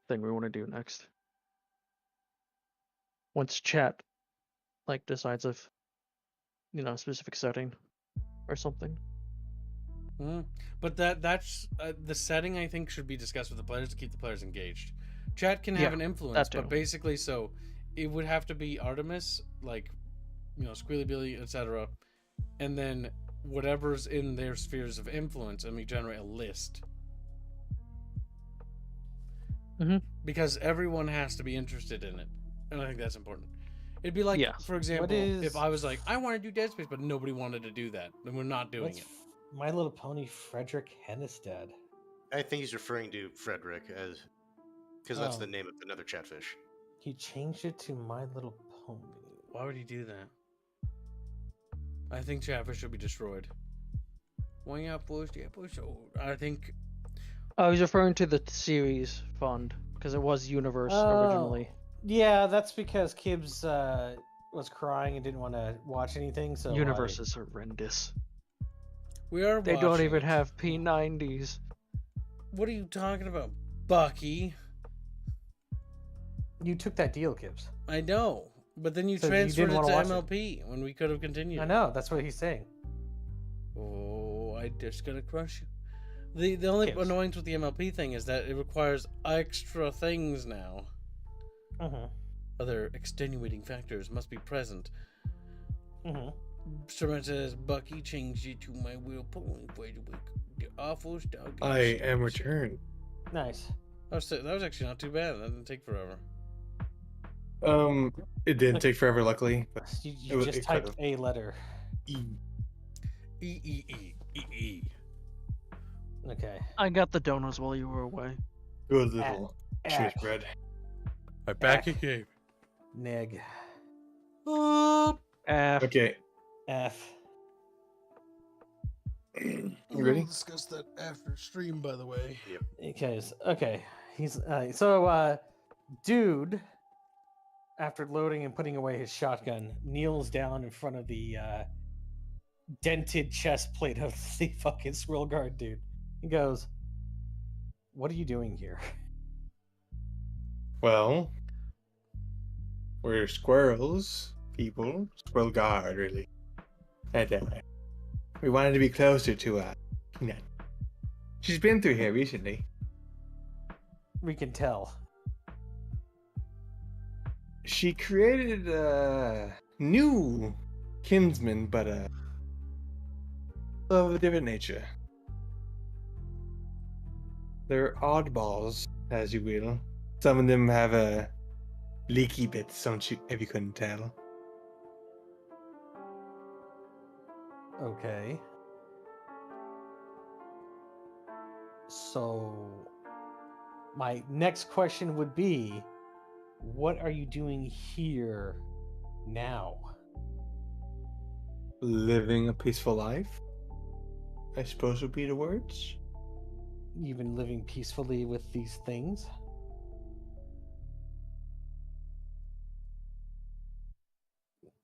thing we want to do next. Once chat, like, decides if, a specific setting or something. But that's the setting. I think should be discussed with the players to keep the players engaged. Chat can have Yeah, an influence, that but too. basically, so it would have to be Artemis, like, you know, Squealy Billy, etc., and then whatever's in their spheres of influence, and we generate a list. Because everyone has to be interested in it, and I think that's important. It'd be like, Yes. for example, if I was like, I want to do Dead Space, but nobody wanted to do that, then we're not doing it. My Little Pony Frederick Hennestad. I think he's referring to Frederick as because that's the Oh. name of another chatfish. He changed it to My Little Pony. Why would he do that? I think Chatfish should be destroyed. When you first episode, I think. Oh, he's referring to the series fund because it was Universe originally. Yeah, that's because Kibbs was crying and didn't want to watch anything. So Universe is horrendous. We are. They don't even watching. have P90s. What are you talking about, Bucky? You took that deal, Kibbs. I know, but then you So you transferred didn't it to wanna watch MLP when we could have continued. I know. That's what he's saying. Oh, I just gonna crush you. The only Kibbs. annoyance with the MLP thing is that it requires extra things now. Other extenuating factors must be present. Sermon says, Bucky changed it to My Will Pony for the week. The awful dog. I am returned. Nice. That was actually not too bad. That didn't take forever. It didn't take forever, luckily. But You just typed a letter. E. Okay. I got the donuts while you were away. good little cheese F. bread. I'm back again. Neg. F. Okay, F. you ready? We'll discuss that after stream, by the way. Okay. He's dude. After loading and putting away his shotgun, kneels down in front of the dented chest plate of the fucking squirrel guard dude. He goes, "What are you doing here?" Well, we're squirrels, people. Squirrel guard, really. And we wanted to be closer to Peanut. She's been through here recently. We can tell. She created a new kinsman, but of a different nature. They're oddballs, as you will. Some of them have leaky bits, don't you? If you couldn't tell. Okay. So, my next question would be, what are you doing here now? Living a peaceful life, I suppose would be the words. You've been living peacefully with these things?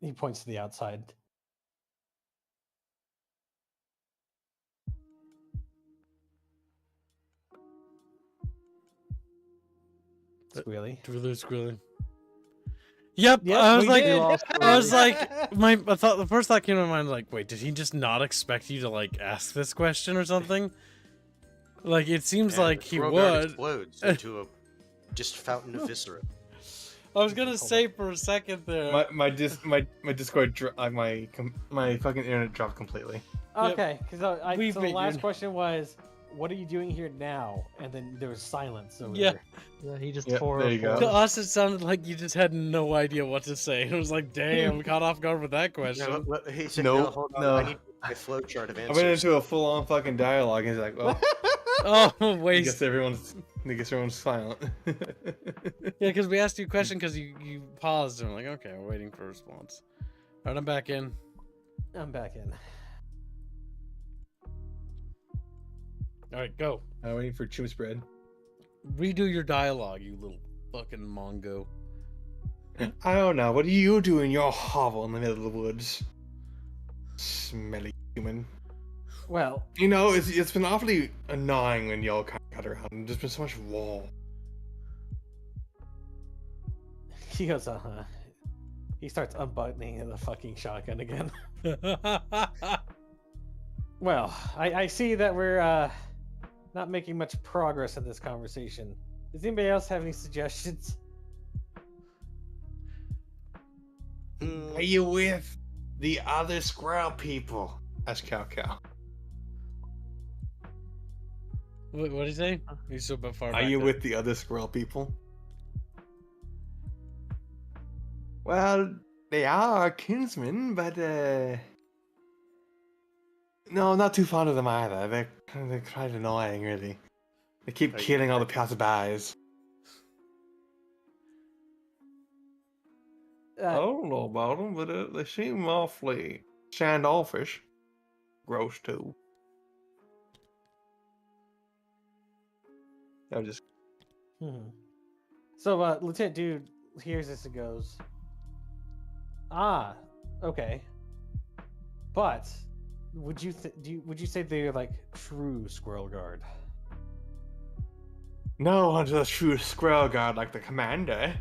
He points to the outside. Squealy. Squealing. Yep, Yep, I was we like, did. the first thought came to my mind, like, wait, did he just not expect you to like ask this question or something? Like, it seems And like the he squirrel guard would. explodes into a just fountain of viscera. I was gonna say for a second there. My Discord my fucking internet dropped completely. Okay, because We so the last figured. question was, what are you doing here now? And then there was silence over Yeah. there. Yeah, he just Yep, tore there a you go. To four. us, it sounded like you just had no idea what to say. It was like, damn, caught off guard with that question. No, he said, Nope, no, hold on. no. I need my flowchart of I answers. went into a full-on fucking dialogue, and he's like, "Well, Oh, I waste. guess everyone's silent." Yeah, because we asked you a question because you paused and we're like, okay, we're waiting for a response. All right, I'm back in. I'm back in. All right, go. I'm waiting for cheese bread. Redo your dialogue, you little fucking mongo. I don't know. What do you do in your hovel in the middle of the woods? Smelly human. Well, You know, it's been awfully annoying when y'all kind of got around. There's been so much wall. he goes, He starts unbuttoning the fucking shotgun again. Well, I see that we're not making much progress in this conversation. Does anybody else have any suggestions? Are you with the other squirrel people? Asked Cow Cow. What did he say? He's so far Are back. you there. with the other squirrel people? Well, they are our kinsmen, but no, not too fond of them either. They're quite annoying, really. They keep Are you killing all the passerbys. I don't know about them, but they seem awfully standoffish. Gross too. I'm just So, Lieutenant Dude hears this and goes, "Ah, okay. But would you say they're like true squirrel guard?" no one's a true squirrel guard like the commander.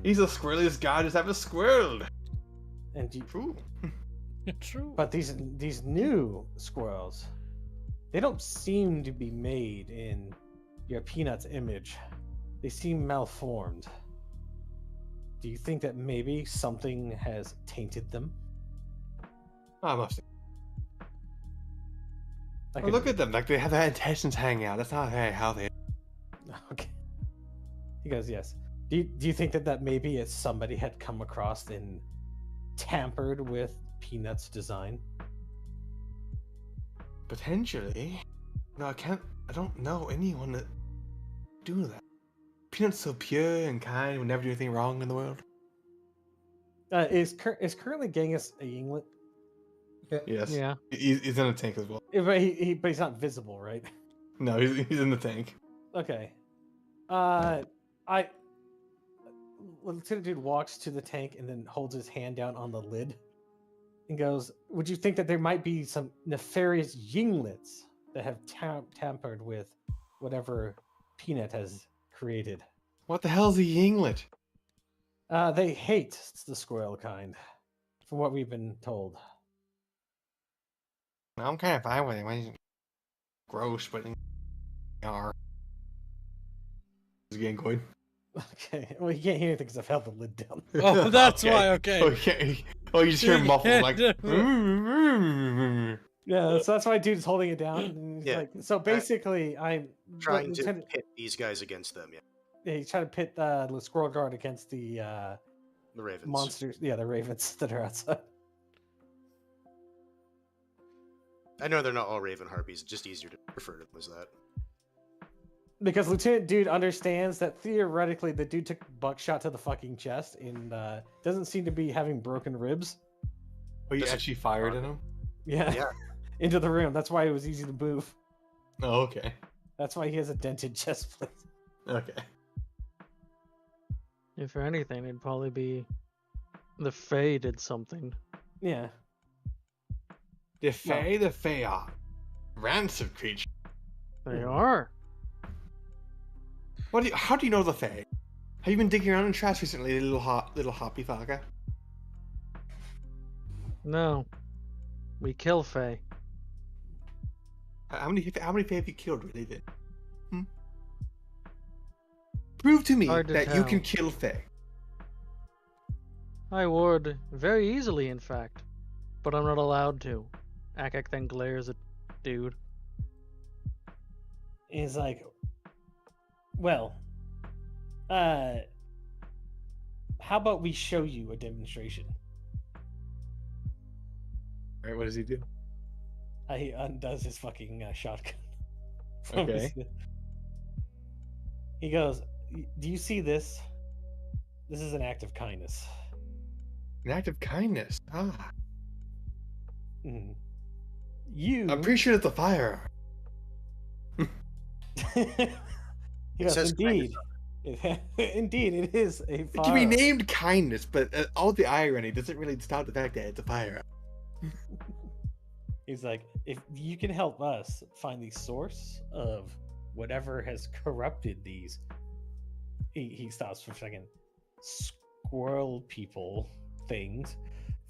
He's the squirreliest guy just ever squirreled. And True. True. but these new squirrels, they don't seem to be made in your Peanut's image. They seem malformed. Do you think that maybe something has tainted them? I must. Like Well, look at them, like they have their intestines hanging out. That's not very healthy. Okay. He goes, yes. Do you think that maybe somebody had come across and tampered with Peanut's design? Potentially. No, I don't know anyone that do that. Peanut's so pure and kind, would never do anything wrong in the world. Is currently Genghis a Yinglet? Yes. Yeah. He's in a tank as well. But he's not visible, right? No, he's in the tank. Okay. Lieutenant Dude walks to the tank and then holds his hand down on the lid and goes, "Would you think that there might be some nefarious Yinglets that have tampered with whatever Peanut has created?" What the hell's a yinglet? They hate the squirrel kind, from what we've been told. I'm kind of fine with him. He's gross, but are. He's getting good. Okay, well, you can't hear anything because I've held the lid down. Oh, that's why. Okay. You just hear him muffled like. Yeah, so that's why dude's holding it down. And he's Yeah. like, so basically, I'm Trying to Lieutenant- pit these guys against them, yeah. Yeah, he's trying to pit the squirrel guard against the The Ravens. monsters. Yeah, the ravens that are outside. I know they're not all Raven Harpies, it's just easier to refer to them as that. Because Lieutenant Dude understands that theoretically the dude took buckshot to the fucking chest and doesn't seem to be having broken ribs. Oh, you This is actually fired at him? Yeah. Yeah. Into the room. That's why it was easy to move. Oh, okay. That's why he has a dented chest plate. Okay. If for anything, it'd probably be the Fae did something. Yeah. The Fae are rancid creatures. They are. How do you know the Fae? Have you been digging around in trash recently, little hoppy fucker? No. We kill Fae. How many Fae have you killed, really? Then? Prove to me Hard to that you can tell. kill Fae. I would. Very easily, in fact. But I'm not allowed to. Akak then glares at dude. He's like, well, how about we show you a demonstration? Alright, what does he do? He undoes his fucking shotgun. from his- Okay. He goes, do you see this? This is an act of kindness. An act of kindness. Ah. Mhm. You. I'm pretty sure it's a fire. He goes, says indeed. Indeed, it is a It can be fire. named kindness, but all the irony doesn't really stop the fact that it's a fire. He's like, if you can help us find the source of whatever has corrupted these, he stops for a second, squirrel people things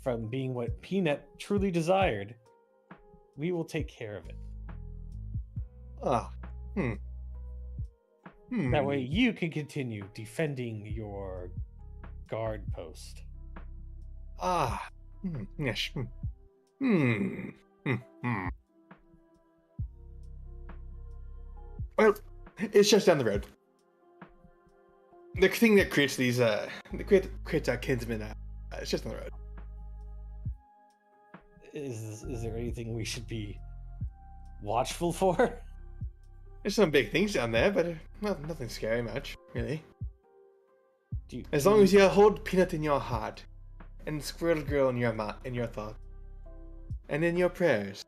from being what Peanut truly desired, we will take care of it. Ah. That way you can continue defending your guard post. Ah. Yes. Hmm. Well, it's just down the road. The thing that creates these, creates our kinsmen, it's just down the road. Is there anything we should be watchful for? There's some big things down there, but nothing scary much, really. Do As long as you hold Peanut in your heart, and Squirrel Girl in your thoughts, and in your prayers,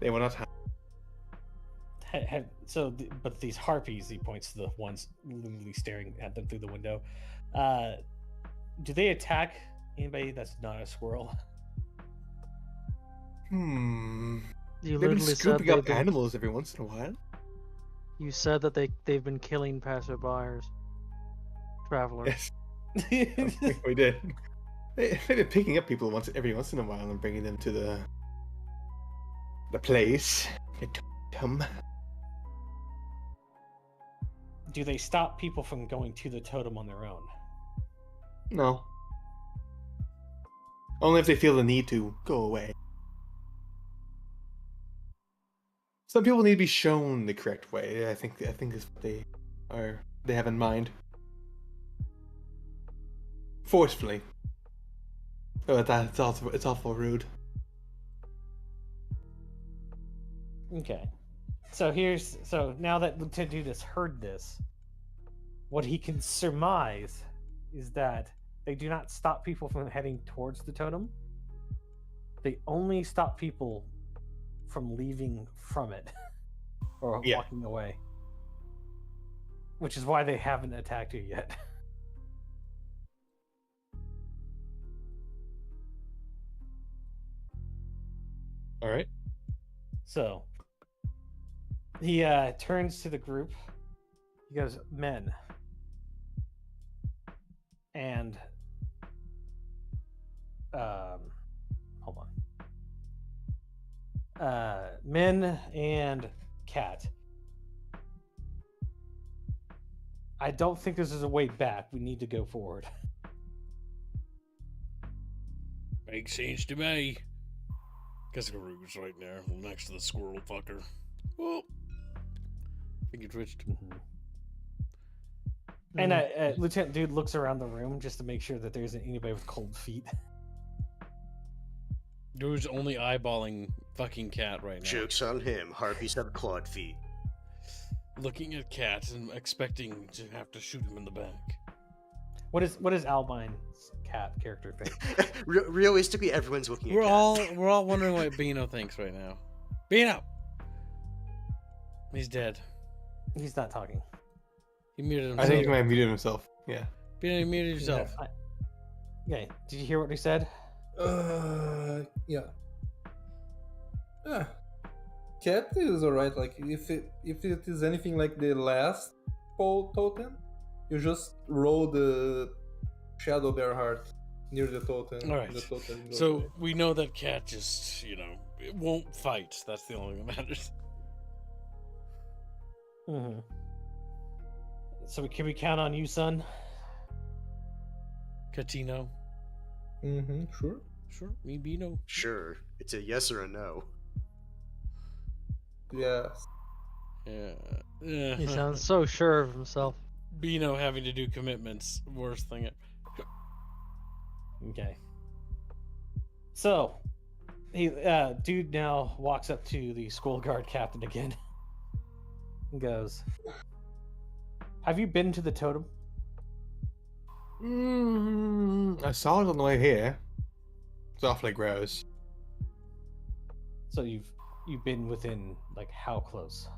they will not harm. But these harpies, he points to the ones literally staring at them through the window. Do they attack anybody that's not a squirrel? Hmm. You They've been literally said scooping they've up been, animals every once in a while. you said that they've been killing passerbyers, travelers. Yes, we did. They've been picking up people every once in a while and bringing them to the place. Come. Do they stop people from going to the totem on their own? No. Only if they feel the need to go away. Some people need to be shown the correct way. I think is what they have in mind. Forcefully. Oh, it's awful rude. Okay. So now that Lieutenant Dude has heard this, what he can surmise is that they do not stop people from heading towards the totem. They only stop people from leaving from it or walking away. Which is why they haven't attacked you yet. All right. So he turns to the group. He goes, "Men." And hold on. Men and Cat. I don't think this is a way back. We need to go forward. Makes sense to me. Guess right there, next to the squirrel fucker. Oh, I think he twitched. And Lieutenant Dude looks around the room just to make sure that there isn't anybody with cold feet. Dude's only eyeballing fucking Cat right now. Joke's on him. Harpies have clawed feet. Looking at Cat and expecting to have to shoot him in the back. What is Albine's Cat character think? Realistically, everyone's looking at We're Cat. all wondering what Bino thinks right now. Bino! He's dead. He's not talking. He muted I himself. think he might have muted himself. Yeah. Bino, you muted yourself. Okay. Did you hear what he said? Yeah. Yeah. Cat is alright. Like if it is anything like the last totem, you just roll the Shadow Bear Heart near the totem. All right. The totem goes So away. we know that Cat just, it won't fight. That's the only thing that matters. Mm-hmm. So can we count on you, son? Catino. Sure. Sure. Me, Bino. Sure. It's a yes or a no. Yes. Yeah. He sounds so sure of himself. Bino having to do commitments. Worst thing ever. Okay. So, he Dude now walks up to the school guard captain again and goes, "Have you been to the totem?" I saw it on the way here. It's awfully gross. So you've been within, like, how close?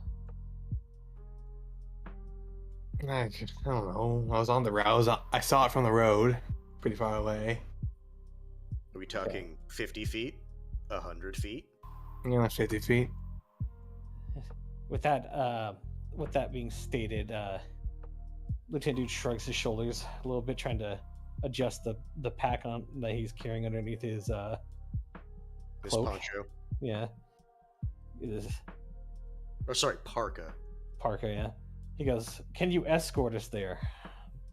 I don't know. I was on the road. I saw it from the road, pretty far away. Are we talking 50 feet? 100 feet? Yeah, 50 feet. With that being stated, Lieutenant Dude shrugs his shoulders a little bit, trying to adjust the pack on that he's carrying underneath his This cloak. poncho. Yeah. It is Or sorry, parka. Parker, yeah. He goes, "Can you escort us there?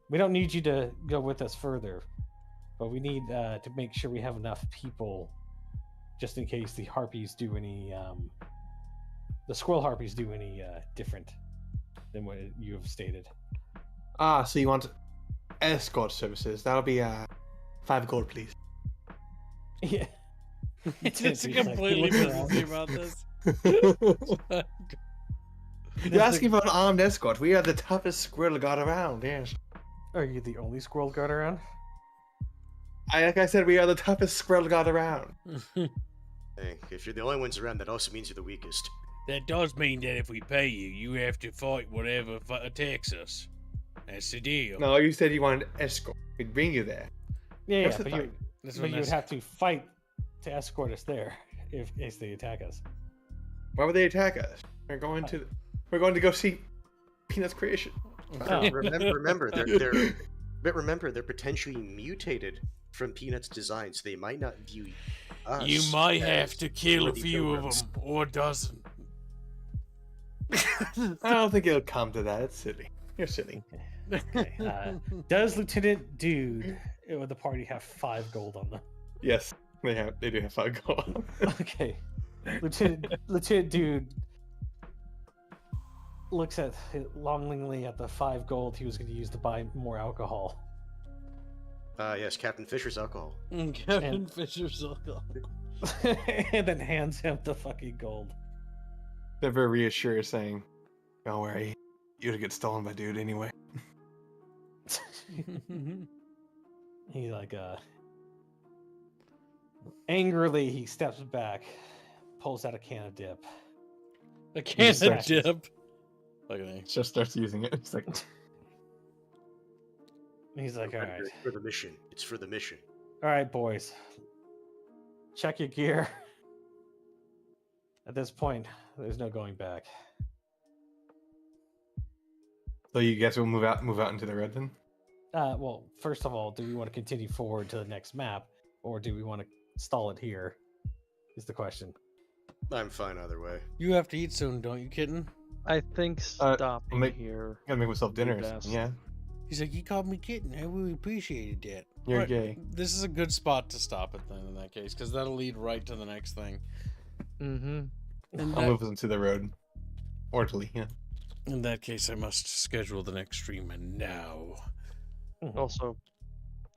We don't need you to go with us further, but we need to make sure we have enough people, just in case the harpies do any, the squirrel harpies do any different than what you have stated. Ah, so you want escort services? That'll be 5 gold, please. Yeah. It's He's like, completely looking around. businessy about this. You're asking for an armed escort. We are the toughest squirrel god around. Yes. Are you the only squirrel god around? Like I said, we are the toughest squirrel god around. Hey, if you're the only ones around, that also means you're the weakest. That does mean that if we pay you, you have to fight whatever attacks us. That's the deal. No, you said you wanted escort. We'd bring you there. Yeah, That's yeah, the but, fight. That's but what you would that's- have to fight to escort us there if case they attack us. Why would they attack us? We're going to go see Peanut's creation. Oh. Remember, they're potentially mutated from Peanut's design, so they might not view us. You might have as to kill a worthy few of pilgrims. them, or a dozen. I don't think it'll come to that. It's silly. You're silly. Okay. Does Lieutenant Dude with the party have 5 gold on them? Yes, they do have 5 gold. Okay. Lieutenant Dude looks at longingly at the 5 gold he was going to use to buy more alcohol. Yes, Captain Fisher's alcohol. Captain And- Fisher's alcohol. And then hands him the fucking gold. They're very reassuring, saying, "Don't worry, you'll get stolen by dude anyway." He like angrily he steps back, pulls out a can of dip. A can of Distractions. dip. Look at me. Just starts using it. It's like, He's like, all right, It's for the mission. It's for the mission. all right, boys, check your gear. At this point, there's no going back. so you guys will move out into the red then? Well, first of all, do we want to continue forward to the next map, or do we want to stall it here? Is the question. I'm fine either way. You have to eat soon, don't you, kitten? I think stopping make- here. Gotta make myself dinner. or best. something, Yeah, He's like, he called me kitten. I really appreciated that. you're Right, gay. This is a good spot to stop it then, in that case, because that'll lead right to the next thing. Mm-hmm. In I'll that, move us into the road. Orderly, yeah. in that case, I must schedule the next stream now. Also,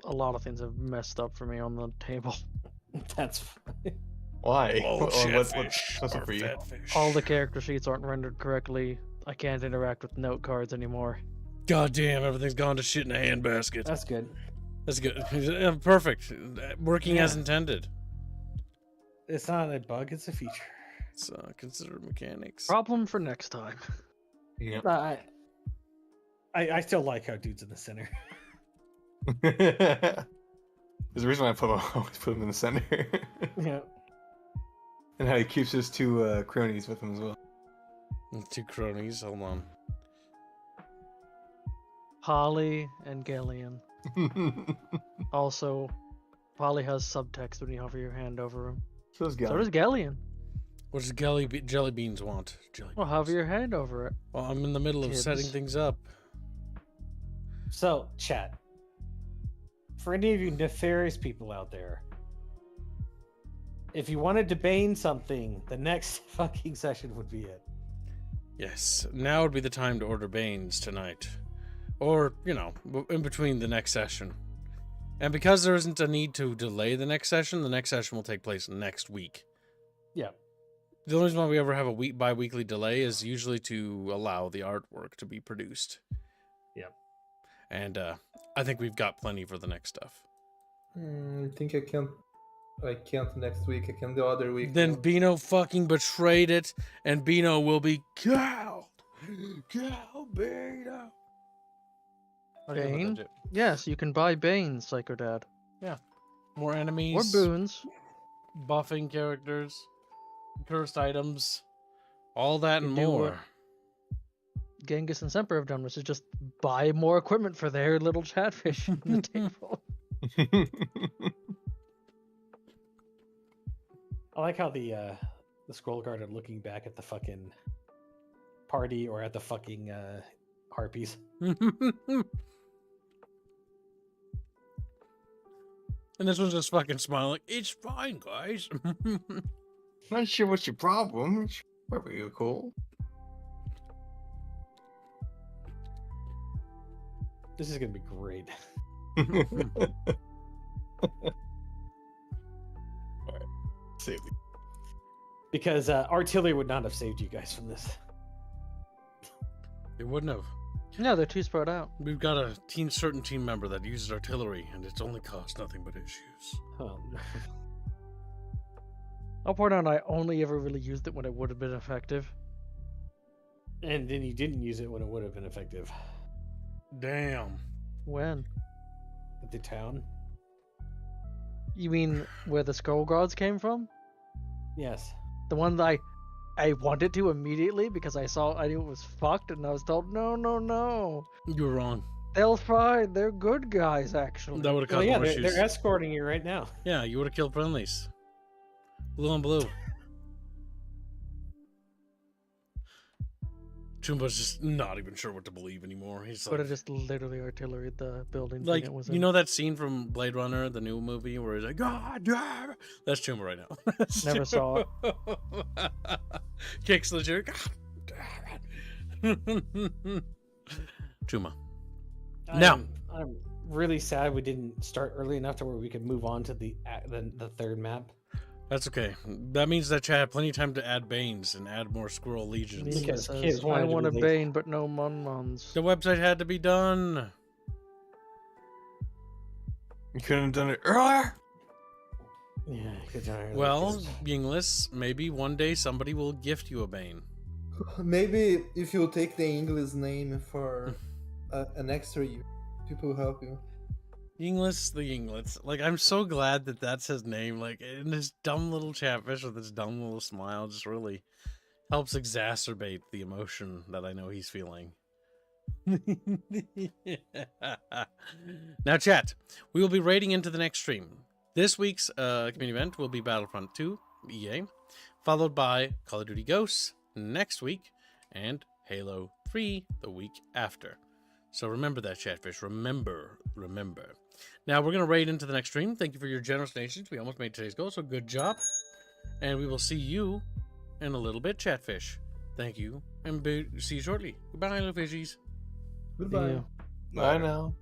a lot of things have messed up for me on the table. That's fine. Why? Oh, what's Chatfish, up or for you? Fatfish. All the character sheets aren't rendered correctly. I can't interact with note cards anymore. God damn, everything's gone to shit in a handbasket. That's good. That's good. Perfect. Working as Yeah. intended. It's not a bug; it's a feature. It's considered mechanics. Problem for next time. Yeah. I still like how dude's in the center. There's a reason why I always put him in the center. Yeah. And how he keeps his 2 cronies with him as well. 2 cronies. Hold on. Polly and Galleon. Also, Polly has subtext when you hover your hand over him. So does So Galleon. does Galleon. What does jelly beans want? Jelly Well, hover your hand over it. Well, I'm in the middle of Kids. setting things up. So, chat. For any of you nefarious people out there, if you wanted to bane something, the next fucking session would be it. Yes, now would be the time to order Banes tonight. Or, in between the next session. And because there isn't a need to delay the next session will take place next week. Yeah. The only reason why we ever have a bi-weekly delay is usually to allow the artwork to be produced. Yep. And I think we've got plenty for the next stuff. I think I can't next week. I can the other week. Then though. Beano fucking betrayed it, and Beano will be killed. Kill Beano. Bane? Yes, you can buy Bane, Psycho Dad. More Or enemies. boons. Buffing characters. Cursed items. All that You and do more. Genghis and Semper have done, which is just buy more equipment for their little chatfish on the table. I like how the scroll guard are looking back at the fucking party or at the fucking harpies. And this one's just fucking smiling like, it's fine, guys. Not sure what's your problem. Where you cool? This is gonna be great. Alright. Save me. Because artillery would not have saved you guys from this. It wouldn't have. No, they're too spread out. We've got a certain team member that uses artillery, and it's only caused nothing but issues. I'll point out I only ever really used it when it would have been effective. And then you didn't use it when it would have been effective. Damn. When? At the town? You mean where the skull guards came from? Yes. The one that I wanted to immediately because I knew it was fucked, and I was told, no. You were wrong. They'll fine. They're good guys, actually. That would have Well, caused yeah, more issues. they're escorting you right now. Yeah, you would have killed friendlies. Blue on blue. Chumba's just not even sure what to believe anymore. He's But like, it just literally artillery the building. like thing it was you in. know that scene from Blade Runner, the new movie, where he's like, God, yeah. That's Chumba right now. That's Never saw it. Kicks the chair. God damn it. Chuma. Now. I'm really sad we didn't start early enough to where we could move on to the third map. That's okay. That means that Chad had plenty of time to add Banes and add more Squirrel Legions. Nina Because says, kids I wanted to want a be Bane, but no Mun-Muns. The website had to be done. You couldn't have done it earlier. Yeah, good time. Well, Yinglis, maybe one day somebody will gift you a Bane. Maybe if you take the English name for an extra year, people will help you. Yinglis the Yinglets. Like, I'm so glad that that's his name. Like, and this dumb little chatfish with this dumb little smile just really helps exacerbate the emotion that I know he's feeling. Now, chat, we will be raiding into the next stream. This week's community event will be Battlefront 2, EA, followed by Call of Duty Ghosts next week, and Halo 3 the week after. So remember that, chatfish. Remember. Now, we're going to raid into the next stream. Thank you for your generous donations. We almost made today's goal, so good job. And we will see you in a little bit, chatfish. Thank you, and see you shortly. Goodbye, little fishies. Goodbye. Yeah. Bye now.